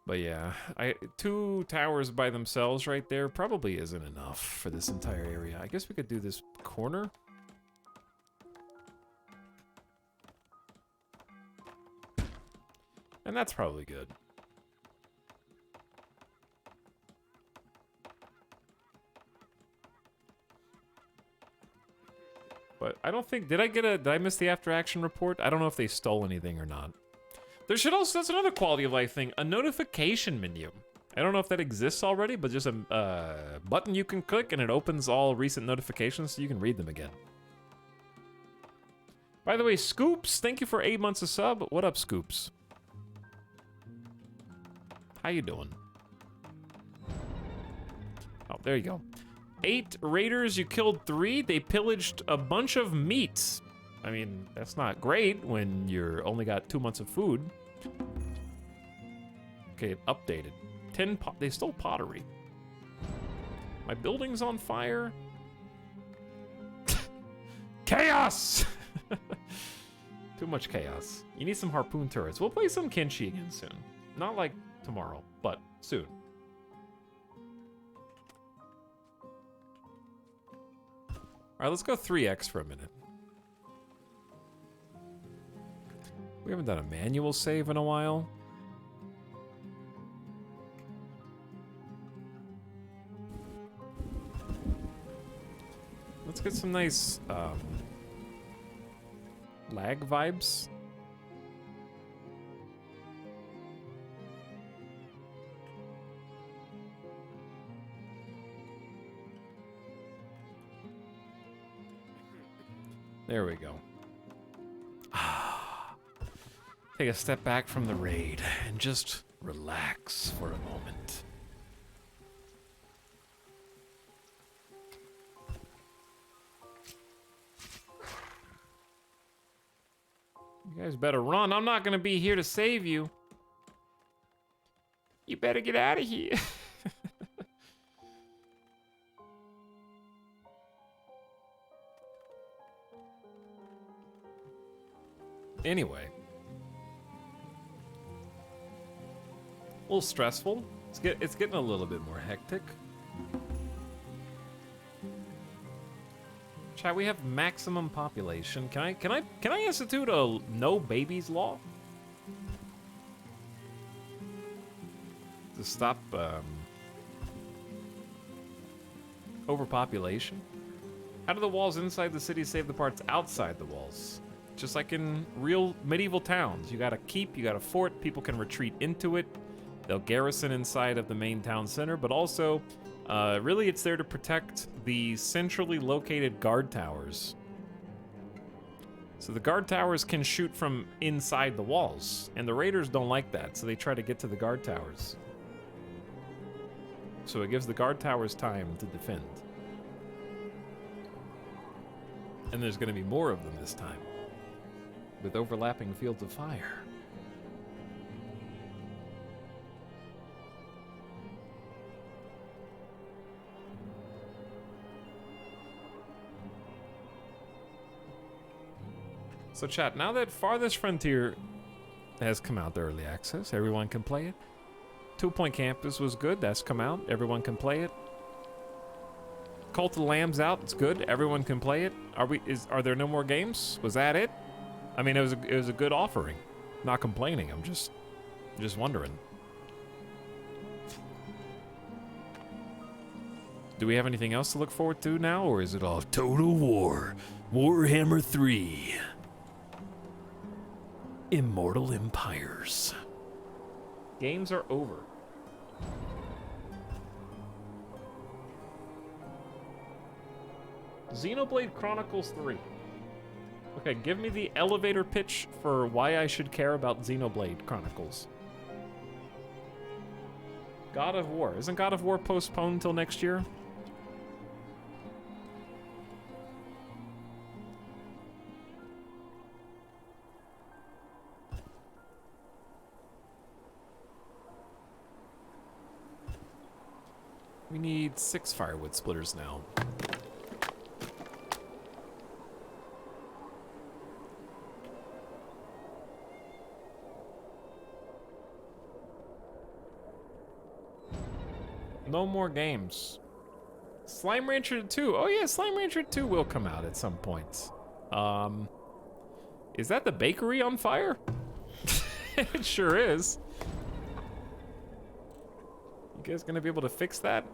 Speaker 1: But yeah, 2 towers by themselves right there probably isn't enough for this entire area. I guess we could do this corner. And that's probably good. But I don't think, did I miss the after action report? I don't know if they stole anything or not. There should also, that's another quality of life thing, a notification menu. I don't know if that exists already, but just a button you can click and it opens all recent notifications so you can read them again. By the way, Scoops, thank you for 8 months of sub. What up, Scoops? How you doing? Oh, there you go. 8 raiders, you killed 3. They pillaged a bunch of meat. I mean, that's not great when you're only got 2 months of food. Okay, it updated. They stole pottery. My building's on fire. Chaos! Too much chaos. You need some harpoon turrets. We'll play some Kenshi again soon. Not like tomorrow, but soon. Alright, let's go 3x for a minute. We haven't done a manual save in a while. Let's get some nice lag vibes. There we go. Take a step back from the raid and just relax for a moment. You guys better run. I'm not gonna be here to save you. You better get out of here. Anyway. A little stressful. It's getting a little bit more hectic. Chat, we have maximum population. Can I institute a no babies law? To stop overpopulation? How do the walls inside the city save the parts outside the walls? Just like in real medieval towns. You got a keep, you got a fort, people can retreat into it. They'll garrison inside of the main town center, but also, really it's there to protect the centrally located guard towers. So the guard towers can shoot from inside the walls, and the raiders don't like that, so they try to get to the guard towers. So it gives the guard towers time to defend. And there's gonna be more of them this time, with overlapping fields of fire. So chat, now that Farthest Frontier has come out, the early access, everyone can play it. 2 Point Campus was good, that's come out, everyone can play it. Cult of the Lamb's out, it's good, everyone can play it. Are there no more games? Was that it? I mean, it was a good offering. Not complaining, I'm just wondering. Do we have anything else to look forward to now, or is it all Total War? Warhammer 3. Immortal Empires. Games are over. Xenoblade Chronicles 3. Okay, give me the elevator pitch for why I should care about Xenoblade Chronicles. God of War. Isn't God of War postponed until next year? We need 6 firewood splitters now. No more games. Slime Rancher 2. Oh yeah, Slime Rancher 2 will come out at some point. Is that the bakery on fire? It sure is. You guys gonna be able to fix that?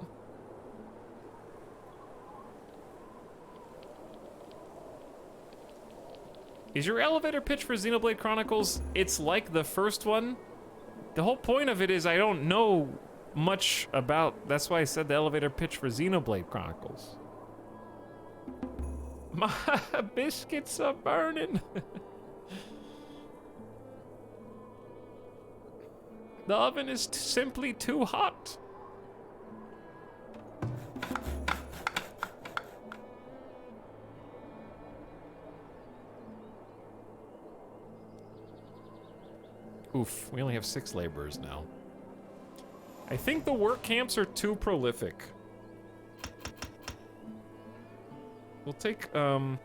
Speaker 1: Is your elevator pitch for Xenoblade Chronicles, it's like the first one? The whole point of it is I don't know much about... That's why I said the elevator pitch for Xenoblade Chronicles. My biscuits are burning. The oven is simply too hot. Oof, we only have 6 laborers now. I think the work camps are too prolific. We'll take, a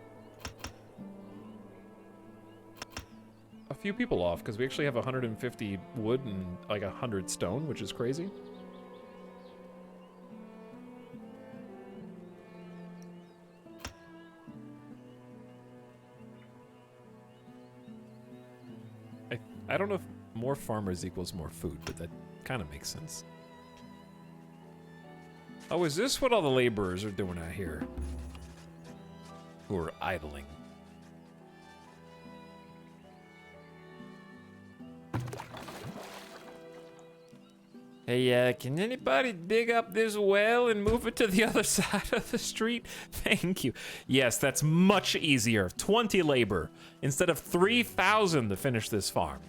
Speaker 1: few people off, because we actually have 150 wood and, like, 100 stone, which is crazy. I don't know if more farmers equals more food, but that kind of makes sense. Oh, is this what all the laborers are doing out here? Who are idling. Hey, can anybody dig up this well and move it to the other side of the street? Thank you. Yes, that's much easier. 20 labor instead of 3,000 to finish this farm.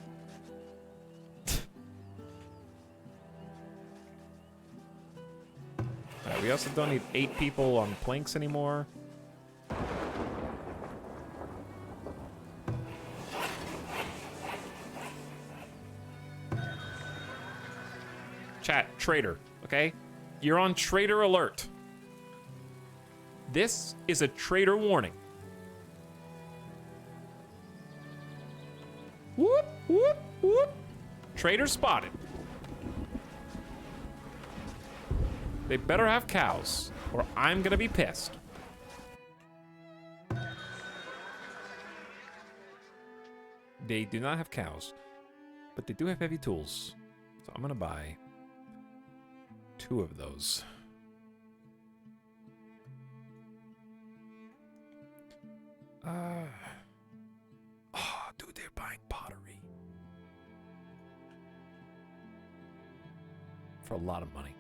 Speaker 1: Alright, we also don't need 8 people on planks anymore. Chat, traitor, okay? You're on traitor alert. This is a traitor warning. Whoop, whoop, whoop. Traitor spotted. They better have cows, or I'm gonna be pissed. They do not have cows, but they do have heavy tools. So I'm gonna buy 2 of those. Oh, dude, they're buying pottery. For a lot of money.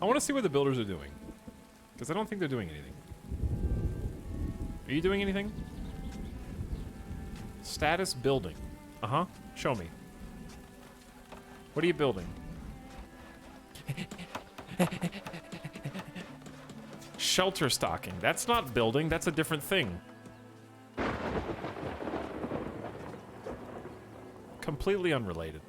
Speaker 1: I want to see what the builders are doing. Because I don't think they're doing anything. Are you doing anything? Status building. Uh-huh. Show me. What are you building? Shelter stocking. That's not building. That's a different thing. Completely unrelated.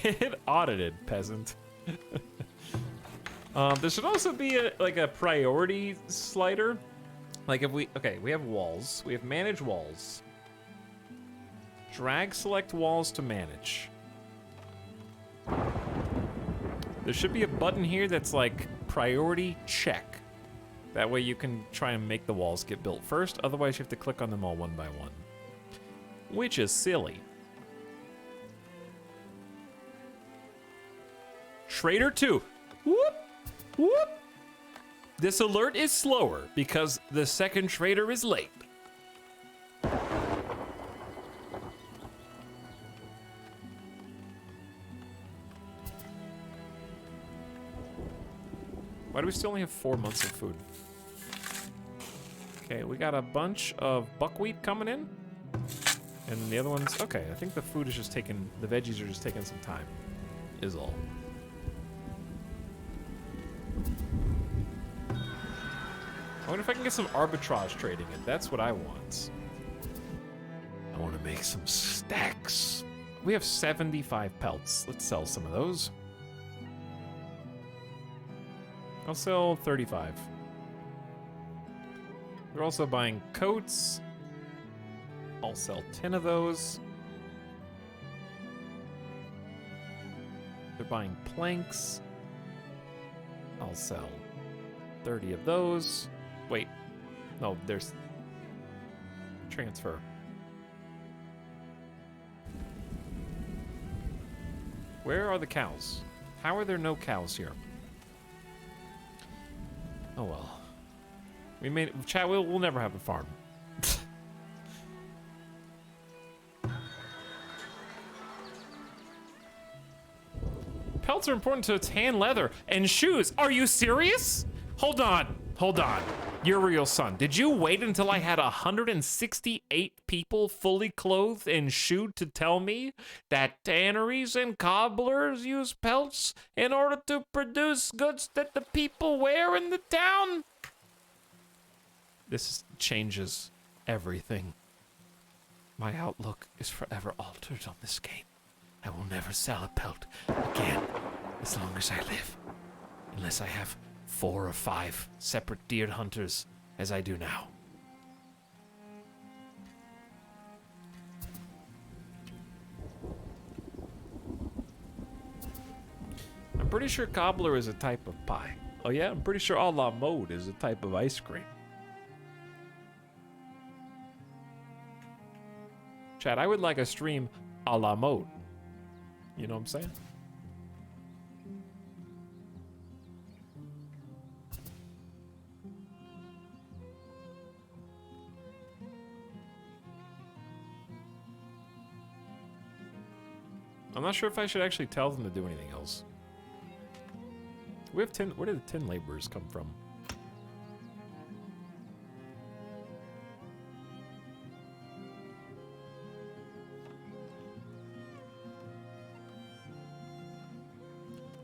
Speaker 1: Get audited, peasant. There should also be a priority slider. Like if we have walls. We have manage walls. Drag select walls to manage. There should be a button here that's like priority check. That way you can try and make the walls get built first. Otherwise you have to click on them all one by one. Which is silly. Trader 2. Whoop, whoop. This alert is slower because the second trader is late. Why do we still only have 4 months of food? Okay, we got a bunch of buckwheat coming in. And the other ones, okay, I think the food is just taking, the veggies are just taking some time, is all. I wonder if I can get some arbitrage trading in. That's what I want. I want to make some stacks. We have 75 pelts. Let's sell some of those. I'll sell 35. They're also buying coats. I'll sell 10 of those. They're buying planks. I'll sell 30 of those. Wait. No, there's... transfer. Where are the cows? How are there no cows here? Oh well. We made... Chat, we'll never have a farm. Pelts are important to tan leather and shoes. Are you serious? Hold on. Hold on. Your real son. Did you wait until I had 168 people fully clothed and shoed to tell me that tanneries and cobblers use pelts in order to produce goods that the people wear in the town? This changes everything. My outlook is forever altered on this game. I will never sell a pelt again as long as I live. Unless I have 4 or 5 separate deer hunters as I do now. I'm pretty sure cobbler is a type of pie. Oh yeah, I'm pretty sure a la mode is a type of ice cream. Chat, I would like a stream a la mode. You know what I'm saying? I'm not sure if I should actually tell them to do anything else. We have 10. Where did the 10 laborers come from?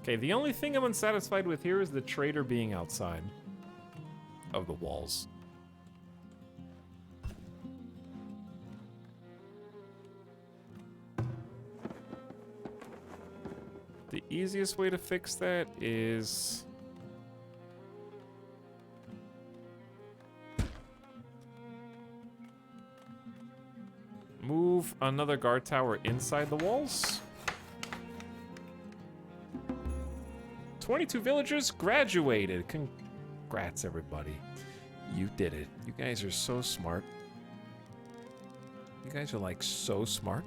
Speaker 1: Okay, the only thing I'm unsatisfied with here is the trader being outside of the walls. The easiest way to fix that is... move another guard tower inside the walls. 22 villagers graduated. Congrats, everybody. You did it. You guys are so smart. You guys are like so smart.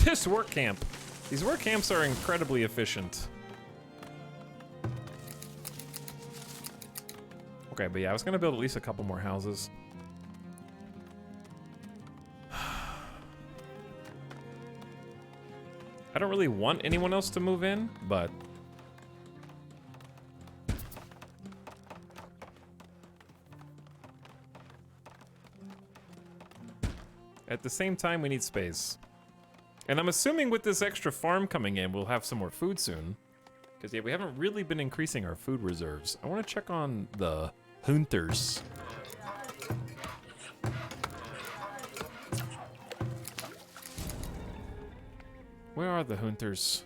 Speaker 1: This work camp. These work camps are incredibly efficient. Okay, but yeah, I was gonna build at least a couple more houses. I don't really want anyone else to move in, but... at the same time, we need space. And I'm assuming with this extra farm coming in, we'll have some more food soon. Because, yeah, we haven't really been increasing our food reserves. I want to check on the hunters. Where are the hunters?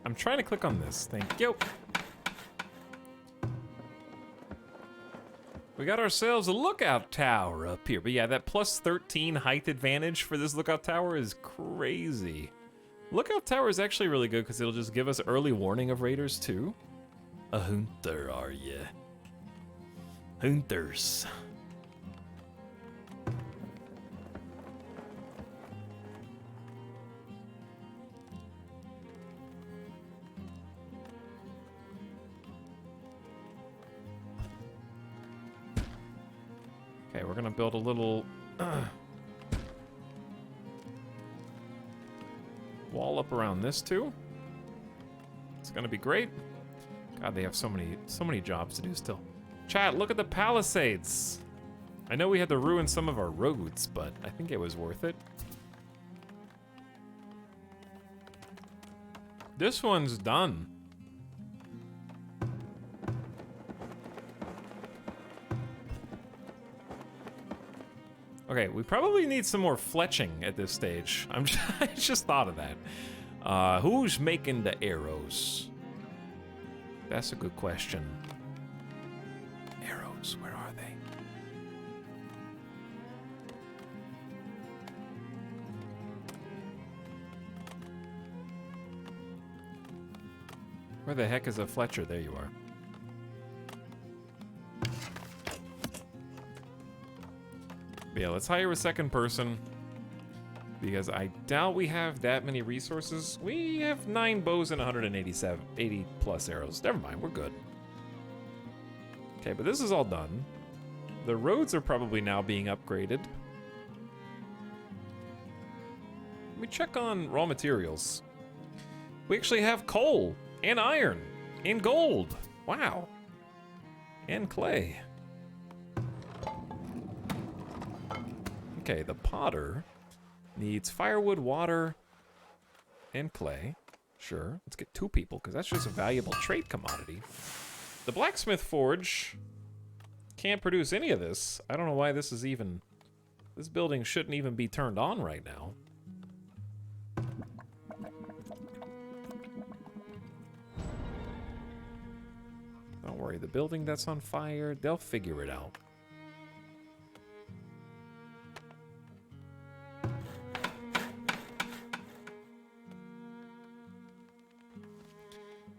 Speaker 1: I'm trying to click on this. Thank you. We got ourselves a lookout tower up here. But yeah, that plus 13 height advantage for this lookout tower is crazy. Lookout tower is actually really good because it'll just give us early warning of raiders too. A hunter, are ya? Hunters. Okay, we're gonna build a little wall up around this too. It's gonna be great. God, they have so many jobs to do still. Chat, look at the palisades. I know we had to ruin some of our roads, but I think it was worth it. This one's done. Okay, we probably need some more fletching at this stage. I just thought of that. Who's making the arrows? That's a good question. Arrows, where are they? Where the heck is a Fletcher? There you are. But yeah, let's hire a second person. Because I doubt we have that many resources. We have 9 bows and 80 plus arrows. Never mind, we're good. Okay, but this is all done. The roads are probably now being upgraded. Let me check on raw materials. We actually have coal and iron and gold. Wow. And clay. Okay, the potter needs firewood, water, and clay. Sure, let's get 2 people, because that's just a valuable trade commodity. The blacksmith forge can't produce any of this. I don't know why this is even... This building shouldn't even be turned on right now. Don't worry, the building that's on fire, they'll figure it out.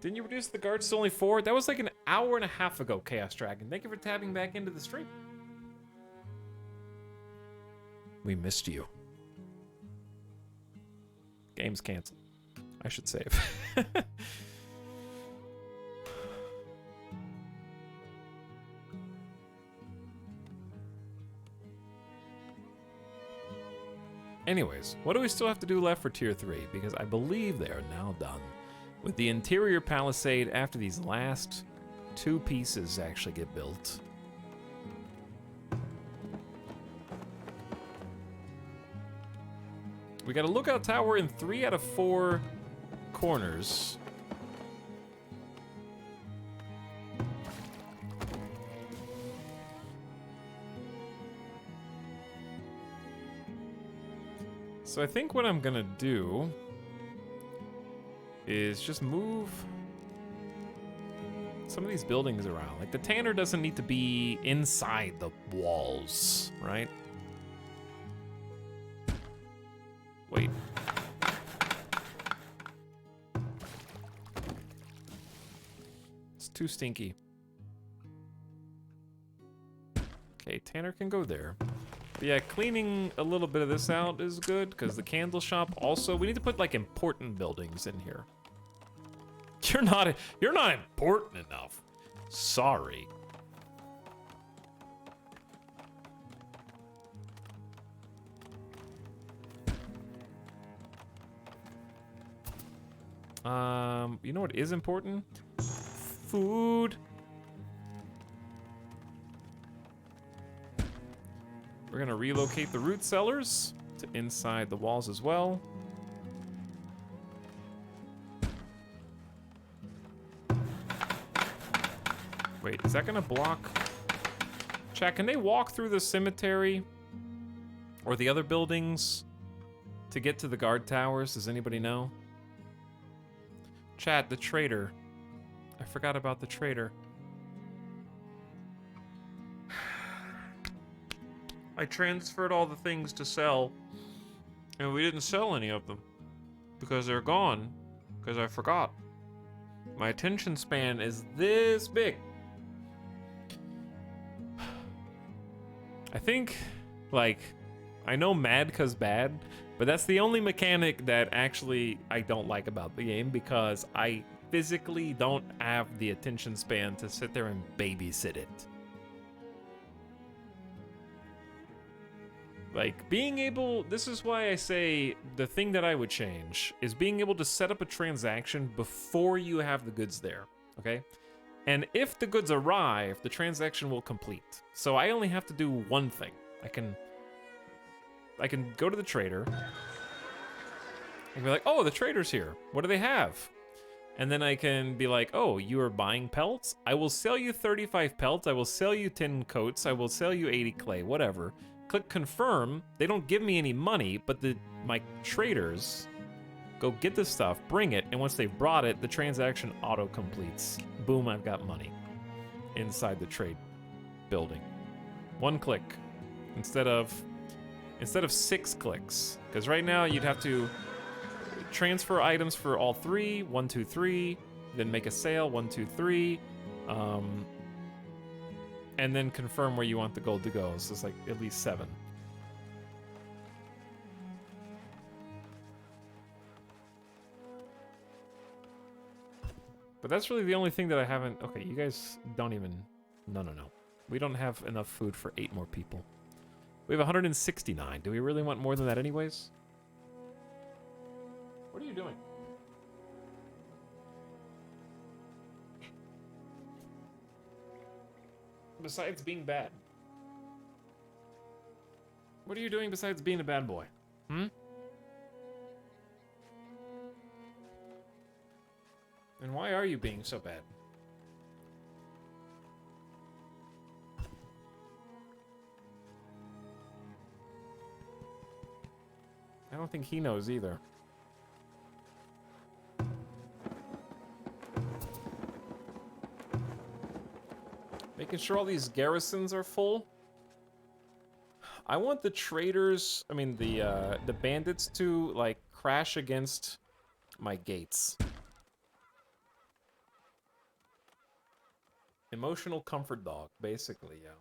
Speaker 1: Didn't you reduce the guards to only 4? That was like an hour and a half ago, Chaos Dragon. Thank you for tabbing back into the stream. We missed you. Game's canceled. I should save. Anyways, what do we still have to do left for Tier 3? Because I believe they are now done with the interior palisade after these last 2 pieces actually get built. We got a lookout tower in 3 out of 4 corners. So I think what I'm gonna do is just move some of these buildings around. Like the tanner doesn't need to be inside the walls, right? Wait. It's too stinky. Okay, tanner can go there. But yeah, cleaning a little bit of this out is good, because the candle shop also, we need to put like important buildings in here. You're not important enough. Sorry. You know what is important? Food. We're gonna relocate the root cellars to inside the walls as well. Wait, is that gonna block? Chat, can they walk through the cemetery or the other buildings to get to the guard towers? Does anybody know? Chat, the trader. I forgot about the trader. I transferred all the things to sell, and we didn't sell any of them because they're gone, because I forgot. My attention span is this big. I think, like, I know mad 'cause bad, but that's the only mechanic that actually I don't like about the game, because I physically don't have the attention span to sit there and babysit it. Like, being able, this is why I say the thing that I would change is being able to set up a transaction before you have the goods there, okay? And if the goods arrive, the transaction will complete. So I only have to do one thing. I can go to the trader and be like, oh, the trader's here. What do they have? And then I can be like, oh, you are buying pelts? I will sell you 35 pelts. I will sell you 10 coats. I will sell you 80 clay, whatever. click confirm. They don't give me any money, but my traders go get the stuff, bring it, and once they've brought it, the transaction auto-completes. Boom, I've got money inside the trade building. 1 click instead of 6 clicks. Because right now you'd have to transfer items for all 3, 1, 2, 3, then make a sale, 1, 2, 3, and then confirm where you want the gold to go. So it's like at least 7. But that's really the only thing that I haven't... Okay, you guys don't even... No. We don't have enough food for 8 more people. We have 169. Do we really want more than that anyways? What are you doing? Besides being bad. What are you doing besides being a bad boy? Hmm? And why are you being so bad? I don't think he knows either. Making sure all these garrisons are full. I want the traders, I mean the bandits to like crash against my gates. Emotional comfort dog, basically, yeah.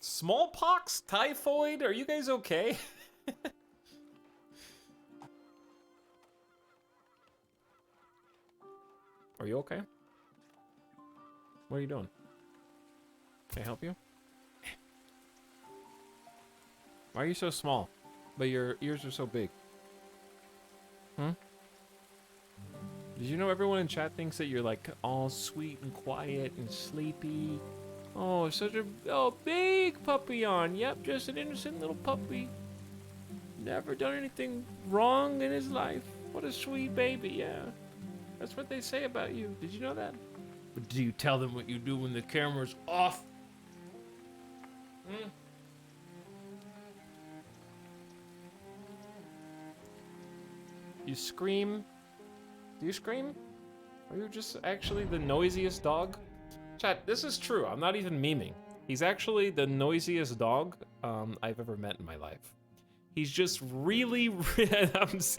Speaker 1: Smallpox? Typhoid? Are you guys okay? Are you okay? What are you doing? Can I help you? Why are you so small? But your ears are so big. Hmm? Did you know everyone in chat thinks that you're like all sweet and quiet and sleepy? Oh, such a big puppy on. Yep, just an innocent little puppy. Never done anything wrong in his life. What a sweet baby, yeah. That's what they say about you. Did you know that? But do you tell them what you do when the camera's off? Hmm? You scream? Do you scream? Are you just actually the noisiest dog? Chat, this is true. I'm not even memeing. He's actually the noisiest dog I've ever met in my life. He's just really,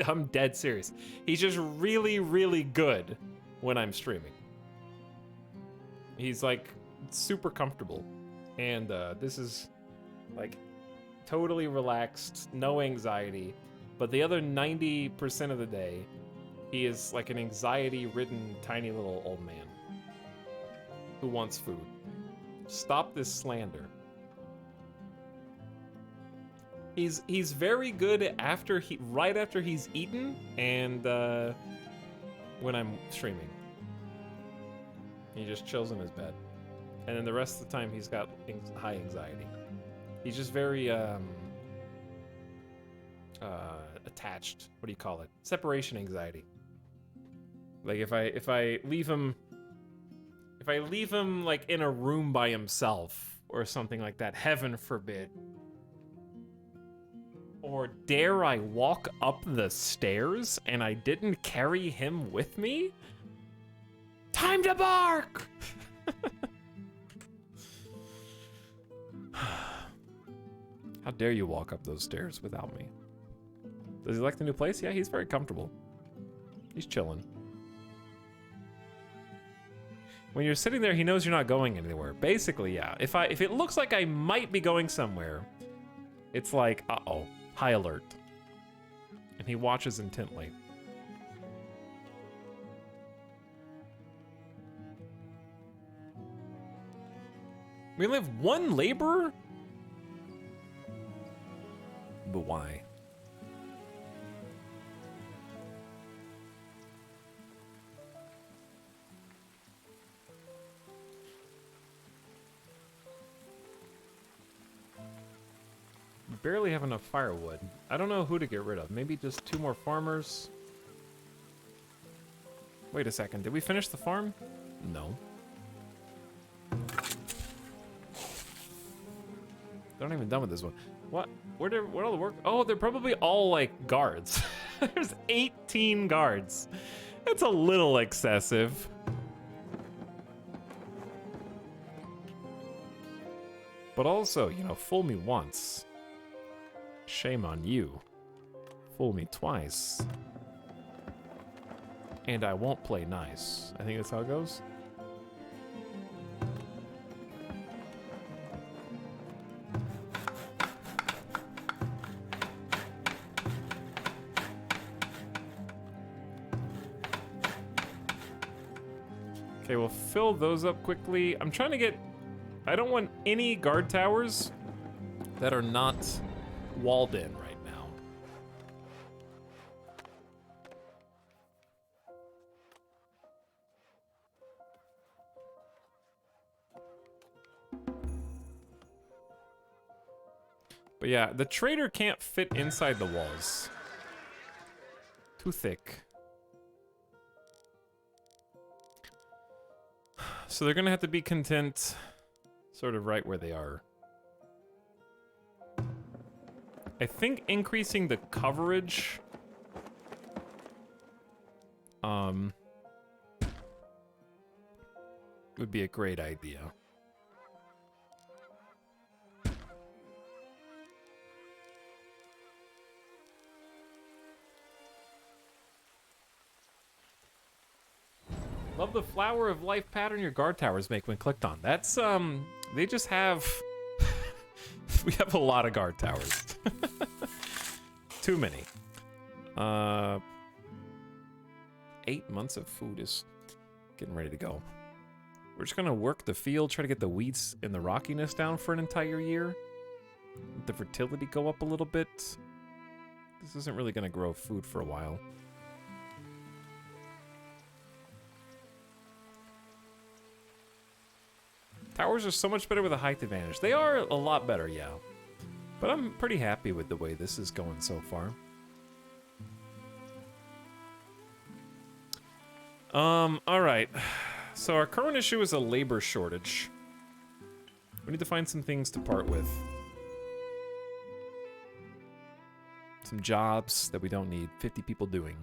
Speaker 1: I'm dead serious. He's just really, really good when I'm streaming. He's like super comfortable. And this is like totally relaxed, no anxiety. But the other 90% of the day, he is like an anxiety-ridden tiny little old man who wants food. Stop this slander. He's very good after right after he's eaten and when I'm streaming. He just chills in his bed. And then the rest of the time he's got high anxiety. He's just very attached. What do you call it? Separation anxiety. Like if I leave him like in a room by himself or something like that, heaven forbid. Or dare I walk up the stairs and I didn't carry him with me? Time to bark! How dare you walk up those stairs without me? Does he like the new place? Yeah, he's very comfortable. He's chilling. When you're sitting there, he knows you're not going anywhere. Basically, yeah. If it looks like I might be going somewhere, it's like, uh-oh, high alert. And he watches intently. We only have 1 laborer? But why? Barely have enough firewood. I don't know who to get rid of. Maybe just 2 more farmers. Wait a second, did we finish the farm? No. They're not even done with this one. What? What all the work? Oh, they're probably all like guards. There's 18 guards. That's a little excessive. But also, you know, fool me once. Shame on you. Fool me twice. And I won't play nice. I think that's how it goes. Okay, we'll fill those up quickly. I'm trying to get... I don't want any guard towers that are not walled in right now. But yeah, the trader can't fit inside the walls. Too thick. So they're gonna have to be content sort of right where they are. I think increasing the coverage would be a great idea. Love the flower of life pattern your guard towers make when clicked on. That's, they just have... we have a lot of guard towers. Too many. 8 months of food is getting ready to go. We're just gonna work the field, try to get the weeds and the rockiness down for an entire year. Let the fertility go up a little bit. This isn't really gonna grow food for a while. Towers are so much better with a height advantage. They are a lot better, yeah. But I'm pretty happy with the way this is going so far. Alright. So our current issue is a labor shortage. We need to find some things to part with. Some jobs that we don't need 50 people doing.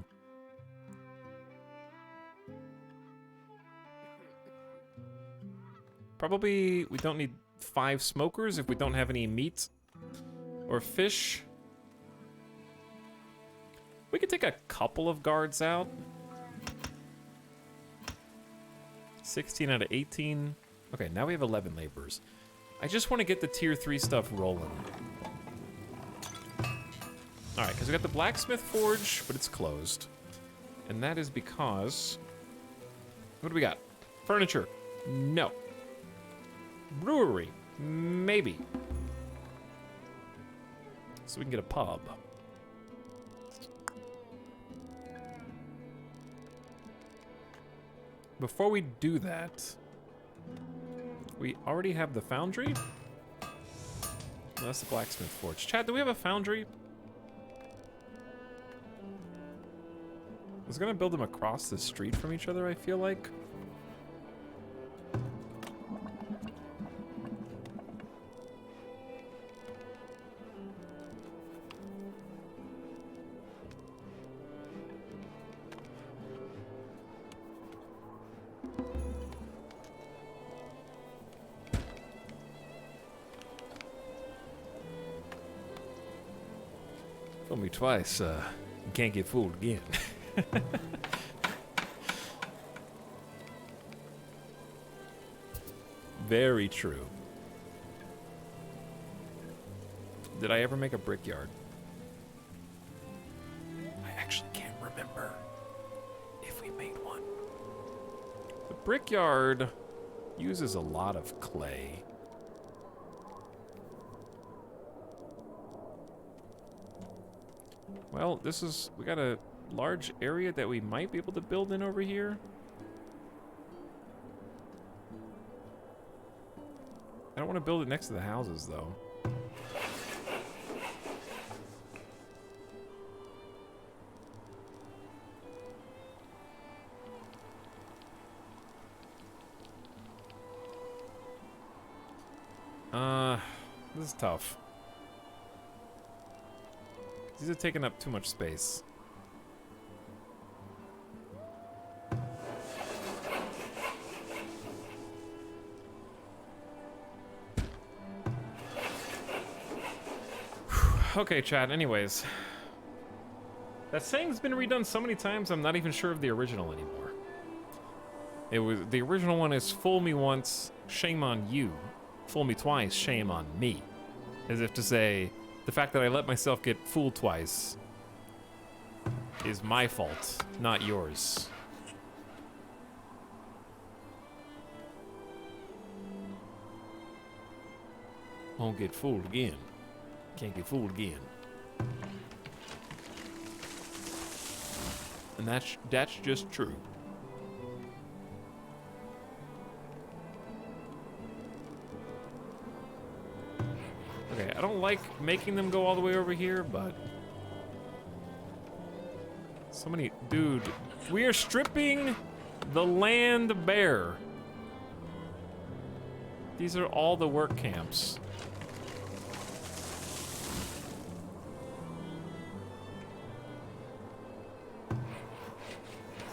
Speaker 1: Probably we don't need 5 smokers if we don't have any meat or fish. We could take a couple of guards out. 16 out of 18. Okay, now we have 11 laborers. I just want to get the tier 3 stuff rolling. Alright, because we got the blacksmith forge, but it's closed. And that is because... what do we got? Furniture. No. Brewery. Maybe. So we can get a pub. Before we do that, we already have the foundry. Oh, that's the blacksmith forge. Chad, do we have a foundry? I was gonna build them across the street from each other, I feel like. Fool me twice, you can't get fooled again. Very true. Did I ever make a brickyard? I actually can't remember if we made one. The brickyard uses a lot of clay. Well, we got a large area that we might be able to build in over here. I don't want to build it next to the houses, though. This is tough. These are taking up too much space. Okay, chat, anyways. That saying's been redone so many times, I'm not even sure of the original anymore. The original one is fool me once, shame on you. Fool me twice, shame on me. As if to say, the fact that I let myself get fooled twice is my fault, not yours. Won't get fooled again. Can't get fooled again. And that's just true. Okay, I don't like making them go all the way over here, but so many, dude, we are stripping the land bare. These are all the work camps.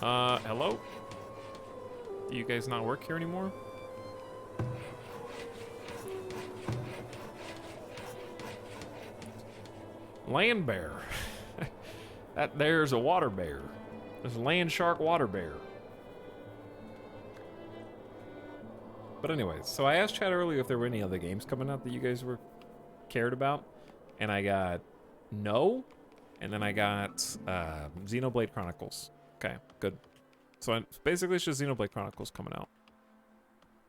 Speaker 1: Hello? Do you guys not work here anymore? Land bear. That there's a water bear. There's a land shark water bear. But anyways, so I asked Chad earlier if there were any other games coming out that you guys were cared about, and I got no, and then I got Xenoblade Chronicles. Okay, good. So basically it's just Xenoblade Chronicles coming out,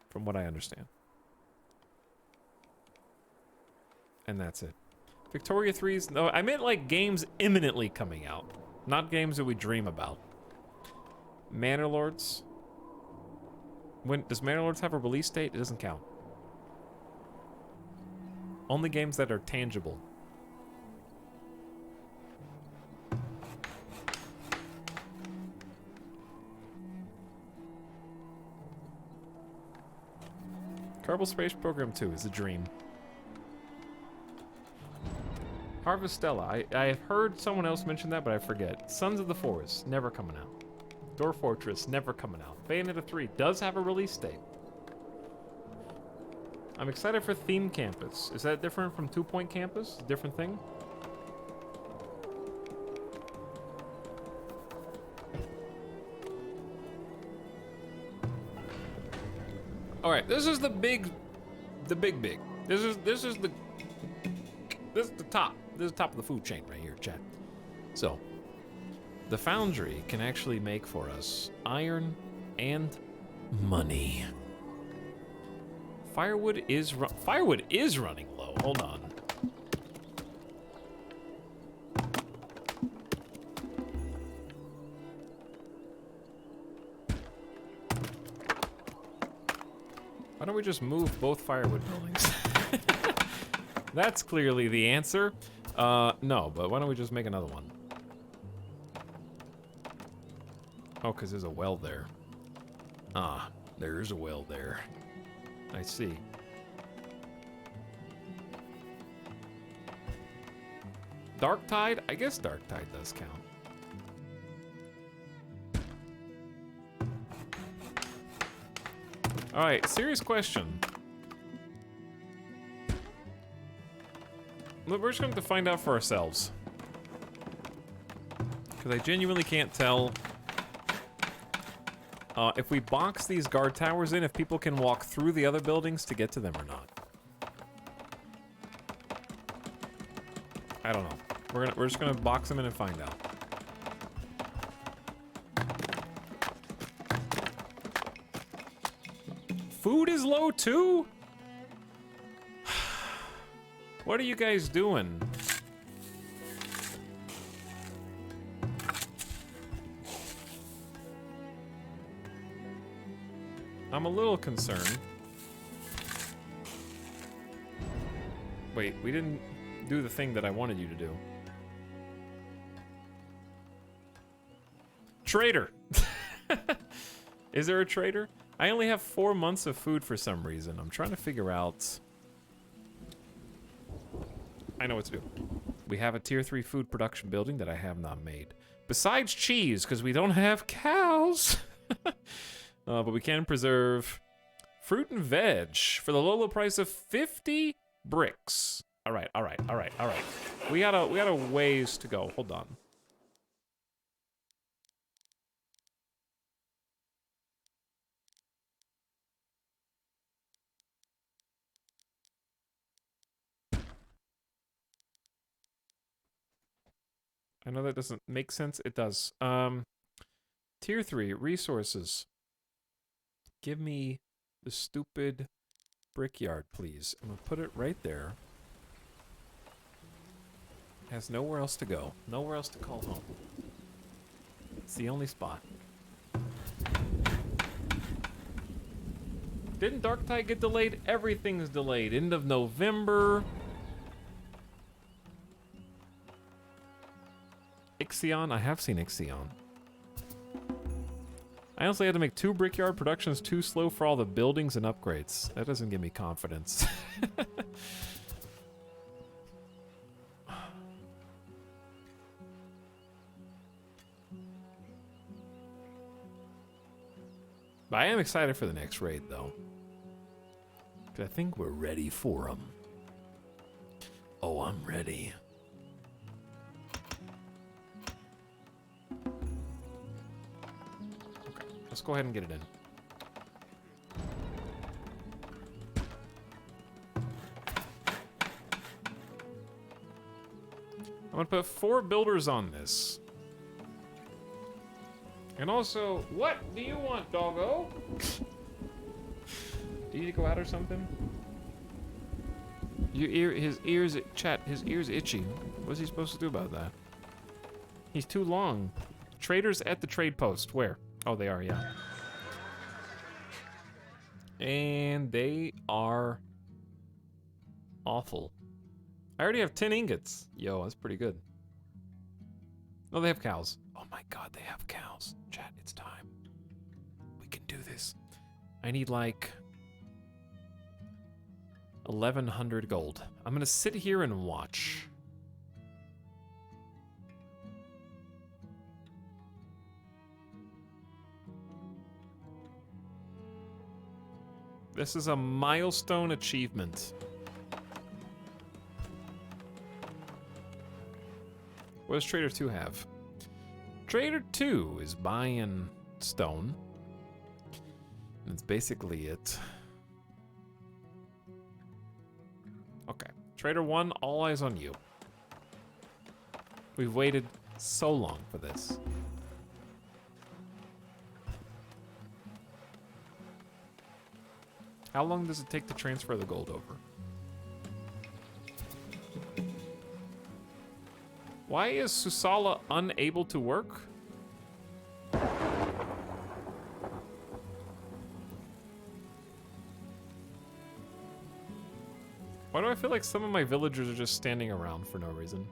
Speaker 1: from what I understand. And that's it. Victoria 3's, no, I meant like games imminently coming out, not games that we dream about. Manor Lords. When does Manor Lords have a release date? It doesn't count. Only games that are tangible. Kerbal Space Program 2 is a dream. Harvestella. I have heard someone else mention that, but I forget. Sons of the Forest, never coming out. Door Fortress, never coming out. Bayonetta 3 does have a release date. I'm excited for Theme Campus. Is that different from 2 Point Campus? Different thing? All right, this is the big. This is the top. This is the top of the food chain right here, chat. So, the foundry can actually make for us iron and money. Firewood is running low. Hold on. Why don't we just move both firewood buildings? That's clearly the answer. No, but why don't we just make another one? Oh, because there's a well there. Ah, there is a well there. I see. Darktide? I guess Darktide does count. Alright, serious question. Look, we're just going to have to find out for ourselves. Because I genuinely can't tell if we box these guard towers in, if people can walk through the other buildings to get to them or not. I don't know. We're just gonna box them in and find out. Food is low too? What are you guys doing? I'm a little concerned. Wait, we didn't do the thing that I wanted you to do. Trader! Is there a trader? I only have 4 months of food for some reason. I'm trying to figure out I know what to do. We have a tier 3 food production building that I have not made. Besides cheese, because we don't have cows. But we can preserve fruit and veg for the low price of 50 bricks. All right. We got a ways to go. Hold on. I know that doesn't make sense. It does. Tier 3 resources. Give me the stupid brickyard, please. I'm gonna put it right there. Has nowhere else to go. Nowhere else to call home. It's the only spot. Didn't Darktide get delayed? Everything's delayed. End of November. Ixion? I have seen Ixion. I honestly had to make 2 brickyard productions too slow for all the buildings and upgrades. That doesn't give me confidence. But I am excited for the next raid, though. Because I think we're ready for them. Oh, I'm ready. Okay, let's go ahead and get it in. I'm gonna put 4 builders on this. And also, what do you want, doggo? Do you need to go out or something? His ears itchy. What's he supposed to do about that? He's too long. Traders at the trade post. Where? Oh, they are, yeah. And they are awful. I already have 10 ingots. Yo, that's pretty good. Oh, they have cows. Oh my god, they have cows. Chat, it's time. We can do this. I need like 1,100 gold. I'm gonna sit here and watch. This is a milestone achievement. What does Trader 2 have? Trader 2 is buying stone. And it's basically it. Okay. Trader 1, all eyes on you. We've waited so long for this. How long does it take to transfer the gold over? Why is Susala unable to work? Why do I feel like some of my villagers are just standing around for no reason?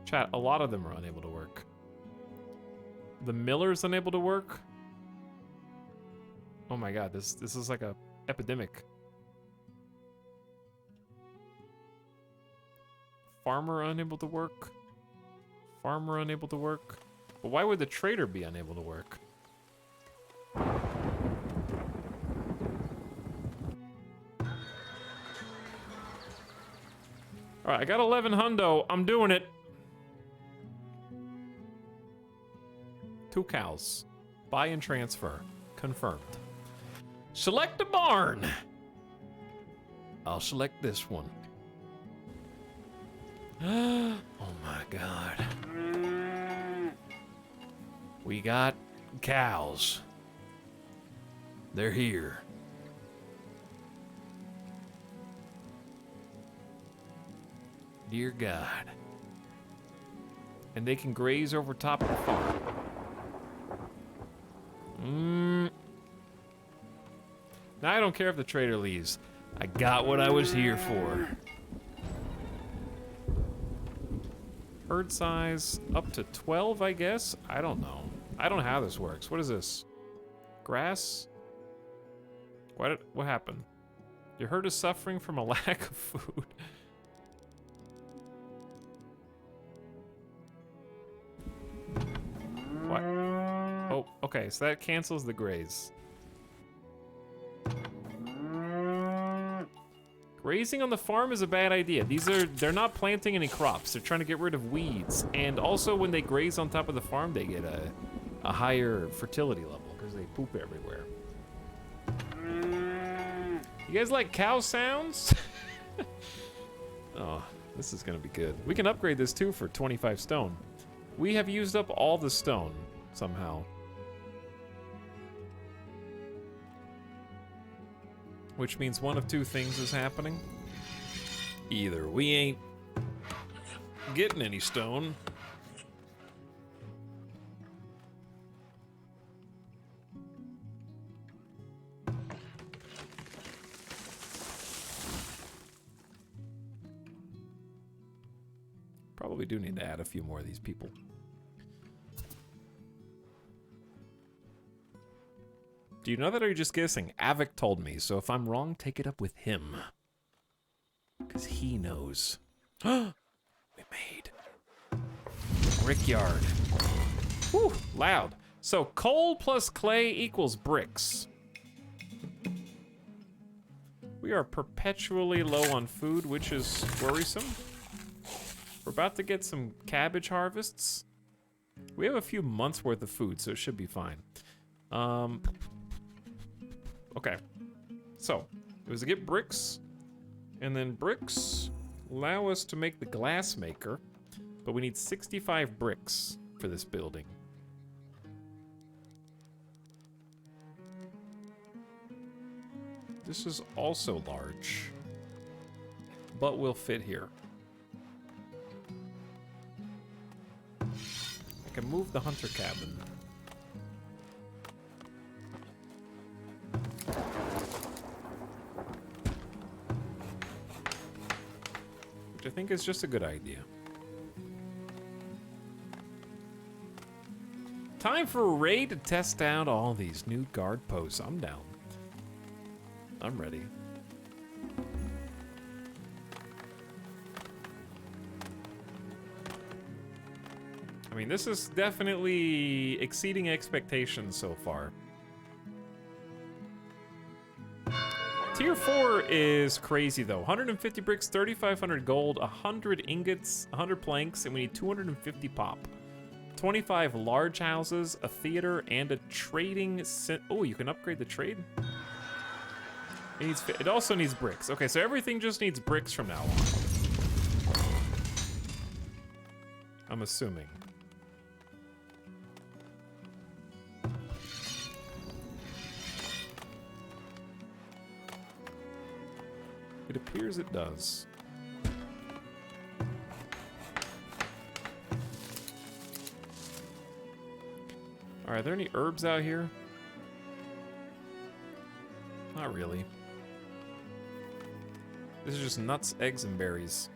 Speaker 1: Chat, a lot of them are unable to work. The miller's unable to work? Oh my god, this is like a epidemic. Farmer unable to work. Farmer unable to work. But why would the trader be unable to work? Alright, I got 11 hundo. I'm doing it. 2 cows. Buy and transfer. Confirmed. Select a barn. I'll select this one. Oh my god. We got cows. They're here. Dear God. And they can graze over top of the farm. Now I don't care if the trader leaves. I got what I was here for. Herd size up to 12, I guess? I don't know. I don't know how this works. What is this? Grass? What happened? Your herd is suffering from a lack of food. What? Oh, okay, so that cancels the graze. Grazing on the farm is a bad idea. They're not planting any crops. They're trying to get rid of weeds. And also when they graze on top of the farm, they get a higher fertility level because they poop everywhere. You guys like cow sounds? Oh, this is gonna be good. We can upgrade this too for 25 stone. We have used up all the stone somehow. Which means one of two things is happening. Either we ain't getting any stone, probably do need to add a few more of these people. Do you know that, or are you just guessing? Avik told me, so if I'm wrong, take it up with him. Because he knows. We made brickyard. Whew, loud. So coal plus clay equals bricks. We are perpetually low on food, which is worrisome. We're about to get some cabbage harvests. We have a few months worth of food, so it should be fine. Okay, so it was to get bricks, and then bricks allow us to make the glass maker, but we need 65 bricks for this building. This is also large, but will fit here. I can move the hunter cabin. I think it's just a good idea. Time for a raid to test out all these new guard posts. I'm down. I'm ready. I mean, this is definitely exceeding expectations so far. Tier 4 is crazy though. 150 bricks, 3,500 gold, 100 ingots, 100 planks, and we need 250 pop. 25 large houses, a theater, and a trading oh, you can upgrade the trade? It also needs bricks. Okay, so everything just needs bricks from now on. I'm assuming. It appears it does. Alright, are there any herbs out here? Not really. This is just nuts, eggs, and berries.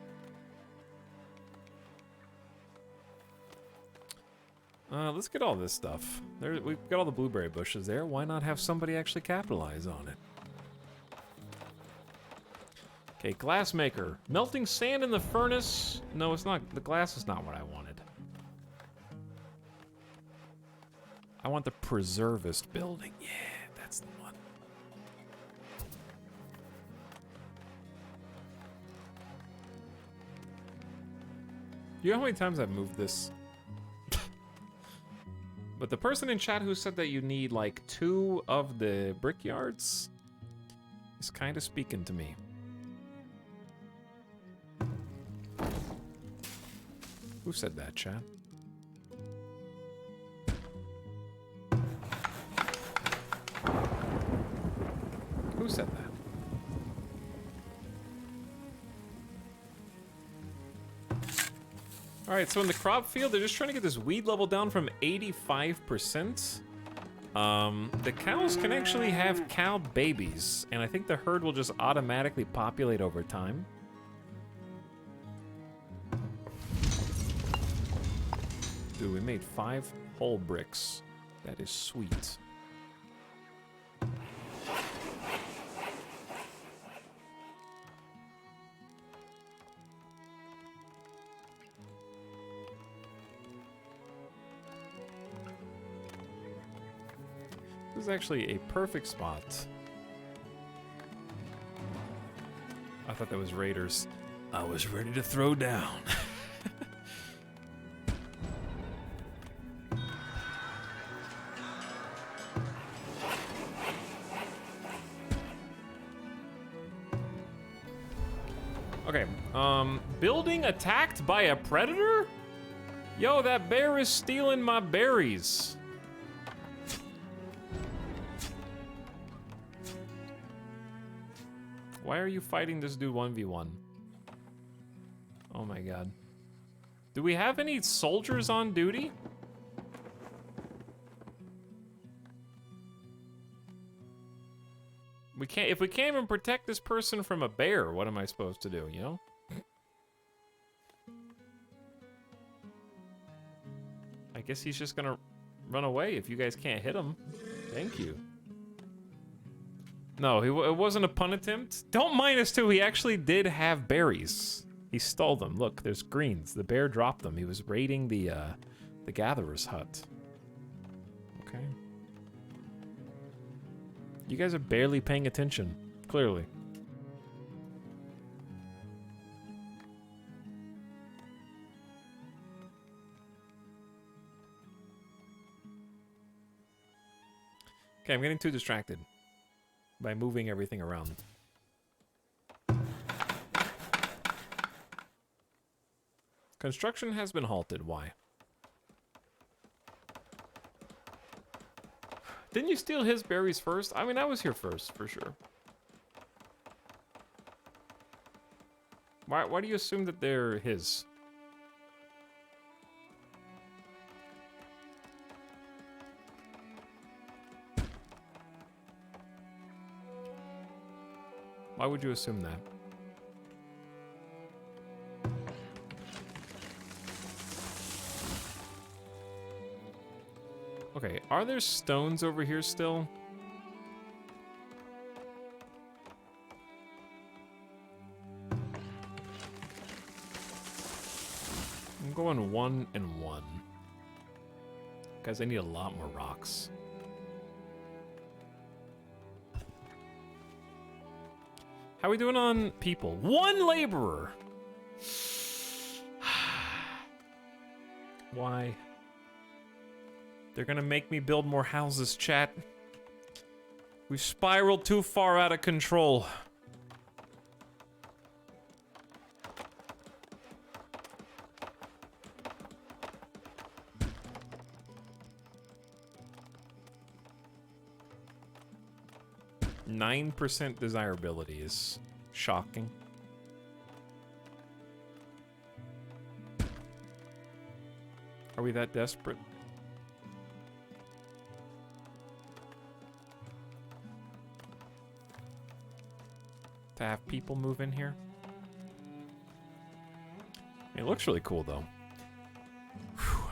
Speaker 1: Let's get all this stuff. We've got all the blueberry bushes there. Why not have somebody actually capitalize on it? Okay, glass maker. Melting sand in the furnace. No, it's not. The glass is not what I wanted. I want the preservist building. Yeah, that's the one. You know how many times I've moved this? But the person in chat who said that you need like 2 of the brickyards is kind of speaking to me. Who said that, chat? Who said that? Alright, so in the crop field, they're just trying to get this weed level down from 85%. The cows can actually have cow babies, and I think the herd will just automatically populate over time. Dude, we made 5 whole bricks. That is sweet. This is actually a perfect spot. I thought that was raiders. I was ready to throw down. Okay, building attacked by a predator? Yo, that bear is stealing my berries. Why are you fighting this dude 1v1? Oh my god. Do we have any soldiers on duty? We can't, if we can't even protect this person from a bear, what am I supposed to do, you know? I guess he's just gonna run away if you guys can't hit him. Thank you. No, it wasn't a pun attempt. Don't mind us too, he actually did have berries. He stole them. Look, there's greens. The bear dropped them. He was raiding the gatherer's hut. Okay. You guys are barely paying attention, clearly. Okay, I'm getting too distracted by moving everything around. Construction has been halted. Why? Didn't you steal his berries first? I mean, I was here first, for sure. Why do you assume that they're his? Why would you assume that? Okay, are there stones over here still? I'm going 1 and 1. Guys, I need a lot more rocks. How are we doing on people? 1 laborer! Why? They're gonna make me build more houses, chat. We've spiraled too far out of control. %9 desirability is shocking. Are we that desperate? To have people move in here? It looks really cool, though. Whew.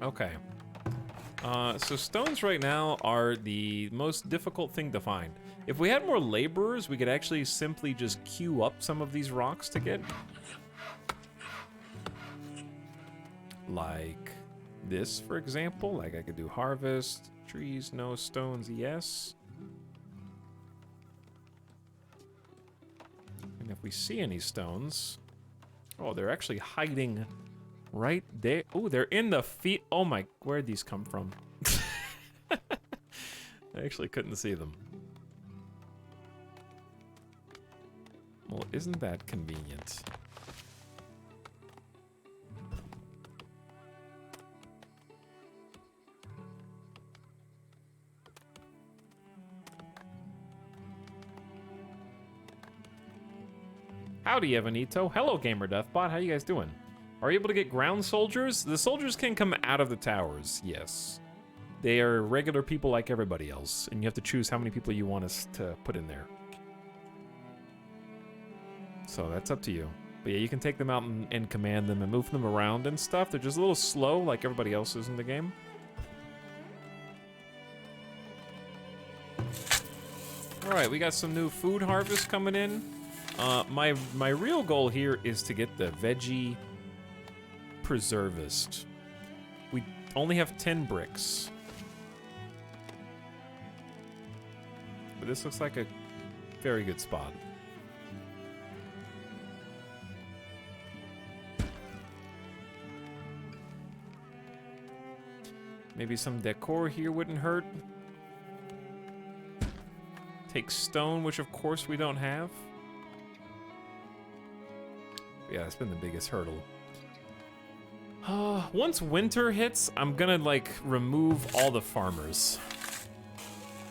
Speaker 1: Okay. So stones right now are the most difficult thing to find. If we had more laborers, we could actually simply just queue up some of these rocks to get. Like this, for example. Like I could do harvest, trees, no, stones, yes. And if we see any stones... Oh, they're actually hiding right there. Oh, they're in the feet. Oh my, where'd these come from? I actually couldn't see them. Well, isn't that convenient? Howdy, Evanito. Hello, Gamer Deathbot. How you guys doing? Are you able to get ground soldiers? The soldiers can come out of the towers, yes. They are regular people like everybody else, and you have to choose how many people you want us to put in there. So that's up to you. But yeah, you can take them out and command them and move them around and stuff. They're just a little slow like everybody else is in the game. Alright, we got some new food harvest coming in. My real goal here is to get the veggie preservist. Only have 10 bricks. But this looks like a very good spot. Maybe some decor here wouldn't hurt. Take stone, which of course we don't have. Yeah, that's been the biggest hurdle. Once winter hits, I'm gonna, like, remove all the farmers.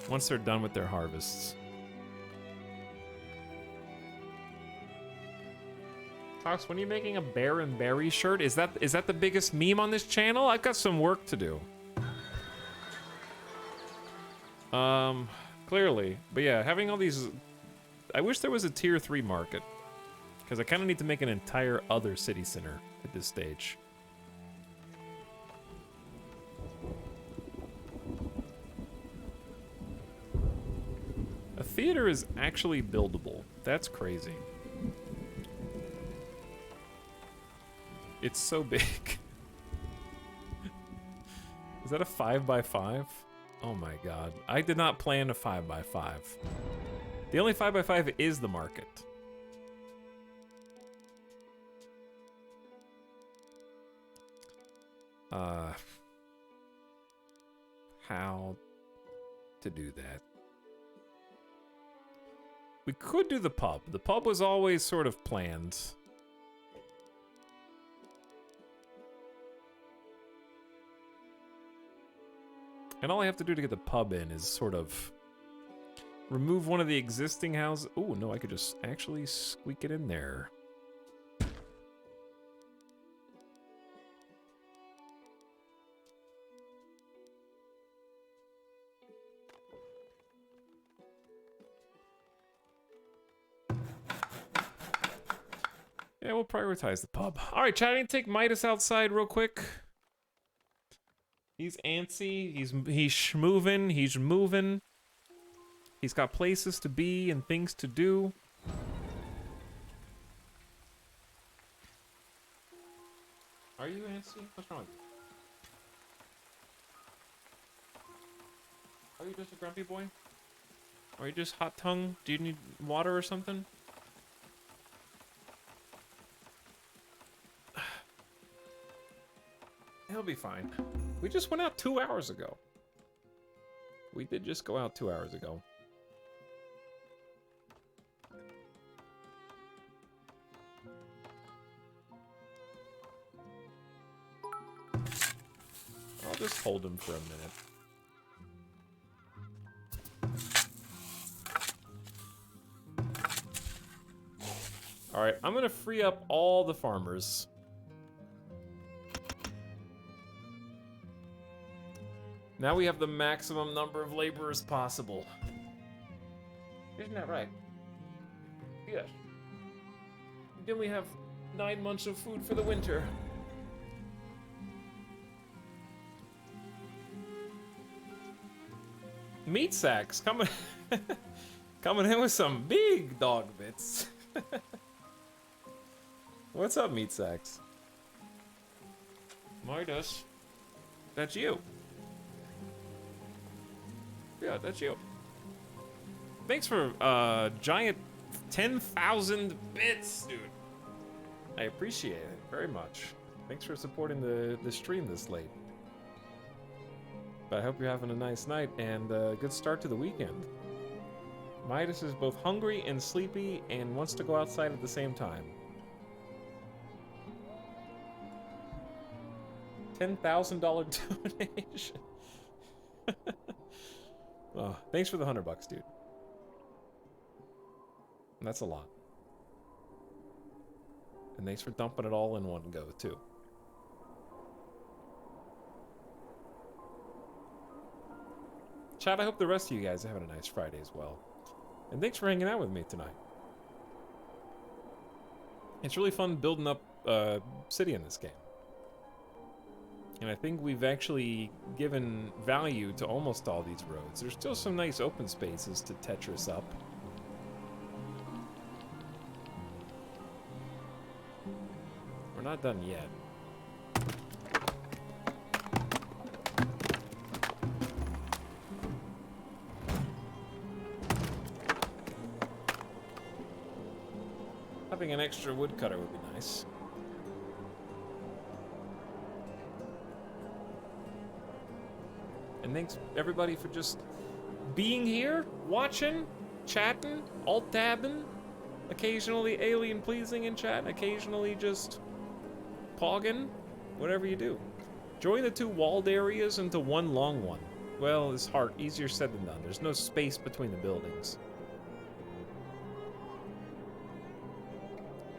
Speaker 1: Once they're done with their harvests. Fox, when are you making a bear and berry shirt? Is that the biggest meme on this channel? I've got some work to do. Clearly. But yeah, having all these... I wish there was a tier 3 market. Because I kind of need to make an entire other city center at this stage. A theater is actually buildable. That's crazy. It's so big. Is that a 5x5? Oh my god. I did not plan a 5x5. The only 5x5 is the market. How to do that? We could do the pub. The pub was always sort of planned. And all I have to do to get the pub in is sort of remove one of the existing houses. Oh, no, I could just actually squeak it in there. Yeah, we'll prioritize the pub. All right, chat, I need to take Midas outside real quick. He's antsy. He's schmovin'. He's moving. He's got places to be and things to do. Are you antsy? What's wrong with you? Are you just a grumpy boy? Are you just hot tongue? Do you need water or something? He'll be fine. We just went out 2 hours ago. We did just go out 2 hours ago. I'll just hold him for a minute. Alright, I'm gonna free up all the farmers. Now we have the maximum number of laborers possible. Isn't that right? Yes. Then we have 9 months of food for the winter. Meat sacks coming coming in with some big dog bits. What's up, meat sacks? Midas. That's you. Yeah, that's you. Thanks for giant 10,000 bits, dude. I appreciate it very much. Thanks for supporting the stream this late. But I hope you're having a nice night and a good start to the weekend. Midas is both hungry and sleepy and wants to go outside at the same time. $10,000 donation. Oh, thanks for the $100, dude. That's a lot. And thanks for dumping it all in one go, too. Chat, I hope the rest of you guys are having a nice Friday as well. And thanks for hanging out with me tonight. It's really fun building up city in this game. And I think we've actually given value to almost all these roads. There's still some nice open spaces to Tetris up. We're not done yet. Having an extra woodcutter would be nice. And thanks everybody for just being here, watching, chatting, alt-tabbing, occasionally alien pleasing in chat, occasionally just pogging, whatever you do. Join the 2 walled areas into one long one. Well, it's hard, easier said than done. There's no space between the buildings.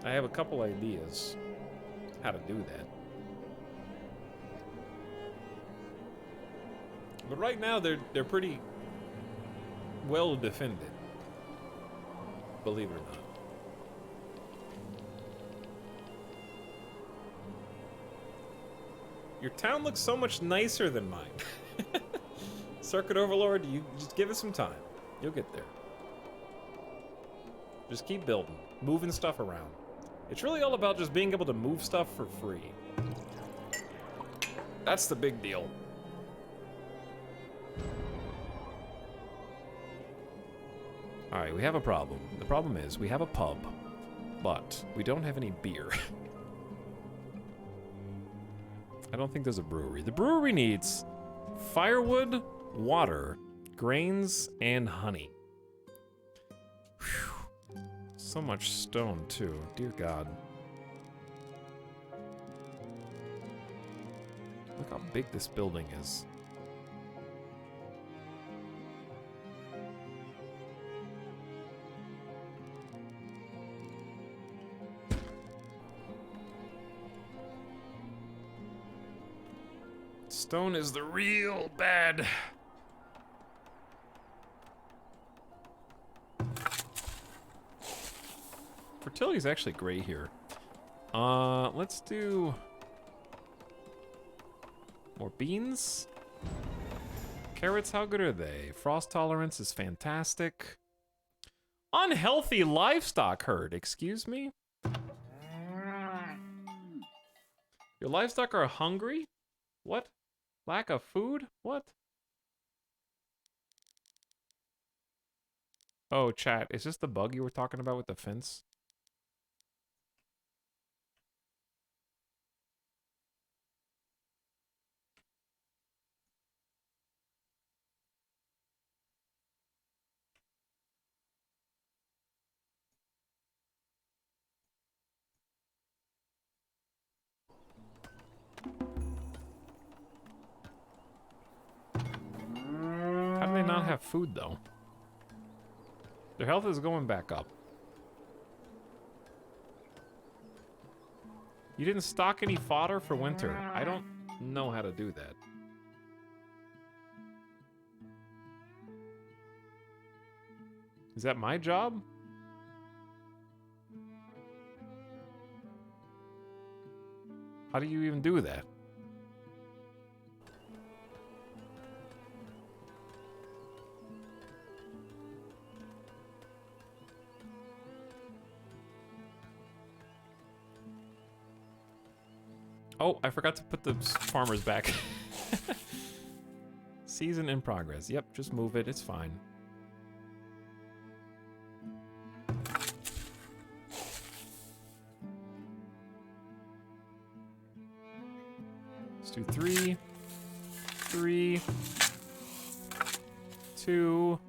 Speaker 1: I have a couple ideas how to do that. But right now they're pretty well defended. Believe it or not. Your town looks so much nicer than mine. Circuit Overlord, you just give it some time. You'll get there. Just keep building, moving stuff around. It's really all about just being able to move stuff for free. That's the big deal. Alright, we have a problem. The problem is, we have a pub, but we don't have any beer. I don't think there's a brewery. The brewery needs firewood, water, grains, and honey. Whew. So much stone, too. Dear God. Look how big this building is. Stone is the real bad. Fertility is actually great here. Let's do more beans. Carrots, how good are they? Frost tolerance is fantastic. Unhealthy livestock herd, excuse me? Your livestock are hungry? What? Lack of food? What? Oh, chat, is this the bug you were talking about with the fence? How do they not have food, though? Their health is going back up. You didn't stock any fodder for winter. I don't know how to do that. Is that my job? How do you even do that? Oh, I forgot to put the farmers back. Season in progress. Yep, just move it. It's fine. Let's do 3, 3, 2.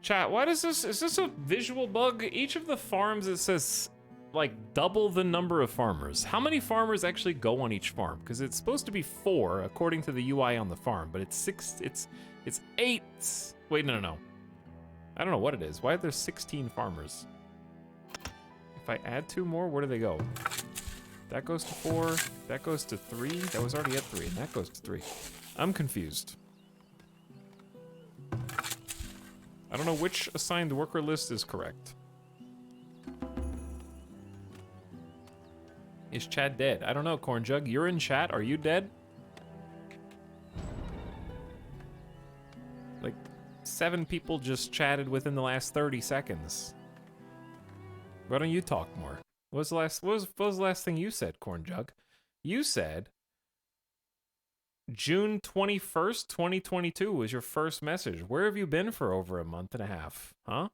Speaker 1: Chat, why does this, is this a visual bug? Each of the farms, it says like double the number of farmers. How many farmers actually go on each farm? Because it's supposed to be 4 according to the UI on the farm, but it's 6, it's 8. Wait, no. I don't know what it is. Why are there 16 farmers? If I add 2 more, where do they go? That goes to 4, that goes to 3, that was already at 3, and that goes to 3. I'm confused. I don't know which assigned worker list is correct. Is Chad dead? I don't know, Corn Jug. You're in chat. Are you dead? Like, 7 people just chatted within the last 30 seconds. Why don't you talk more? What was the last thing you said, Corn Jug? You said June 21st, 2022 was your first message. Where have you been for over a month and a half? Huh?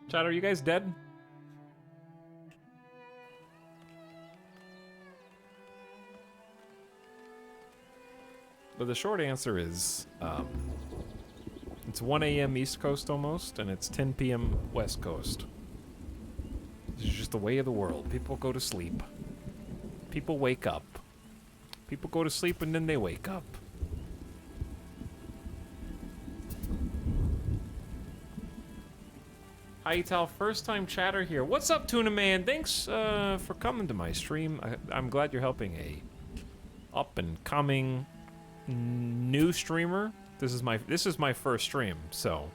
Speaker 1: Chat, are you guys dead? But the short answer is, it's 1 a.m. East Coast almost, and it's 10 p.m. West Coast. This is just the way of the world. People go to sleep. People wake up. People go to sleep and then they wake up. Hi, Tal. First time chatter here. What's up, Tuna Man? Thanks for coming to my stream. I'm glad you're helping a up and coming new streamer. This is my first stream, so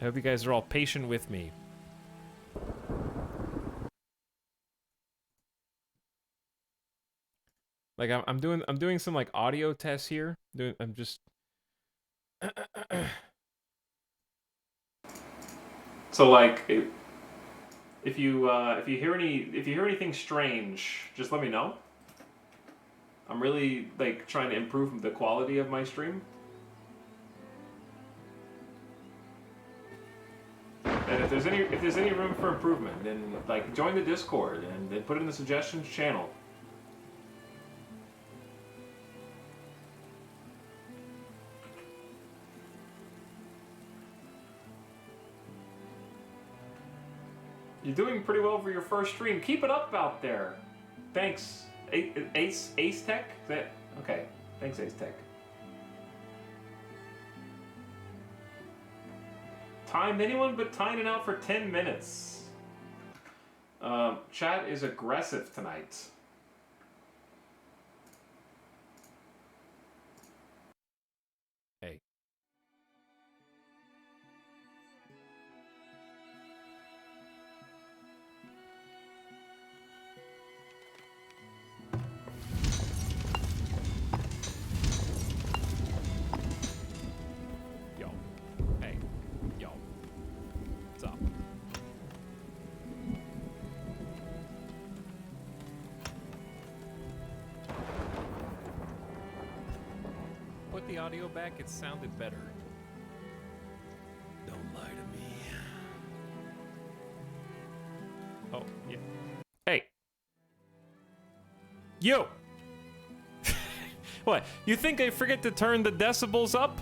Speaker 1: I hope you guys are all patient with me. Like I'm doing some like audio tests here. I'm just so like if you hear anything strange, just let me know. I'm really like trying to improve the quality of my stream. And if there's any room for improvement, then like join the Discord and then put it in the suggestions channel. You're doing pretty well for your first stream. Keep it up out there. Thanks, Ace Tech. Is that okay? Thanks, Ace Tech. Time anyone but Tynan out for 10 minutes. Chat is aggressive tonight. Hey. Yo. Hey. Yo. What's up? Put the audio back, it sounded better. Don't lie to me. Oh, yeah. Hey. Yo! What? You think I forget to turn the decibels up?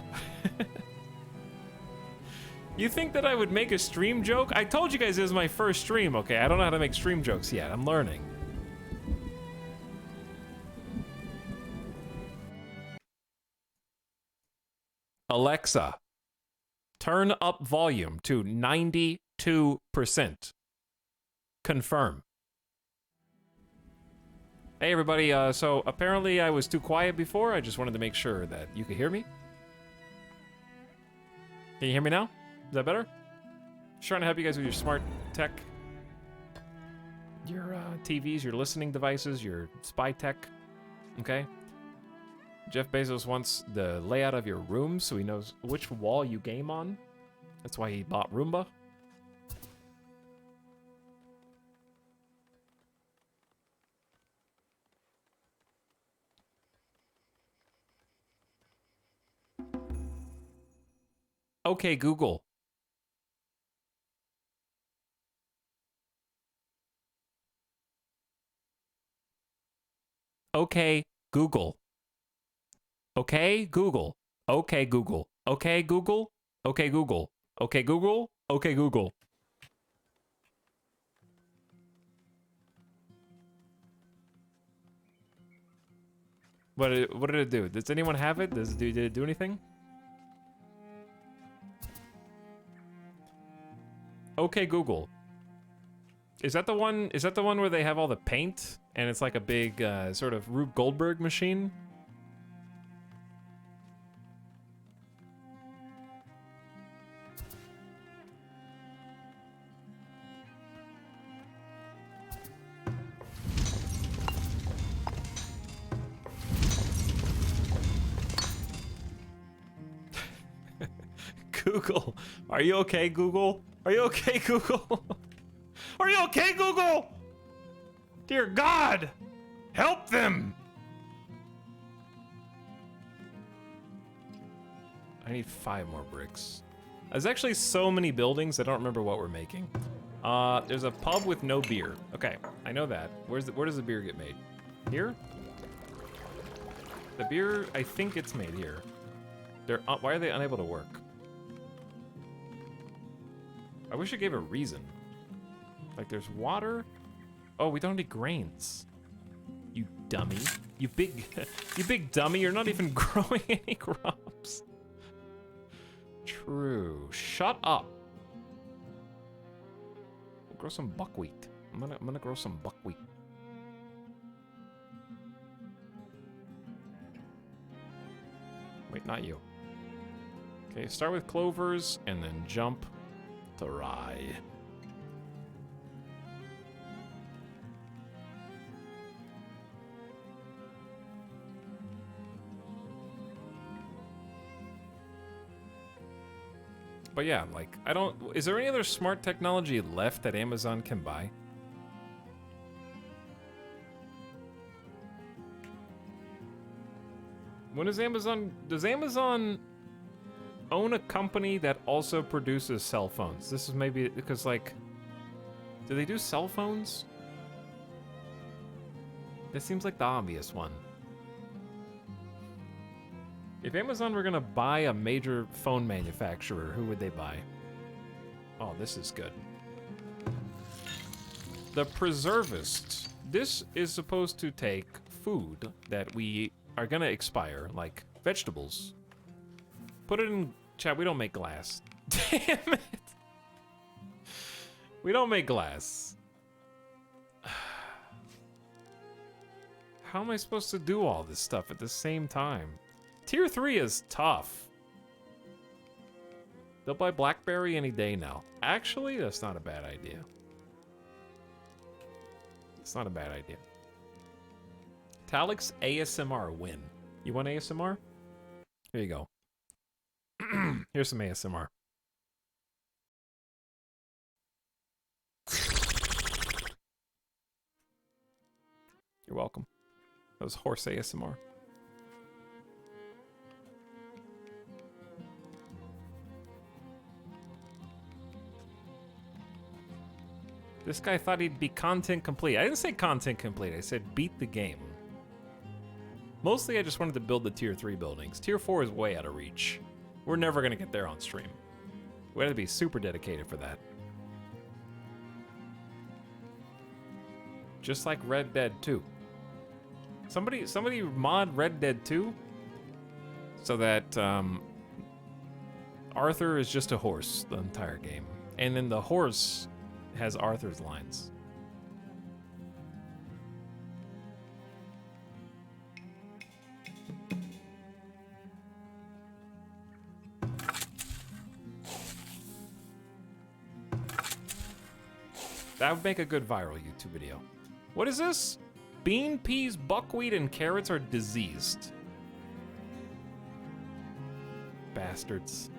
Speaker 1: You think that I would make a stream joke? I told you guys this is my first stream, okay? I don't know how to make stream jokes yet. I'm learning. Alexa, turn up volume to 92%. Confirm. Hey everybody, so apparently I was too quiet before. I just wanted to make sure that you could hear me. Can you hear me now? Is that better? Just trying to help you guys with your smart tech. Your TVs, your listening devices, your spy tech. Okay? Jeff Bezos wants the layout of your room so he knows which wall you game on. That's why he bought Roomba. Okay, Google. Okay, Google. Okay, Google. Okay, Google. Okay, Google. Okay, Google. Okay, Google. Okay, Google. What did it do? Does anyone have it? Did it do anything? Okay, Google. Is that the one? Is that the one where they have all the paint and it's like a big sort of Rube Goldberg machine? Google, are you okay, Google? Are you okay, Google? Are you okay, Google? Dear God, help them! I need 5 more bricks. There's actually so many buildings, I don't remember what we're making. There's a pub with no beer. Okay, I know that. Where does the beer get made? Here? The beer, I think it's made here. Why are they unable to work? I wish it gave a reason. Like, there's water. Oh, we don't have any grains. You dummy. You big dummy. You're not even growing any crops. True. Shut up. We'll grow some buckwheat. I'm gonna grow some buckwheat. Wait, not you. Okay, start with clovers and then jump to rye. But yeah, like, is there any other smart technology left that Amazon can buy? Does Amazon own a company that also produces cell phones? This is maybe, because like, do they do cell phones? This seems like the obvious one. If Amazon were gonna buy a major phone manufacturer, who would they buy? Oh, this is good. The preservist. This is supposed to take food that we are gonna expire, like vegetables. Put it in chat. We don't make glass. Damn it. We don't make glass. How am I supposed to do all this stuff at the same time? Tier 3 is tough. They'll buy BlackBerry any day now. Actually, that's not a bad idea. It's not a bad idea. Etalyx ASMR win. You want ASMR? Here you go. Here's some ASMR. You're welcome. That was horse ASMR. This guy thought he'd be content complete. I didn't say content complete, I said beat the game. Mostly I just wanted to build the tier 3 buildings. Tier 4 is way out of reach. We're never gonna get there on stream. We have to be super dedicated for that. Just like Red Dead 2. Somebody mod Red Dead 2 so that Arthur is just a horse the entire game. And then the horse has Arthur's lines. That would make a good viral YouTube video. What is this? Bean, peas, buckwheat, and carrots are diseased. Bastards.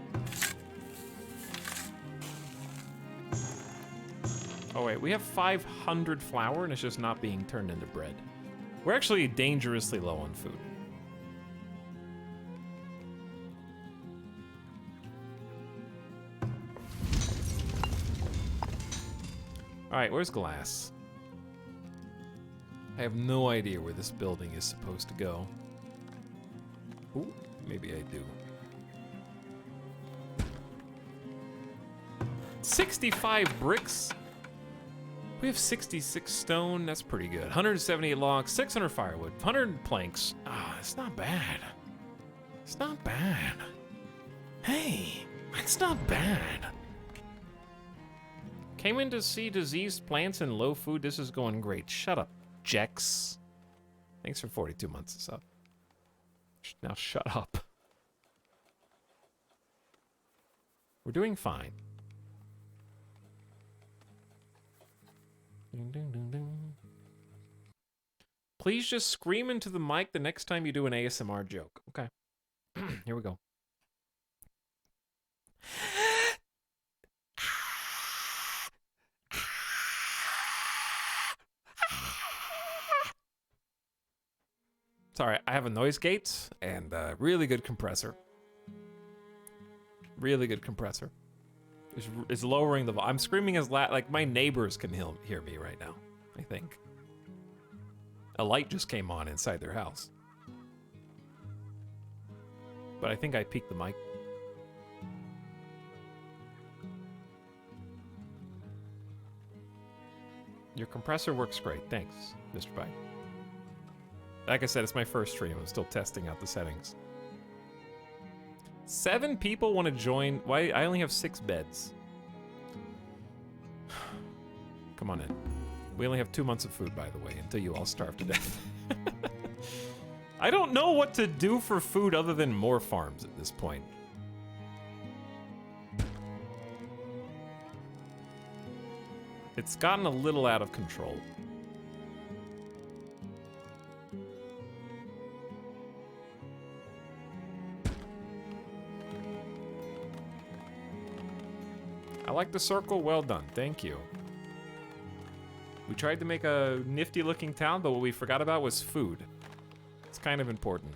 Speaker 1: Oh wait, we have 500 flour and it's just not being turned into bread. We're actually dangerously low on food. Alright, where's glass? I have no idea where this building is supposed to go. Ooh, maybe I do. 65 bricks? We have 66 stone, that's pretty good. 178 logs, 600 firewood, 100 planks. Ah, it's not bad. It's not bad. Hey, it's not bad. Came in to see diseased plants and low food. This is going great. Shut up, Jex. Thanks for 42 months of sub. Now shut up. We're doing fine. Ding, ding, ding, ding. Please just scream into the mic the next time you do an ASMR joke. Okay. Here we go. Sorry, I have a noise gate and a really good compressor. Really good compressor. is lowering the volume. I'm screaming as loud, like my neighbors can hear me right now, I think. A light just came on inside their house. But I think I peaked the mic. Your compressor works great. Thanks, Mr. Bite. Like I said, it's my first stream. I'm still testing out the settings. 7 people want to join. Why? I only have 6 beds. Come on in. We only have 2 months of food, by the way, until you all starve to death. I don't know what to do for food other than more farms at this point. It's gotten a little out of control. I like the circle. Well done. Thank you. We tried to make a nifty looking town, but what we forgot about was food. It's kind of important.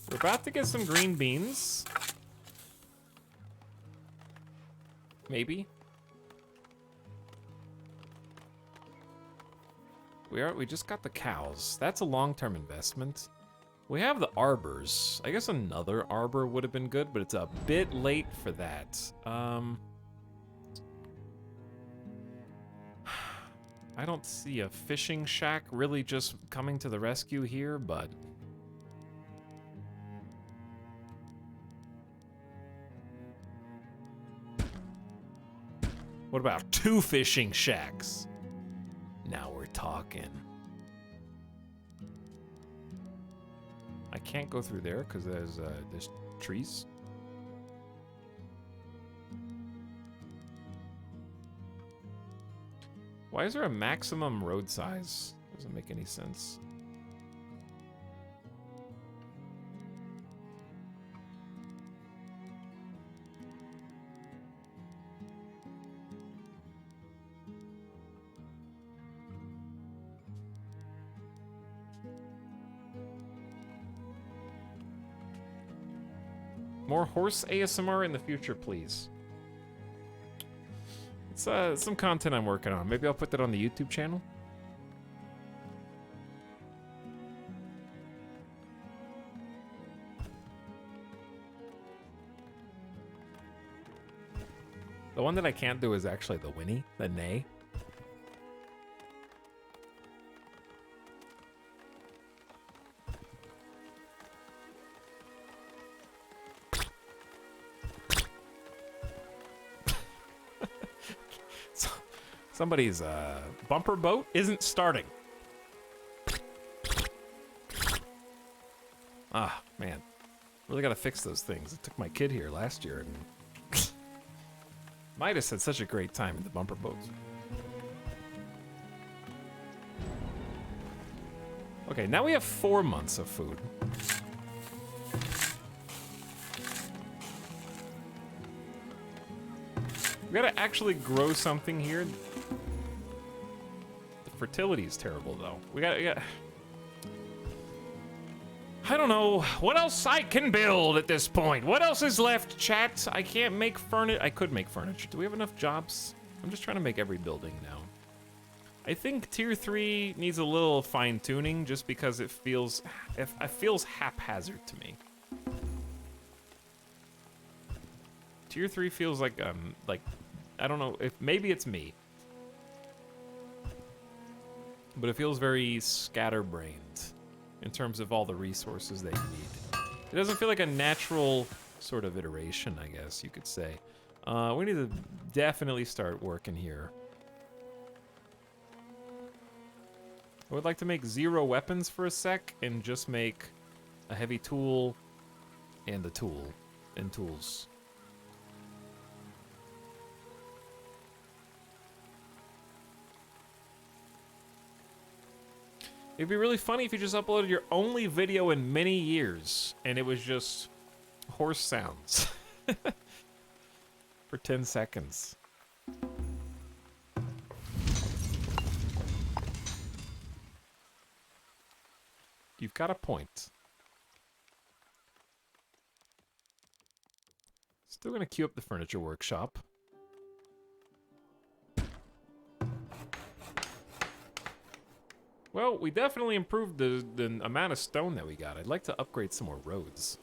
Speaker 1: We're about to get some green beans. Maybe. We just got the cows. That's a long-term investment. We have the arbors. I guess another arbor would have been good, but it's a bit late for that. I don't see a fishing shack really just coming to the rescue here, but... What about 2 fishing shacks? Now we're talking. I can't go through there because there's trees. Why is there a maximum road size? Doesn't make any sense. More horse ASMR in the future, please. It's some content I'm working on. Maybe I'll put that on the YouTube channel. The one that I can't do is actually the whinny, the neigh. Somebody's bumper boat isn't starting. Ah, man. Really gotta fix those things. I took my kid here last year and Midas had such a great time in the bumper boats. Okay, now we have 4 months of food. We gotta actually grow something here. The fertility is terrible, though. We gotta... I don't know what else I can build at this point. What else is left, chat? I can't make furniture. I could make furniture. Do we have enough jobs? I'm just trying to make every building now. I think tier 3 needs a little fine-tuning just because it feels haphazard to me. Tier 3 feels like I don't know if maybe it's me, but it feels very scatterbrained in terms of all the resources that you need. It doesn't feel like a natural sort of iteration, I guess you could say. We need to definitely start working here. I would like to make 0 weapons for a sec and just make a heavy tool and a tool and tools. It'd be really funny if you just uploaded your only video in many years and it was just horse sounds for 10 seconds. You've got a point. Still gonna queue up the furniture workshop. Well, we definitely improved the amount of stone that we got. I'd like to upgrade some more roads.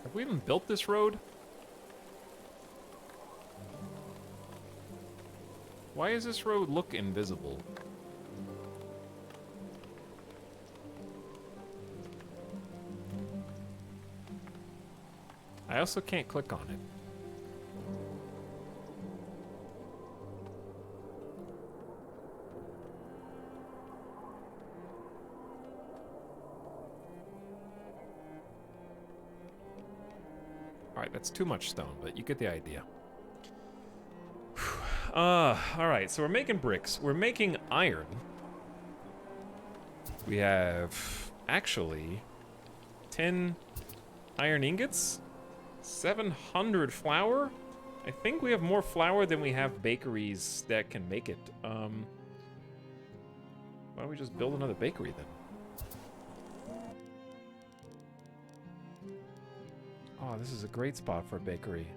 Speaker 1: Have we even built this road? Why does this road look invisible? I also can't click on it. Alright, that's too much stone, but you get the idea. Alright, so we're making bricks. We're making iron. We have, actually, 10 iron ingots, 700 flour. I think we have more flour than we have bakeries that can make it. Why don't we just build another bakery then? Oh, this is a great spot for a bakery.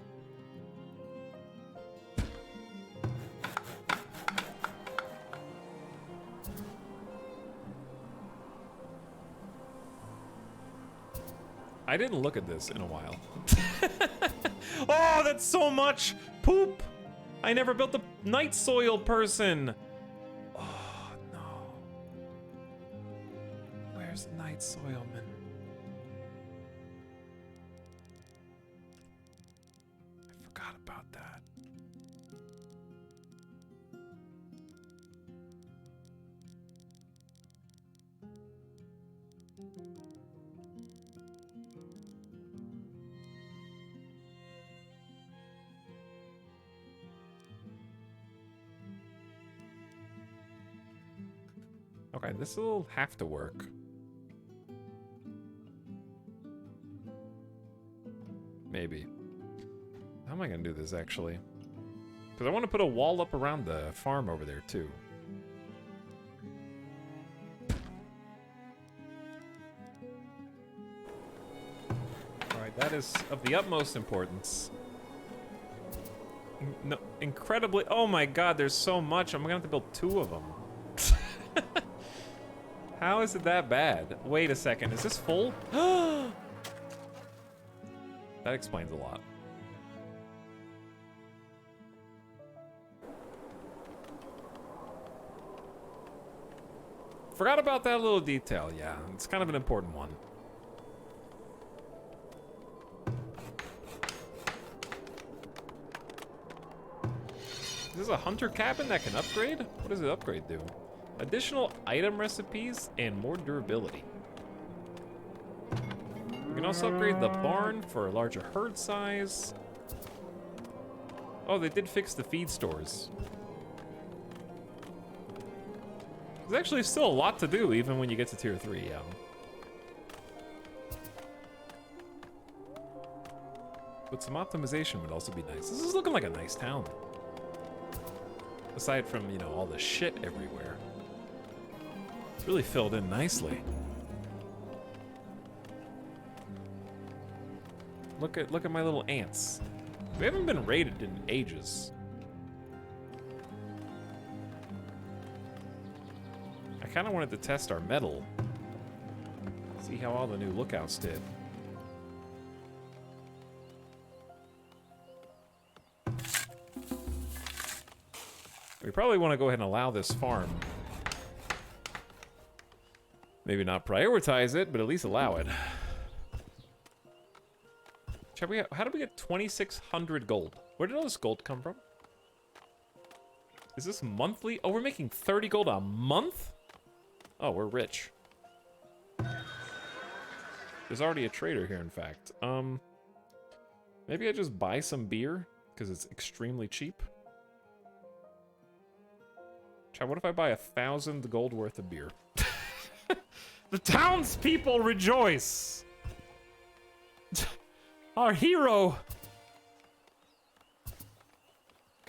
Speaker 1: I didn't look at this in a while. Oh, that's so much poop! I never built the night soil person! Oh, no. Where's the night soilman? I forgot about that. Okay, this will have to work. Maybe. How am I gonna do this, actually? Because I want to put a wall up around the farm over there, too. Alright, that is of the utmost importance. No, incredibly... Oh my god, there's so much. I'm gonna have to build 2 of them. How is it that bad? Wait a second, is this full? That explains a lot. Forgot about that little detail, yeah. It's kind of an important one. Is this a hunter cabin that can upgrade? What does it upgrade do? Additional item recipes and more durability. We can also upgrade the barn for a larger herd size. Oh, they did fix the feed stores. There's actually still a lot to do even when you get to tier 3, yeah. But some optimization would also be nice. This is looking like a nice town. Aside from, you know, all the shit everywhere. It's really filled in nicely. Look at my little ants. We haven't been raided in ages. I kind of wanted to test our metal. See how all the new lookouts did. We probably want to go ahead and allow this farm. Maybe not prioritize it, but at least allow it. How did we get 2,600 gold? Where did all this gold come from? Is this monthly? Oh, we're making 30 gold a month? Oh, we're rich. There's already a trader here, in fact. Maybe I just buy some beer, because it's extremely cheap. Chad, what if I buy 1,000 gold worth of beer? The townspeople rejoice! Our hero!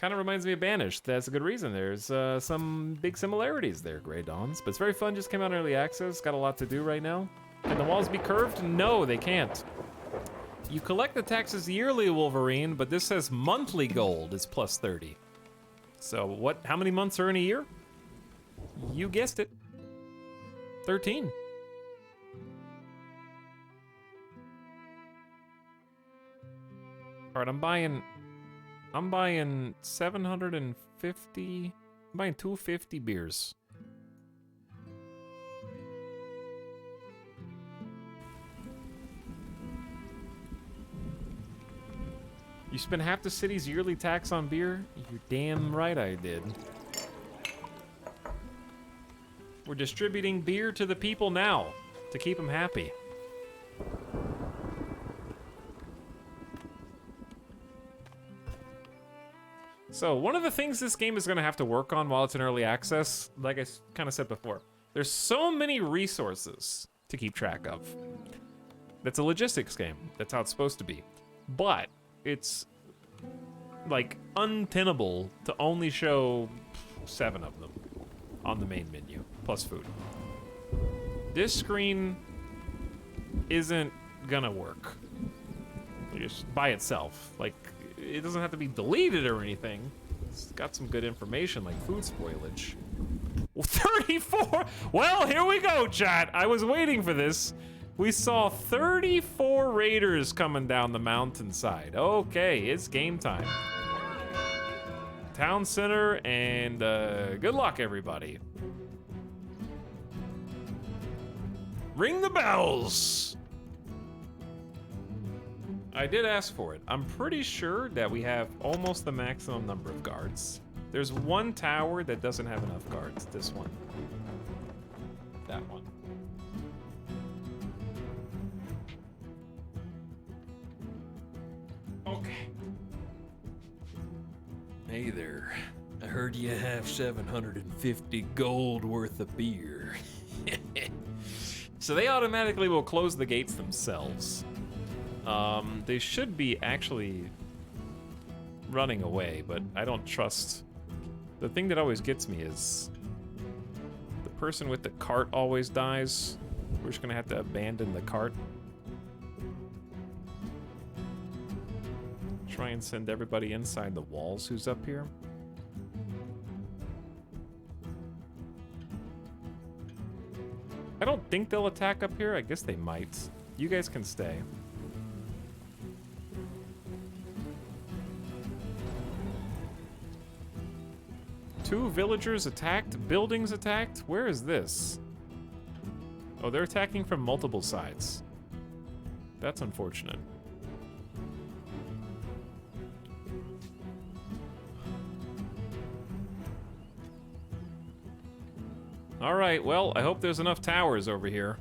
Speaker 1: Kind of reminds me of Banished. That's a good reason. There's some big similarities there, Grey Dawns. But it's very fun. Just came out in early access. Got a lot to do right now. Can the walls be curved? No, they can't. You collect the taxes yearly, Wolverine, but this says monthly gold is plus 30. So what? How many months are in a year? You guessed it. 13. All right, I'm buying 750. I'm buying 250 beers. You spend half the city's yearly tax on beer? You're damn right I did. We're distributing beer to the people now to keep them happy. So, one of the things this game is going to have to work on while it's in early access, like I kind of said before, there's so many resources to keep track of. That's a logistics game. That's how it's supposed to be. But it's, like, untenable to only show 7 of them on the main menu, plus food. This screen isn't gonna work just by itself. Like, it doesn't have to be deleted or anything. It's got some good information like food spoilage. Well, 34! Well, here we go, chat. I was waiting for this. We saw 34 raiders coming down the mountainside. Okay, it's game time. Town center, and good luck, everybody. Ring the bells! I did ask for it. I'm pretty sure that we have almost the maximum number of guards. There's one tower that doesn't have enough guards. This one. That one. Okay. Hey there. I heard you have 750 gold worth of beer. So they automatically will close the gates themselves. They should be actually running away, but I don't trust. The thing that always gets me is the person with the cart always dies. We're just gonna have to abandon the cart. Try and send everybody inside the walls who's up here. I don't think they'll attack up here. I guess they might. You guys can stay. Two villagers attacked, buildings attacked. Where is this? Oh, they're attacking from multiple sides. That's unfortunate. All right, well, I hope there's enough towers over here.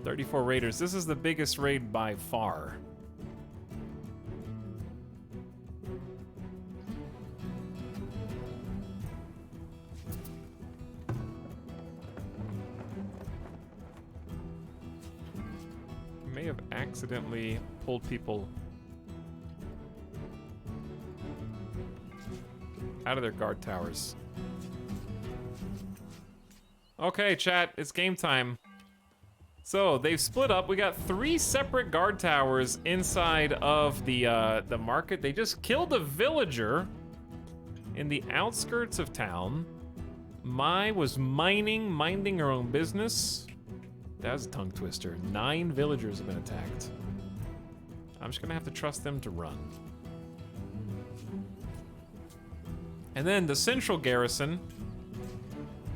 Speaker 1: 34 raiders. This is the biggest raid by far. May have accidentally pulled people out of their guard towers. Okay, chat, it's game time. So they've split up. We got 3 separate guard towers inside of the market. They just killed a villager in the outskirts of town. Mai was minding her own business. That was a tongue twister. 9 villagers have been attacked. I'm just gonna have to trust them to run. And then the central garrison.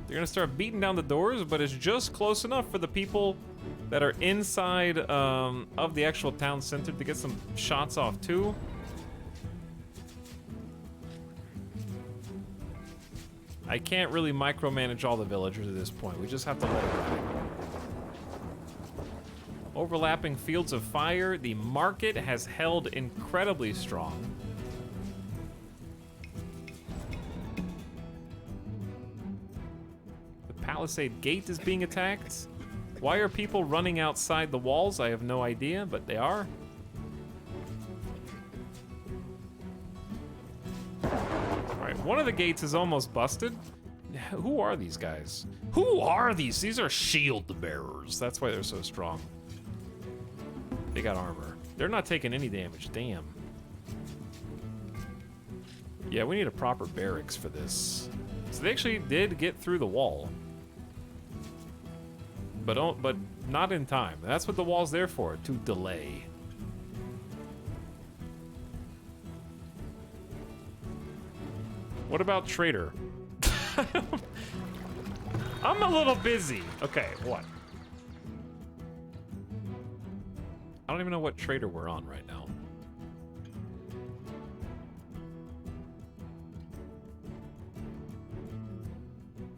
Speaker 1: They're gonna start beating down the doors, but it's just close enough for the people that are inside of the actual town center to get some shots off too. I can't really micromanage all the villagers at this point. We just have to let it ride. Overlapping fields of fire. The market has held incredibly strong. Palisade Gate is being attacked. Why are people running outside the walls? I have no idea, but they are. One of the gates is almost busted. Who are these guys? Who are these? These are shield bearers. That's why they're so strong. They got armor. They're not taking any damage. Damn. Yeah, we need a proper barracks for this. So they actually did get through the wall. But not in time. That's what the wall's there for, to delay. What about Trader? I'm a little busy. Okay, what? I don't even know what trader we're on right now.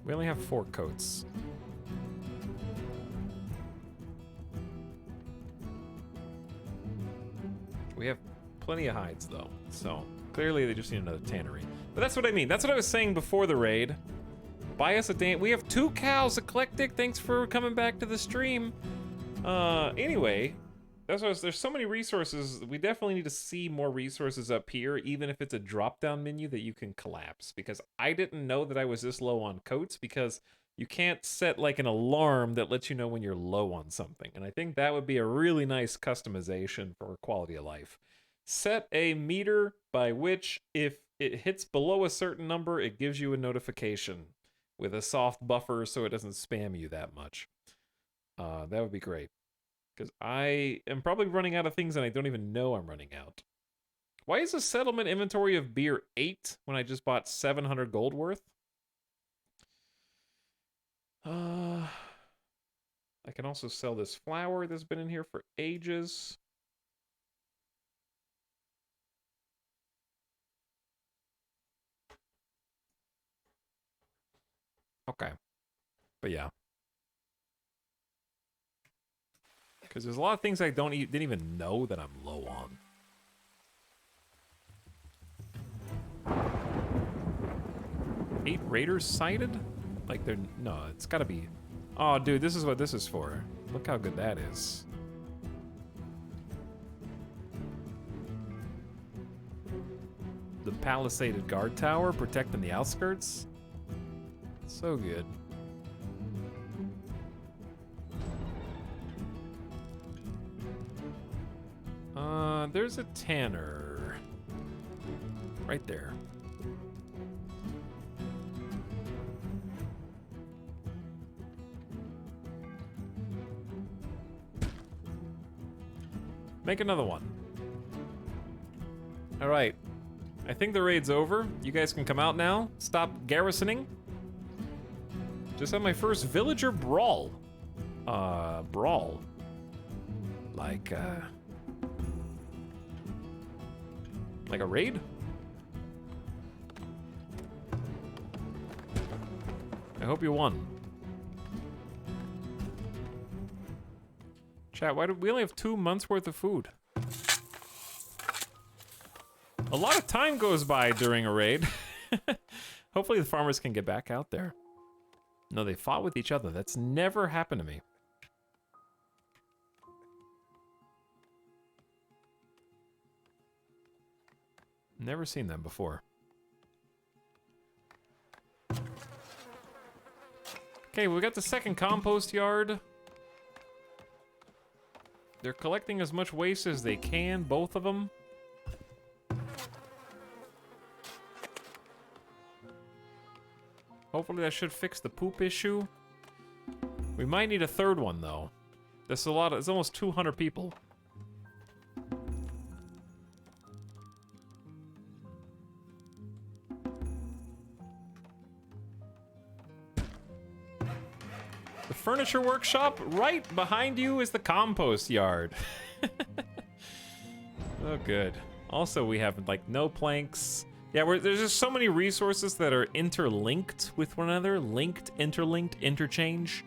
Speaker 1: We only have 4 coats. We have plenty of hides though, so clearly they just need another tannery. But that's what I mean. That's what I was saying before the raid. Buy us a damn. We have 2 cows, Eclectic. Thanks for coming back to the stream. Anyway, that's what there's so many resources. We definitely need to see more resources up here, even if it's a drop-down menu that you can collapse. Because I didn't know that I was this low on coats, because you can't set like an alarm that lets you know when you're low on something. And I think that would be a really nice customization for quality of life. Set a meter by which if it hits below a certain number, it gives you a notification with a soft buffer so it doesn't spam you that much. That would be great. Because I am probably running out of things and I don't even know I'm running out. Why is the settlement inventory of beer 8 when I just bought 700 gold worth? I can also sell this flour that's been in here for ages. Okay. But yeah. Because there's a lot of things I didn't even know that I'm low on. 8 raiders sighted? Like they're... No, it's gotta be... Oh, dude, this is what this is for. Look how good that is. The palisaded guard tower protecting the outskirts. So good. There's a tanner. Right there. Make another one. All right. I think the raid's over. You guys can come out now. Stop garrisoning. Just had my first villager brawl. Brawl. Like a raid? I hope you won. Chat, why do we only have 2 months worth of food? A lot of time goes by during a raid. Hopefully the farmers can get back out there. No, they fought with each other. That's never happened to me. Never seen that before. Okay, we got the second compost yard. They're collecting as much waste as they can, both of them. Hopefully that should fix the poop issue. We might need a third one, though. That's a lot. It's almost 200 people. The furniture workshop, right behind you is the compost yard. Oh, good. Also, we have, like, no planks. Yeah, there's just so many resources that are interlinked with one another. Linked, interlinked, interchange.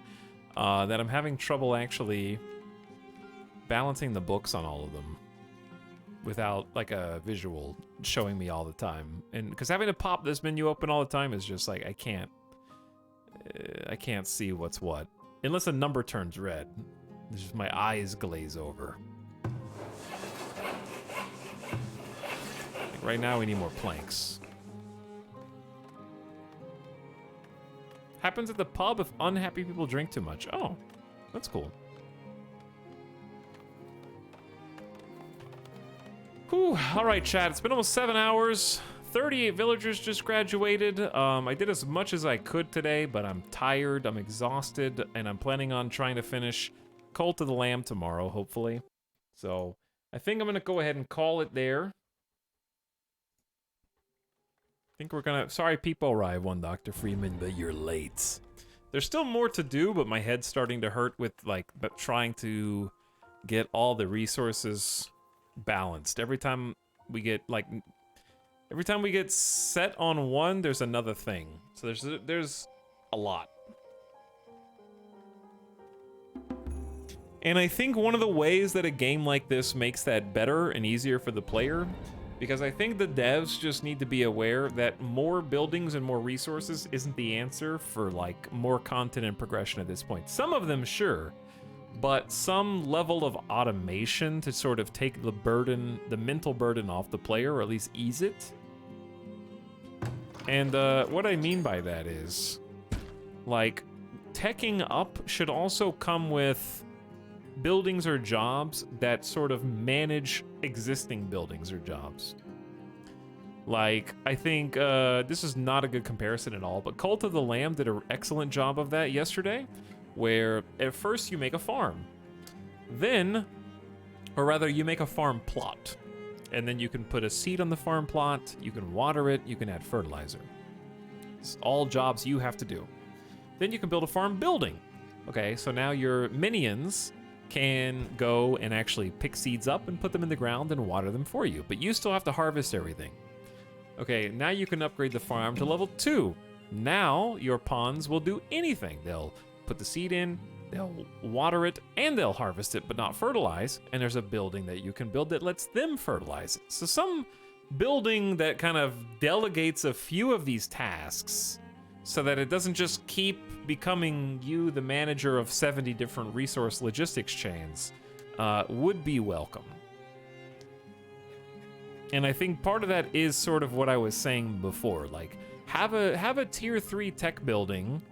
Speaker 1: That I'm having trouble actually balancing the books on all of them. Without, like, a visual showing me all the time. And because having to pop this menu open all the time is just, like, I can't see what's what. Unless a number turns red. It's just my eyes glaze over. Like right now we need more planks. Happens at the pub if unhappy people drink too much. Oh, that's cool. Whew, all right, chat, it's been almost 7 hours. 38 villagers just graduated. I did as much as I could today, but I'm tired, I'm exhausted, and I'm planning on trying to finish Cult of the Lamb tomorrow, hopefully. So, I think I'm gonna go ahead and call it there. I think we're gonna... Sorry, people arrive, one Dr. Freeman, but you're late. There's still more to do, but my head's starting to hurt with, like, trying to get all the resources balanced. Every time we get, like... Every time we get set on one, there's another thing. So there's a lot. And I think one of the ways that a game like this makes that better and easier for the player, because I think the devs just need to be aware that more buildings and more resources isn't the answer for, like, more content and progression at this point. Some of them, sure, but some level of automation to sort of take the burden, the mental burden off the player, or at least ease it. And what I mean by that is, like, teching up should also come with buildings or jobs that sort of manage existing buildings or jobs. Like, I think this is not a good comparison at all, but Cult of the Lamb did an excellent job of that yesterday, where at first you make a farm. Then, or rather, you make a farm plot. And then you can put a seed on the farm plot, you can water it, you can add fertilizer. It's all jobs you have to do. Then you can build a farm building. Okay, so now your minions can go and actually pick seeds up and put them in the ground and water them for you, but you still have to harvest everything. Okay, now you can upgrade the farm to level 2. Now your pawns will do anything. They'll put the seed in, they'll water it, and they'll harvest it, but not fertilize, and there's a building that you can build that lets them fertilize it. So some building that kind of delegates a few of these tasks so that it doesn't just keep becoming you the manager of 70 different resource logistics chains would be welcome. And I think part of that is sort of what I was saying before, like have a tier 3 tech building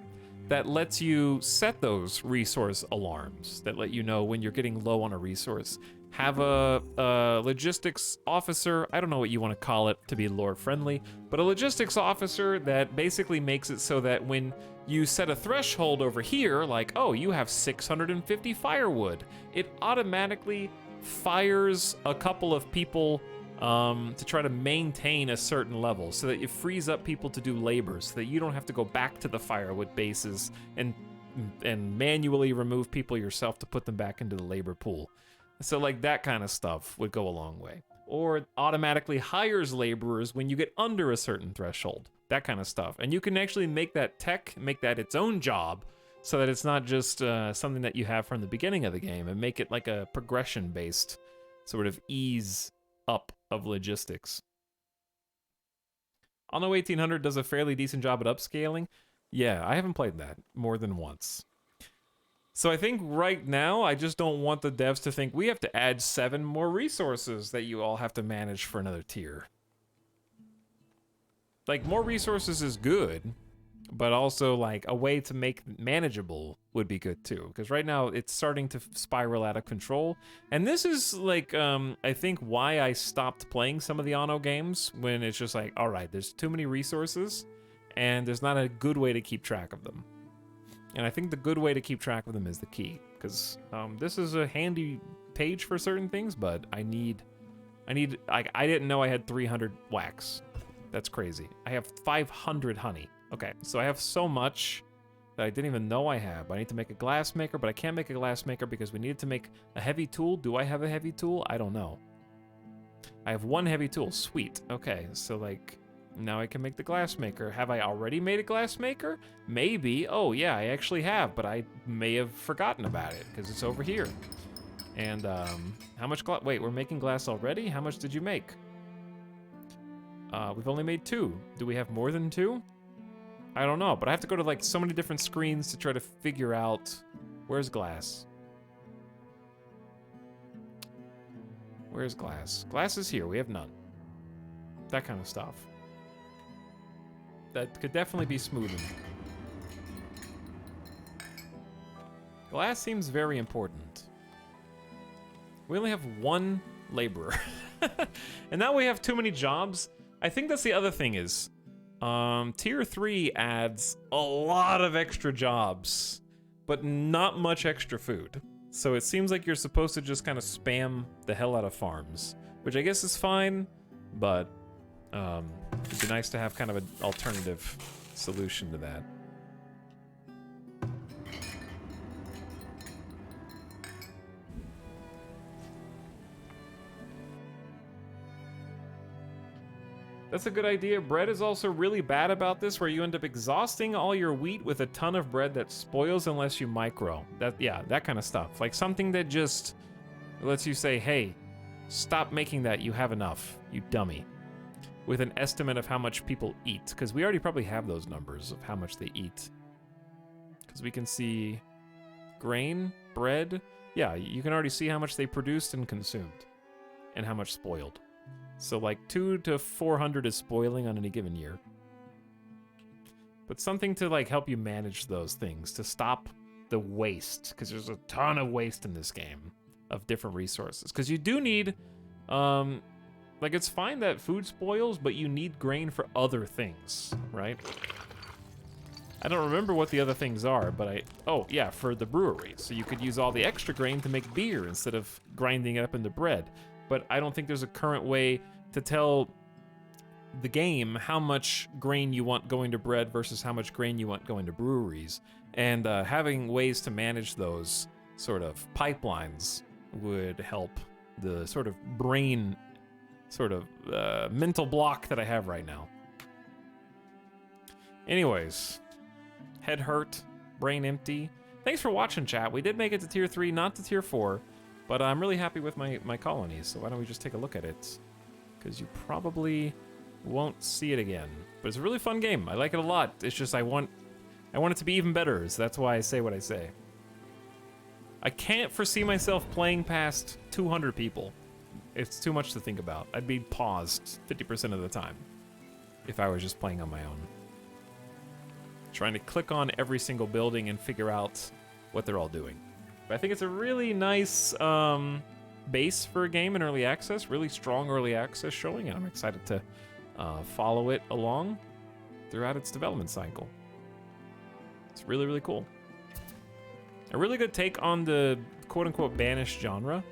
Speaker 1: that lets you set those resource alarms that let you know when you're getting low on a resource. Have a logistics officer, I don't know what you want to call it to be lore friendly, but a logistics officer that basically makes it so that when you set a threshold over here, like, oh, you have 650 firewood, it automatically fires a couple of people to try to maintain a certain level so that it frees up people to do labor so that you don't have to go back to the firewood bases and manually remove people yourself to put them back into the labor pool. So like that kind of stuff would go a long way. Or it automatically hires laborers when you get under a certain threshold, that kind of stuff. And you can actually make that tech, make that its own job so that it's not just something that you have from the beginning of the game, and make it like a progression-based sort of ease up of logistics. Anno 1800 does a fairly decent job at upscaling. Yeah, I haven't played that more than once. So I think right now, I just don't want the devs to think we have to add 7 more resources that you all have to manage for another tier. Like, more resources is good, but also, like, a way to make manageable would be good too. Because right now, it's starting to spiral out of control. And this is, like, I think why I stopped playing some of the Anno games, when it's just like, alright, there's too many resources, and there's not a good way to keep track of them. And I think the good way to keep track of them is the key, because this is a handy page for certain things, but I didn't know I had 300 wax. That's crazy. I have 500 honey. Okay, so I have so much that I didn't even know I have. I need to make a glass maker, but I can't make a glass maker because we needed to make a heavy tool. Do I have a heavy tool? I don't know. I have 1 heavy tool. Sweet. Okay, so like... now I can make the glass maker. Have I already made a glass maker? Maybe. Oh, yeah, I actually have, but I may have forgotten about it because it's over here. And, how much glass? Wait, we're making glass already? How much did you make? We've only made 2. Do we have more than 2? I don't know, but I have to go to, like, so many different screens to try to figure out... where's glass? Where's glass? Glass is here. We have none. That kind of stuff. That could definitely be smoothened. Glass seems very important. We only have one laborer. And now we have too many jobs. I think that's the other thing is, tier 3 adds a lot of extra jobs, but not much extra food. So it seems like you're supposed to just kind of spam the hell out of farms, which I guess is fine, but it'd be nice to have kind of an alternative solution to that. That's a good idea. Bread is also really bad about this, where you end up exhausting all your wheat with a ton of bread that spoils unless you micro. Yeah, that kind of stuff. Like something that just lets you say, hey, stop making that, you have enough, you dummy. With an estimate of how much people eat, because we already probably have those numbers of how much they eat. Because we can see grain, bread. Yeah, you can already see how much they produced and consumed, and how much spoiled. So like 200 to 400 is spoiling on any given year. But something to like help you manage those things, to stop the waste, because there's a ton of waste in this game of different resources. Because you do need, like it's fine that food spoils, but you need grain for other things, right? I don't remember what the other things are, but oh yeah, for the brewery. So you could use all the extra grain to make beer instead of grinding it up into bread. But I don't think there's a current way to tell the game how much grain you want going to bread versus how much grain you want going to breweries. And having ways to manage those sort of pipelines would help the sort of brain, sort of mental block that I have right now. Anyways, head hurt, brain empty. Thanks for watching, chat. We did make it to tier 3, not to tier 4. But I'm really happy with my colonies, so why don't we just take a look at it? Because you probably won't see it again. But it's a really fun game. I like it a lot. It's just I want it to be even better, so that's why I say what I say. I can't foresee myself playing past 200 people. It's too much to think about. I'd be paused 50% of the time if I was just playing on my own. Trying to click on every single building and figure out what they're all doing. But I think it's a really nice base for a game in early access, really strong early access showing, and I'm excited to follow it along throughout its development cycle. It's really, really cool. A really good take on the quote-unquote banished genre,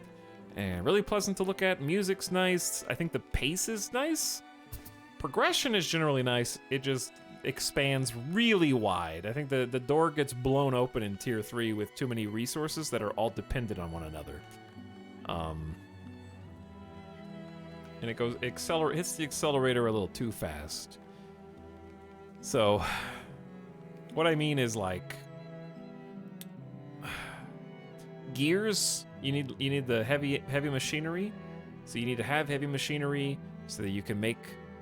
Speaker 1: and really pleasant to look at. Music's nice. I think the pace is nice. Progression is generally nice. It just expands really wide. I think the door gets blown open in tier 3 with too many resources that are all dependent on one another. And it hits the accelerator a little too fast. So what I mean is like gears, you need the heavy machinery. So you need to have heavy machinery so that you can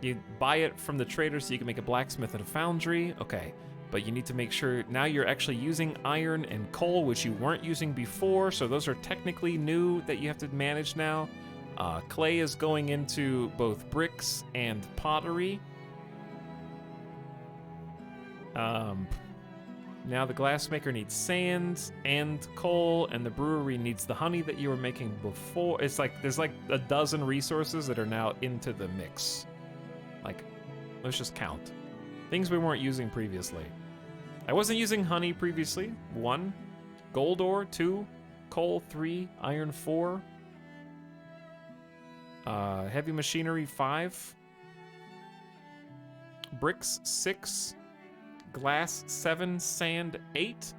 Speaker 1: you buy it from the trader so you can make a blacksmith and a foundry. Okay, but you need to make sure now you're actually using iron and coal, which you weren't using before, so those are technically new that you have to manage now. Clay is going into both bricks and pottery. Now the glassmaker needs sand and coal, and the brewery needs the honey that you were making before. It's like there's like a dozen resources that are now into the mix. Like, let's just count. Things we weren't using previously. I wasn't using honey previously. 1. Gold ore, 2. Coal, 3. Iron, 4. Heavy machinery, 5. Bricks, 6. Glass, 7. Sand, 8.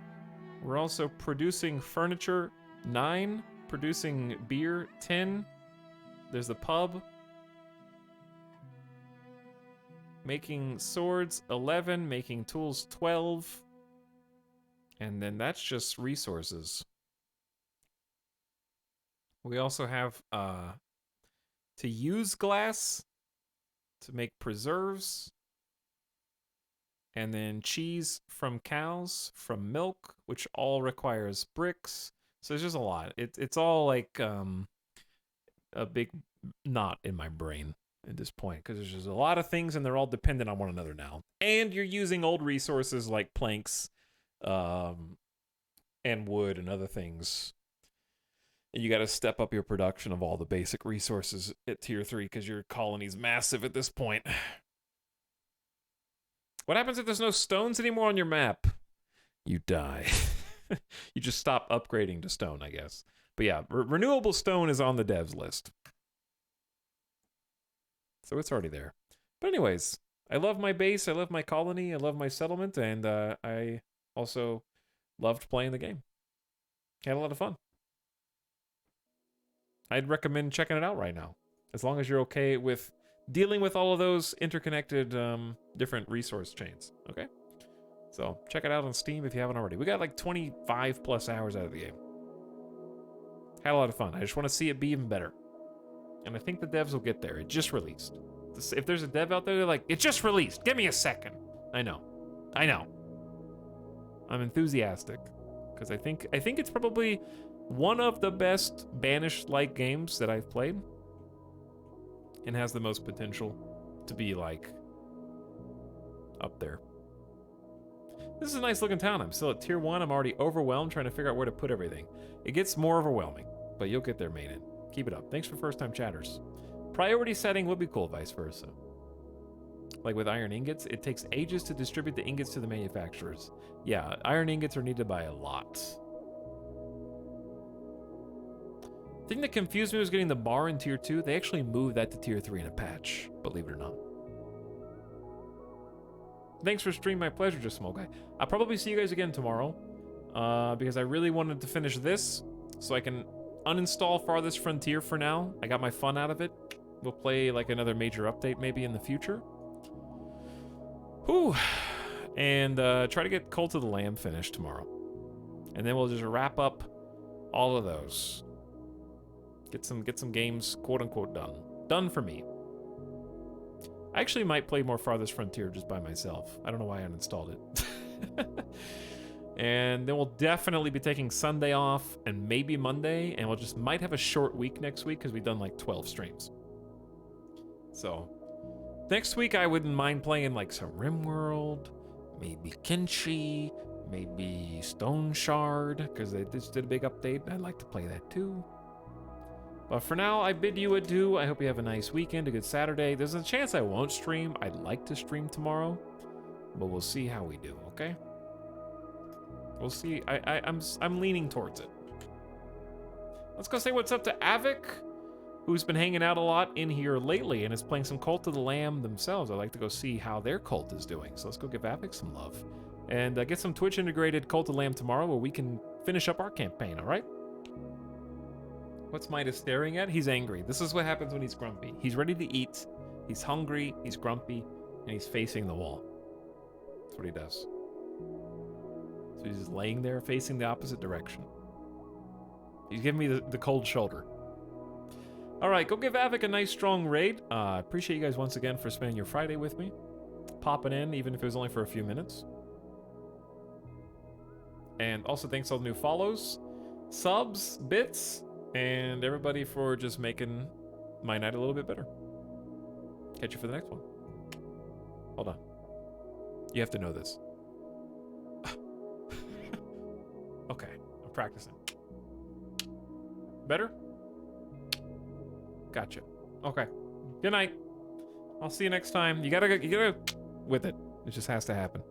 Speaker 1: We're also producing furniture, 9. Producing beer, 10. There's the pub. Making swords, 11. Making tools, 12. And then that's just resources. We also have to use glass to make preserves. And then cheese from cows, from milk, which all requires bricks. So there's just a lot. It's all like a big knot in my brain at this point, because there's just a lot of things and they're all dependent on one another now. And you're using old resources like planks, and wood and other things. And you got to step up your production of all the basic resources at tier 3 because your colony's massive at this point. What happens if there's no stones anymore on your map? You die. You just stop upgrading to stone, I guess. But yeah, renewable stone is on the devs list. So it's already there. But anyways, I love my base, I love my colony, I love my settlement, and I also loved playing the game. Had a lot of fun. I'd recommend checking it out right now, as long as you're okay with dealing with all of those interconnected different resource chains, okay? So check it out on Steam if you haven't already. We got like 25 plus hours out of the game. Had a lot of fun. I just want to see it be even better. And I think the devs will get there. It just released. If there's a dev out there, they're like, it just released. Give me a second. I know. I'm enthusiastic because I think it's probably one of the best Banished-like games that I've played, and has the most potential to be like up there. This is a nice looking town. I'm still at tier 1. I'm already overwhelmed trying to figure out where to put everything. It gets more overwhelming, but you'll get there, Maiden. Keep it up. Thanks for first time chatters. Priority setting would be cool, vice versa. Like with iron ingots, it takes ages to distribute the ingots to the manufacturers. Yeah, iron ingots are needed by a lot. The thing that confused me was getting the bar in tier 2. They actually moved that to tier 3 in a patch, believe it or not. Thanks for stream, my pleasure, Just Small Guy. I'll probably see you guys again tomorrow, because I really wanted to finish this, so I can uninstall Farthest Frontier for now. I got my fun out of it. We'll play like another major update maybe in the future. Whew. And try to get Cult of the Lamb finished tomorrow. And then we'll just wrap up all of those. Get some games, quote unquote, done. Done for me. I actually might play more Farthest Frontier just by myself. I don't know why I uninstalled it. And then we'll definitely be taking Sunday off and maybe Monday, and we'll just might have a short week next week because we've done like 12 streams. So next week I wouldn't mind playing like some RimWorld, maybe Kenshi, maybe Stone Shard, because they just did a big update and I'd like to play that too. But for now, I bid you adieu. I hope you have a nice weekend, a good Saturday. There's a chance I won't stream. I'd like to stream tomorrow, but we'll see how we do, okay? We'll see. I'm leaning towards it. Let's go say what's up to Avic, who's been hanging out a lot in here lately and is playing some Cult of the Lamb themselves. I'd like to go see how their cult is doing. So let's go give Avic some love. And get some Twitch integrated Cult of the Lamb tomorrow where we can finish up our campaign, all right? What's Midas staring at? He's angry. This is what happens when he's grumpy. He's ready to eat, he's hungry, he's grumpy, and he's facing the wall. That's what he does. So he's just laying there facing the opposite direction. He's giving me the cold shoulder. All right, go give Avic a nice strong raid. Appreciate you guys once again for spending your Friday with me. Popping in, even if it was only for a few minutes. And also thanks to all the new follows, subs, bits, and everybody for just making my night a little bit better. Catch you for the next one. Hold on. You have to know this. Okay, I'm practicing. Better? Gotcha. Okay. Good night. I'll see you next time. You gotta with it. It just has to happen.